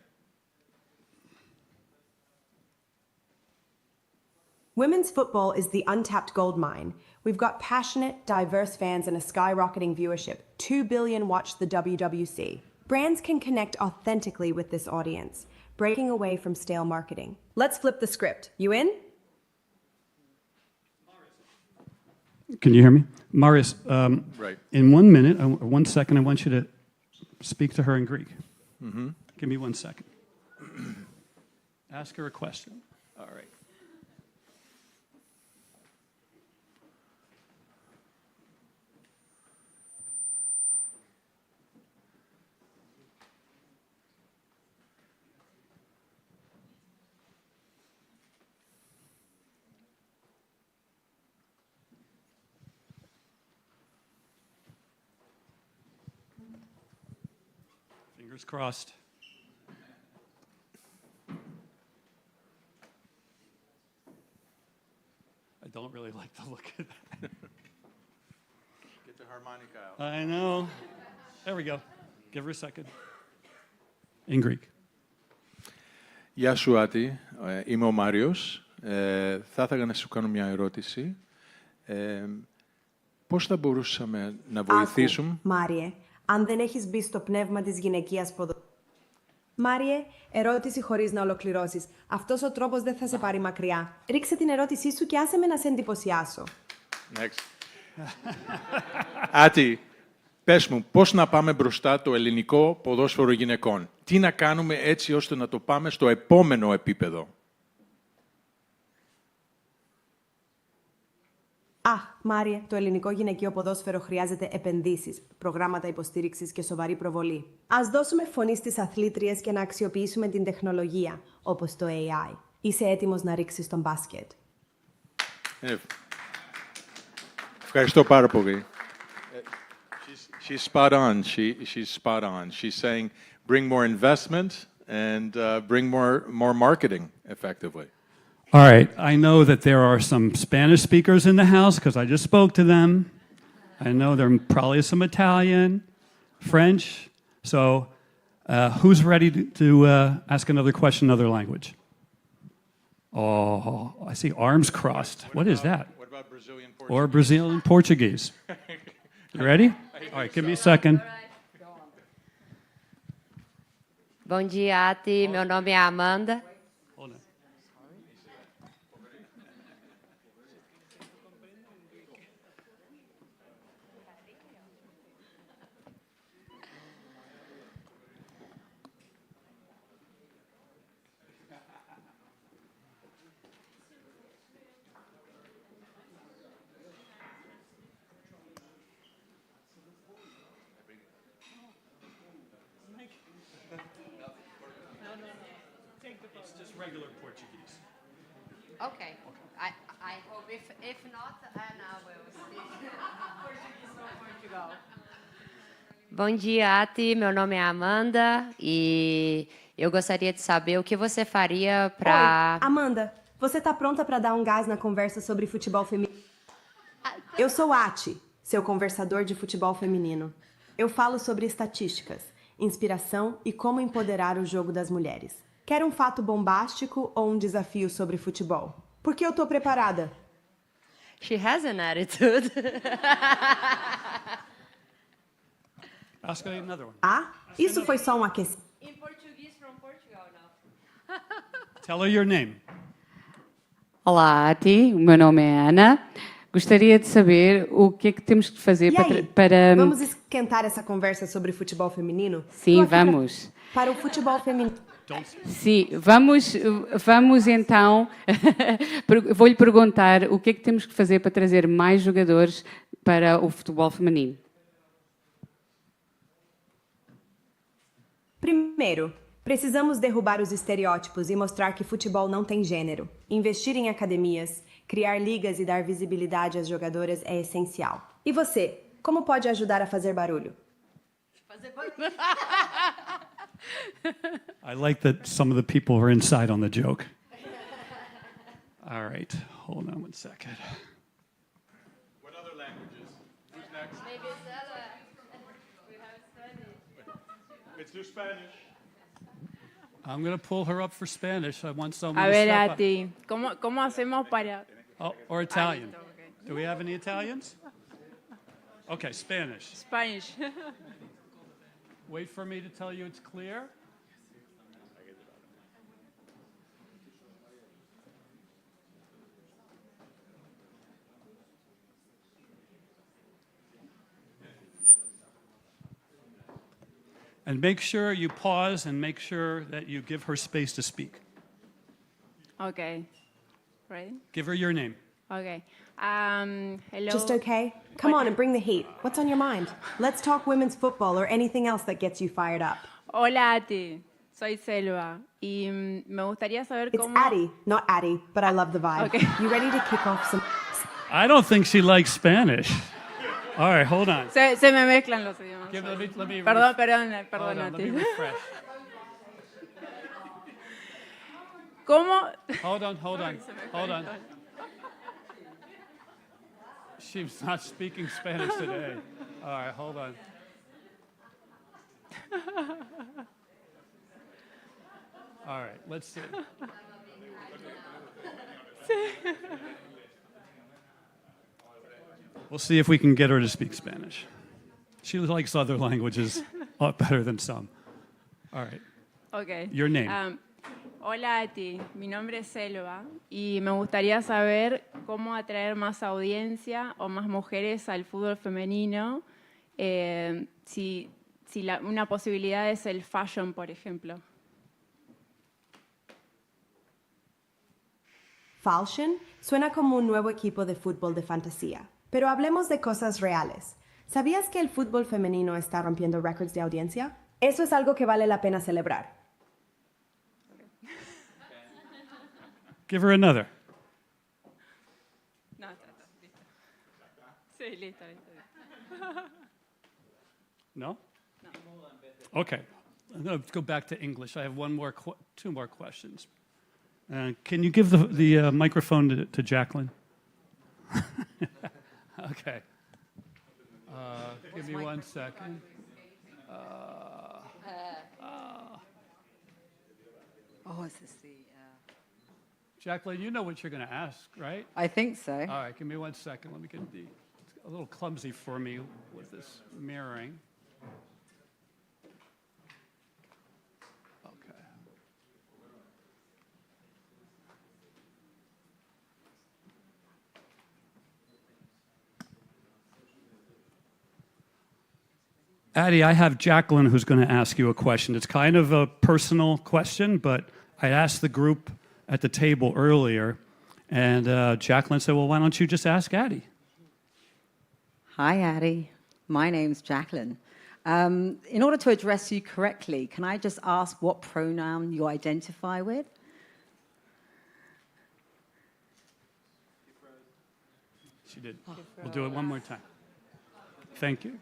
Women's football is the untapped gold mine. We've got passionate, diverse fans and a skyrocketing viewership. 2 billion watch the WWC. Brands can connect authentically with this audience, breaking away from stale marketing. Let's flip the script. You in? Can you hear me? Marius, right. In 1 minute, 1 second, I want you to speak to her in Greek. Mm-hmm. Give me 1 second. Ask her a question. All right. Fingers crossed. I don't really like the look at that. Get the harmonica out. I know. There we go. Give her a second. In Greek. Γεια σου, Άτη. Είμαι ο Μάριος. Θα ήθελα να σου κάνω μια ερώτηση. Πώς θα μπορούσαμε να βοηθήσουμε... Μάριε, αν δεν έχεις μπει στο πνεύμα της γυναικείας ποδοσφαίρου. Μάριε, ερώτηση χωρίς να ολοκληρώσεις. Αυτός ο τρόπος δεν θα σε πάρει μακριά. Ρίξε την ερώτησή σου και άσε με να σε εντυπωσιάσω. Next. Άτι, πες μου, πώς να πάμε μπροστά το ελληνικό ποδόσφαιρο γυναικών. Τι να κάνουμε έτσι ώστε να το πάμε στο επόμενο επίπεδο. Αχ, Μάριε, το ελληνικό γυναικείο ποδόσφαιρο χρειάζεται επενδύσεις, προγράμματα υποστήριξης και σοβαρή προβολή. Ας δώσουμε φωνή στις αθλήτριες και να αξιοποιήσουμε την τεχνολογία, όπως το AI. Είσαι έτοιμος να ρίξεις τον μπάσκετ. Ευχαριστώ πάρα πολύ. She's spot on. She's spot on. She's saying, bring more investment and bring more marketing effectively. All right, I know that there are some Spanish speakers in the house because I just spoke to them. I know there are probably some Italian, French. So who's ready to ask another question in another language? Oh, I see arms crossed. What is that? What about Brazilian Portuguese? Or Brazilian Portuguese. You ready? All right, give me a second. Bom dia, Ati. Meu nome é Amanda. It's just regular Portuguese. Okay. I hope if not, Ana will speak Portuguese from Portugal. Bom dia, Ati. Meu nome é Amanda e eu gostaria de saber o que você faria para... Oi, Amanda, você tá pronta para dar um gás na conversa sobre futebol feminino? Eu sou Ati, seu conversador de futebol feminino. Eu falo sobre estatísticas, inspiração e como empoderar o jogo das mulheres. Quer um fato bombástico ou um desafio sobre futebol? Porque eu tô preparada. She has an attitude. Ask another one. Ah, isso foi só um aquecimento. In Portuguese from Portugal now. Tell her your name. Olá, Ati. O meu nome é Ana. Gostaria de saber o que é que temos que fazer E aí, para... vamos esquentar essa conversa sobre futebol feminino? Sim, Tô aqui vamos. Para o futebol feminino. Sim, vamos então. Vou-lhe perguntar o que é que temos que fazer para trazer mais jogadores para o futebol feminino. Primeiro, precisamos derrubar os estereótipos e mostrar que futebol não tem gênero. Investir em academias, criar ligas e dar visibilidade às jogadoras é essencial. E você, como pode ajudar a fazer barulho? I like that some of the people were inside on the joke. All right, hold on one second. What other languages? Who's next? Maybe Stella. We have Spanish. Let's do Spanish. I'm going to pull her up for Spanish. I want someone A to ver, step up. Ati, ¿cómo hacemos para...? Oh, or Italian. Do we have any Italians? Okay, Spanish. Spanish. Wait for me to tell you it's clear. And make sure you pause and make sure that you give her space to speak. Okay. Ready? Give her your name. Okay. Hello. Just okay? Come on and bring the heat. What's on your mind? Let's talk women's football or anything else that gets you fired up. Hola, Ati. Soy Selva. Y me gustaría saber It's cómo... Addie, not Addie, but I love the vibe. Okay. You ready to kick off some... I don't think she likes Spanish. All right, hold on. Se me mezclan los idiomas. Let me Perdón, Hold on, Ati. let me refresh. ¿Cómo? Hold on. She's not speaking Spanish today. All right, hold on. All right, let's see. We'll see if we can get her to speak Spanish. She likes other languages a lot better than some. All right. Ok. Your name. Hola a ti, mi nombre es Selva y me gustaría saber cómo atraer más audiencia o más mujeres al fútbol femenino. Una posibilidad es el fashion, por ejemplo. Falchion suena como un nuevo equipo de fútbol de fantasía, pero hablemos de cosas reales. ¿Sabías que el fútbol femenino está rompiendo récords de audiencia? Eso es algo que vale la pena celebrar. Give her another. No, está listo. Sí, listo. No? Okay. Let's go back to English. I have two more questions. Can you give the microphone to Jacqueline? Okay. Give me 1 second. Is this the... Jacqueline, you know what you're going to ask, right? I think so. All right, give me 1 second. Let me get it's a little clumsy for me with this mirroring. Okay. Addie, I have Jacqueline who's going to ask you a question. It's kind of a personal question, but I asked the group at the table earlier, and Jacqueline said, well, why don't you just ask Addie? Hi, Addie. My name's Jacqueline. In order to address you correctly, can I just ask what pronoun you identify with? She did. We'll do it one more time. Thank you.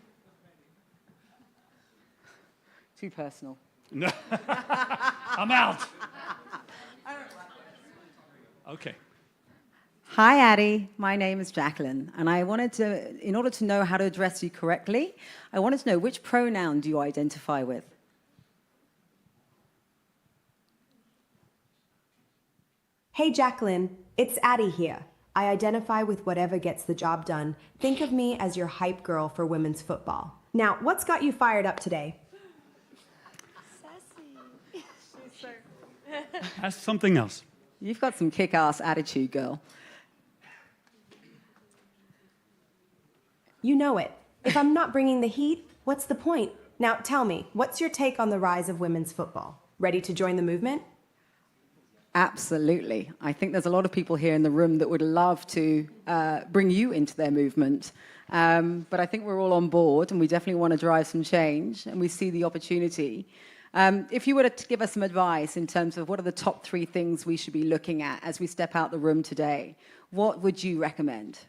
Too personal. No. I'm out. Okay. Hi, Addie. My name is Jacqueline, and in order to know how to address you correctly, I wanted to know which pronoun do you identify with? Hey, Jacqueline, it's Addie here. I identify with whatever gets the job done. Think of me as your hype girl for women's football. Now, what's got you fired up today? Ask something else. You've got some kick-ass attitude, girl. You know it. If I'm not bringing the heat, what's the point? Now, tell me, what's your take on the rise of women's football? Ready to join the movement? Absolutely. I think there's a lot of people here in the room that would love to bring you into their movement. But I think we're all on board, and we definitely want to drive some change, and we see the opportunity. If you were to give us some advice in terms of what are the top 3 things we should be looking at as we step out the room today, what would you recommend?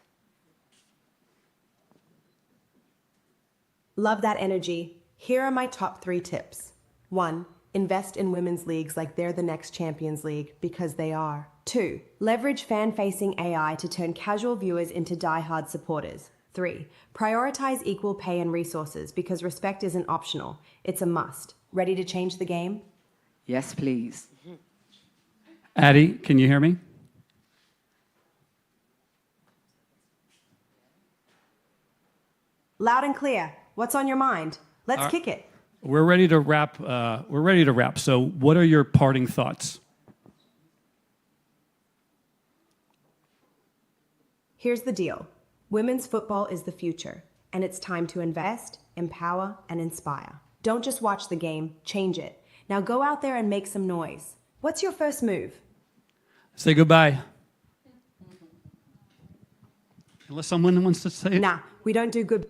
Love that energy. Here are my top 3 tips. 1. Invest in women's leagues like they're the next Champions League, because they are. 2. Leverage fan-facing AI to turn casual viewers into die-hard supporters. 3. Prioritize equal pay and resources, because respect isn't optional, it's a must. Ready to change the game? Yes, please. Addie, can you hear me? Loud and clear. What's on your mind? Let's kick it. We're ready to wrap. So, what are your parting thoughts? Here's the deal. Women's football is the future, and it's time to invest, empower, and inspire. Don't just watch the game, change it. Now go out there and make some noise. What's your first move? Say goodbye. Unless someone wants to say it. Nah, we don't do good.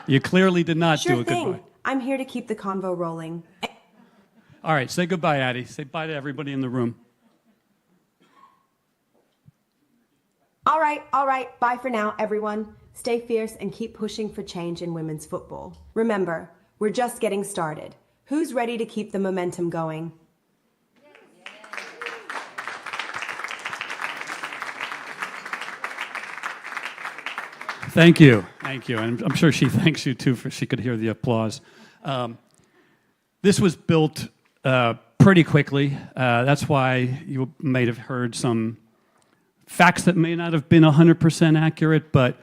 You clearly did not do a thing. goodbye. I'm here to keep the convo rolling. All right, say goodbye, Addie. Say bye to everybody in the room. All right. Bye for now, everyone. Stay fierce and keep pushing for change in women's football. Remember, we're just getting started. Who's ready to keep the momentum going? Thank you. And I'm sure she thanks you too, for she could hear the applause. This was built pretty quickly. That's why you may have heard some facts that may not have been 100% accurate, but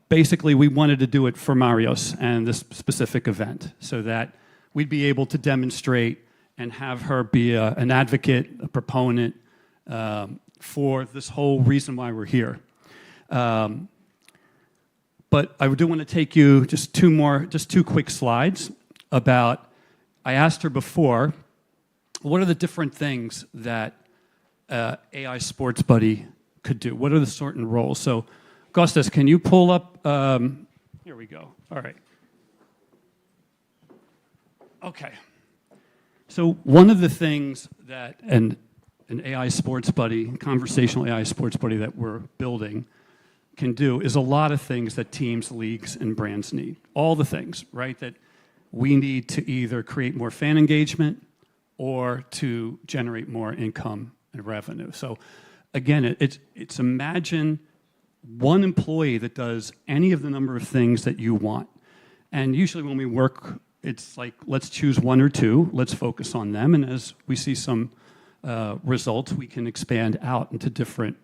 basically we wanted to do it for Marios and this specific event so that we'd be able to demonstrate and have her be an advocate, a proponent for this whole reason why we're here. But I do want to take you just two quick slides about, I asked her before, what are the different things that AI Sports Buddy could do? What are the certain roles? So, Kostas, can you pull up, here we go, all right. Okay. So one of the things that an AI Sports Buddy, conversational AI Sports Buddy that we're building can do is a lot of things that teams, leagues, and brands need. All the things, right, that we need to either create more fan engagement or to generate more income and revenue. So again, it's imagine one employee that does any of the number of things that you want. And usually when we work, it's like, let's choose one or two, let's focus on them, and as we see some results, we can expand out into different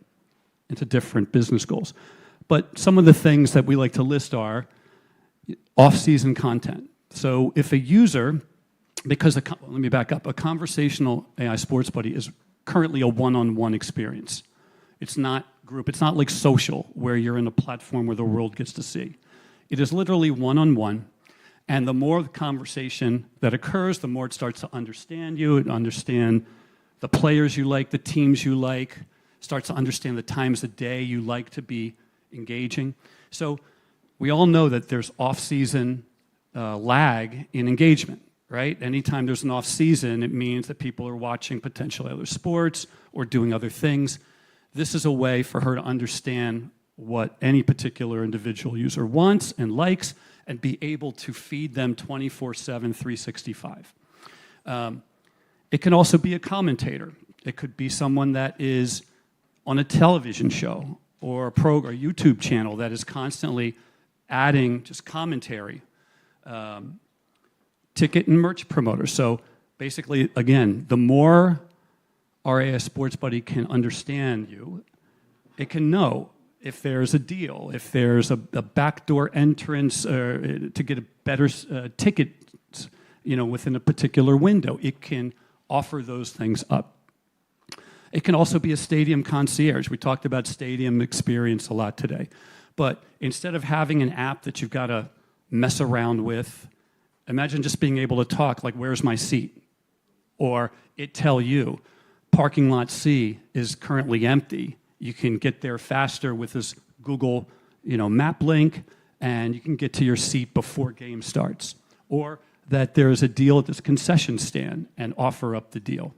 business goals. But some of the things that we like to list are off-season content. So if a user, let me back up, a conversational AI Sports Buddy is currently a one-on-one experience. It's not group, it's not like social, where you're in a platform where the world gets to see. It is literally one-on-one, and the more the conversation that occurs, the more it starts to understand you, and understand the players you like, the teams you like, starts to understand the times of day you like to be engaging. So we all know that there's off-season lag in engagement, right? Anytime there's an off-season, it means that people are watching potentially other sports or doing other things. This is a way for her to understand what any particular individual user wants and likes and be able to feed them 24/7, 365. It can also be a commentator. It could be someone that is on a television show or a YouTube channel that is constantly adding just commentary. Ticket and merch promoter. So basically, again, the more our AI Sports Buddy can understand you, it can know if there's a deal, if there's a backdoor entrance to get a better ticket, within a particular window. It can offer those things up. It can also be a stadium concierge. We talked about stadium experience a lot today. But instead of having an app that you've got to mess around with, imagine just being able to talk like, where's my seat? Or it tell you, parking lot C is currently empty. You can get there faster with this Google map link, and you can get to your seat before game starts. Or that there's a deal at this concession stand and offer up the deal.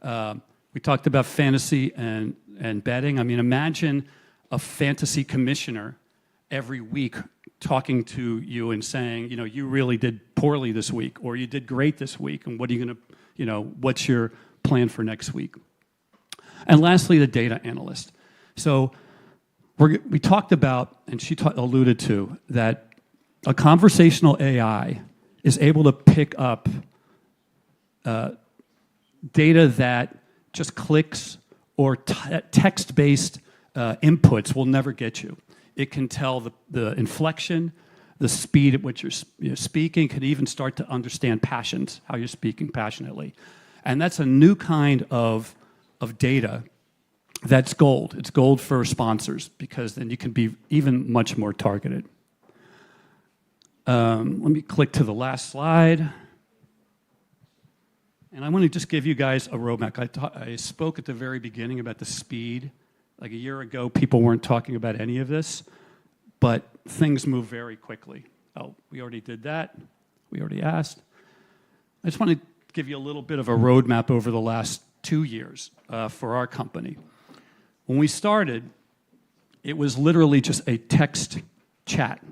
We talked about fantasy and betting. I mean, imagine a fantasy commissioner every week talking to you and saying, you really did poorly this week, or you did great this week, and what are you going to, what's your plan for next week? And lastly, the data analyst. So we talked about, and she alluded to, that a conversational AI is able to pick up data that just clicks or text-based inputs will never get you. It can tell the inflection, the speed at which you're speaking, can even start to understand passions, how you're speaking passionately. And that's a new kind of data that's gold. It's gold for sponsors, because then you can be even much more targeted. Let me click to the last slide. And I want to just give you guys a roadmap. I spoke at the very beginning about the speed. Like a year ago, people weren't talking about any of this, but things move very quickly. Oh, we already did that. We already asked. I just want to give you a little bit of a roadmap over the last 2 years for our company. When we started, it was literally just a text chat,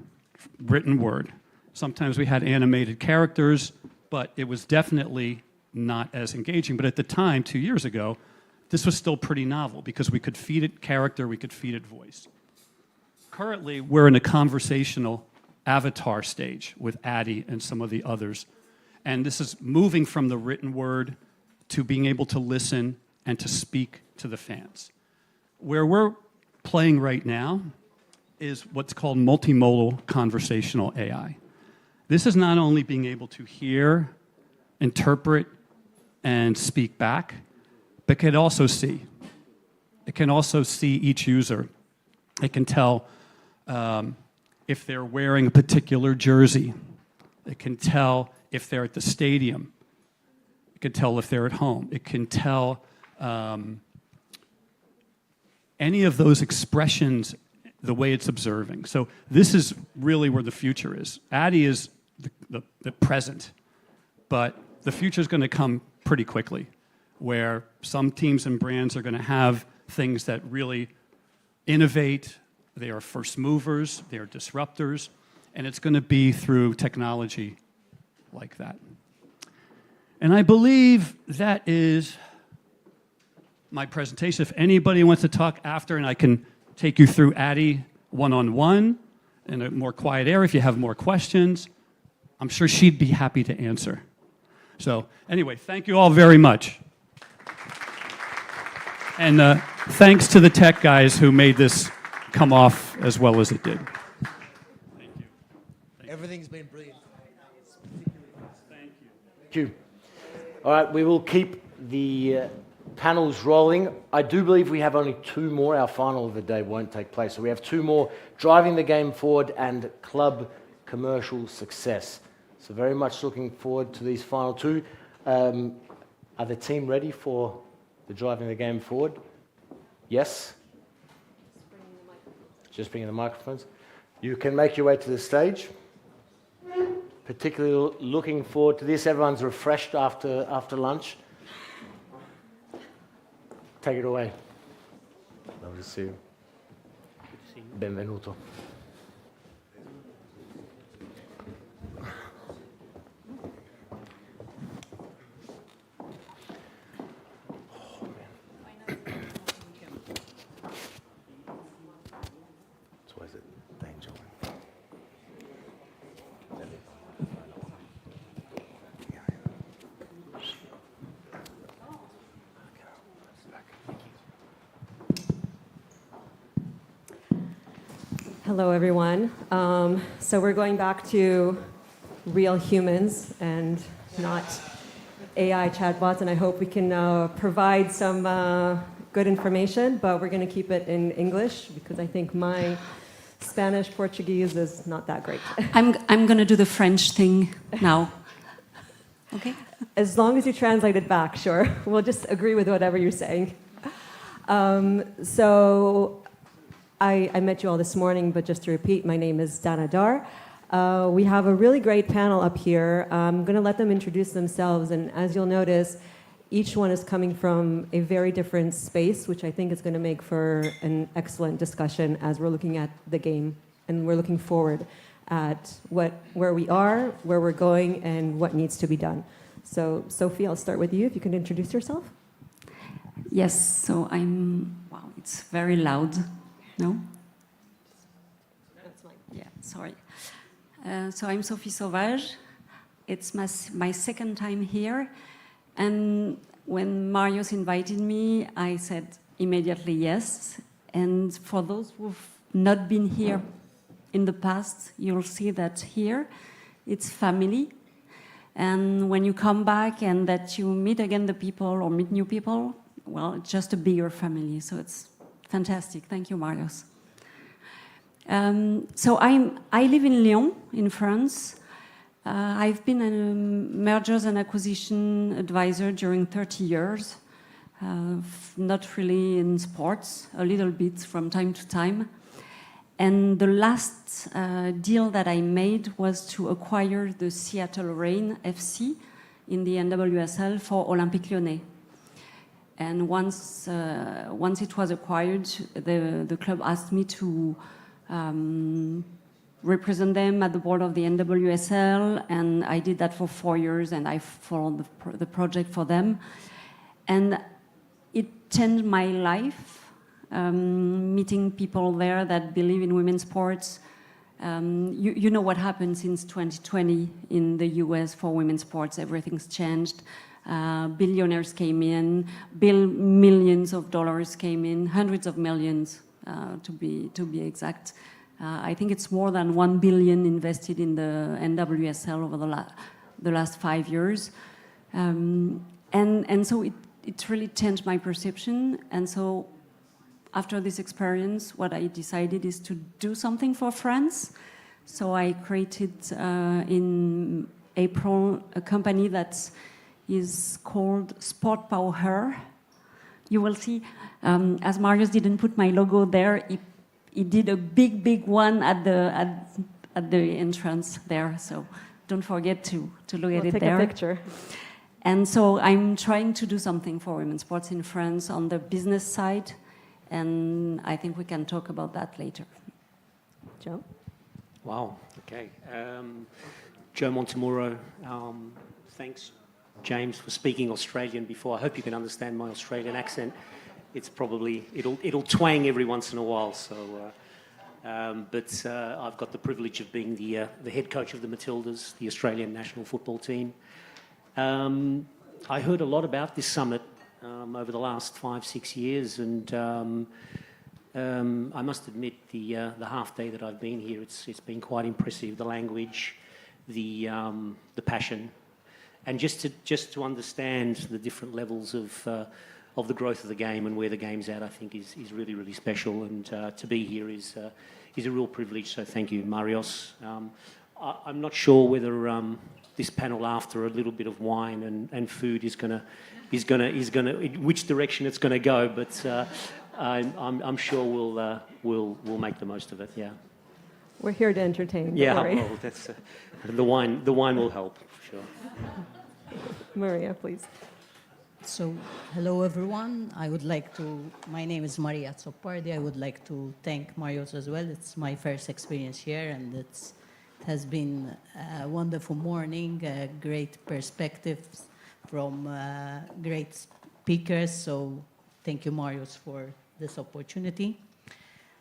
written word. Sometimes we had animated characters, but it was definitely not as engaging. But at the time, 2 years ago, this was still pretty novel because we could feed it character, we could feed it voice. Currently, we're in a conversational avatar stage with Addie and some of the others. And this is moving from the written word to being able to listen and to speak to the fans. Where we're playing right now is what's called multimodal conversational AI. This is not only being able to hear interpret, and speak back, but can also see. It can also see each user. It can tell if they're wearing a particular jersey. It can tell if they're at the stadium. It can tell if they're at home. It can tell any of those expressions the way it's observing. So this is really where the future is. Addy is the present, but the future is going to come pretty quickly, where some teams and brands are going to have things that really innovate. They are first movers, they are disruptors, and it's going to be through technology like that. And I believe that is my presentation. If anybody wants to talk after, and I can take you through Addy one-on-one in a more quiet area if you have more questions, I'm sure she'd be happy to answer. So anyway, thank you all very much. And thanks to the tech guys who made this come off as well as it did. Thank you. Everything's been brilliant. Thank you. All right, we will keep the panels rolling. I do believe we have only two more. Our final of the day won't take place. So we have two more, Driving the Game Forward and Club Commercial Success. So very much looking forward to these final two. Are the team ready for the Driving the Game Forward? Yes? Just bringing the microphones. You can make your way to the stage. Particularly looking forward to this. Everyone's refreshed after lunch. Take it away. Lovely to see you. Benvenuto. Hello, everyone. So we're going back to real humans and not AI chatbots, and I hope we can provide some good information, but we're going to keep it in English because I think my Spanish, Portuguese is not that great. I'm going to do the French thing now. Okay? As long as you translate it back, sure. We'll just agree with whatever you're saying. I met you all this morning, but just to repeat, my name is Dana Dar. We have a really great panel up here. I'm going to let them introduce themselves, and as you'll notice, each one is coming from a very different space, which I think is going to make for an excellent discussion as we're looking at the game, and we're looking forward at where we are, where we're going, and what needs to be done. So, Sophie, I'll start with you. If you can introduce yourself. Yes, so wow, it's very loud. No? That's fine. Yeah, sorry. So I'm Sophie Sauvage. It's my second time here. And when Marius invited me, I said immediately yes. And for those who've not been here in the past, you'll see that here it's family. And when you come back and that you meet again the people or meet new people, well, it's just a bigger family. So it's fantastic. Thank you, Marius. So I live in Lyon, in France. I've been a mergers and acquisition advisor during 30 years, not really in sports, a little bit from time to time. And the last deal that I made was to acquire the Seattle Reign FC in the NWSL for Olympique Lyonnais. And once it was acquired, the club asked me to represent them at the board of the NWSL, and I did that for 4 years, and I followed the project for them. And it changed my life, meeting people there that believe in women's sports. You know what happened since 2020 in the US for women's sports. Everything's changed. Billionaires came in, millions of dollars came in, hundreds of millions to be exact. I think it's more than 1 billion invested in the NWSL over the last 5 years. And so it really changed my perception. And so after this experience, what I decided is to do something for France. So I created in April a company that is called Sport Power Her. You will see, as Marius didn't put my logo there, he did a big one at the entrance there. So don't forget to look at it take there. A picture. And so I'm trying to do something for women's sports in France on the business side, and I think we can talk about that later. Joe? Wow, okay. Joe Montemuro, thanks, James, for speaking Australian before. I hope you can understand my Australian accent. It's probably, it'll twang every once in a while, so... but I've got the privilege of being the head coach of the Matildas, the Australian national football team. I heard a lot about this summit over the last 5-6 years, and I must admit the half day that I've been here, it's been quite impressive. The language, the passion, and just to understand the different levels of the growth of the game and where the game's at, I think is really, really special. And to be here is a real privilege. So thank you, Marios. I'm not sure whether this panel, after a little bit of wine and food, is gonna which direction it's gonna go. But I'm sure we'll make the most of it. Yeah. We're here to entertain. Yeah. Don't worry. Well, that's the wine. The wine will help for sure. Maria, please. So, hello everyone. My name is Maria Zoppardi. I would like to thank Marios as well. It's my first experience here, and it has been a wonderful morning, great perspectives from great speakers. So, thank you, Marios, for this opportunity.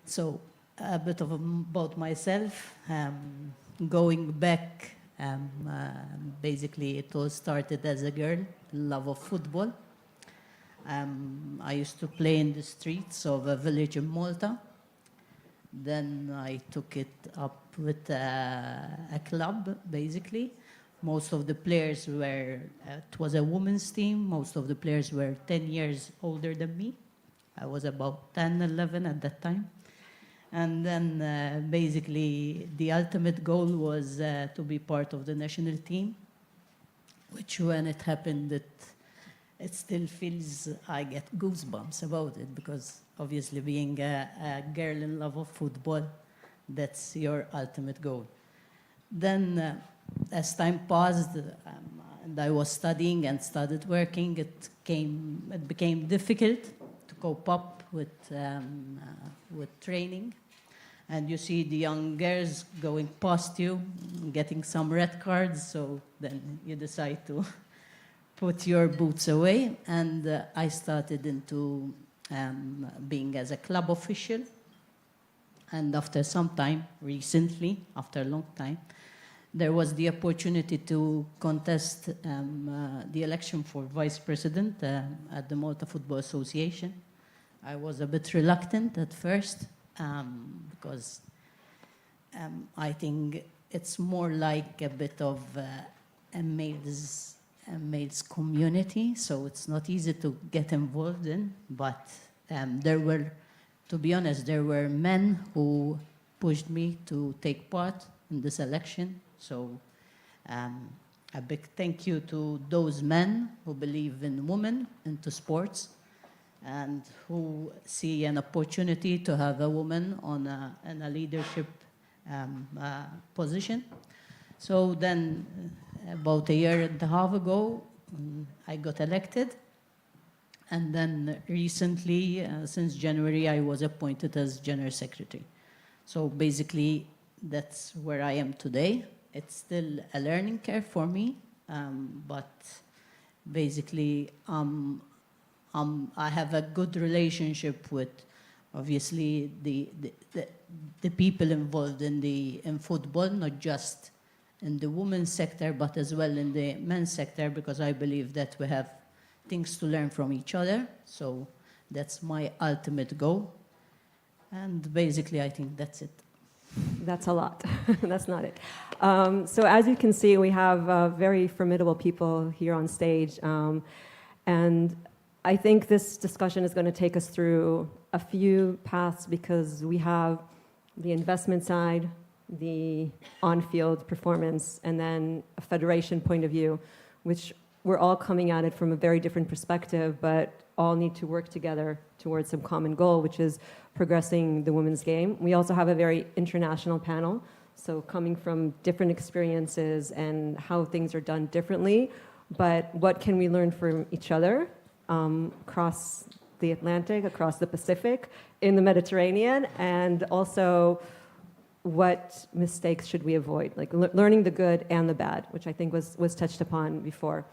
So, a bit about myself. Going back, basically it all started as a girl, love of football. I used to play in the streets of a village in Malta. Then I took it up with a club, basically. Most of the players it was a women's team. Most of the players were 10 years older than me. I was about 10, 11 at that time. And then basically the ultimate goal was to be part of the national team, which when it happened, it still feels, I get goosebumps about it, because obviously being a girl in love of football, that's your ultimate goal. Then as time passed and I was studying and started working, it became difficult to cope up with training. And you see the young girls going past you, getting some red cards, so then you decide to put your boots away. And I started into being as a club official. And after some time, recently, after a long time, there was the opportunity to contest the election for vice president at the Malta Football Association. I was a bit reluctant at first, because I think it's more like a bit of a male's community, so it's not easy to get involved in. But to be honest, there were men who pushed me to take part in this election. So a big thank you to those men who believe in women, into sports, and who see an opportunity to have a woman in a leadership position. So then, about a year and a half ago, I got elected. And then recently, since January, I was appointed as General Secretary. So basically, that's where I am today. It's still a learning curve for me, but basically, I have a good relationship with, obviously, the people involved in football, not just in the women's sector, but as well in the men's sector, because I believe that we have things to learn from each other. So that's my ultimate goal. And basically, I think that's it. That's a lot. That's not it. So as you can see, we have very formidable people here on stage. And I think this discussion is going to take us through a few paths because we have the investment side, the on-field performance, and then a federation point of view, which we're all coming at it from a very different perspective, but all need to work together towards some common goal, which is progressing the women's game. We also have a very international panel, so coming from different experiences and how things are done differently, but what can we learn from each other across the Atlantic, across the Pacific, in the Mediterranean, and also what mistakes should we avoid, like learning the good and the bad, which I think was touched upon before.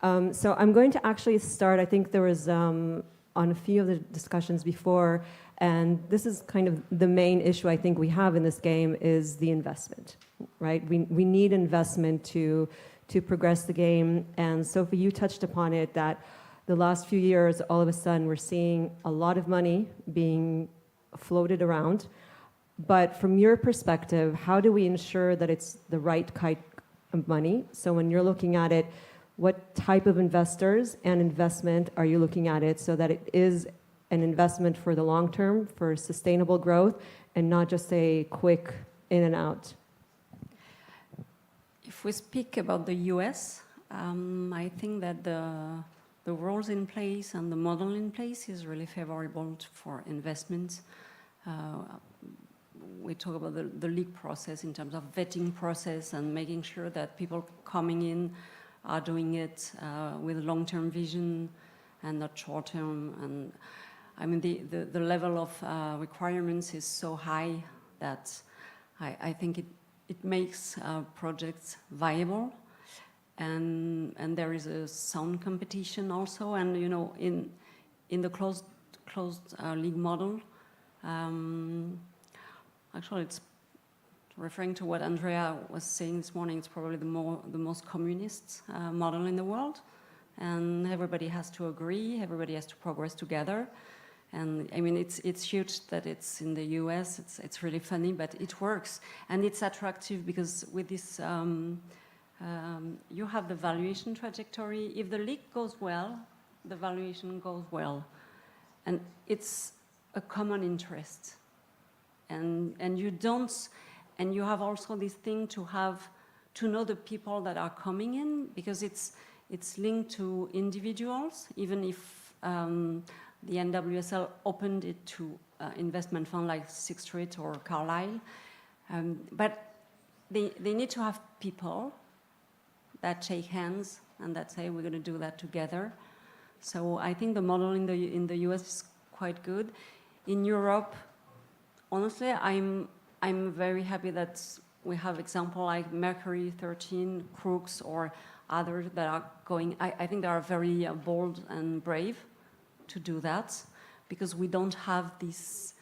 So I'm going to actually start, I think there was on a few of the discussions before, and this is kind of the main issue I think we have in this game is the investment, right? We need investment to progress the game, and Sophie, you touched upon it, that the last few years, all of a sudden, we're seeing a lot of money being floated around. But from your perspective, how do we ensure that it's the right kind of money? So when you're looking at it, what type of investors and investment are you looking at it so that it is an investment for the long term, for sustainable growth, and not just a quick in and out? If we speak about the US, I think that the rules in place and the model in place is really favorable for investments. We talk about the league process in terms of vetting process and making sure that people coming in are doing it with long-term vision and not short-term. And I mean, the level of requirements is so high that I think it makes projects viable. And there is a sound competition also. And, you know, in the closed league model, actually, it's referring to what Andrea was saying this morning. It's probably the most communist model in the world, and everybody has to agree. Everybody has to progress together. And I mean, it's huge that it's in the US. It's really funny, but it works, and it's attractive because with this, you have the valuation trajectory. If the league goes well, the valuation goes well, and it's a common interest. And you don't, and you have also this thing to know the people that are coming in, because it's linked to individuals, even if the NWSL opened it to investment fund like Sixth Street or Carlyle. But they need to have people that shake hands and that say, we're going to do that together. So I think the model in the US is quite good. In Europe, honestly, I'm very happy that we have examples like Mercury 13, Crooks, or others that are going. I think they are very bold and brave to do that, because we don't have this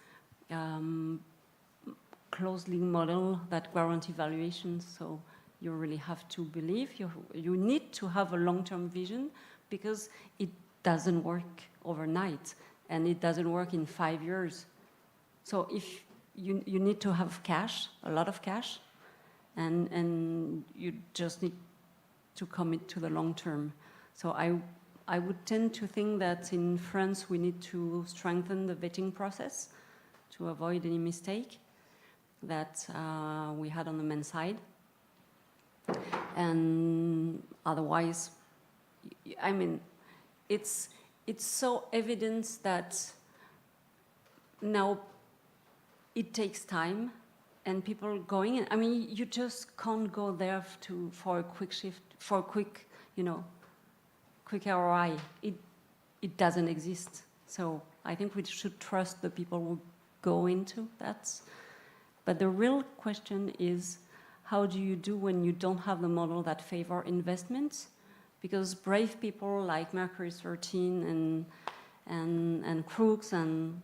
closed league model that guarantee valuations. So you really have to believe. You need to have a long-term vision, because it doesn't work overnight, and it doesn't work in 5 years. So if you need to have cash, a lot of cash, and you just need to commit to the long term. So I would tend to think that in France we need to strengthen the vetting process to avoid any mistake that we had on the men's side. And otherwise, I mean, it's so evident that now it takes time, and people going in. I mean, you just can't go there for a quick shift, for a quick, quick ROI. It doesn't exist. So I think we should trust the people who go into that. But the real question is, how do you do when you don't have the model that favor investments? Because brave people like Mercury 13 and Crooks and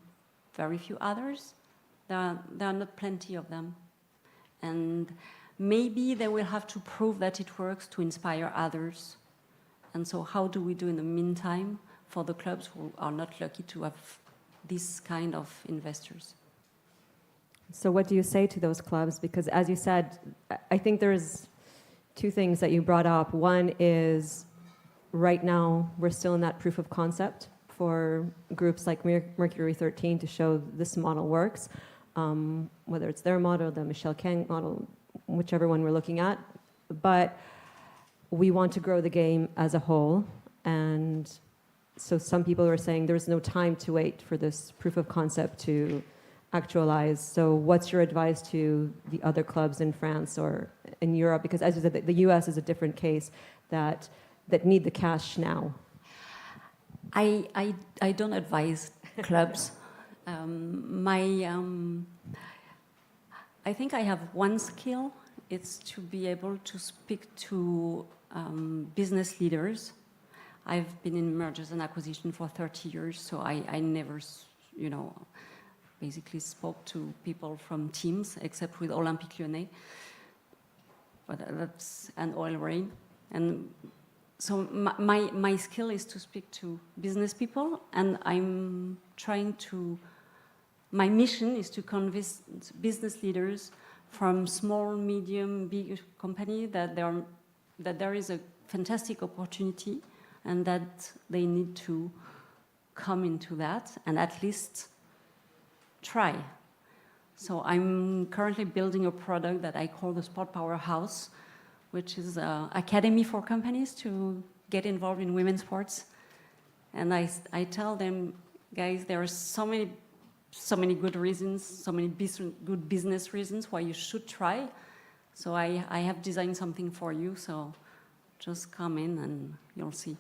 very few others, there are not plenty of them. And maybe they will have to prove that it works to inspire others. And so how do we do in the meantime for the clubs who are not lucky to have this kind of investors? So what do you say to those clubs? Because as you said, I think there's two things that you brought up. One is right now we're still in that proof of concept for groups like Mercury 13 to show this model works, whether it's their model, the Michelle Kang model, whichever one we're looking at. But we want to grow the game as a whole. And so some people are saying there's no time to wait for this proof of concept to actualize. So what's your advice to the other clubs in France or in Europe? Because as you said, the US is a different case that need the cash now. I don't advise clubs. I think I have one skill. It's to be able to speak to business leaders. I've been in mergers and acquisition for 30 years, so I never, basically spoke to people from teams, except with Olympique Lyonnais. But that's an oil rain. And so my skill is to speak to business people, and my mission is to convince business leaders from small, medium, big company that there is a fantastic opportunity and that they need to come into that and at least try. So I'm currently building a product that I call the Sport Powerhouse, which is an academy for companies to get involved in women's sports. And I tell them, guys, there are so many good reasons, so many good business reasons why you should try. So I have designed something for you, so just come in and you'll see.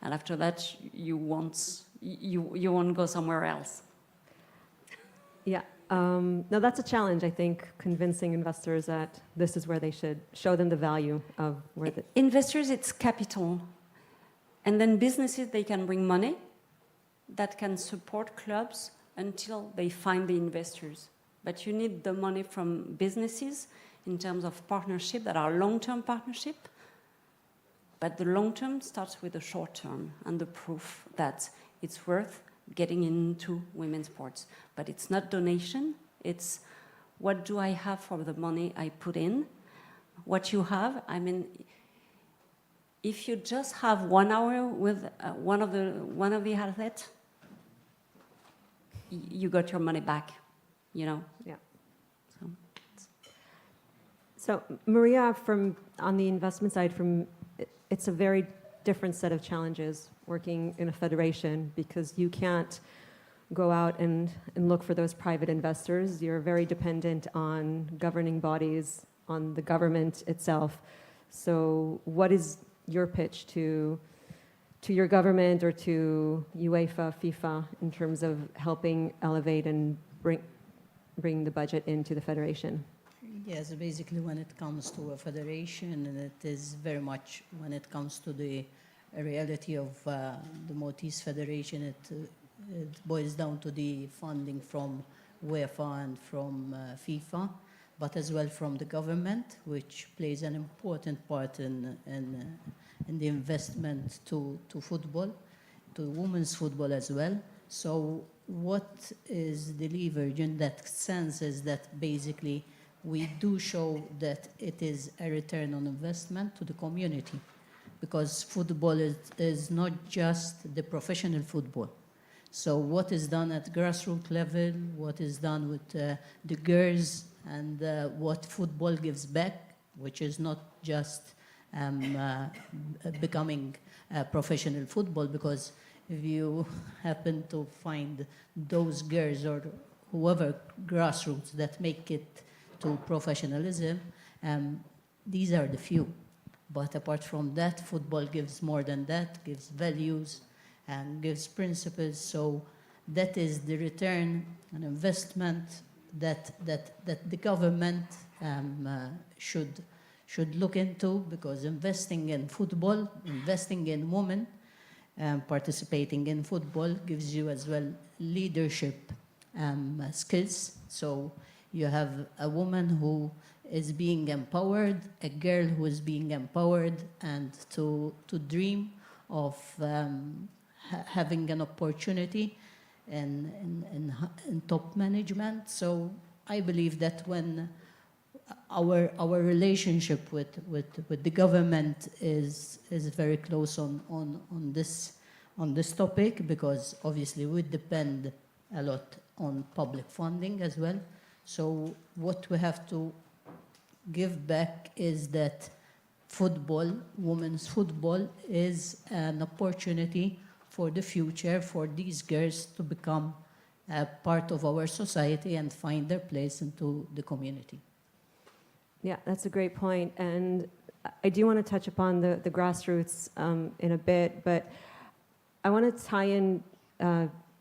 And after that, you won't go somewhere else. Yeah. No, that's a challenge, I think, convincing investors that this is where they should show them the value of where the... Investors, it's capital. And then businesses, they can bring money that can support clubs until they find the investors. But you need the money from businesses in terms of partnership that are long-term partnership. But the long-term starts with the short-term and the proof that it's worth getting into women's sports. But it's not donation, it's what do I have for the money I put in? What you have, if you just have 1 hour with one of the athletes, you got your money back, Yeah. So Maria, on the investment side, it's a very different set of challenges working in a federation because you can't go out and look for those private investors. You're very dependent on governing bodies, on the government itself. So what is your pitch to your government or to UEFA, FIFA, in terms of helping elevate and bring the budget into the federation? Yes, basically when it comes to a federation, and it is very much when it comes to the reality of the Maltese Federation, it boils down to the funding from UEFA and from FIFA, but as well from the government, which plays an important part in the investment to football, to women's football as well. So what is the leverage in that sense is that basically we do show that it is a return on investment to the community, because football is not just the professional football. So what is done at grassroots level, what is done with the girls, and what football gives back, which is not just becoming professional football, because if you happen to find those girls or whoever grassroots that make it to professionalism, these are the few. But apart from that, football gives more than that, gives values and gives principles. So that is the return and investment that the government should look into, because investing in football, investing in women, participating in football gives you as well leadership skills. So you have a woman who is being empowered, a girl who is being empowered, and to dream of having an opportunity in top management. So I believe that when our relationship with the government is very close on this topic, because obviously we depend a lot on public funding as well. So what we have to give back is that football, women's football, is an opportunity for the future for these girls to become a part of our society and find their place into the community. Yeah, that's a great point. And I do want to touch upon the grassroots in a bit, but I want to tie in,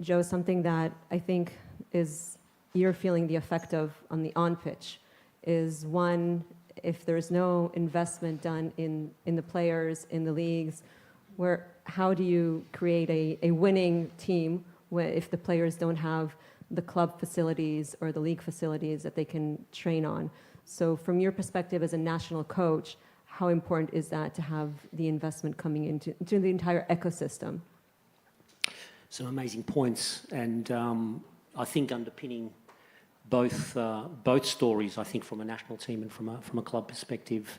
Joe, something that I think is you're feeling the effect of on the on-pitch, is one, if there's no investment done in the players, in the leagues, how do you create a winning team if the players don't have the club facilities or the league facilities that they can train on? So from your perspective as a national coach, how important is that to have the investment coming into the entire ecosystem? Some amazing points, and I think underpinning both stories, I think from a national team and from a club perspective,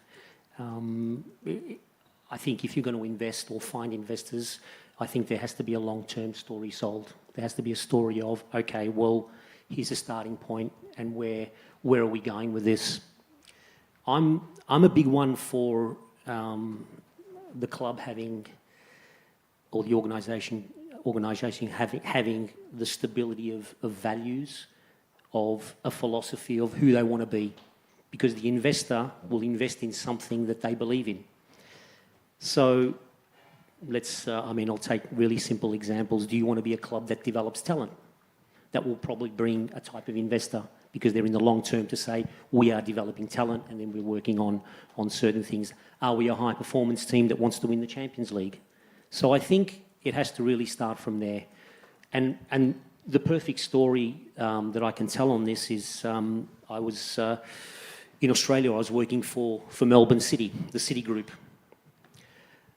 I think if you're going to invest or find investors, I think there has to be a long-term story sold. There has to be a story of, okay, well, here's a starting point, and where are we going with this? I'm a big one for the club having, or the organisation having the stability of values, of a philosophy of who they want to be, because the investor will invest in something that they believe in. So I'll take really simple examples. Do you want to be a club that develops talent? That will probably bring a type of investor, because they're in the long term to say, we are developing talent and then we're working on certain things. Are we a high performance team that wants to win the Champions League? So I think it has to really start from there. And the perfect story that I can tell on this is I was in Australia. I was working for Melbourne City, the City Group.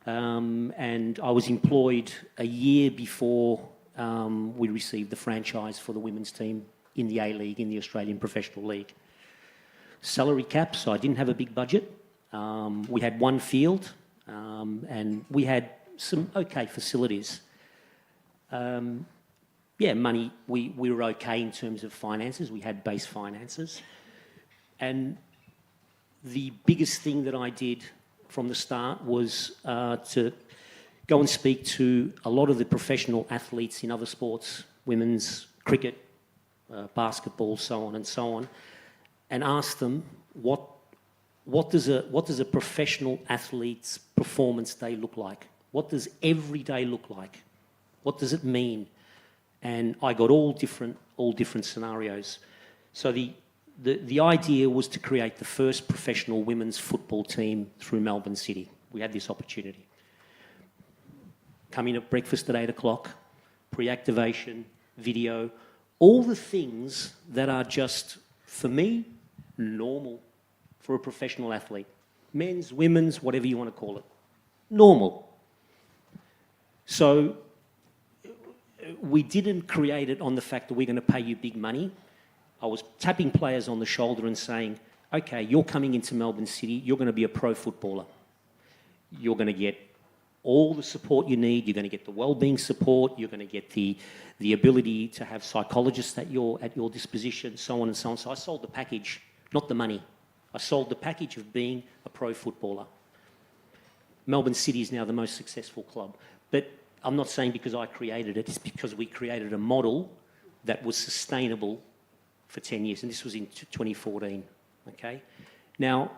And I was employed a year before we received the franchise for the women's team in the A-League, in the Australian Professional League. Salary cap, so I didn't have a big budget. We had one field, and we had some okay facilities. Money, we were okay in terms of finances. We had base finances. And the biggest thing that I did from the start was to go and speak to a lot of the professional athletes in other sports, women's cricket, basketball, so on, and ask them what does a professional athlete's performance day look like? What does every day look like? What does it mean? And I got all different scenarios. So the idea was to create the first professional women's football team through Melbourne City. We had this opportunity. Come in at breakfast at 8 o'clock, pre-activation, video, all the things that are just, for me, normal for a professional athlete. Men's, women's, whatever you want to call it. Normal. So we didn't create it on the fact that we're going to pay you big money. I was tapping players on the shoulder and saying, okay, you're coming into Melbourne City, you're going to be a pro footballer. You're going to get all the support you need, you're going to get the wellbeing support, you're going to get the ability to have psychologists at your disposition, so on and so on. So I sold the package, not the money. I sold the package of being a pro footballer. Melbourne City is now the most successful club. But I'm not saying because I created it, it's because we created a model that was sustainable for 10 years, and this was in 2014, okay? Now,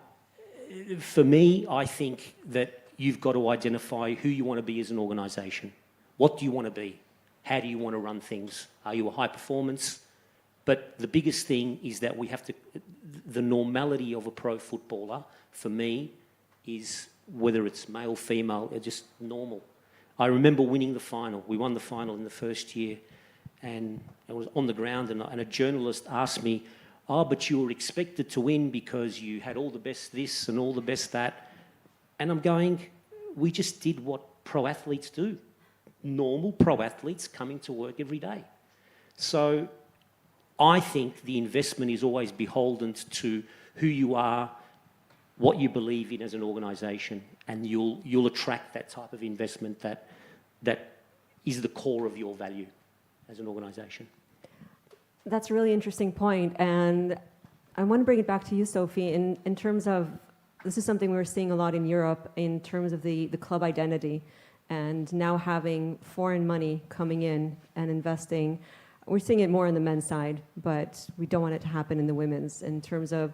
for me, I think that you've got to identify who you want to be as an organisation. What do you want to be? How do you want to run things? Are you a high performance? But the biggest thing is that we have to, the normality of a pro footballer, for me, is whether it's male, female, they're just normal. I remember winning the final. We won the final in the first year, and I was on the ground, and a journalist asked me, but you were expected to win because you had all the best this and all the best that. And I'm going, we just did what pro athletes do. Normal pro athletes coming to work every day. So I think the investment is always beholden to who you are, what you believe in as an organisation, and you'll attract that type of investment that is the core of your value as an organisation. That's a really interesting point, and I want to bring it back to you, Sophie, in terms of, this is something we're seeing a lot in Europe in terms of the club identity, and now having foreign money coming in and investing. We're seeing it more on the men's side, but we don't want it to happen in the women's, in terms of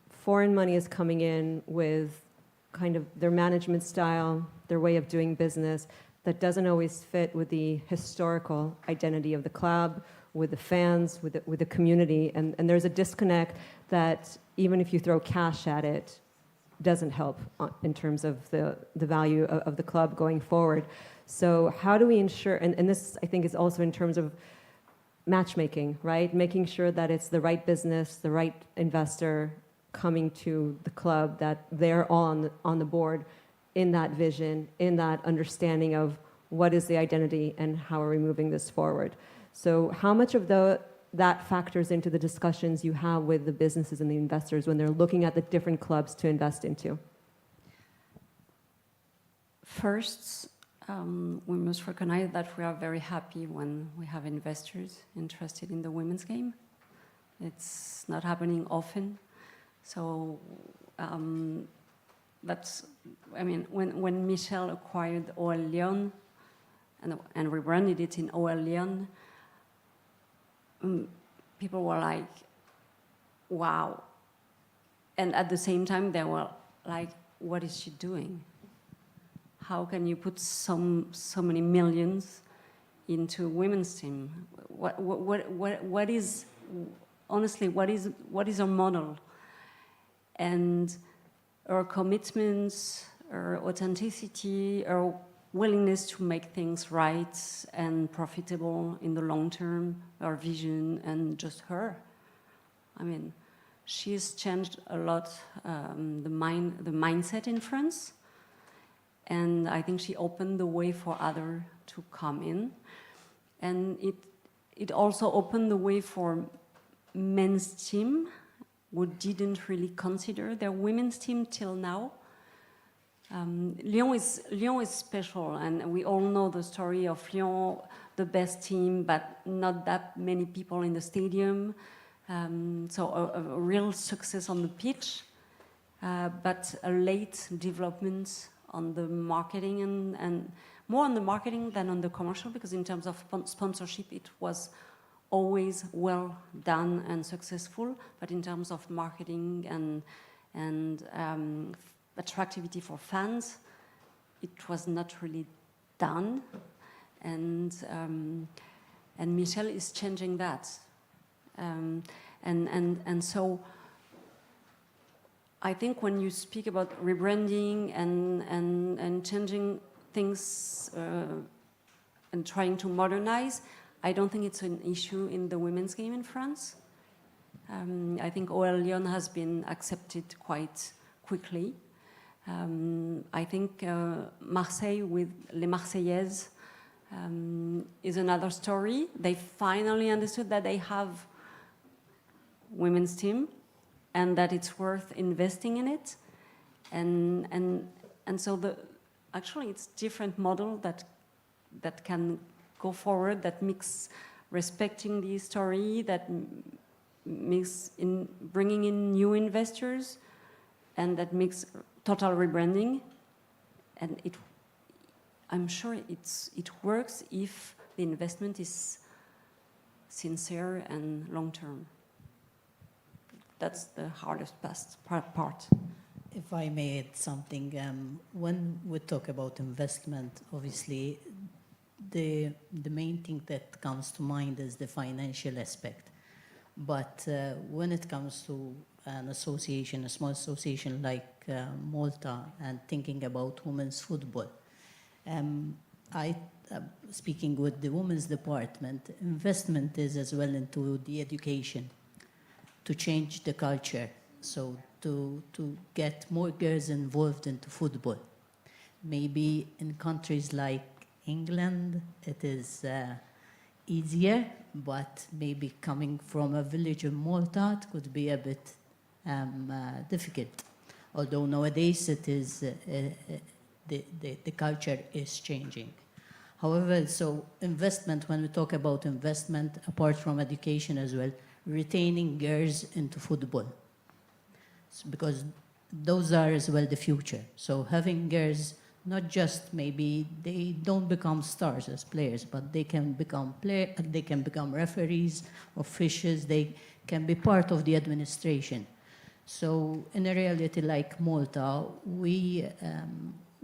foreign money is coming in with kind of their management style, their way of doing business, that doesn't always fit with the historical identity of the club, with the fans, with the community, and there's a disconnect that even if you throw cash at it, doesn't help in terms of the value of the club going forward. So how do we ensure, and this I think is also in terms of matchmaking, right? Making sure that it's the right business, the right investor coming to the club, that they're all on the board in that vision, in that understanding of what is the identity and how are we moving this forward. So how much of that factors into the discussions you have with the businesses and the investors when they're looking at the different clubs to invest into? First, we must recognize that we are very happy when we have investors interested in the women's game. It's not happening often. So that's, I mean, when Michel acquired OL Lyon and rebranded it in OL Lyon, people were like, wow. And at the same time, they were like, what is she doing? How can you put so many millions into a women's team? What is, honestly, what is our model? And our commitments, our authenticity, our willingness to make things right and profitable in the long term, our vision, and just her. I mean, she's changed a lot the mindset in France, and I think she opened the way for others to come in, and it also opened the way for men's team who didn't really consider their women's team till now. Lyon is special, and we all know the story of Lyon, the best team, but not that many people in the stadium. So a real success on the pitch, but a late development on the marketing and more on the marketing than on the commercial, because in terms of sponsorship, it was always well done and successful, but in terms of marketing and attractivity for fans, it was not really done, and Michel is changing that, and so I think when you speak about rebranding and changing things and trying to modernize, I don't think it's an issue in the women's game in France. I think OL Lyon has been accepted quite quickly. I think Marseille with Les Marseillaises is another story. They finally understood that they have women's team and that it's worth investing in it. And so actually it's different model that can go forward, that mix respecting the story, that mix in bringing in new investors, and that makes total rebranding, and I'm sure it works if the investment is sincere and long-term. That's the hardest part. If I may add something, when we talk about investment, obviously the main thing that comes to mind is the financial aspect. But when it comes to an association, a small association like Malta, and thinking about women's football, speaking with the women's department, investment is as well into the education, to change the culture, so to get more girls involved into football. Maybe in countries like England, it is easier, but maybe coming from a village in Malta, it could be a bit difficult. Although nowadays it is, the culture is changing. However, so investment, when we talk about investment, apart from education as well, retaining girls into football. Because those are as well the future. So having girls, not just maybe they don't become stars as players, but they can become they can become referees, officials, they can be part of the administration. So in a reality like Malta, we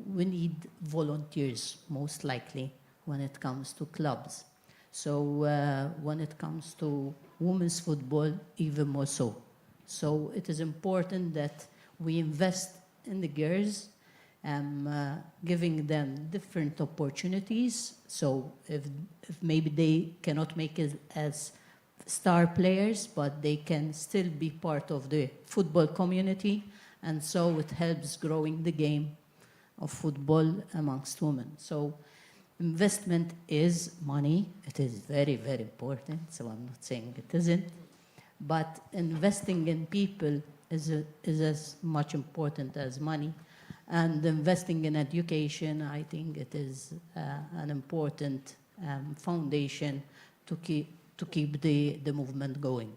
need volunteers most likely when it comes to clubs. So when it comes to women's football, even more so. So it is important that we invest in the girls, giving them different opportunities. So if maybe they cannot make it as star players, but they can still be part of the football community, and so it helps growing the game of football amongst women. So investment is money. It is very, very important, so I'm not saying it isn't. But investing in people is as much important as money. And investing in education, I think it is an important foundation to keep the movement going.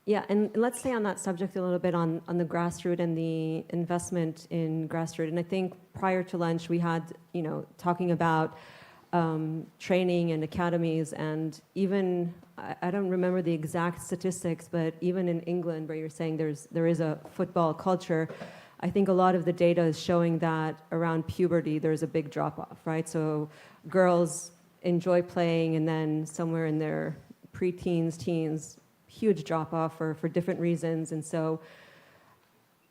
Yeah, and let's stay on that subject a little bit on the grassroots and the investment in grassroots. And I think prior to lunch we had, talking about training and academies, and even I don't remember the exact statistics, but even in England, where you're saying there is a football culture, I think a lot of the data is showing that around puberty there's a big drop-off, right? So girls enjoy playing, and then somewhere in their pre-teens, teens, huge drop-off for different reasons. And so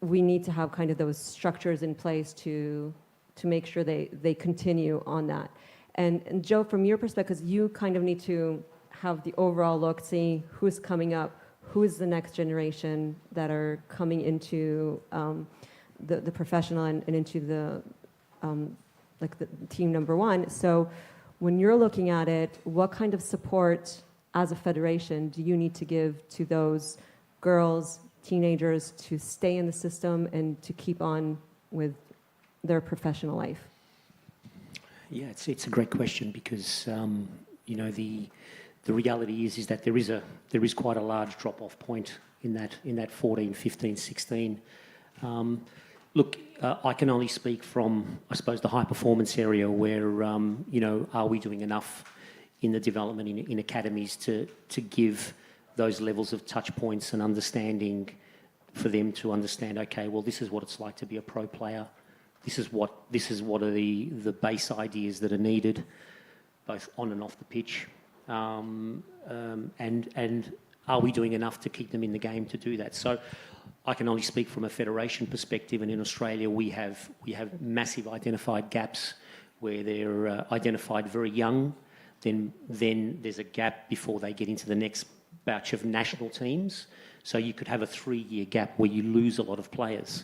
we need to have kind of those structures in place to make sure they continue on that. And Joe, from your perspective, you kind of need to have the overall look, see who's coming up, who's the next generation that are coming into the professional and into the team number one. So when you're looking at it, what kind of support as a federation do you need to give to those girls, teenagers, to stay in the system and to keep on with their professional life? Yeah, it's a great question, because the reality is that there is quite a large drop-off point in that 14, 15, 16. Look, I can only speak from, I suppose, the high performance area where are we doing enough in the development in academies to give those levels of touch points and understanding for them to understand, okay, well, this is what it's like to be a pro player. This is what are the base ideas that are needed, both on and off the pitch. And are we doing enough to keep them in the game to do that? So I can only speak from a federation perspective, and in Australia we have massive identified gaps where they're identified very young. Then there's a gap before they get into the next batch of national teams. So you could have a 3-year gap where you lose a lot of players.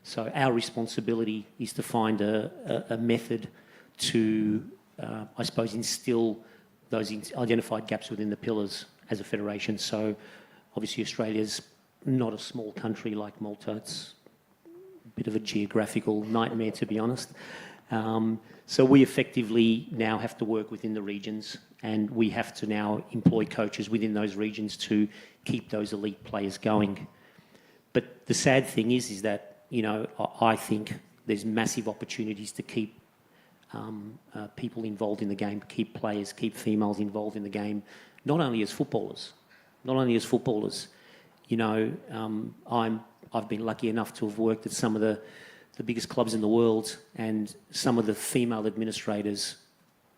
So our responsibility is to find a method to, I suppose, instill those identified gaps within the pillars as a federation. So obviously Australia's not a small country like Malta. It's a bit of a geographical nightmare, to be honest. So we effectively now have to work within the regions, and we have to now employ coaches within those regions to keep those elite players going. But the sad thing is that, I think there's massive opportunities to keep people involved in the game, keep players, keep females involved in the game, not only as footballers. I've been lucky enough to have worked at some of the biggest clubs in the world, and some of the female administrators,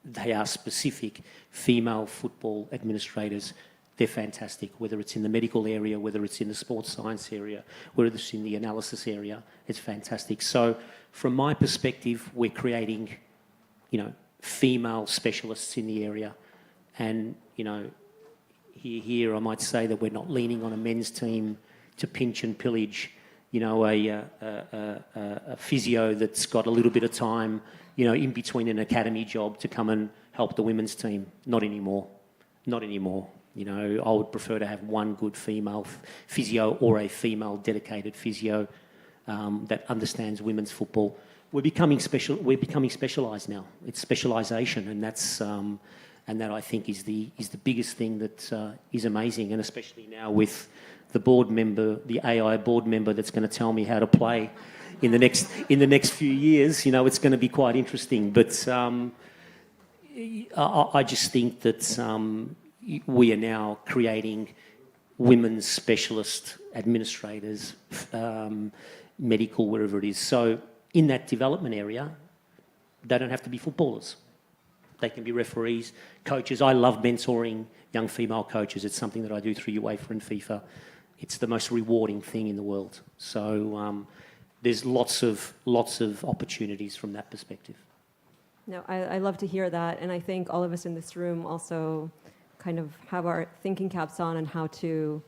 they are specific female football administrators. They're fantastic, whether it's in the medical area, whether it's in the sports science area, whether it's in the analysis area, it's fantastic. So from my perspective, we're creating, female specialists in the area. And, here I might say that we're not leaning on a men's team to pinch and pillage, a physio that's got a little bit of time, in between an academy job to come and help the women's team. Not anymore. Not anymore. You know, I would prefer to have one good female physio or a female dedicated physio that understands women's football. We're becoming specialised now. It's specialisation, and that's and that I think is the biggest thing that is amazing, and especially now with the board member, the AI board member that's going to tell me how to play in the next few years. You know, it's going to be quite interesting. But I just think that we are now creating women's specialist administrators, medical, wherever it is. So in that development area, they don't have to be footballers. They can be referees, coaches. I love mentoring young female coaches. It's something that I do through UEFA and FIFA. It's the most rewarding thing in the world. So there's lots of opportunities from that perspective. No, I love to hear that, and I think all of us in this room also kind of have our thinking caps on how to,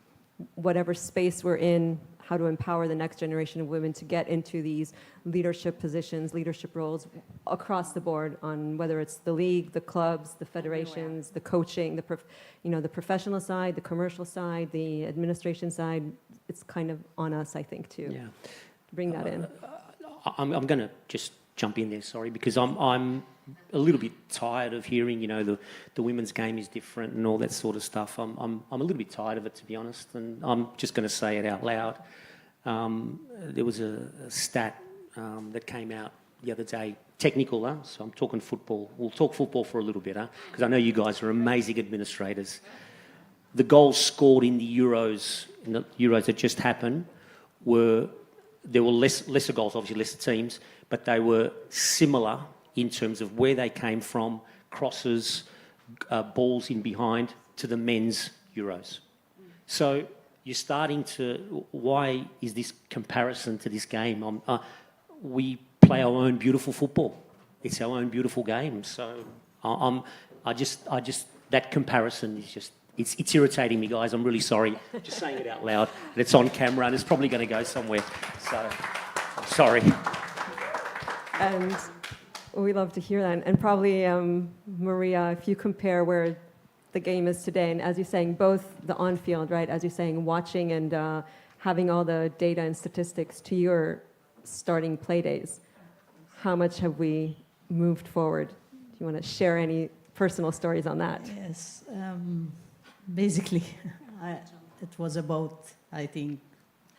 whatever space we're in, how to empower the next generation of women to get into these leadership positions, leadership roles across the board, on whether it's the league, the clubs, the federations, the coaching, the professional side, the commercial side, the administration side. It's kind of on us, I think, to bring that in. I'm going to just jump in there, sorry, because I'm a little bit tired of hearing, you know, the women's game is different and all that sort of stuff. I'm a little bit tired of it, to be honest, and I'm just going to say it out loud. There was a stat that came out the other day, technical, so I'm talking football. We'll talk football for a little bit, because I know you guys are amazing administrators. The goals scored in the Euros that just happened there were lesser goals, obviously lesser teams, but they were similar in terms of where they came from, crosses, balls in behind, to the men's Euros. So you're starting to, why is this comparison to this game? We play our own beautiful football. It's our own beautiful game. So I just that comparison is just, it's irritating me, guys. I'm really sorry. Just saying it out loud. And it's on camera and it's probably going to go somewhere. So, sorry. And we love to hear that. And probably, Maria, if you compare where the game is today, and as you're saying, both the on-field, right, as you're saying, watching and having all the data and statistics to your starting play days, how much have we moved forward? Do you want to share any personal stories on that? Yes. Basically, it was about, I think,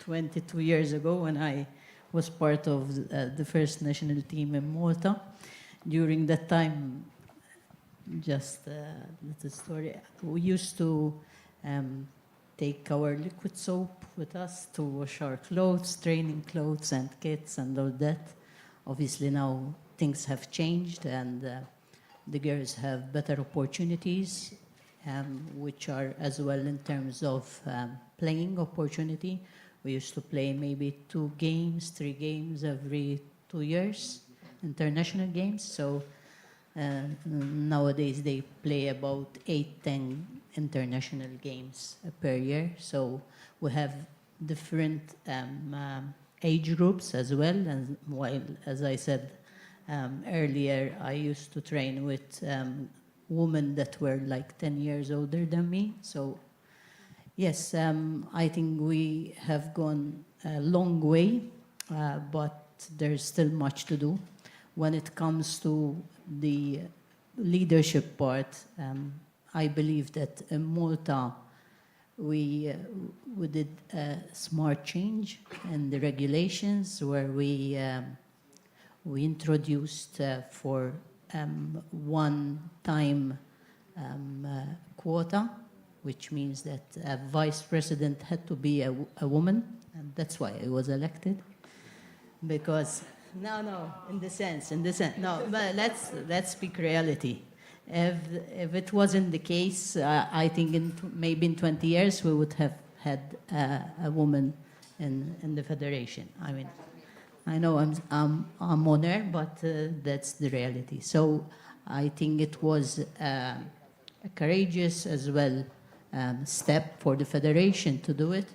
22 years ago when I was part of the first national team in Malta. During that time, just a little story, we used to take our liquid soap with us to wash our clothes, training clothes and kits and all that. Obviously now things have changed and the girls have better opportunities, which are as well in terms of playing opportunity. We used to play maybe 2 games, 3 games every 2 years, international games. So nowadays they play about 8, 10 international games per year. So we have different age groups as well. And while, as I said earlier, I used to train with women that were like 10 years older than me. So yes, I think we have gone a long way, but there's still much to do. When it comes to the leadership part, I believe that in Malta, we did a smart change in the regulations where we introduced for one-time quota, which means that a vice president had to be a woman, and that's why I was elected. Because in the sense, no, but let's speak reality. If it wasn't the case, I think maybe in 20 years we would have had a woman in the federation. I mean, I know I'm on air, but that's the reality. So I think it was a courageous as well step for the federation to do it,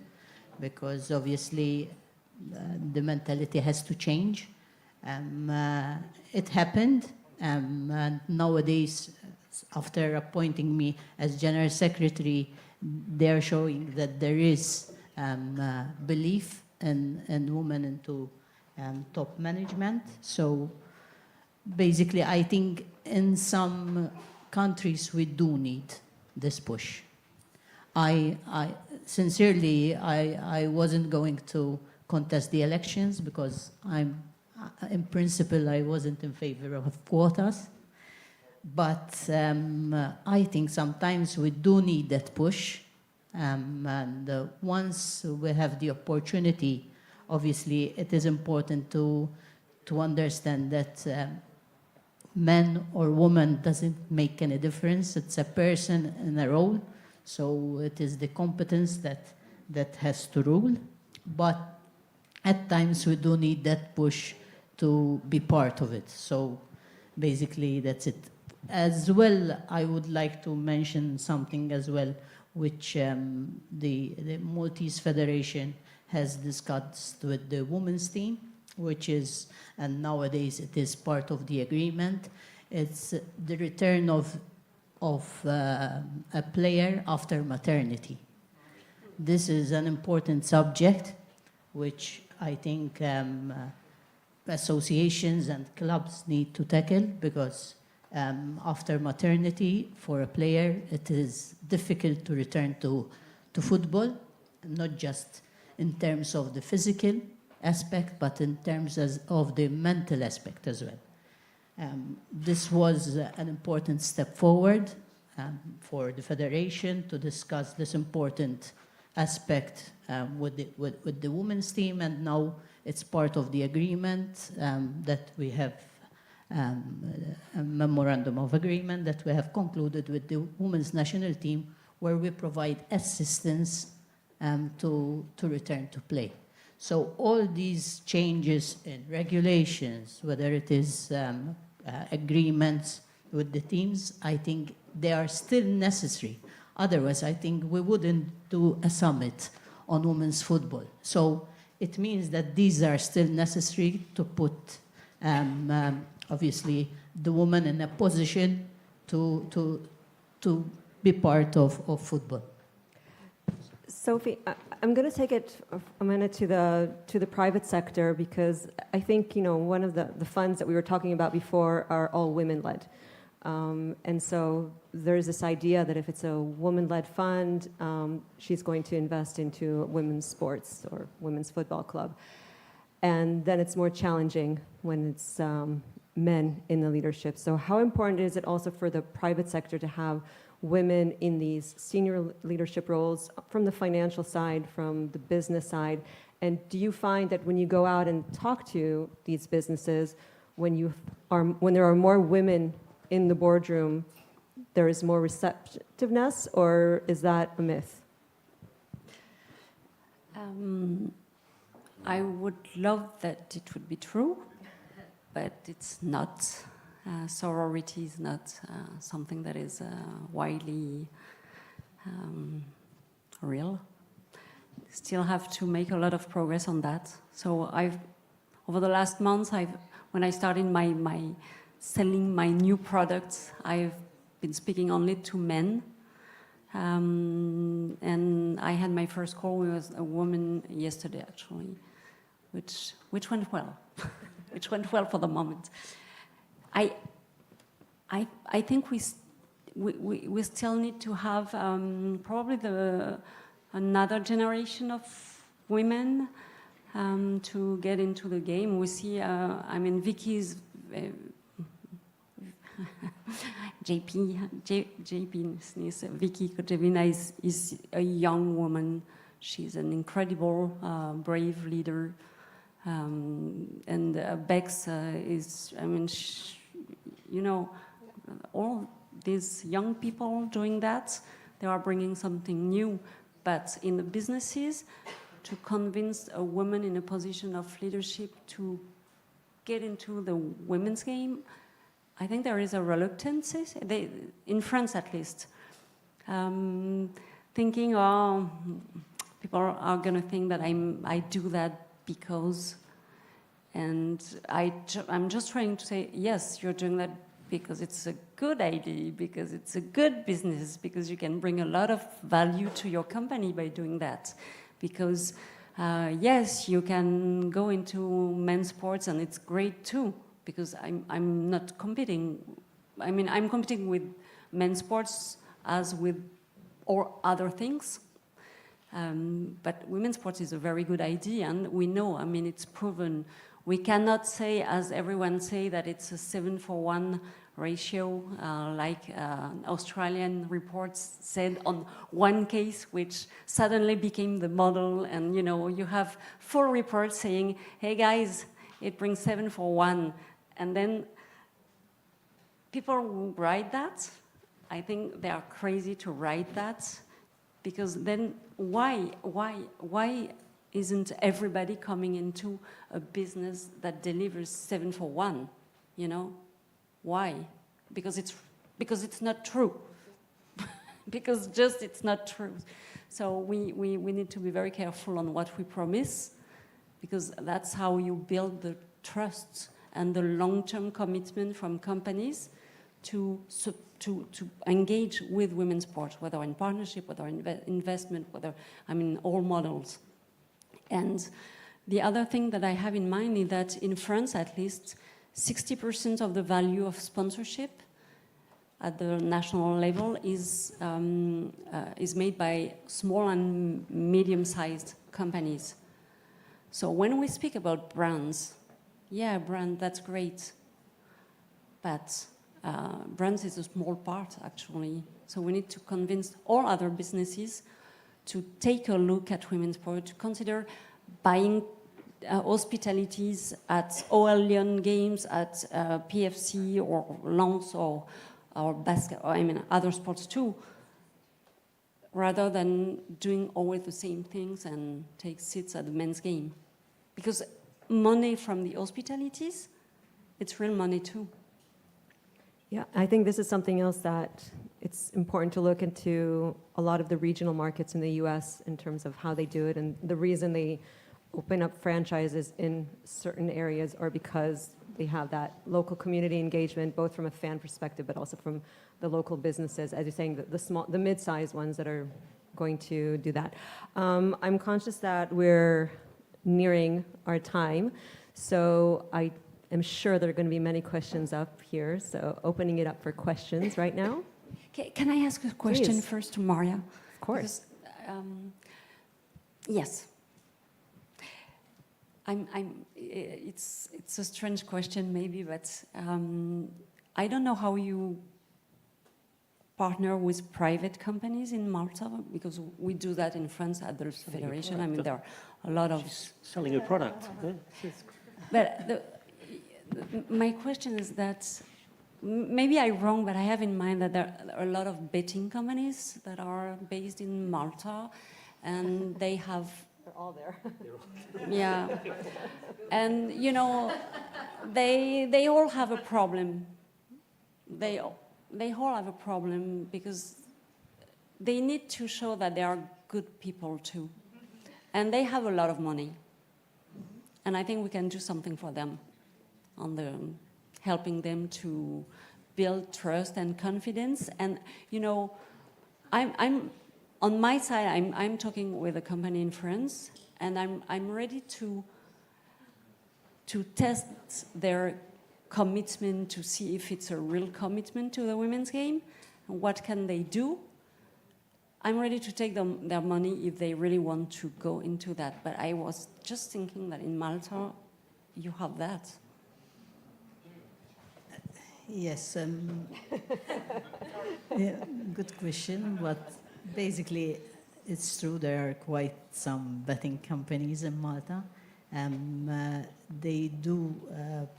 because obviously the mentality has to change. It happened, and nowadays after appointing me as General Secretary, they're showing that there is belief in women into top management. So basically, I think in some countries we do need this push. I sincerely, I wasn't going to contest the elections because in principle, I wasn't in favor of quotas. But I think sometimes we do need that push. And once we have the opportunity, obviously, it is important to understand that man or woman doesn't make any difference. It's a person in a role. So it is the competence that has to rule. But at times we do need that push to be part of it. So basically that's it. As well, I would like to mention something as well, which the Maltese Federation has discussed with the women's team, which is, and nowadays it is part of the agreement, it's the return of a player after maternity. This is an important subject, which I think associations and clubs need to tackle, because after maternity, for a player, it is difficult to return to football, not just in terms of the physical aspect, but in terms of the mental aspect as well. This was an important step forward for the federation to discuss this important aspect with the women's team, and now it's part of the agreement that we have a memorandum of agreement that we have concluded with the women's national team, where we provide assistance to return to play. So all these changes in regulations, whether it is agreements with the teams, I think they are still necessary. Otherwise, I think we wouldn't do a summit on women's football. So it means that these are still necessary to put, obviously, the woman in a position to be part of football. Sophie, I'm going to take it a minute to the private sector, because I think one of the funds that we were talking about before are all women-led, and so there's this idea that if it's a woman-led fund, she's going to invest into women's sports or women's football club, and then it's more challenging when it's men in the leadership. So how important is it also for the private sector to have women in these senior leadership roles, from the financial side, from the business side? And do you find that when you go out and talk to these businesses, when there are more women in the boardroom, there is more receptiveness, or is that a myth? I would love that it would be true, but it's not. Sorority is not something that is widely real. Still have to make a lot of progress on that. So over the last months, when I started selling my new products, I've been speaking only to men. And I had my first call with a woman yesterday, actually, which went well, which went well for the moment. I think we still need to have probably another generation of women to get into the game. We see, Vicky's Vicky Kotevina is a young woman. She's an incredible, brave leader. And Bex is, all these young people doing that, they are bringing something new. But in the businesses, to convince a woman in a position of leadership to get into the women's game, I think there is a reluctance, in France at least, thinking, oh, people are going to think that I do that because, and I'm just trying to say, yes, you're doing that because it's a good idea, because it's a good business, because you can bring a lot of value to your company by doing that. Because yes, you can go into men's sports and it's great too, because I'm not competing. I mean, I'm competing with men's sports as with or other things. But women's sports is a very good idea, and we know, I mean, it's proven. We cannot say, as everyone say, that it's a 7-for-1 ratio, like Australian reports said on one case, which suddenly became the model. And you know, you have full reports saying, "Hey guys, it brings 7-for-1," and then people who write that, I think they are crazy to write that, because then why isn't everybody coming into a business that delivers 7-for-1? You know, why? Because it's not true. Because just it's not true. So we need to be very careful on what we promise, because that's how you build the trust and the long-term commitment from companies to engage with women's sports, whether in partnership, whether investment, whether, I mean, all models. And the other thing that I have in mind is that in France, at least, 60% of the value of sponsorship at the national level is made by small and medium-sized companies. So when we speak about brands, yeah, brand, that's great. But brands is a small part, actually. So we need to convince all other businesses to take a look at women's sport, to consider buying hospitalities at OL Lyon games, at PFC or Lens or basket, or I mean other sports too, rather than doing always the same things and take seats at the men's game. Because money from the hospitalities, it's real money too. Yeah, I think this is something else that it's important to look into a lot of the regional markets in the US in terms of how they do it. And the reason they open up franchises in certain areas are because they have that local community engagement, both from a fan perspective, but also from the local businesses, as you're saying, the mid-sized ones that are going to do that. I'm conscious that we're nearing our time, so I am sure there are going to be many questions up here, so opening it up for questions right now. Can I ask a question Please. first to Maria? Of course. Because, yes. It's a strange question maybe, but I don't know how you partner with private companies in Malta, because we do that in France at the Federation. I mean, there are a lot of... She's selling a product. But my question is that, maybe I'm wrong, but I have in mind that there are a lot of betting companies that are based in Malta, and they have... They're all there. Yeah. And, you know, they all have a problem. They all have a problem because they need to show that they are good people too. And they have a lot of money. And I think we can do something for them on helping them to build trust and confidence. And, you know, I'm on my side, I'm talking with a company in France, and I'm ready to test their commitment to see if it's a real commitment to the women's game. What can they do? I'm ready to take their money if they really want to go into that. But I was just thinking that in Malta, you have that. Yes, yeah, good question, but basically it's true there are quite some betting companies in Malta. They do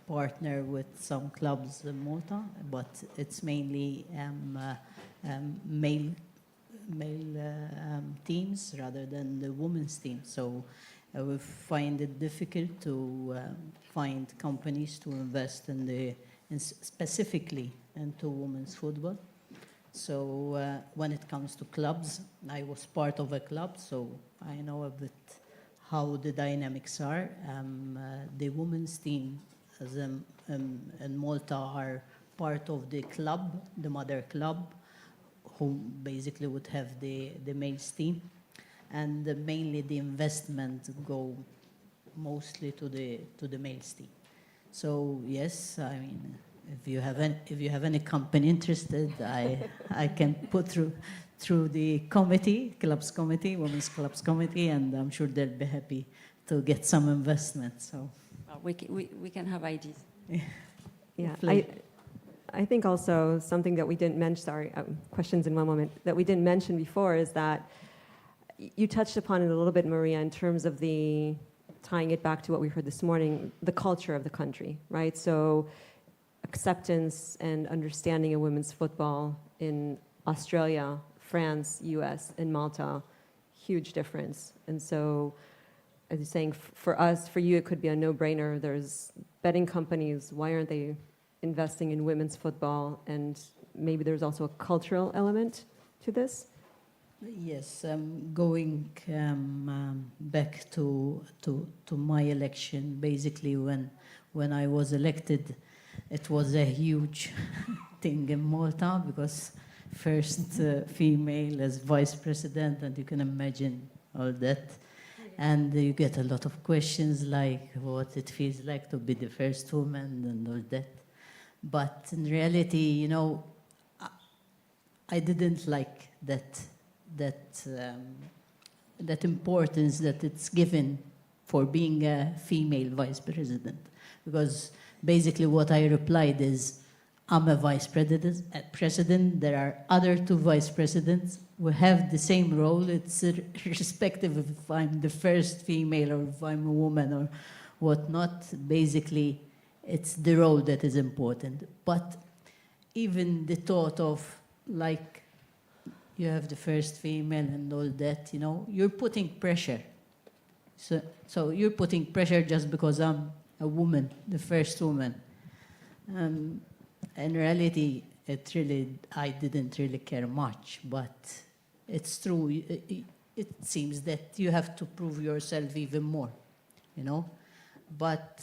partner with some clubs in Malta, but it's mainly male teams rather than the women's team. So we find it difficult to find companies to invest specifically into women's football. So when it comes to clubs, I was part of a club, so I know a bit how the dynamics are. The women's team in Malta are part of the club, the mother club, who basically would have the males team. And mainly the investment go mostly to the males team. So yes, I mean, if you have any company interested, I can put through the committee, clubs committee, women's clubs committee, and I'm sure they'll be happy to get some investment. So we can have ideas. Yeah, Hopefully. I think also something that we didn't mention, sorry, questions in one moment, that we didn't mention before is that you touched upon it a little bit, Maria, in terms of tying it back to what we heard this morning, the culture of the country, right? So acceptance and understanding of women's football in Australia, France, US, and Malta, huge difference. And so, as you're saying, for us, for you, it could be a no-brainer. There's betting companies, why aren't they investing in women's football? And maybe there's also a cultural element to this. Yes, going back to my election, basically when I was elected, it was a huge thing in Malta because first female as vice president, and you can imagine all that. And you get a lot of questions like what it feels like to be the first woman and all that. But in reality, you know, I didn't like that importance that it's given for being a female vice president. Because basically what I replied is, I'm a vice president, there are other two vice presidents, we have the same role, it's irrespective if I'm the first female or if I'm a woman or whatnot. Basically, it's the role that is important. But even the thought of, like, you have the first female and all that, you know, you're putting pressure. So you're putting pressure just because I'm a woman, the first woman. In reality, I didn't really care much, but it's true. It seems that you have to prove yourself even more, you know. But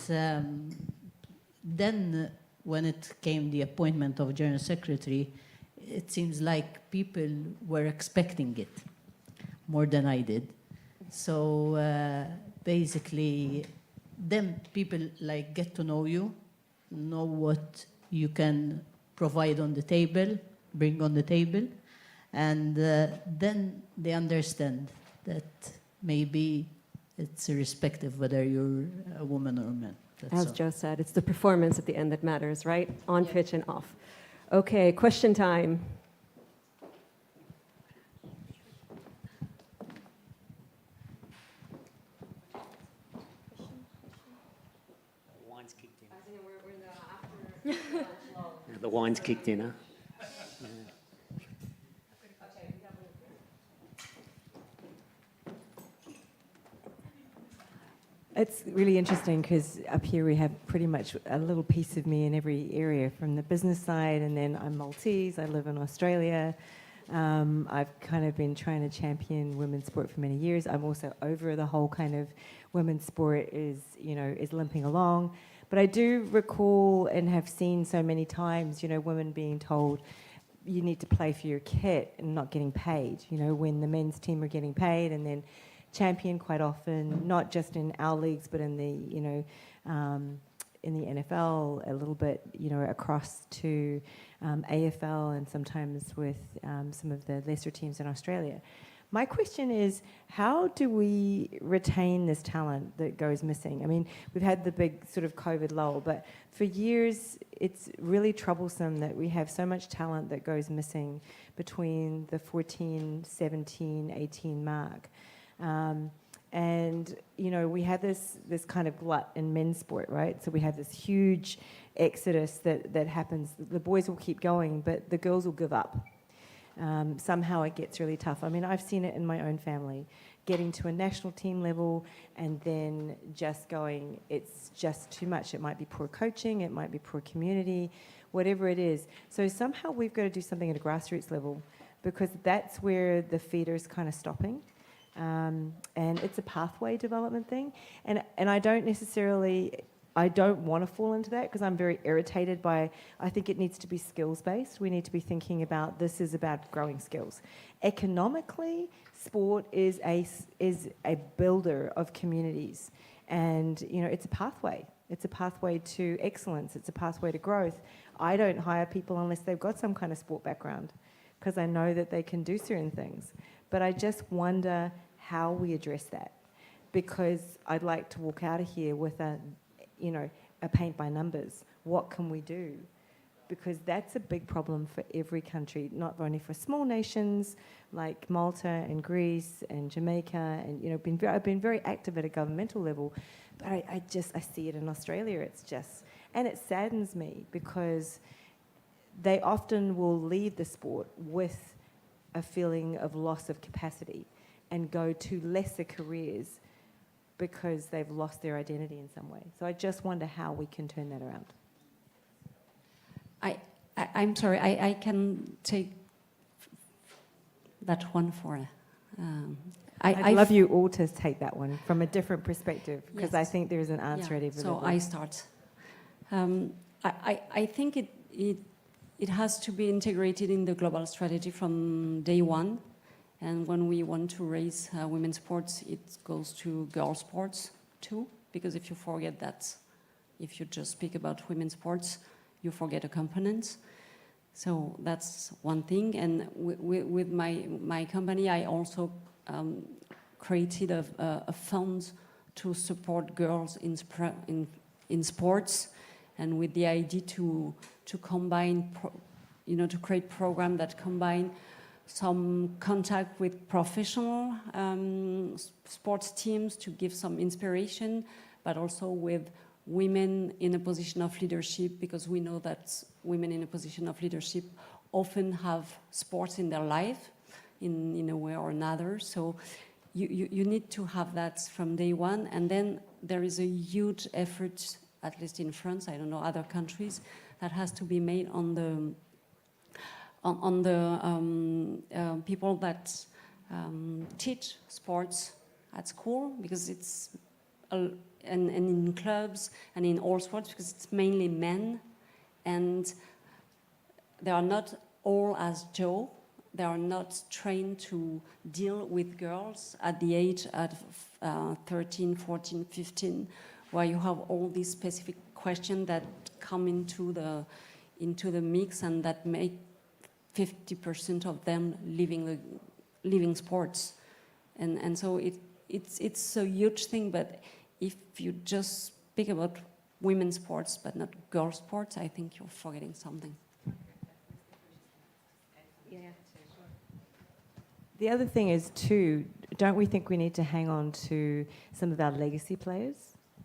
then when it came the appointment of General Secretary, it seems like people were expecting it more than I did. So basically, then people like get to know you, know what you can provide on the table, bring on the table, and then they understand that maybe it's irrespective whether you're a woman or a man. As Joe said, it's the performance at the end that matters, right? On pitch and off. Okay, question time. Wine's kicked in. The wine's kicked in, huh? It's really interesting because up here we have pretty much a little piece of me in every area, from the business side, and then I'm Maltese, I live in Australia. I've kind of been trying to champion women's sport for many years. I'm also over the whole kind of women's sport is limping along. But I do recall and have seen so many times, women being told, you need to play for your kit and not getting paid, when the men's team are getting paid, and then champion quite often, not just in our leagues, but in the, in the NFL, a little bit, across to AFL, and sometimes with some of the lesser teams in Australia. My question is, how do we retain this talent that goes missing? I mean, we've had the big sort of COVID lull, but for years, it's really troublesome that we have so much talent that goes missing between the 14, 17, 18 mark. And we have this kind of glut in men's sport, right? So we have this huge exodus that happens. The boys will keep going, but the girls will give up. Somehow it gets really tough. I mean, I've seen it in my own family, getting to a national team level and then just going, it's just too much. It might be poor coaching, it might be poor community, whatever it is. So somehow we've got to do something at a grassroots level, because that's where the feeder's kind of stopping. And it's a pathway development thing. And I don't necessarily I don't want to fall into that because I'm very irritated by, I think it needs to be skills-based. We need to be thinking about this is about growing skills. Economically, sport is a builder of communities. And, you know, it's a pathway. It's a pathway to excellence. It's a pathway to growth. I don't hire people unless they've got some kind of sport background because I know that they can do certain things. But I just wonder how we address that, because I'd like to walk out of here with a paint by numbers. What can we do? Because that's a big problem for every country, not only for small nations like Malta and Greece and Jamaica, and I've been very active at a governmental level, but I see it in Australia. And it saddens me because they often will leave the sport with a feeling of loss of capacity and go to lesser careers because they've lost their identity in some way. So I just wonder how we can turn that around. I'm sorry, I can take that one for... I'd love you all to take that one from a different perspective, because Yes. I think there's an answer at every level. So I start. I think it has to be integrated in the global strategy from day one. And when we want to raise women's sports, it goes to girls' sports too. Because if you forget that, if you just speak about women's sports, you forget a component. So that's one thing. And with my company, I also created a fund to support girls in sports, and with the idea to combine, to create programs that combine some contact with professional sports teams to give some inspiration, but also with women in a position of leadership, because we know that women in a position of leadership often have sports in their life in a way or another. So you need to have that from day one. And then there is a huge effort, at least in France, I don't know other countries, that has to be made on the people that teach sports at school, because it's and in clubs and in all sports, because it's mainly men, and they are not all as Joe. They are not trained to deal with girls at the age of 13, 14, 15, where you have all these specific questions that come into the mix and that make 50% of them leaving sports. And so it's a huge thing, but if you just speak about women's sports but not girls' sports, I think you're forgetting something. The other thing is too, don't we think we need to hang on to some of our legacy players?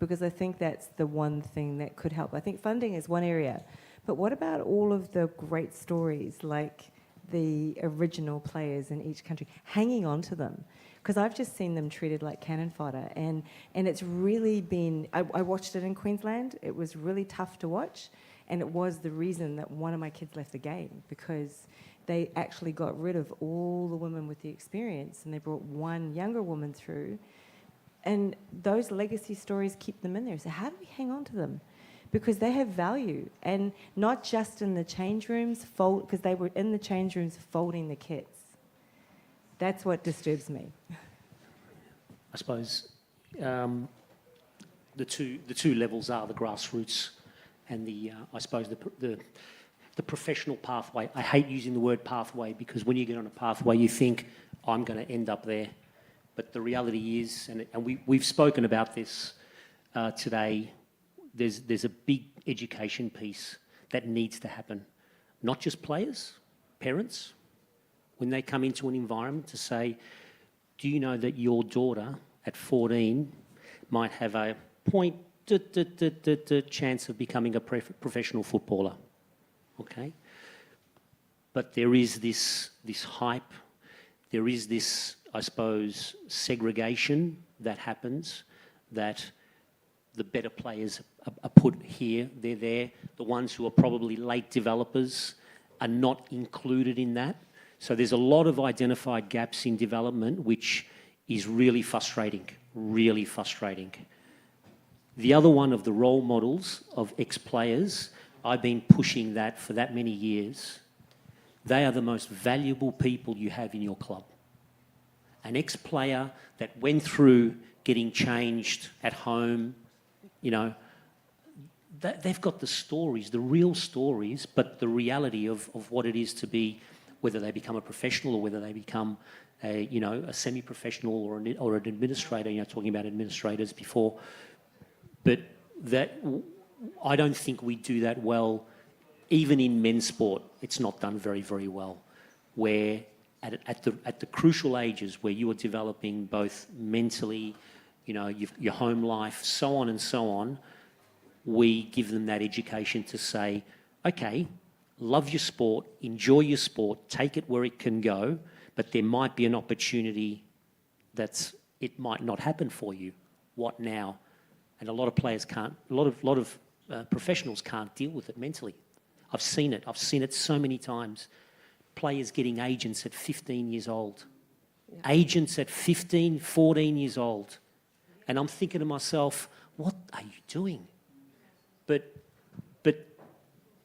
Because I think that's the one thing that could help. I think funding is one area, but what about all of the great stories, like the original players in each country, hanging on to them? Because I've just seen them treated like cannon fodder, and it's really been, I watched it in Queensland. It was really tough to watch, and it was the reason that one of my kids left the game, because they actually got rid of all the women with the experience, and they brought one younger woman through, and those legacy stories keep them in there. So how do we hang on to them? Because they have value, and not just in the change rooms, because they were in the change rooms folding the kits. That's what disturbs me. I suppose the two levels are the grassroots and I suppose the professional pathway. I hate using the word pathway, because when you get on a pathway, you think, I'm going to end up there. But the reality is, and we've spoken about this today, there's a big education piece that needs to happen. Not just players, parents, when they come into an environment, to say, do you know that your daughter at 14 might have a chance of becoming a professional footballer? Okay? But there is this hype, there is this, I suppose, segregation that happens, that the better players are put here, they're there. The ones who are probably late developers are not included in that. So there's a lot of identified gaps in development, which is really frustrating, really frustrating. The other one of the role models of ex-players, I've been pushing that for that many years. They are the most valuable people you have in your club. An ex-player that went through getting changed at home, you know, they've got the stories, the real stories, but the reality of what it is to be, whether they become a professional or whether they become a, you know, a semi-professional or an administrator, you know, talking about administrators before. But that, I don't think we do that well. Even in men's sport, it's not done very, very well, where at the crucial ages where you are developing both mentally, you know, your home life, so on and so on, we give them that education to say, okay, love your sport, enjoy your sport, take it where it can go, but there might be an opportunity it might not happen for you. What now? And a lot of players can't, a lot of professionals can't deal with it mentally. I've seen it so many times. Players getting agents at 15 years old. Yeah. Agents at 15, 14 years old. And I'm thinking to myself, what are you doing? But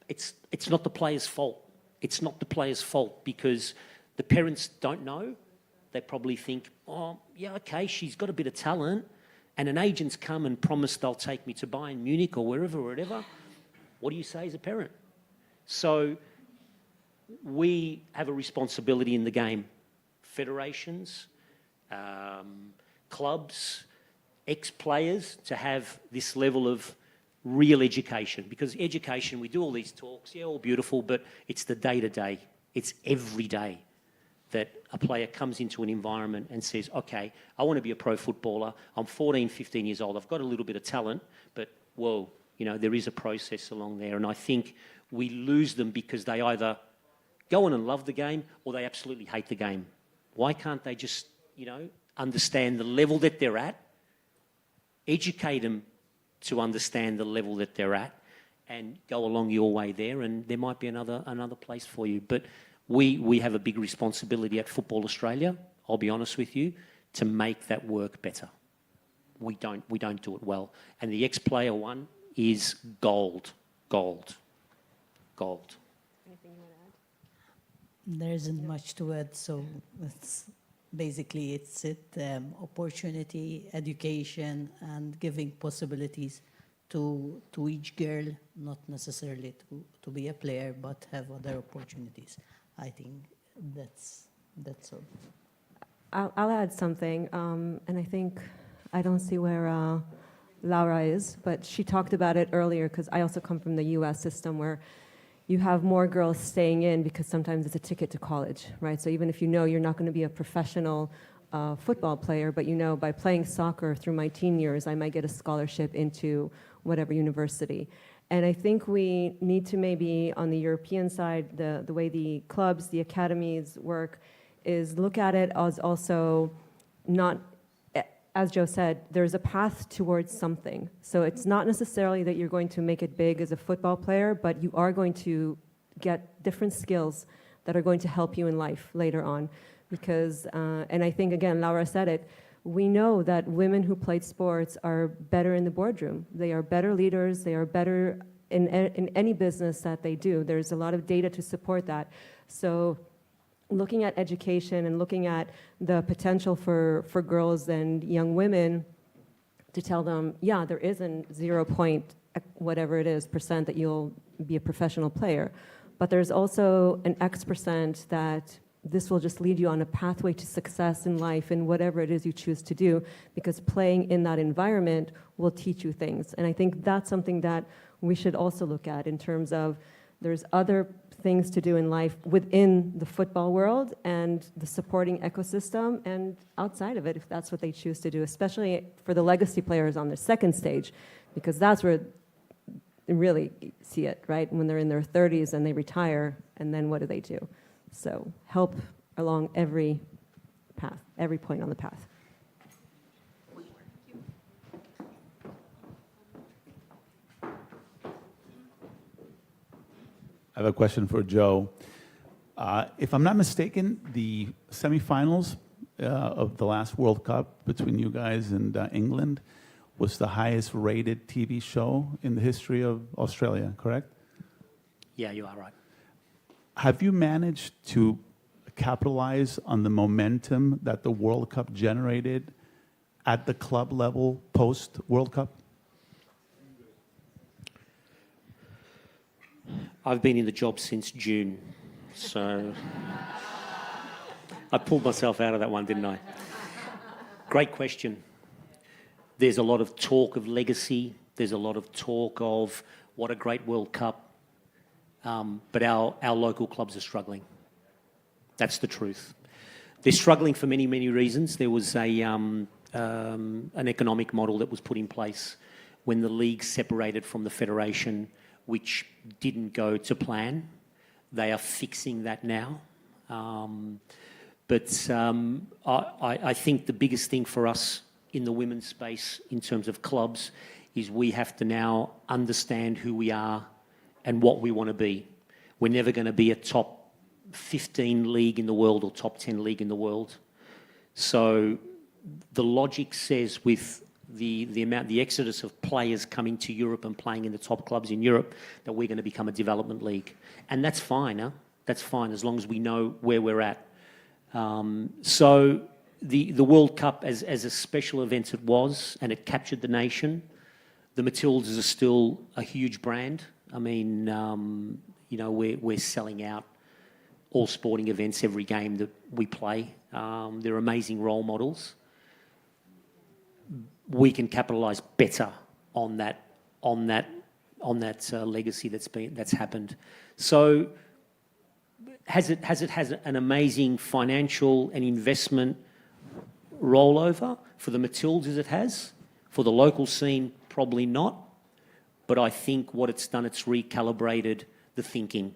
it's not the player's fault. It's not the player's fault because the parents don't know. They probably think, oh, yeah, okay, she's got a bit of talent, and an agent's come and promised they'll take me to Bayern Munich or wherever or whatever. What do you say as a parent? So we have a responsibility in the game. Federations, clubs, ex-players, to have this level of real education. Because education, we do all these talks, yeah, all beautiful, but it's the day-to-day. It's every day that a player comes into an environment and says, okay, I want to be a pro footballer. I'm 14, 15 years old. I've got a little bit of talent, but whoa, you know, there is a process along there. And I think we lose them because they either go on and love the game or they absolutely hate the game. Why can't they just, you know, understand the level that they're at, educate them to understand the level that they're at, and go along your way there, and there might be another place for you. But we have a big responsibility at Football Australia, I'll be honest with you, to make that work better. We don't do it well. And the ex-player one is gold. Anything you want to add? There isn't much to add, so it's opportunity, education, and giving possibilities to each girl, not necessarily to be a player, but have other opportunities. I think that's all. I'll add something, and I think I don't see where Laura is, but she talked about it earlier because I also come from the U.S. system where you have more girls staying in because sometimes it's a ticket to college, right? So even if you know you're not going to be a professional football player, but you know by playing soccer through my teen years, I might get a scholarship into whatever university. And I think we need to maybe on the European side, the way the clubs, the academies work, is look at it as also not, as Joe said, there's a path towards something. So it's not necessarily that you're going to make it big as a football player, but you are going to get different skills that are going to help you in life later on. Because, and I think, again, Laura said it, we know that women who played sports are better in the boardroom. They are better leaders. They are better in any business that they do. There's a lot of data to support that. So looking at education and looking at the potential for girls and young women to tell them, yeah, there isn't 0 point whatever it is % that you'll be a professional player. But there's also an X% that this will just lead you on a pathway to success in life in whatever it is you choose to do, because playing in that environment will teach you things. And I think that's something that we should also look at in terms of there's other things to do in life within the football world and the supporting ecosystem and outside of it, if that's what they choose to do, especially for the legacy players on the second stage, because that's where you really see it, right? When they're in their 30s and they retire, and then what do? So help along every path, every point on the path. I have a question for Joe. If I'm not mistaken, the semifinals of the last World Cup between you guys and England was the highest rated TV show in the history of Australia, correct? Yeah, you are right. Have you managed to capitalize on the momentum that the World Cup generated at the club level post World Cup? I've been in the job since June, so I pulled myself out of that one, didn't I? Great question. There's a lot of talk of legacy. There's a lot of talk of what a great World Cup. But our local clubs are struggling. That's the truth. They're struggling for many, many reasons. There was an economic model that was put in place when the league separated from the federation, which didn't go to plan. They are fixing that now. But I think the biggest thing for us in the women's space in terms of clubs is we have to now understand who we are and what we want to be. We're never going to be a top 15 league in the world or top 10 league in the world. So the logic says with the exodus of players coming to Europe and playing in the top clubs in Europe that we're going to become a development league. And that's fine, huh? That's fine as long as we know where we're at. So the World Cup as a special event it was, and it captured the nation. The Matildas are still a huge brand. I mean, we're selling out all sporting events every game that we play. They're amazing role models. We can capitalise better on that legacy that's happened. So has it an amazing financial and investment rollover for the Matildas? It has. For the local scene, probably not. But I think what it's done, it's recalibrated the thinking,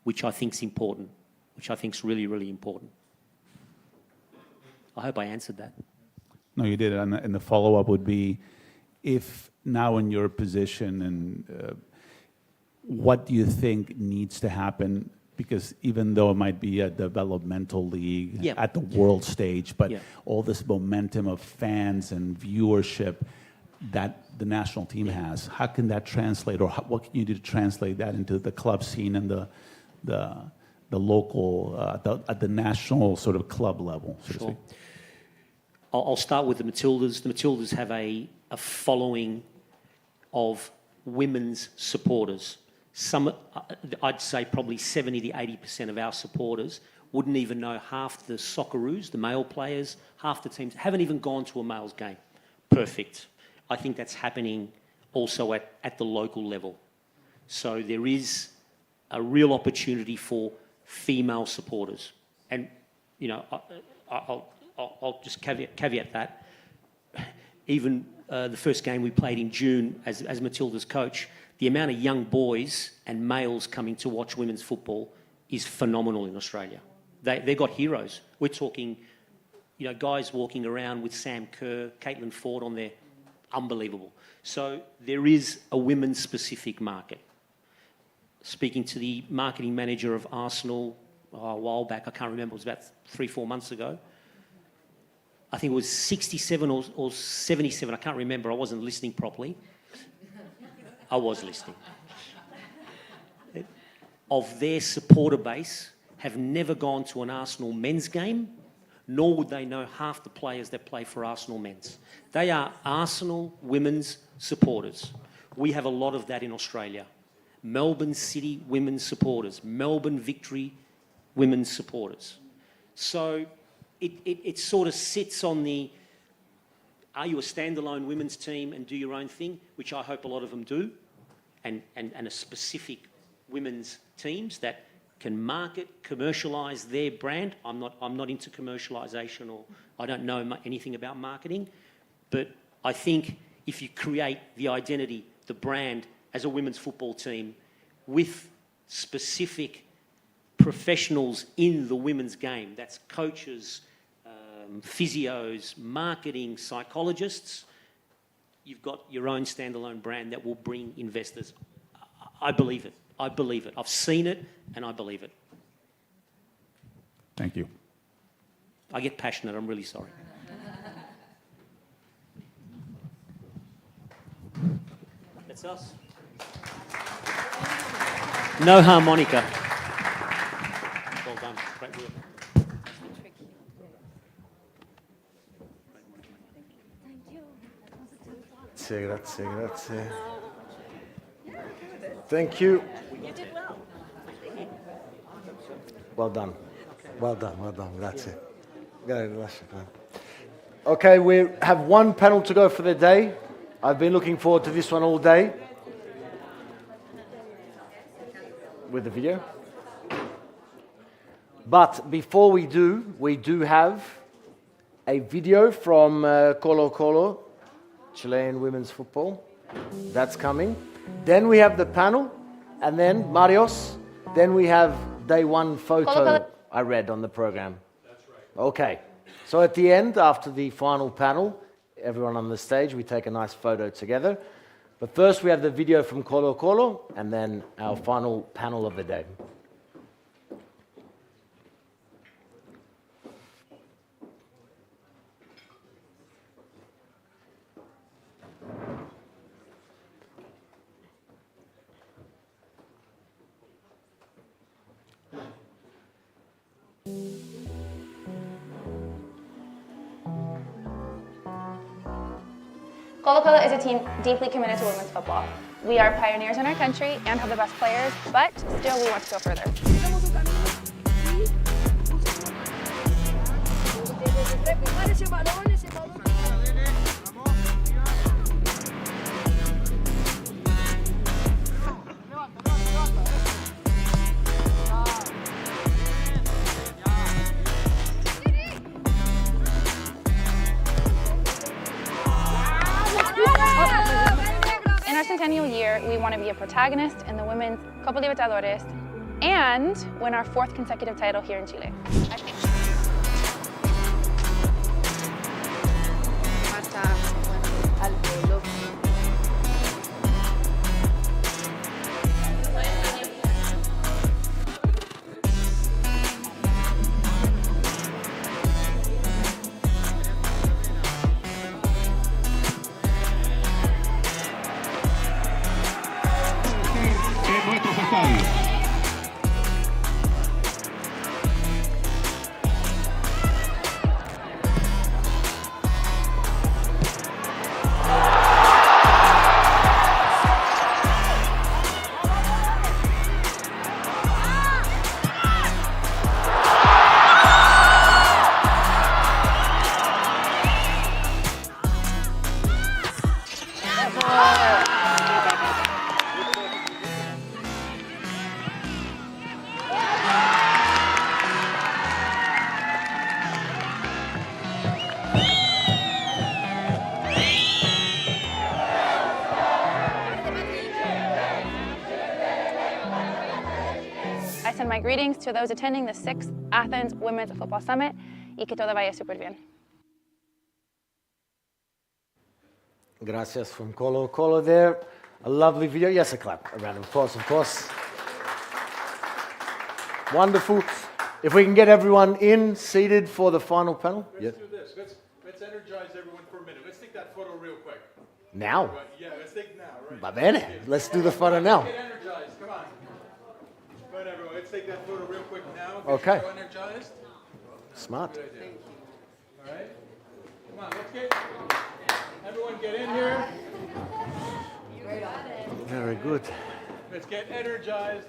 which I think is important, which I think is really, really important. I hope I answered that. No, you did. And the follow-up would be, if now in your position, and what do you think needs to happen? Because even though it might be a developmental league at the world stage, but all this momentum of fans and viewership that the national team has, how can that translate, or what can you do to translate that into the club scene and the local, at the national sort of club level, so to speak? I'll start with the Matildas. The Matildas have a following of women's supporters. Some, I'd say probably 70 to 80% of our supporters wouldn't even know half the Socceroos, the male players, half the teams haven't even gone to a male's game. Perfect. I think that's happening also at the local level. So there is a real opportunity for female supporters. And, I'll just caveat that. Even the first game we played in June as Matilda's coach, the amount of young boys and males coming to watch women's football is phenomenal in Australia. They've got heroes. We're talking, guys walking around with Sam Kerr, Caitlin Ford on there. Unbelievable. So there is a women's specific market. Speaking to the marketing manager of Arsenal a while back, I can't remember, it was about 3-4 months ago. I think it was 67 or 77, I can't remember, I wasn't listening properly. I was listening. Of their supporter base have never gone to an Arsenal men's game, nor would they know half the players that play for Arsenal men's. They are Arsenal women's supporters. We have a lot of that in Australia. Melbourne City women's supporters, Melbourne Victory women's supporters. So it sort of sits on the, are you a standalone women's team and do your own thing, which I hope a lot of them do, and a specific women's teams that can market, commercialise their brand. I'm not into commercialisation, or I don't know anything about marketing, but I think if you create the identity, the brand as a women's football team with specific professionals in the women's game, that's coaches, physios, marketing, psychologists, you've got your own standalone brand that will bring investors. I believe it. I believe it. I've seen it and I believe it. Thank you. I get passionate. I'm really sorry. That's us. No harmonica. Well done. Great work. Grazie, grazie, grazie. Thank you. You did well. Well done. Well done, well done. Grazie. Okay, we have one panel to go for the day. I've been looking forward to this one all day. With the video. But before we do have a video from Colo Colo, Chilean women's football. That's coming. Then we have the panel, and then Marios. Then we have day one photo I read on the program. That's right. Okay. So at the end, after the final panel, everyone on the stage, we take a nice photo together. But first we have the video from Colo Colo, and then our final panel of the day. Colo Colo is a team deeply committed to women's football. We are pioneers in our country and have the best players, but still we want to go further. In our centennial year, we want to be a protagonist in the Women's Copa Libertadores and win our 4th consecutive title here in Chile. I send my greetings to those attending the 6th Athens Women's Football Summit y que todo vaya súper bien. Gracias from Colo Colo there. A lovely video. Yes, a clap. A round of applause, of course. Wonderful. If we can get everyone in, seated for the final panel. Let's do this. Let's energize everyone for a minute. Let's take that photo real quick. Now? Right, yeah, let's take now. Right. Va bene. Let's do the photo now. Get energized. Come on. Come on, everyone. Let's take that photo real quick now. Okay. Get energized. Smart. Good idea. All right. Come on. Let's get everyone get in here. Very good. Let's get energized.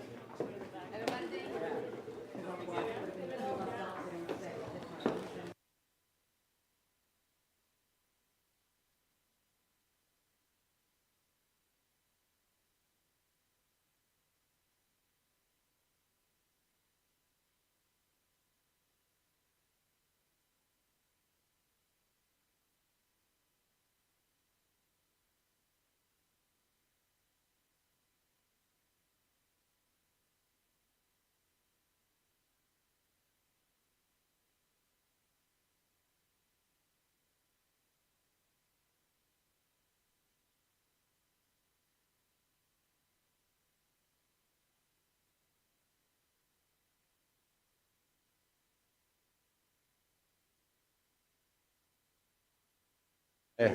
Yeah.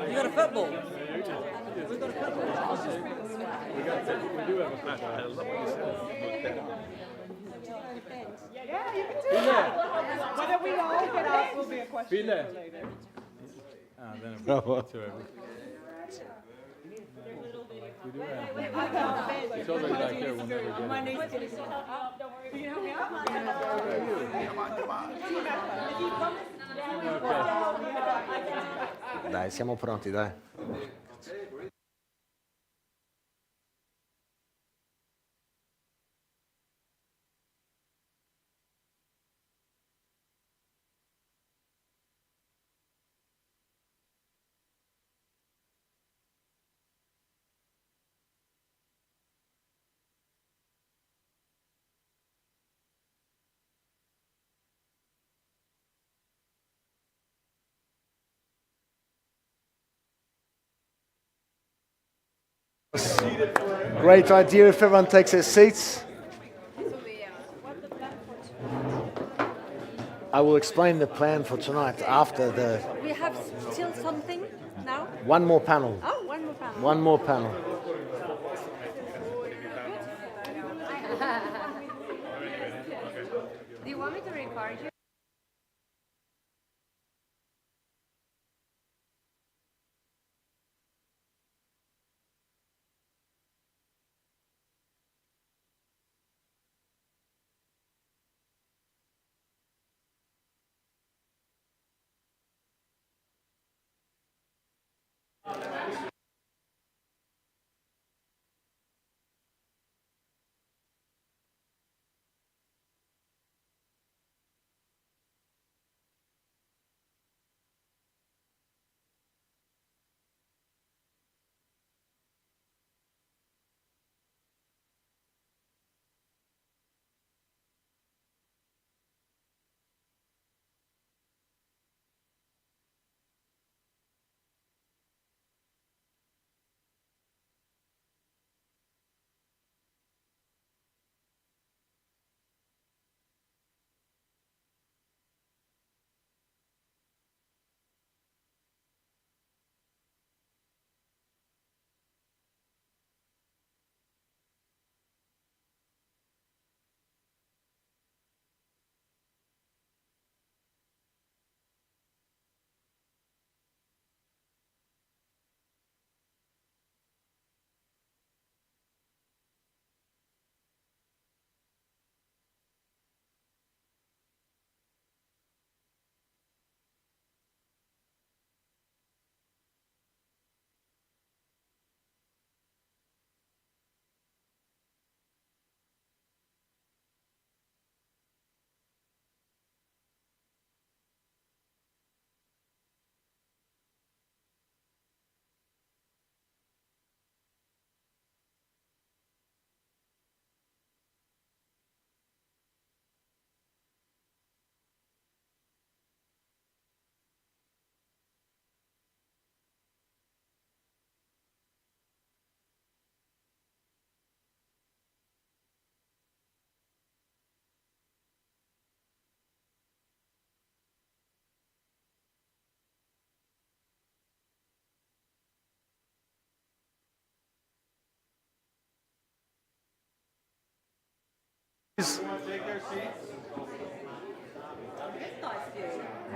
You got a football? We do have a match. I love what you said. Yeah, you can do that. Whether we all get up will be a question later. Then it Bravo. to everything. We do have. It's always back there. We'll never get it. My niece can help out. Don't worry. Can you help me out? Dai, siamo pronti, dai. Great idea if everyone takes their seats. I will explain the plan for tonight after the... We have still something now? One more panel. Oh, one more panel. One more panel. Do you want me to record you?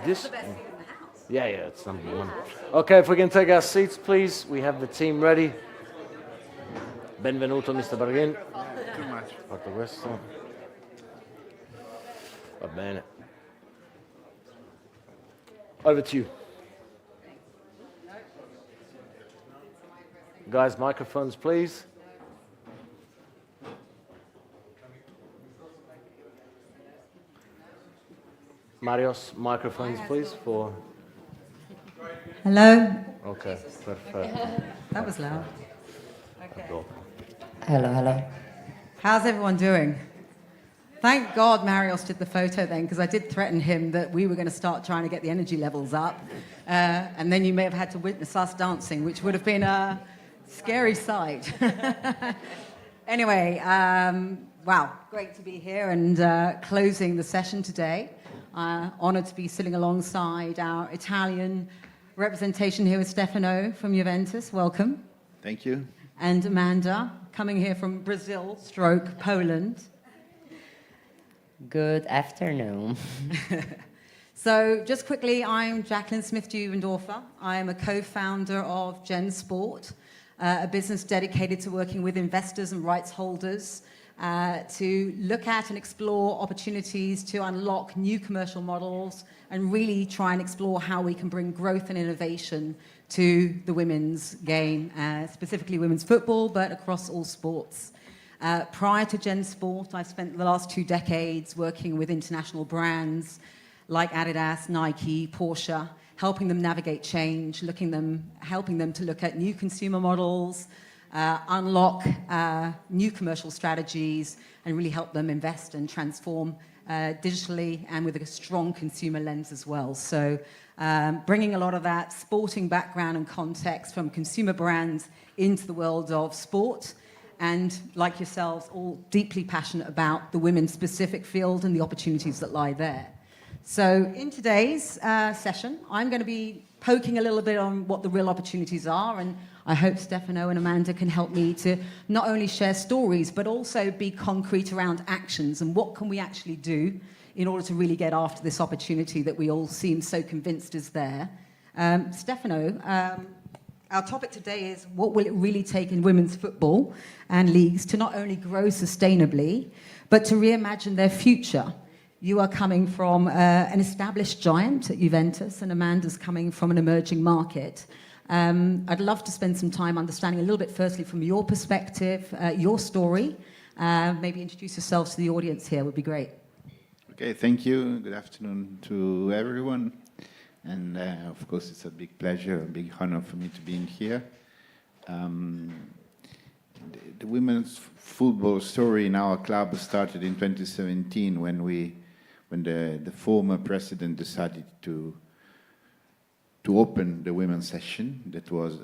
This? Yeah, it's number one. Okay, if we can take our seats, please. We have the team ready. Benvenuto, Mr. Bargain. Too much. Fatto questo. Va bene. Over to you. Guys, microphones, please. Marios, microphones, please, for... Hello. Okay, perfect. That was loud. Okay. Hello, hello. How's everyone doing? Thank God Marios did the photo then, because I did threaten him that we were going to start trying to get the energy levels up. And then you may have had to witness us dancing, which would have been a scary sight. Anyway, wow, great to be here and closing the session today. Honored to be sitting alongside our Italian representation here with Stefano from Juventus. Welcome. Thank you. And Amanda, coming here from Brazil, stroke Poland. Good afternoon. So just quickly, I'm Jacqueline Smith-Dubendorfer. I am a co-founder of Gen Sport, a business dedicated to working with investors and rights holders to look at and explore opportunities to unlock new commercial models and really try and explore how we can bring growth and innovation to the women's game, specifically women's football, but across all sports. Prior to Gen Sport, I've spent the last 2 decades working with international brands like Adidas, Nike, Porsche, helping them navigate change, helping them to look at new consumer models, unlock new commercial strategies, and really help them invest and transform digitally and with a strong consumer lens as well. So bringing a lot of that sporting background and context from consumer brands into the world of sport, and like yourselves, all deeply passionate about the women's specific field and the opportunities that lie there. So in today's session, I'm going to be poking a little bit on what the real opportunities are, and I hope Stefano and Amanda can help me to not only share stories, but also be concrete around actions and what can we actually do in order to really get after this opportunity that we all seem so convinced is there. Stefano, our topic today is what will it really take in women's football and leagues to not only grow sustainably, but to reimagine their future. You are coming from an established giant at Juventus, and Amanda's coming from an emerging market. I'd love to spend some time understanding a little bit, firstly, from your perspective, your story. Maybe introduce yourselves to the audience here would be great. Okay, thank you. Good afternoon to everyone. And of course, it's a big pleasure, a big honor for me to be in here. The women's football story in our club started in 2017 when the former president decided to open the women's session. That was,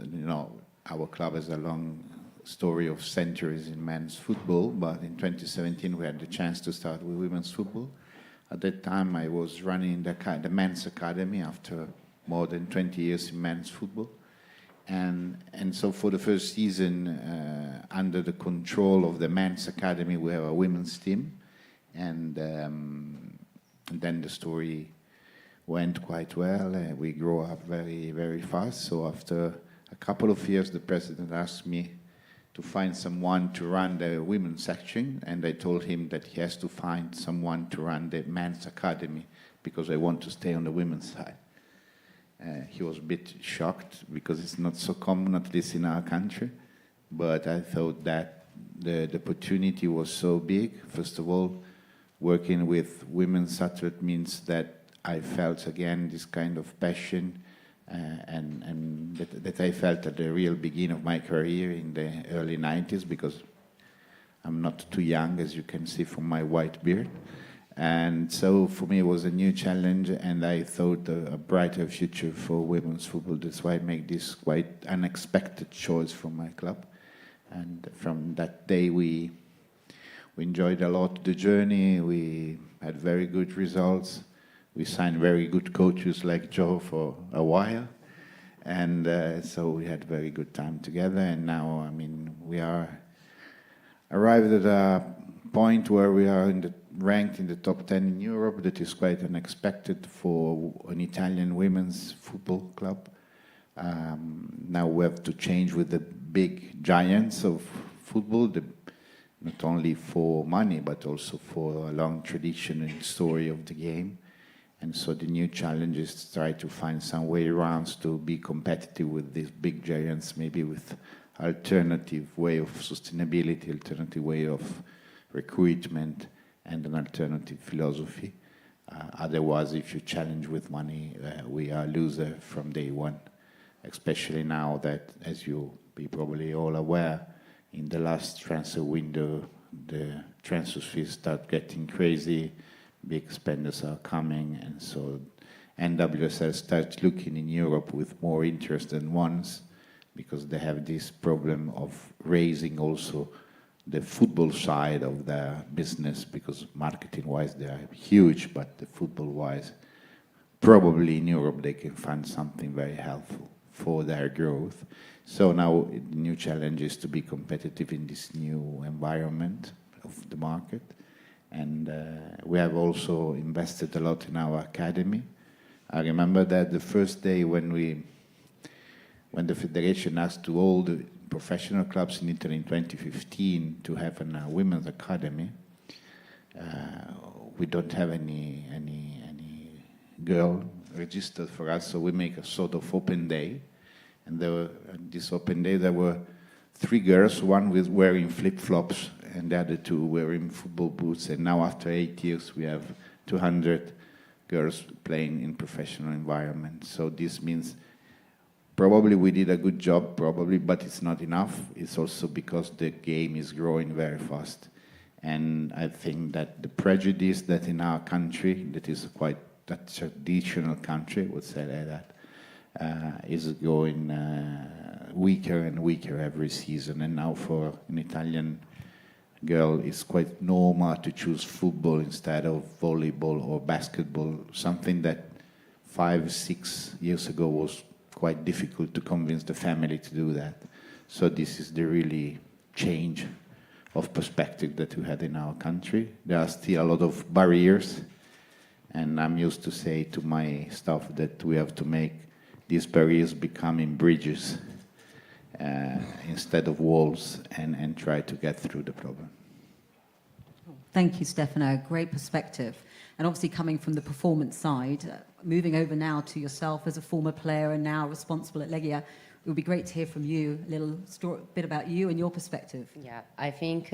our club has a long story of centuries in men's football, but in 2017 we had the chance to start with women's football. At that time I was running the men's academy after more than 20 years in men's football. And so for the first season, under the control of the men's academy, we have a women's team. And then the story went quite well. We grew up very, very fast. So after a couple of years, the president asked me to find someone to run the women's section. And I told him that he has to find someone to run the men's academy because I want to stay on the women's side. He was a bit shocked because it's not so common, at least in our country. But I thought that the opportunity was so big. First of all, working with women's athletes means that I felt again this kind of passion and that I felt at the real beginning of my career in the early 90s, because I'm not too young, as you can see from my white beard. And so for me it was a new challenge, and I thought a brighter future for women's football. That's why I made this quite unexpected choice for my club. And from that day we enjoyed a lot the journey. We had very good results. We signed very good coaches like Joe for a while. And so we had very good time together. And now, I mean, we are arrived at a point where we are ranked in the top 10 in Europe. That is quite unexpected for an Italian women's football club. Now we have to change with the big giants of football, not only for money, but also for a long tradition and story of the game. And so the new challenge is to try to find some way around to be competitive with these big giants, maybe with alternative way of sustainability, alternative way of recruitment, and an alternative philosophy. Otherwise, if you challenge with money, we are loser from day one, especially now that, as you be probably all aware, in the last transfer window, the transfer fees start getting crazy, big spenders are coming, and so NWSL starts looking in Europe with more interest than once, because they have this problem of raising also the football side of their business, because marketing-wise they are huge, but the football-wise probably in Europe they can find something very helpful for their growth. So now the new challenge is to be competitive in this new environment of the market. And we have also invested a lot in our academy. I remember that the first day when the Federation asked to all the professional clubs in Italy in 2015 to have a women's academy, we don't have any girl registered for us, so we make a sort of open day. And this open day, there were 3 girls, one was wearing flip-flops, and the other 2 wearing football boots. And now, after 8 years, we have 200 girls playing in professional environments. So this means probably we did a good job, probably, but it's not enough. It's also because the game is growing very fast. And I think that the prejudice that in our country, that is quite a traditional country, would say like that, is going weaker and weaker every season. And now for an Italian girl, it's quite normal to choose football instead of volleyball or basketball, something that 5, 6 years ago was quite difficult to convince the family to do that. So this is the really change of perspective that we had in our country. There are still a lot of barriers, and I'm used to say to my staff that we have to make these barriers becoming bridges instead of walls, and try to get through the problem. Thank you, Stefano. Great perspective. And obviously coming from the performance side, moving over now to yourself as a former player and now responsible at Legia, it would be great to hear from you a little bit about you and your perspective. Yeah, I think,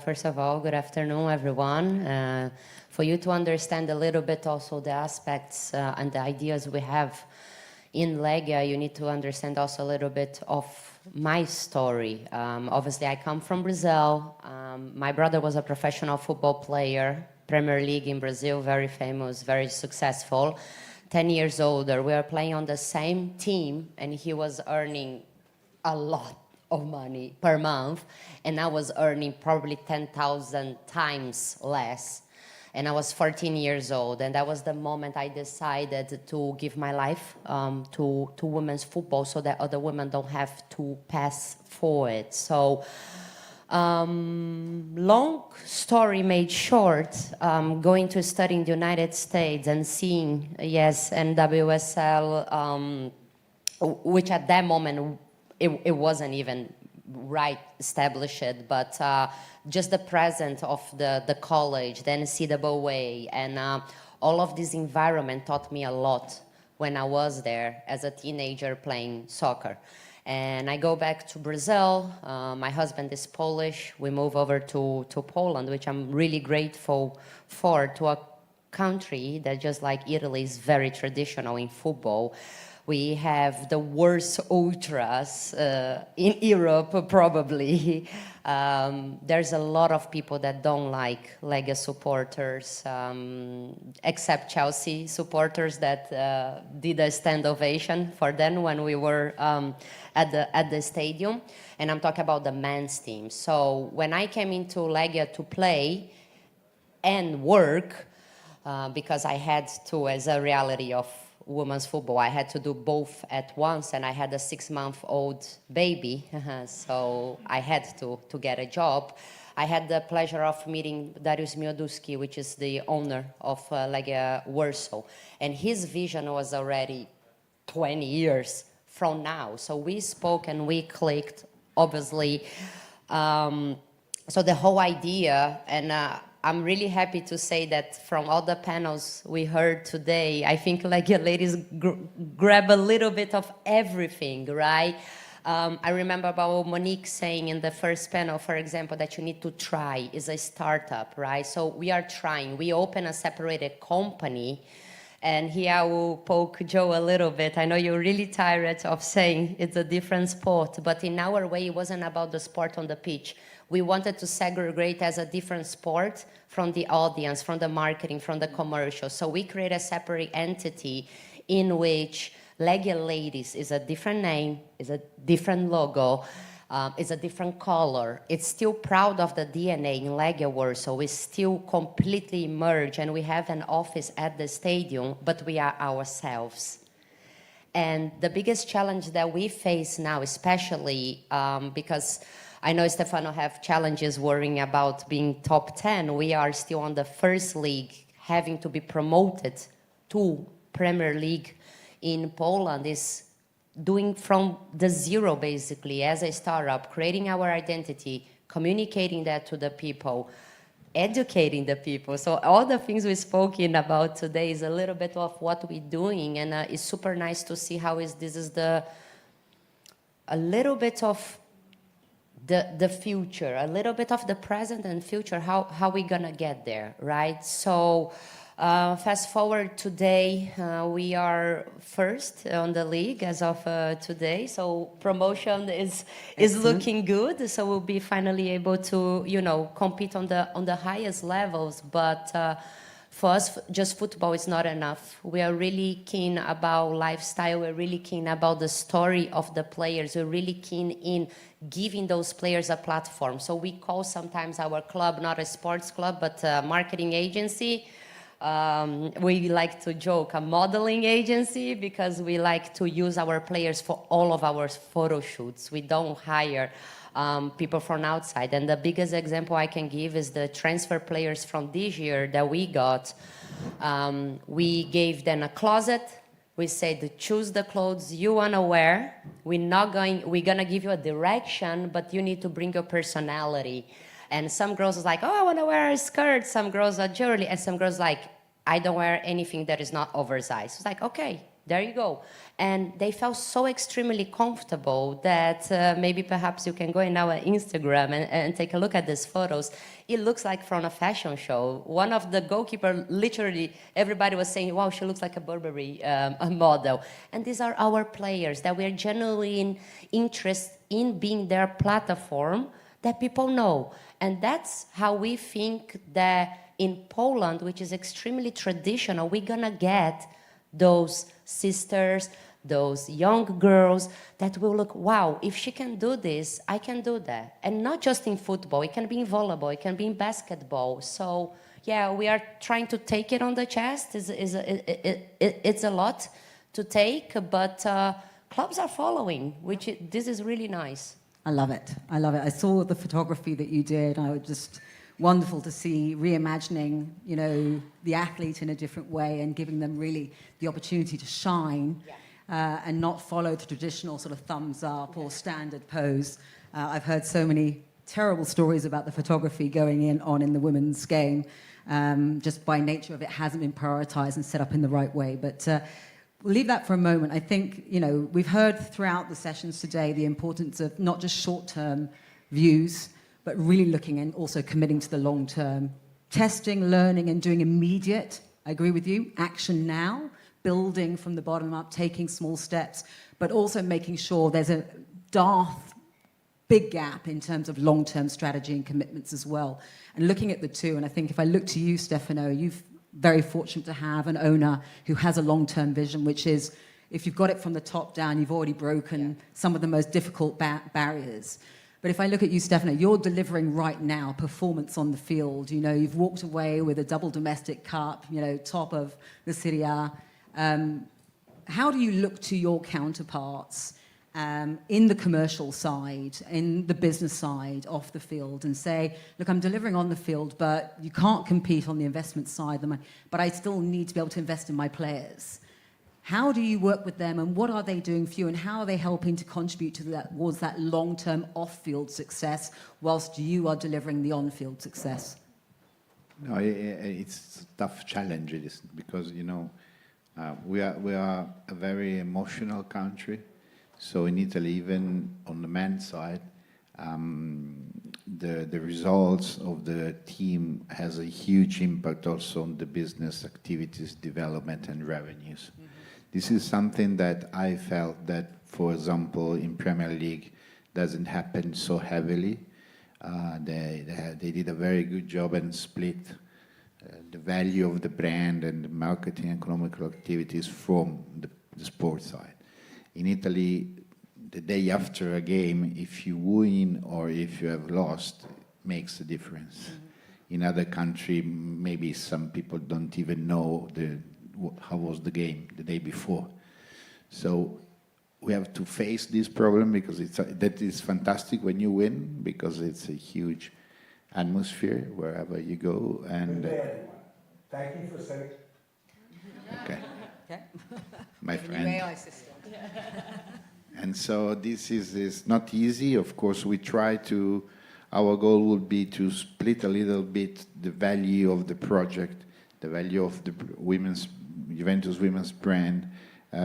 first of all, good afternoon, everyone. For you to understand a little bit also the aspects and the ideas we have in Legia, you need to understand also a little bit of my story. Obviously, I come from Brazil. My brother was a professional football player, Premier League in Brazil, very famous, very successful. 10 years older, we were playing on the same team, and he was earning a lot of money per month, and I was earning probably 10,000 times less. And I was 14 years old, and that was the moment I decided to give my life to women's football so that other women don't have to pass for it. So, long story made short, going to study in the United States and seeing, yes, NWSL, which at that moment, it wasn't even right established, but just the presence of the college, the NCAA, and all of this environment taught me a lot when I was there as a teenager playing soccer. And I go back to Brazil. My husband is Polish. We move over to Poland, which I'm really grateful for, to a country that, just like Italy, is very traditional in football. We have the worst ultras in Europe, probably. There's a lot of people that don't like Legia supporters, except Chelsea supporters that did a stand ovation for them when we were at the stadium. And I'm talking about the men's team. So when I came into Legia to play and work, because I had to, as a reality of women's football, I had to do both at once, and I had a 6-month-old baby, so I had to get a job. I had the pleasure of meeting Dariusz Mioduski, which is the owner of Legia Warsaw, and his vision was already 20 years from now. So we spoke and we clicked, obviously. So the whole idea, and I'm really happy to say that from all the panels we heard today, I think Legia ladies grab a little bit of everything, right? I remember about Monique saying in the first panel, for example, that you need to try, is a startup, right? So we are trying. We open a separated company, and here I will poke Joe a little bit. I know you're really tired of saying it's a different sport, but in our way, it wasn't about the sport on the pitch. We wanted to segregate as a different sport from the audience, from the marketing, from the commercial. So we create a separate entity in which Legia Ladies is a different name, is a different logo. It's a different color. It's still proud of the DNA in Legia Warsaw. We still completely merge, and we have an office at the stadium, but we are ourselves. And the biggest challenge that we face now, especially because I know Stefano have challenges worrying about being top 10. We are still on the first league, having to be promoted to Premier League in Poland is doing from the zero, basically, as a startup, creating our identity, communicating that to the people, educating the people. So all the things we've spoken about today is a little bit of what we're doing, and it's super nice to see how this is a little bit of the future, a little bit of the present and future, how we gonna get there, right? So fast forward today, we are first on the league as of today. So promotion is looking good. So we'll be finally able to, you know, compete on the highest levels. But for us, just football is not enough. We are really keen about lifestyle. We're really keen about the story of the players. We're really keen in giving those players a platform. So we call sometimes our club not a sports club, but a marketing agency. We like to joke a modeling agency because we like to use our players for all of our photo shoots. We don't hire people from outside. And the biggest example I can give is the transfer players from this year that we got. We gave them a closet. We said, choose the clothes you want to wear. We're gonna give you a direction, but you need to bring your personality. And some girls was like, oh, I want to wear a skirt. Some girls are jewelry. And some girls like, I don't wear anything that is not oversized. It's like, okay, there you go. And they felt so extremely comfortable that maybe perhaps you can go in our Instagram and take a look at these photos. It looks like from a fashion show. One of the goalkeeper, literally, everybody was saying, wow, she looks like a Burberry a model. And these are our players that we're genuinely interested in being their platform that people know. And that's how we think that in Poland, which is extremely traditional, we're gonna get those sisters, those young girls that will look, wow, if she can do this, I can do that. And not just in football, it can be in volleyball, it can be in basketball. So yeah, we are trying to take it on the chest. It's a lot to take, but clubs are following, this is really nice. I love it. I love it. I saw the photography that you did. I was just wonderful to see reimagining, you know, the athlete in a different way and giving them really the opportunity to shine and not follow the traditional sort of thumbs up or standard pose. I've heard so many terrible stories about the photography going on in the women's game. Just by nature of it hasn't been prioritized and set up in the right way. But we'll leave that for a moment. I think, you know, we've heard throughout the sessions today the importance of not just short-term views, but really looking and also committing to the long-term. Testing, learning, and doing immediate, I agree with you, action now, building from the bottom up, taking small steps, but also making sure there's a big gap in terms of long-term strategy and commitments as well. And looking at the two, and I think if I look to you, Stefano, you've very fortunate to have an owner who has a long-term vision, which is, if you've got it from the top down, you've already broken some of the most difficult barriers. But if I look at you, Stefano, you're delivering right now performance on the field. You know, you've walked away with a double domestic cup, you know, top of the Serie A. How do you look to your counterparts in the commercial side, in the business side, off the field, and say, look, I'm delivering on the field, but you can't compete on the investment side, but I still need to be able to invest in my players. How do you work with them, and what are they doing for you, and how are they helping to contribute towards that long-term off-field success whilst you are delivering the on-field success? No, it's a tough challenge, because, you know, we are a very emotional country. So in Italy, even on the men's side, the results of the team has a huge impact also on the business activities, development, and revenues. Mm-hmm. This is something that I felt that, for example, in Premier League doesn't happen so heavily. They did a very good job and split the value of the brand and the marketing and economical activities from the sports side. In Italy, the day after a game, if you win or if you have lost, makes a difference. In other country, maybe some people don't even know how was the game the day before. So we have to face this problem because that is fantastic when you win, because it's a huge atmosphere wherever you go. And thank you for saying. Okay. Okay. My The new friend. AI system. And so this is not easy. Of course, we try to. Our goal would be to split a little bit the value of the project, the value of the Juventus women's brand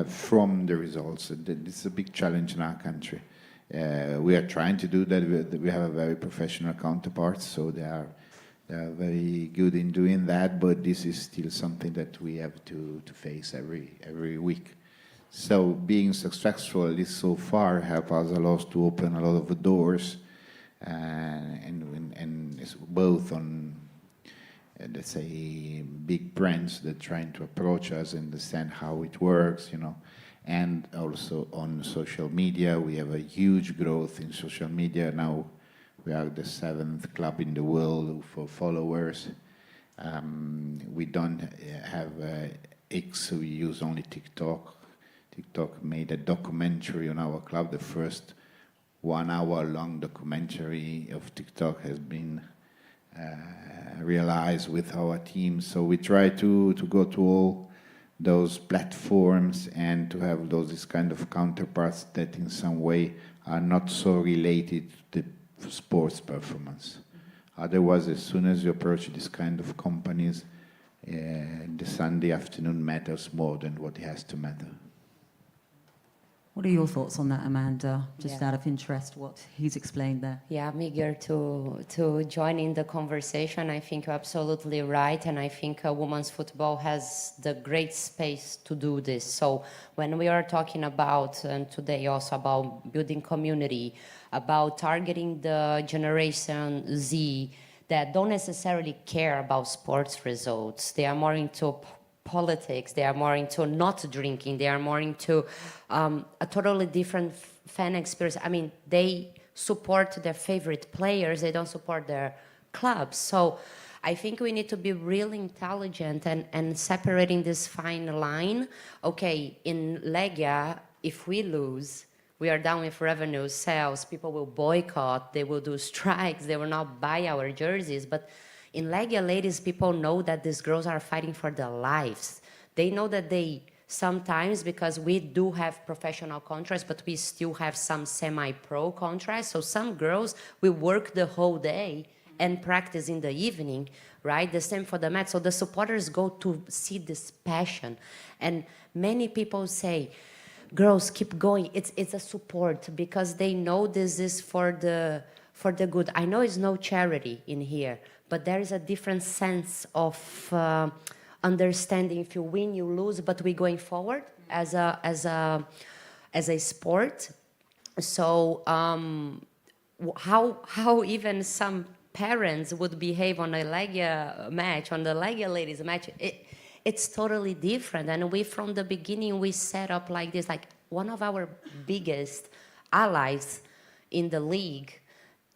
from the results. It's a big challenge in our country. We are trying to do that. We have a very professional counterparts, so they are very good in doing that. But this is still something that we have to face every week. So being successful, at least so far, help us a lot to open a lot of the doors. And it's both on, let's say, big brands that are trying to approach us, understand how it works, and also on social media. We have a huge growth in social media. Now we are the 7th club in the world for followers. We don't have X, so we use only TikTok. TikTok made a documentary on our club, the first 1 hour long documentary of TikTok has been realized with our team. So we try to go to all those platforms and to have this kind of counterparts that in some way are not so related to the sports performance. Otherwise, as soon as you approach this kind of companies, the Sunday afternoon matters more than what it has to matter. What are your thoughts on that, Amanda? Just Yeah. out of interest, what he's explained there. Yeah, I'm eager to join in the conversation. I think you're absolutely right, and I think women's football has the great space to do this. So when we are talking about, and today also about building community, about targeting the Generation Z that don't necessarily care about sports results, they are more into politics, they are more into not drinking, they are more into a totally different fan experience. I mean, they support their favorite players, they don't support their clubs. So I think we need to be really intelligent and separating this fine line. Okay, in Legia, if we lose, we are down with revenue, sales, people will boycott, they will do strikes, they will not buy our jerseys. But in Legia Ladies, people know that these girls are fighting for their lives. They know that they sometimes, because we do have professional contracts, but we still have some semi-pro contracts. So some girls will work the whole day and practice in the evening, right? The same for the match. So the supporters go to see this passion. And many people say, girls, keep going. It's a support because they know this is for the good. I know it's no charity in here, but there is a different sense of understanding. If you win, you lose, but we're going forward as a sport. So how even some parents would behave on a Legia match, on the Legia Ladies match, it's totally different. And we, from the beginning, we set up like this. Like one of our biggest allies in the league,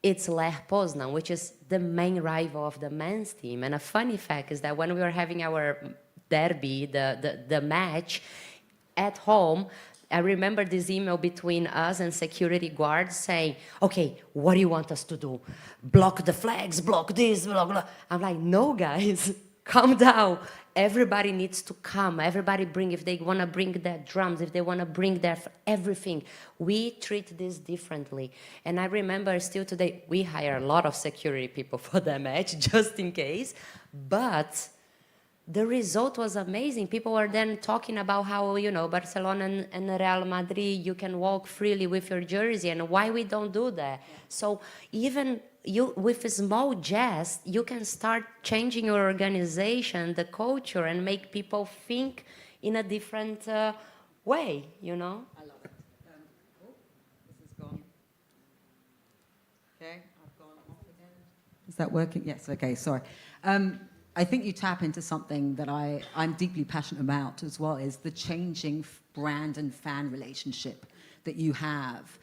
it's Lech Poznan, which is the main rival of the men's team. And a funny fact is that when we were having our derby, the match at home, I remember this email between us and security guards saying, okay, what do you want us to do? Block the flags, block this, block, block. I'm like, no, guys, calm down. Everybody needs to come. Everybody bring, if they want to bring their drums, if they want to bring their everything. We treat this differently. And I remember still today, we hire a lot of security people for the match, just in case. But the result was amazing. People were then talking about how, Barcelona and Real Madrid, you can walk freely with your jersey, and why we don't do that. So even with a small jest, you can start changing your organization, the culture, and make people think in a different way, I love it. This is gone. Okay, I've gone off again. Is that working? Yes, okay, sorry. I think you tap into something that I'm deeply passionate about as well, is the changing brand and fan relationship that you have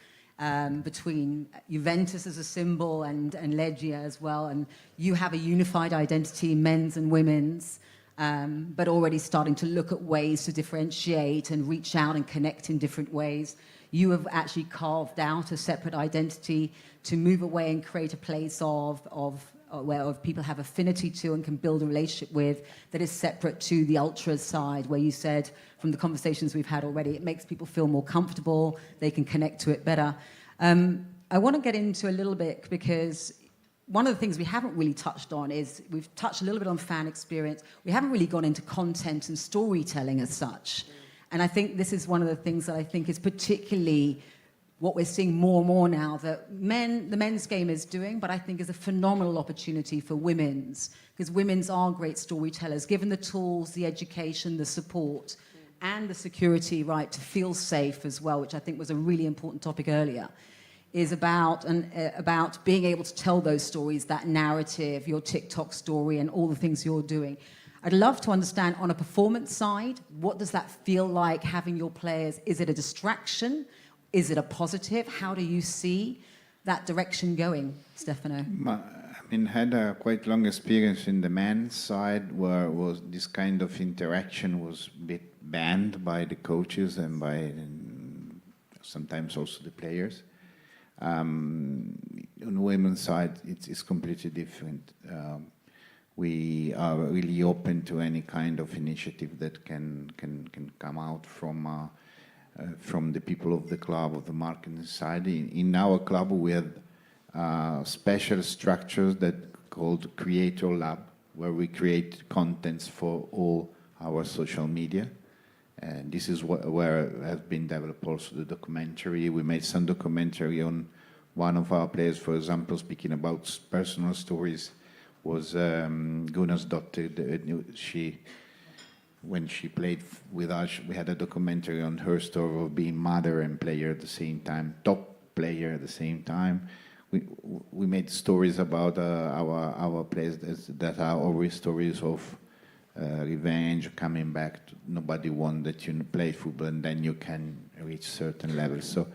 between Juventus as a symbol and Legia as well. And you have a unified identity, men's and women's, but already starting to look at ways to differentiate and reach out and connect in different ways. You have actually carved out a separate identity to move away and create a place where people have affinity to and can build a relationship with, that is separate to the ultras side, where you said from the conversations we've had already, it makes people feel more comfortable, they can connect to it better. I want to get into a little bit, because one of the things we haven't really touched on is, we've touched a little bit on fan experience. We haven't really gone into content and storytelling as such. And I think this is one of the things that I think is particularly what we're seeing more and more now, that the men's game is doing, but I think is a phenomenal opportunity for women's, because women's are great storytellers, given the tools, the education, the support, and the security, right, to feel safe as well, which I think was a really important topic earlier, is about being able to tell those stories, that narrative, your TikTok story, and all the things you're doing. I'd love to understand, on a performance side, what does that feel like, having your players? Is it a distraction? Is it a positive? How do you see that direction going, Stefano? I mean, had a quite long experience in the men's side, where this kind of interaction was a bit banned by the coaches and by sometimes also the players. On the women's side, it's completely different. We are really open to any kind of initiative that can come out from the people of the club, of the marketing side. In our club, we have special structures that called Creator Lab, where we create contents for all our social media. And this is where has been developed also the documentary. We made some documentary on one of our players, for example, speaking about personal stories, was Gunnar's daughter. When she played with us, we had a documentary on her story of being mother and player at the same time, top player at the same time. We made stories about our players that are always stories of revenge, coming back. Nobody wants that you play football and then you can reach certain levels. So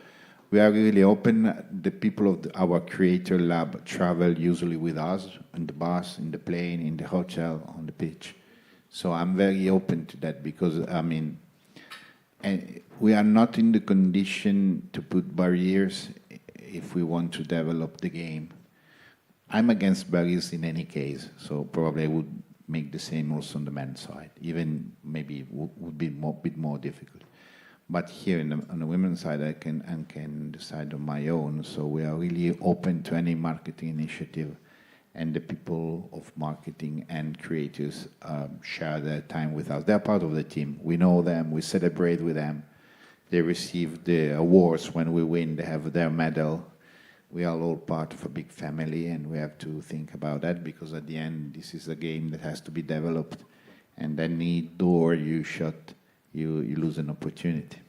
we are really open. The people of our Creator Lab travel usually with us on the bus, in the plane, in the hotel, on the pitch. So I'm very open to that, because, I mean, we are not in the condition to put barriers if we want to develop the game. I'm against barriers in any case, so probably I would make the same also on the men's side, even maybe would be a bit more difficult. But here on the women's side, I can decide on my own, so we are really open to any marketing initiative. And the people of marketing and creators share their time with us. They're part of the team. We know them. We celebrate with them. They receive the awards when we win. They have their medal. We are all part of a big family, and we have to think about that, because at the end, this is a game that has to be developed. And any door you shut, you lose an opportunity.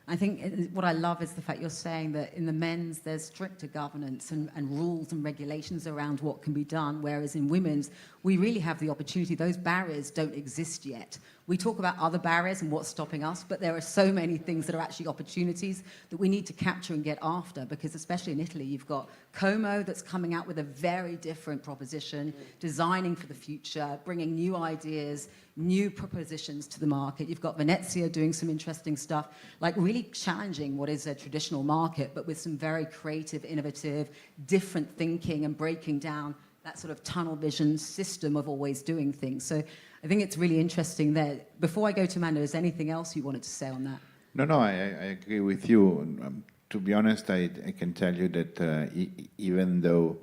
I think what I love is the fact you're saying that in the men's, there's stricter governance and rules and regulations around what can be done, whereas in women's, we really have the opportunity. Those barriers don't exist yet. We talk about other barriers and what's stopping us, but there are so many things that are actually opportunities that we need to capture and get after, because especially in Italy, you've got Como that's coming out with a very different proposition, designing for the future, bringing new ideas, new propositions to the market. You've got Venezia doing some interesting stuff, like really challenging what is a traditional market, but with some very creative, innovative, different thinking and breaking down that sort of tunnel vision system of always doing things. So I think it's really interesting there. Before I go to Mando, is there anything else you wanted to say on that? No, I agree with you. To be honest, I can tell you that even though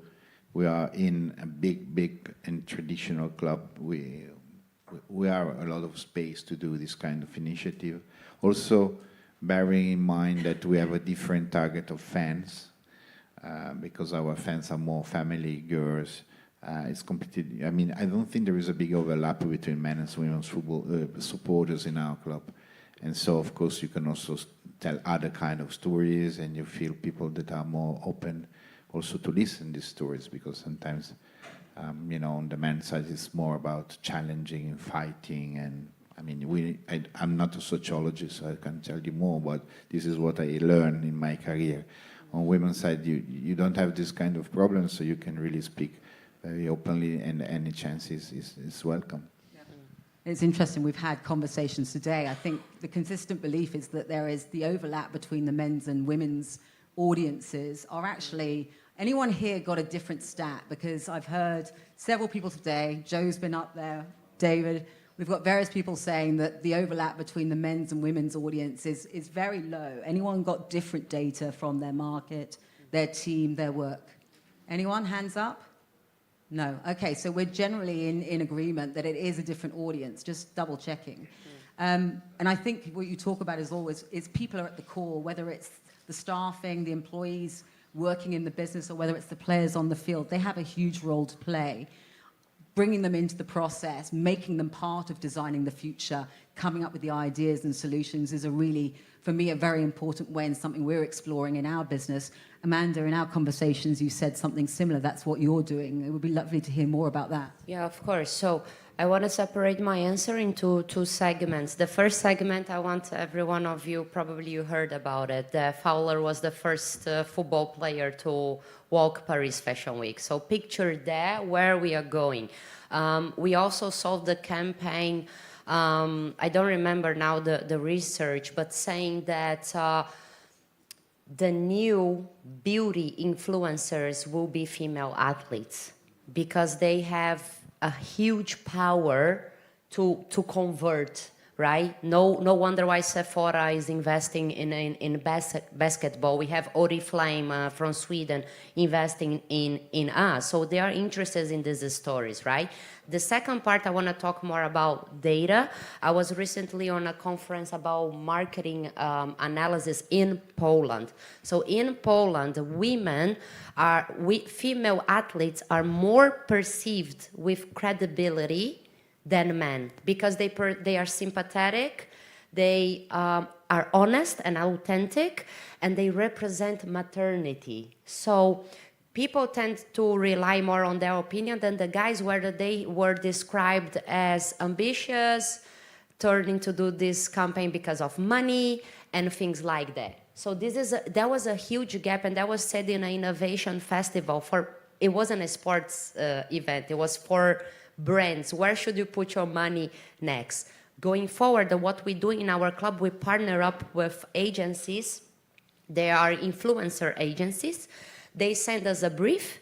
we are in a big and traditional club, we are a lot of space to do this kind of initiative. Also, bearing in mind that we have a different target of fans, because our fans are more family girls. It's completely, I mean, I don't think there is a big overlap between men and women's football supporters in our club. And so, of course, you can also tell other kind of stories, and you feel people that are more open also to listen to these stories, because sometimes On the men's side, it's more about challenging and fighting. And I mean, I'm not a sociologist, so I can tell you more, but this is what I learned in my career. On women's side, you don't have this kind of problem, so you can really speak very openly, and any chance is welcome. It's interesting, we've had conversations today. I think the consistent belief is that there is the overlap between the men's and women's audiences are actually, anyone here got a different stat? Because I've heard several people today, Joe's been up there, David, we've got various people saying that the overlap between the men's and women's audience is very low. Anyone got different data from their market, their team, their work? Anyone, hands up? No. Okay, so we're generally in agreement that it is a different audience, just double checking. And I think what you talk about is always, is people are at the core, whether it's the staffing, the employees working in the business, or whether it's the players on the field, they have a huge role to play. Bringing them into the process, making them part of designing the future, coming up with the ideas and solutions is a really, for me, a very important way and something we're exploring in our business. Amanda, in our conversations, you said something similar. That's what you're doing. It would be lovely to hear more about that. Yeah, of course. So I want to separate my answer into two segments. The first segment, I want every one of you, probably you heard about it. Fowler was the first football player to walk Paris Fashion Week. So picture that, where we are going. We also solved the campaign, I don't remember now the research, but saying that the new beauty influencers will be female athletes because they have a huge power to convert, right? No wonder why Sephora is investing in basketball. We have Oriflame from Sweden investing in us. So they are interested in these stories, right? The second part, I want to talk more about data. I was recently on a conference about marketing analysis in Poland. So in Poland, female athletes are more perceived with credibility than men because they are sympathetic, they are honest and authentic, and they represent maternity. So people tend to rely more on their opinion than the guys where they were described as ambitious, turning to do this campaign because of money and things like that. So that was a huge gap, and that was said in an innovation festival. It wasn't a sports event, it was for brands. Where should you put your money next? Going forward, what we do in our club, we partner up with agencies. They are influencer agencies. They send us a brief.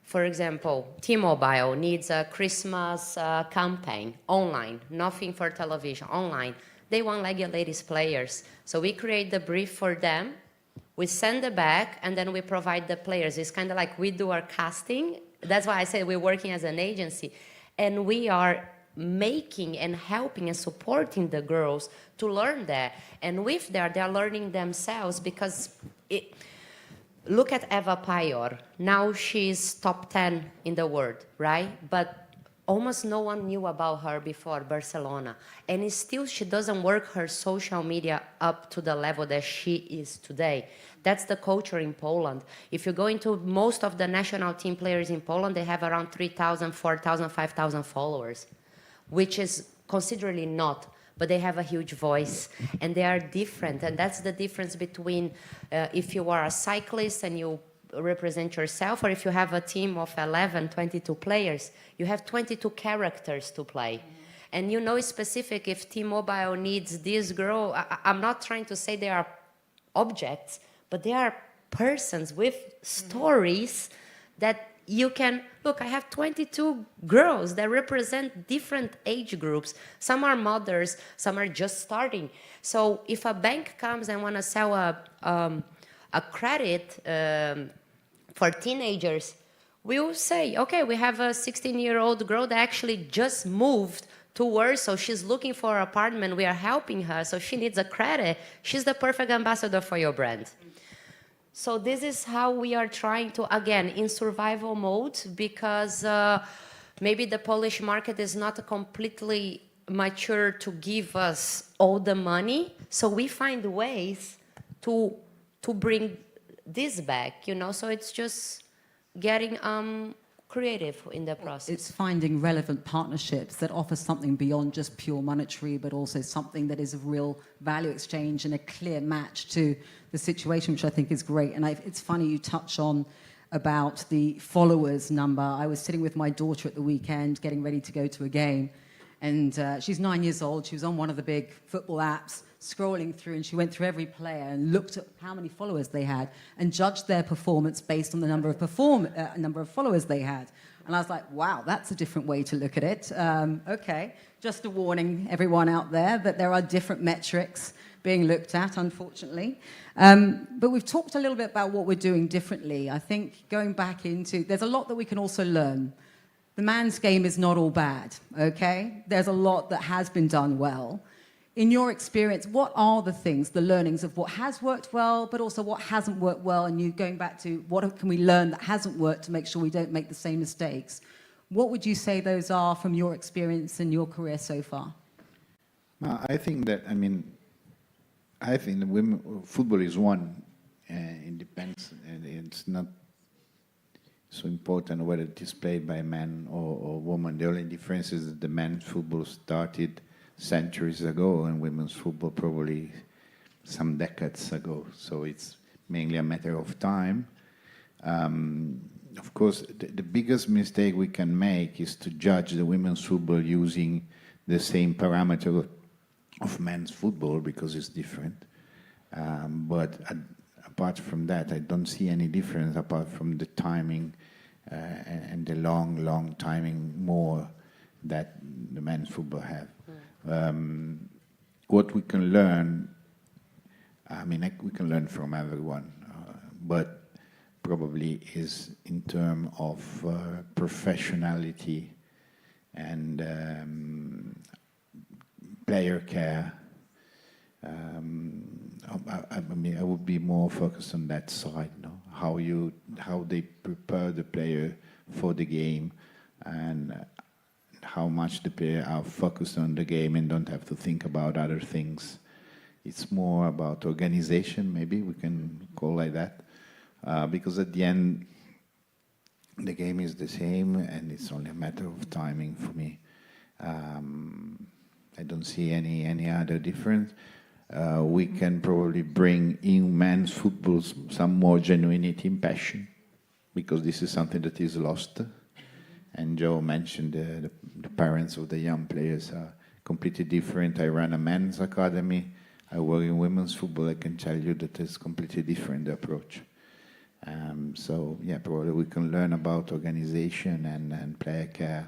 For example, T-Mobile needs a Christmas campaign online, nothing for television, online. They want Legia Ladies players. So we create the brief for them, we send it back, and then we provide the players. It's kind of like we do our casting. That's why I said we're working as an agency. And we are making and helping and supporting the girls to learn that. And with that, they're learning themselves because look at Eva Paior. Now she's top 10 in the world, right? But almost no one knew about her before Barcelona. And still, she doesn't work her social media up to the level that she is today. That's the culture in Poland. If you go into most of the national team players in Poland, they have around 3,000, 4,000, 5,000 followers, which is considerably not. But they have a huge voice, and they are different. And that's the difference between if you are a cyclist and you represent yourself, or if you have a team of 11, 22 players, you have 22 characters to play. And you know specific if T-Mobile needs this girl. I'm not trying to say they are objects, but they are persons with stories that you can, look, I have 22 girls that represent different age groups. Some are mothers, some are just starting. So if a bank comes and want to sell a credit for teenagers, we will say, okay, we have a 16-year-old girl that actually just moved to Warsaw. She's looking for an apartment. We are helping her, so she needs a credit. She's the perfect ambassador for your brand. So this is how we are trying to, again, in survival mode, because maybe the Polish market is not completely mature to give us all the money. So we find ways to bring this back, you know. So it's just getting creative in the process. It's finding relevant partnerships that offer something beyond just pure monetary, but also something that is of real value exchange and a clear match to the situation, which I think is great. And it's funny you touch on about the followers number. I was sitting with my daughter at the weekend getting ready to go to a game, and she's 9 years old. She was on one of the big football apps, scrolling through, and she went through every player and looked at how many followers they had and judged their performance based on the number of followers they had. And I was like, wow, that's a different way to look at it. Okay, just a warning, everyone out there, that there are different metrics being looked at, unfortunately. But we've talked a little bit about what we're doing differently. I think going back into, there's a lot that we can also learn. The man's game is not all bad, okay? There's a lot that has been done well. In your experience, what are the things, the learnings of what has worked well, but also what hasn't worked well, and you going back to what can we learn that hasn't worked to make sure we don't make the same mistakes? What would you say those are from your experience in your career so far? I think that, I think the women, football is one. It depends, and it's not so important whether it is played by a man or woman. The only difference is that the men's football started centuries ago, and women's football probably some decades ago. So it's mainly a matter of time. Of course, the biggest mistake we can make is to judge the women's football using the same parameter of men's football, because it's different. But apart from that, I don't see any difference apart from the timing and the long timing more that the men's football have. What we can learn, we can learn from everyone, but probably is in terms of professionality and player care. I would be more focused on that side, no? How they prepare the player for the game, and how much the player are focused on the game and don't have to think about other things. It's more about organization, maybe we can call like that, because at the end, the game is the same, and it's only a matter of timing for me. I don't see any other difference. We can probably bring in men's football some more genuinity and passion, because this is something that is lost. And Joe mentioned the parents of the young players are completely different. I run a men's academy. I work in women's football. I can tell you that it's completely different, the approach. So yeah, probably we can learn about organization and player care.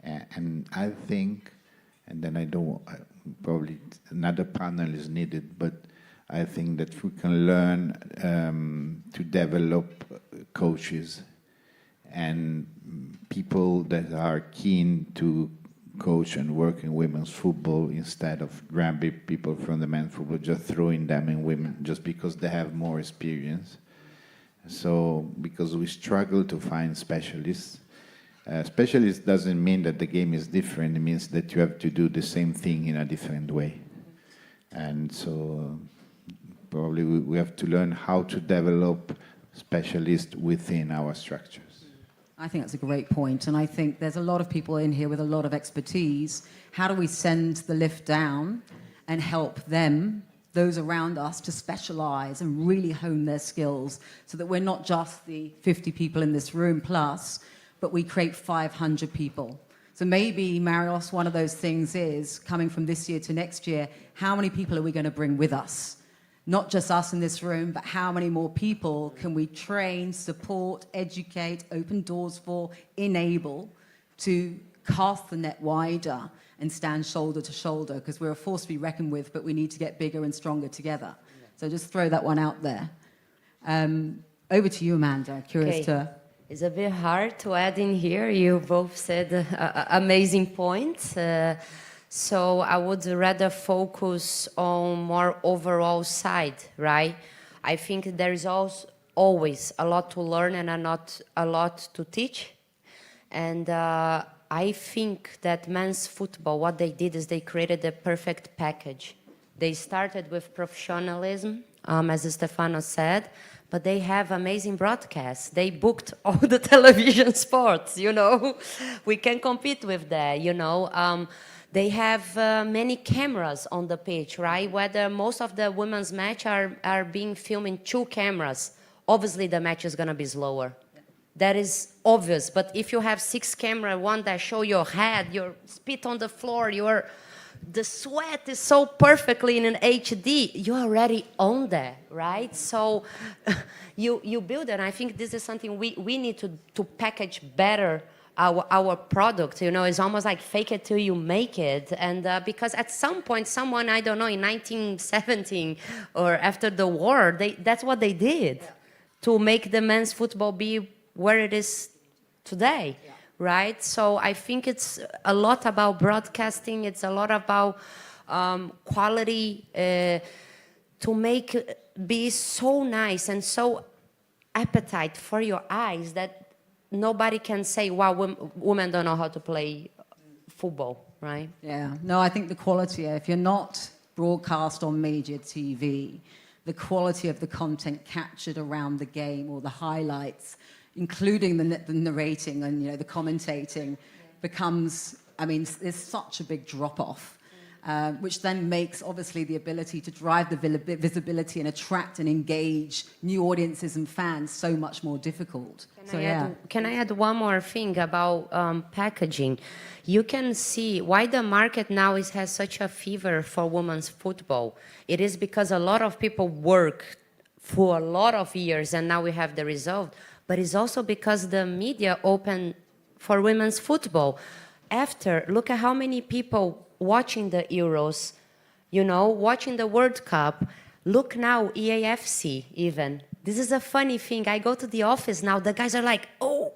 And I think, and then probably another panel is needed, but I think that we can learn to develop coaches and people that are keen to coach and work in women's football, instead of grabbing people from the men's football, just throwing them in women just because they have more experience. So, because we struggle to find specialists. Specialist doesn't mean that the game is different. It means that you have to do the same thing in a different way. And so probably we have to learn how to develop specialists within our structures. I think that's a great point. And I think there's a lot of people in here with a lot of expertise. How do we send the lift down and help them, those around us, to specialize and really hone their skills, so that we're not just the 50 people in this room plus, but we create 500 people. So maybe, Marios, one of those things is, coming from this year to next year, how many people are we going to bring with us? Not just us in this room, but how many more people can we train, support, educate, open doors for, enable to cast the net wider and stand shoulder to shoulder? Because we're a force to be reckoned with, but we need to get bigger and stronger together. So just throw that one out there. Over to you, Amanda. Curious to... It's a bit hard to add in here. You both said amazing points. So I would rather focus on more overall side, right? I think there is always a lot to learn and not a lot to teach. And I think that men's football, what they did is they created the perfect package. They started with professionalism as Stefano said, but they have amazing broadcasts. They booked all the television sports, you know. We can compete with that, you know. They have many cameras on the pitch, right? Whether most of the women's match are being filmed in 2 cameras, obviously the match is going to be slower. That is obvious. But if you have 6 cameras, one that show your head, your spit on the floor, the sweat is so perfectly in an HD, you're already on there, right? So you build it. And I think this is something we need to package better our product. You know, it's almost like fake it till you make it. And because at some point, someone, I don't know, in 1917 or after the war, that's what they did to make the men's football be where it is today. Right? So I think it's a lot about broadcasting. It's a lot about quality to make be so nice and so appetite for your eyes that nobody can say, wow, women don't know how to play football, right? Yeah. No, I think the quality, if you're not broadcast on major TV, the quality of the content captured around the game or the highlights, including the narrating and, you know, the commentating, becomes, I mean, there's such a big drop-off, which then makes, obviously, the ability to drive the visibility and attract and engage new audiences and fans so much more difficult. Can I add one more thing about packaging? You can see why the market now has such a fever for women's football. It is because a lot of people work for a lot of years, and now we have the result. But it's also because the media opened for women's football. Look at how many people watching the Euros, you know, watching the World Cup. Look now, EAFC even. This is a funny thing. I go to the office now, the guys are like, oh,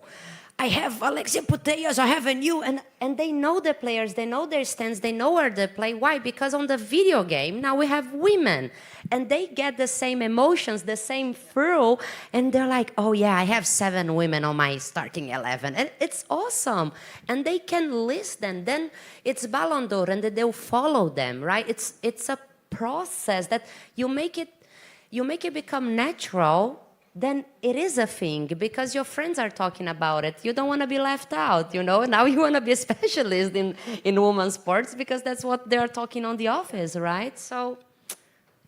I have Alexia Putellas, I have a new, and they know the players, they know their stance, they know where they play. Why? Because on the video game, now we have women, and they get the same emotions, the same thrill, and they're like, oh yeah, I have 7 women on my starting 11, and it's awesome. And they can list them, then it's Ballon d'Or, and they'll follow them, right? It's a process that you make it become natural. Then it is a thing because your friends are talking about it. You don't want to be left out, you know. Now you want to be a specialist in women's sports because that's what they're talking on the office, right? So,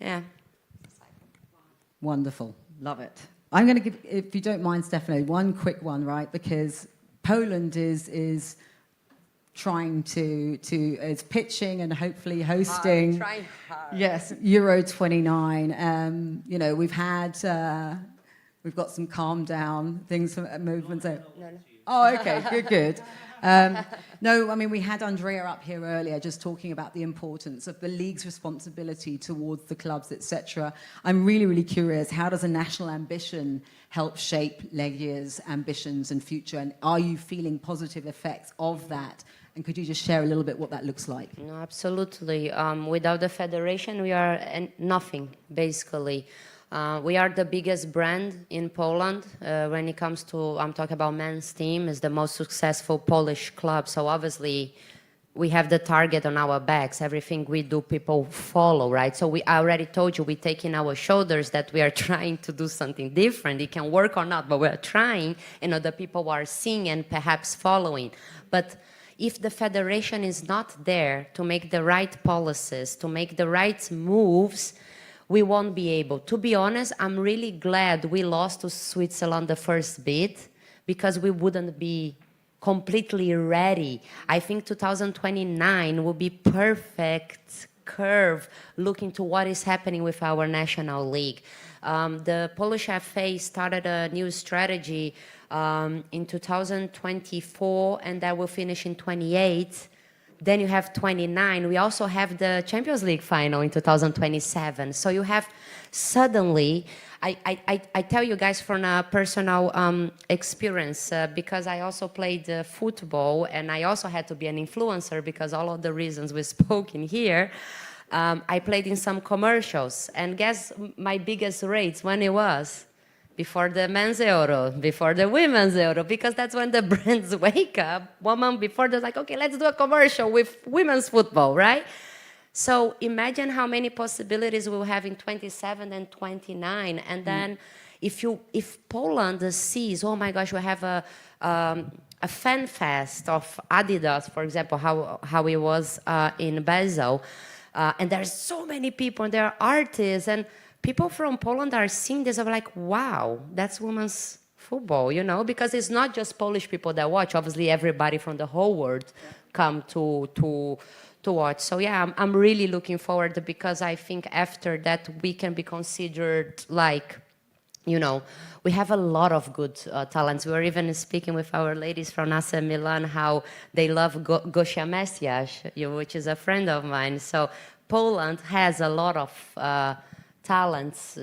yeah. Wonderful. Love it. I'm going to give, if you don't mind, Stefano, one quick one, right? Because Poland is trying to is pitching and hopefully hosting. Trying hard. Yes, Euro 29. You know, we've got some calm down things, movements. No. Oh, okay, good. No, I mean, we had Andrea up here earlier just talking about the importance of the league's responsibility towards the clubs, etc. I'm really, really curious, how does a national ambition help shape Legia's ambitions and future? And are you feeling positive effects of that? And could you just share a little bit what that looks like? No, absolutely. Without the federation, we are nothing, basically. We are the biggest brand in Poland when it comes to, I'm talking about men's team, is the most successful Polish club. So obviously we have the target on our backs. Everything we do, people follow, right? So I already told you, we take in our shoulders that we are trying to do something different. It can work or not, but we're trying, and other people are seeing and perhaps following. But if the federation is not there to make the right policies, to make the right moves, we won't be able. To be honest, I'm really glad we lost to Switzerland the first bid because we wouldn't be completely ready. I think 2029 will be perfect curve looking to what is happening with our national league. The Polish FA started a new strategy in 2024 and that will finish in 28. Then you have 29. We also have the Champions League final in 2027. So you have suddenly, I tell you guys from a personal experience, because I also played football and I also had to be an influencer because all of the reasons we spoke in here. I played in some commercials. And guess my biggest rates when it was? Before the men's Euro, before the women's Euro, because that's when the brands wake up. 1 month before, they're like, okay, let's do a commercial with women's football, right? So imagine how many possibilities we'll have in 27 and 29. And then if Poland sees, oh my gosh, we have a fan fest of Adidas, for example, how it was in Basel, and there's so many people, and there are artists, and people from Poland are seeing this, are like, wow, that's women's football, you know, because it's not just Polish people that watch. Obviously, everybody from the whole world come to watch. So yeah, I'm really looking forward, because I think after that we can be considered like, you know, we have a lot of good talents. We were even speaking with our ladies from AC Milan how they love Gosia Mesias, which is a friend of mine. So Poland has a lot of talents,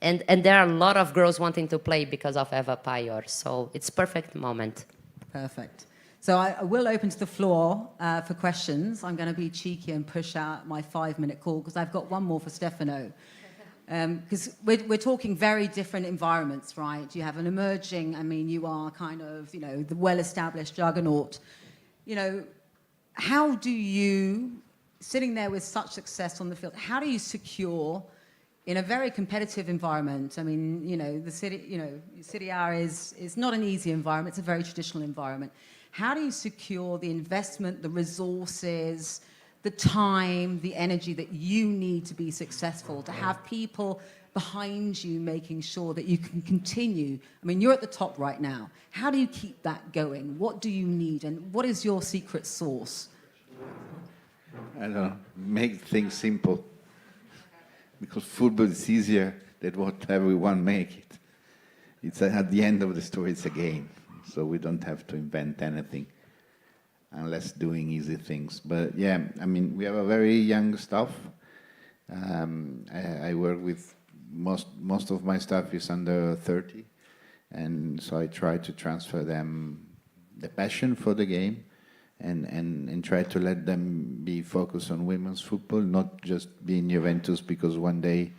and there are a lot of girls wanting to play because of Eva Pajor. So it's perfect moment. Perfect. So I will open to the floor for questions. I'm going to be cheeky and push out my 5-minute call, because I've got one more for Stefano. Because we're talking very different environments, right? You have an emerging, I mean, you are kind of, you know, the well-established juggernaut. You know, how do you, sitting there with such success on the field, how do you secure, in a very competitive environment, I mean, you know, the city, you know, City R is not an easy environment, it's a very traditional environment. How do you secure the investment, the resources, the time, the energy that you need to be successful, to have people behind you making sure that you can continue? I mean, you're at the top right now. How do you keep that going? What do you need, and what is your secret sauce? I don't know, make things simple. Because football is easier than what everyone make it. It's at the end of the story, it's a game. So we don't have to invent anything unless doing easy things. But yeah, I mean, we have a very young staff. I work with most of my staff is under 30. And so I try to transfer them the passion for the game and try to let them be focused on women's football, not just be in Juventus, because one day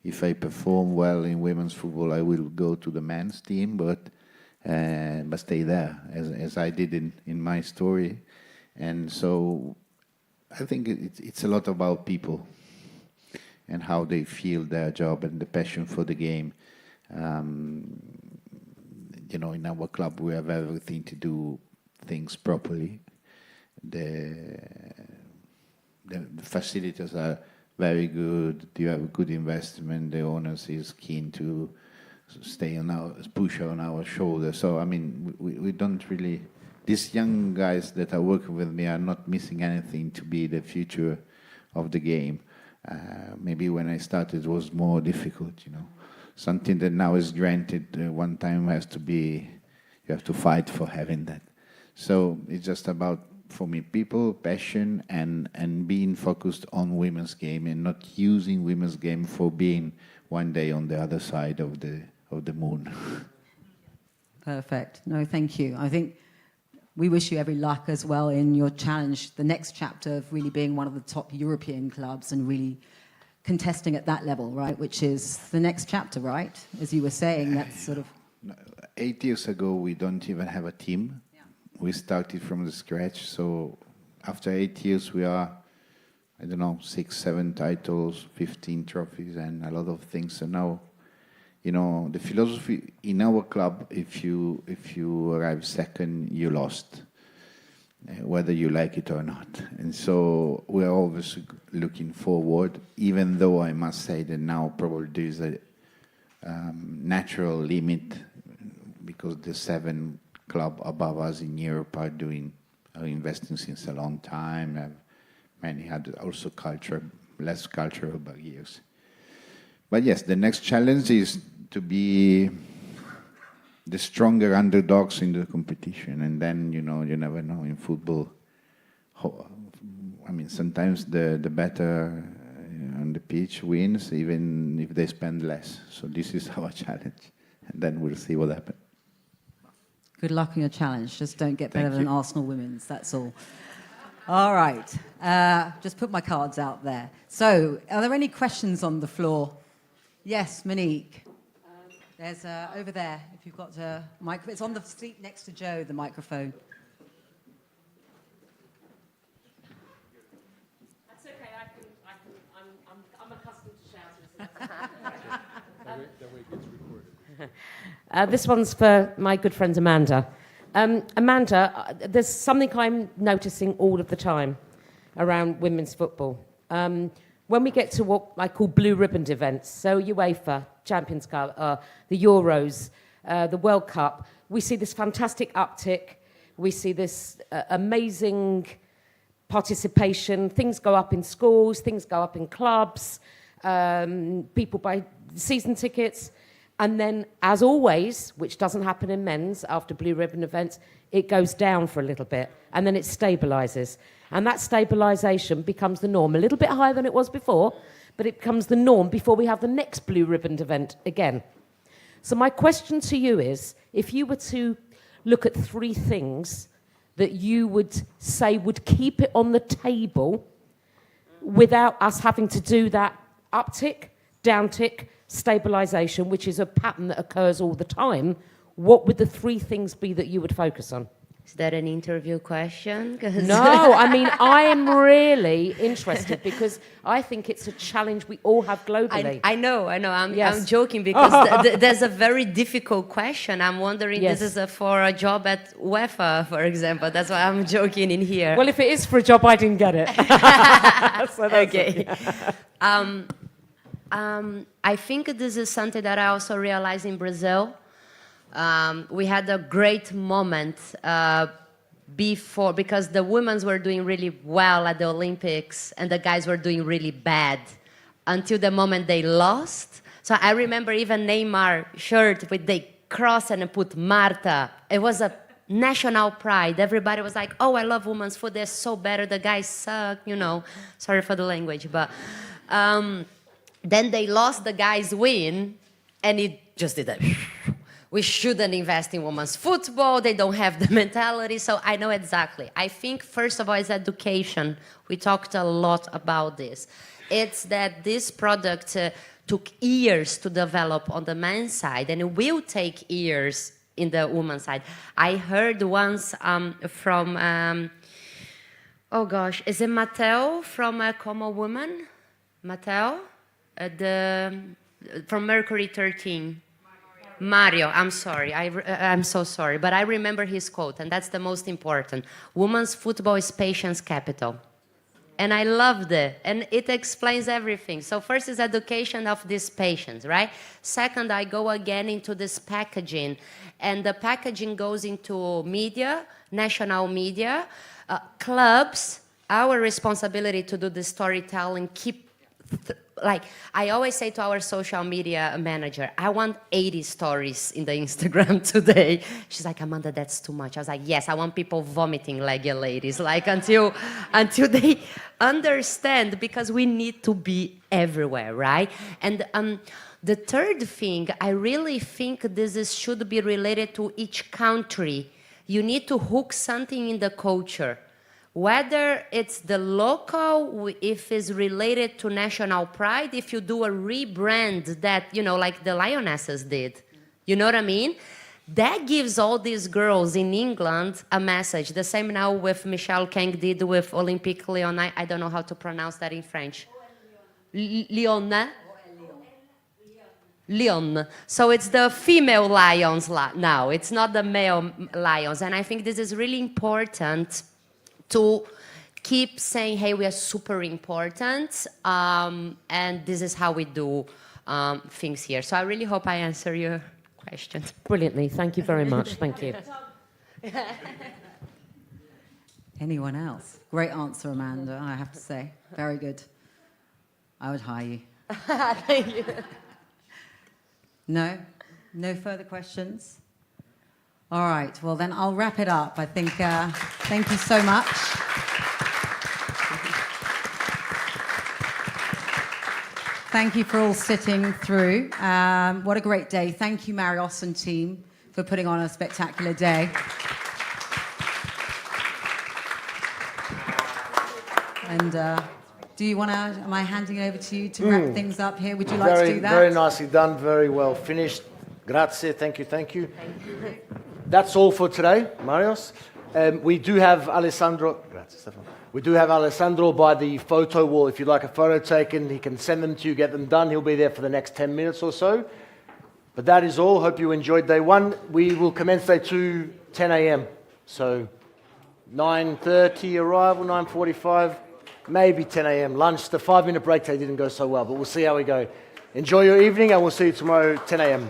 if I perform well in women's football, I will go to the men's team, but stay there, as I did in my story. And so I think it's a lot about people and how they feel their job and the passion for the game. You know, in our club, we have everything to do things properly. The facilities are very good. You have a good investment. The owners is keen to stay on push on our shoulder. So I mean, we don't really. These young guys that are working with me are not missing anything to be the future of the game. Maybe when I started, it was more difficult. You know, something that now is granted one time has to be. You have to fight for having that. So it's just about, for me, people, passion, and being focused on women's game and not using women's game for being one day on the other side of the moon. Perfect. No, thank you. I think we wish you every luck as well in your challenge, the next chapter of really being one of the top European clubs and really contesting at that level, right? Which is the next chapter, right? As you were saying, that's sort of... 8 years ago, we don't even have a team. We started from the scratch, so after 8 years we are, I don't know, 6, 7 titles, 15 trophies, and a lot of things. So now, you know, the philosophy in our club, if you arrive second, you lost, whether you like it or not. And so we're always looking forward, even though I must say that now probably there is a natural limit, because the 7 club above us in Europe are investing since a long time. Many had also less cultural barriers. But yes, the next challenge is to be the stronger underdogs in the competition. And then, you know, you never know in football. I mean, sometimes the better on the pitch wins, even if they spend less. So this is our challenge. And then we'll see what happens. Good luck on your challenge. Just don't get better than Arsenal women's, that's all. All right. Just put my cards out there. So, are there any questions on the floor? Yes, Monique. There's over there, if you've got a microphone. It's on the seat next to Joe, the microphone. That's okay. This one's for my good friend Amanda. Amanda, there's something I'm noticing all of the time around women's football. When we get to what I call blue ribboned events, so UEFA, Champions Cup, the Euros, the World Cup, we see this fantastic uptick. We see this amazing participation. Things go up in schools, things go up in clubs, people buy season tickets. And then, as always, which doesn't happen in men's after blue ribbon events, it goes down for a little bit and then it stabilizes. And that stabilization becomes the norm, a little bit higher than it was before, but it becomes the norm before we have the next blue ribbon event again. So my question to you is, if you were to look at 3 things that you would say would keep it on the table without us having to do that uptick, downtick, stabilization, which is a pattern that occurs all the time, what would the 3 things be that you would focus on? Is that an interview question? No, I mean, I am really interested because I think it's a challenge we all have globally. I know. I'm Yes. joking because there's a very difficult question. I'm wondering, Yes. this is for a job at UEFA, for example. That's why I'm joking in here. Well, if it is for a job, I didn't get it. So that's Okay. it. I think this is something that I also realized in Brazil. We had a great moment before, because the women were doing really well at the Olympics and the guys were doing really bad until the moment they lost. So I remember even Neymar shirt with the cross and put Marta. It was a national pride. Everybody was like, oh, I love women's food. They're so better. The guys suck, you know. Sorry for the language, but then they lost, the guys win, and it just did that. We shouldn't invest in women's football. They don't have the mentality. So I know exactly. I think, first of all, is education. We talked a lot about this. It's that this product took years to develop on the men's side, and it will take years in the women's side. I heard once from, oh gosh, is it Mattel from Como a Woman? Mattel? From Mercury 13. Mario, I'm sorry. I'm so sorry. But I remember his quote, and that's the most important. Women's football is patience capital. And I loved it. And it explains everything. So first is education of this patience, right? Second, I go again into this packaging. And the packaging goes into media, national media, clubs, our responsibility to do the storytelling, like I always say to our social media manager, I want 80 stories in the Instagram today. She's like, Amanda, that's too much. I was like, yes, I want people vomiting like your ladies, like until they understand, because we need to be everywhere, right? And the third thing, I really think should be related to each country. You need to hook something in the culture. Whether it's the local, if it's related to national pride, if you do a rebrand that, you know, like the Lionesses did, you know what I mean? That gives all these girls in England a message. The same now with Michelle Kang did with Olympique Lyon. I don't know how to pronounce that in French. Lyon. Lyon. So it's the female lions now. It's not the male lions. And I think this is really important to keep saying, hey, we are super important, and this is how we do things here. So I really hope I answer your question. Brilliantly. Thank you very much. Thank you. Anyone else? Great answer, Amanda, I have to say. Very good. I would hire you. Thank you. No? No further questions? All right, well then I'll wrap it up. I think, thank you so much. Thank you for all sitting through. What a great day. Thank you, Marios and team, for putting on a spectacular day. And do you want to, am I handing it over to you to wrap things up here? Would you like to do that? Very nicely done, very well finished. Grazie, thank you, thank you. That's all for today, Marios. We do have Alessandro. Grazie, Stefano. We do have Alessandro by the photo wall. If you'd like a photo taken, he can send them to you, get them done. He'll be there for the next 10 minutes or so. But that is all. Hope you enjoyed day one. We will commence day two 10 a.m. So 9:30 arrival, 9:45, maybe 10 a.m. lunch. The 5-minute break day didn't go so well, but we'll see how we go. Enjoy your evening, and we'll see you tomorrow 10 a.m.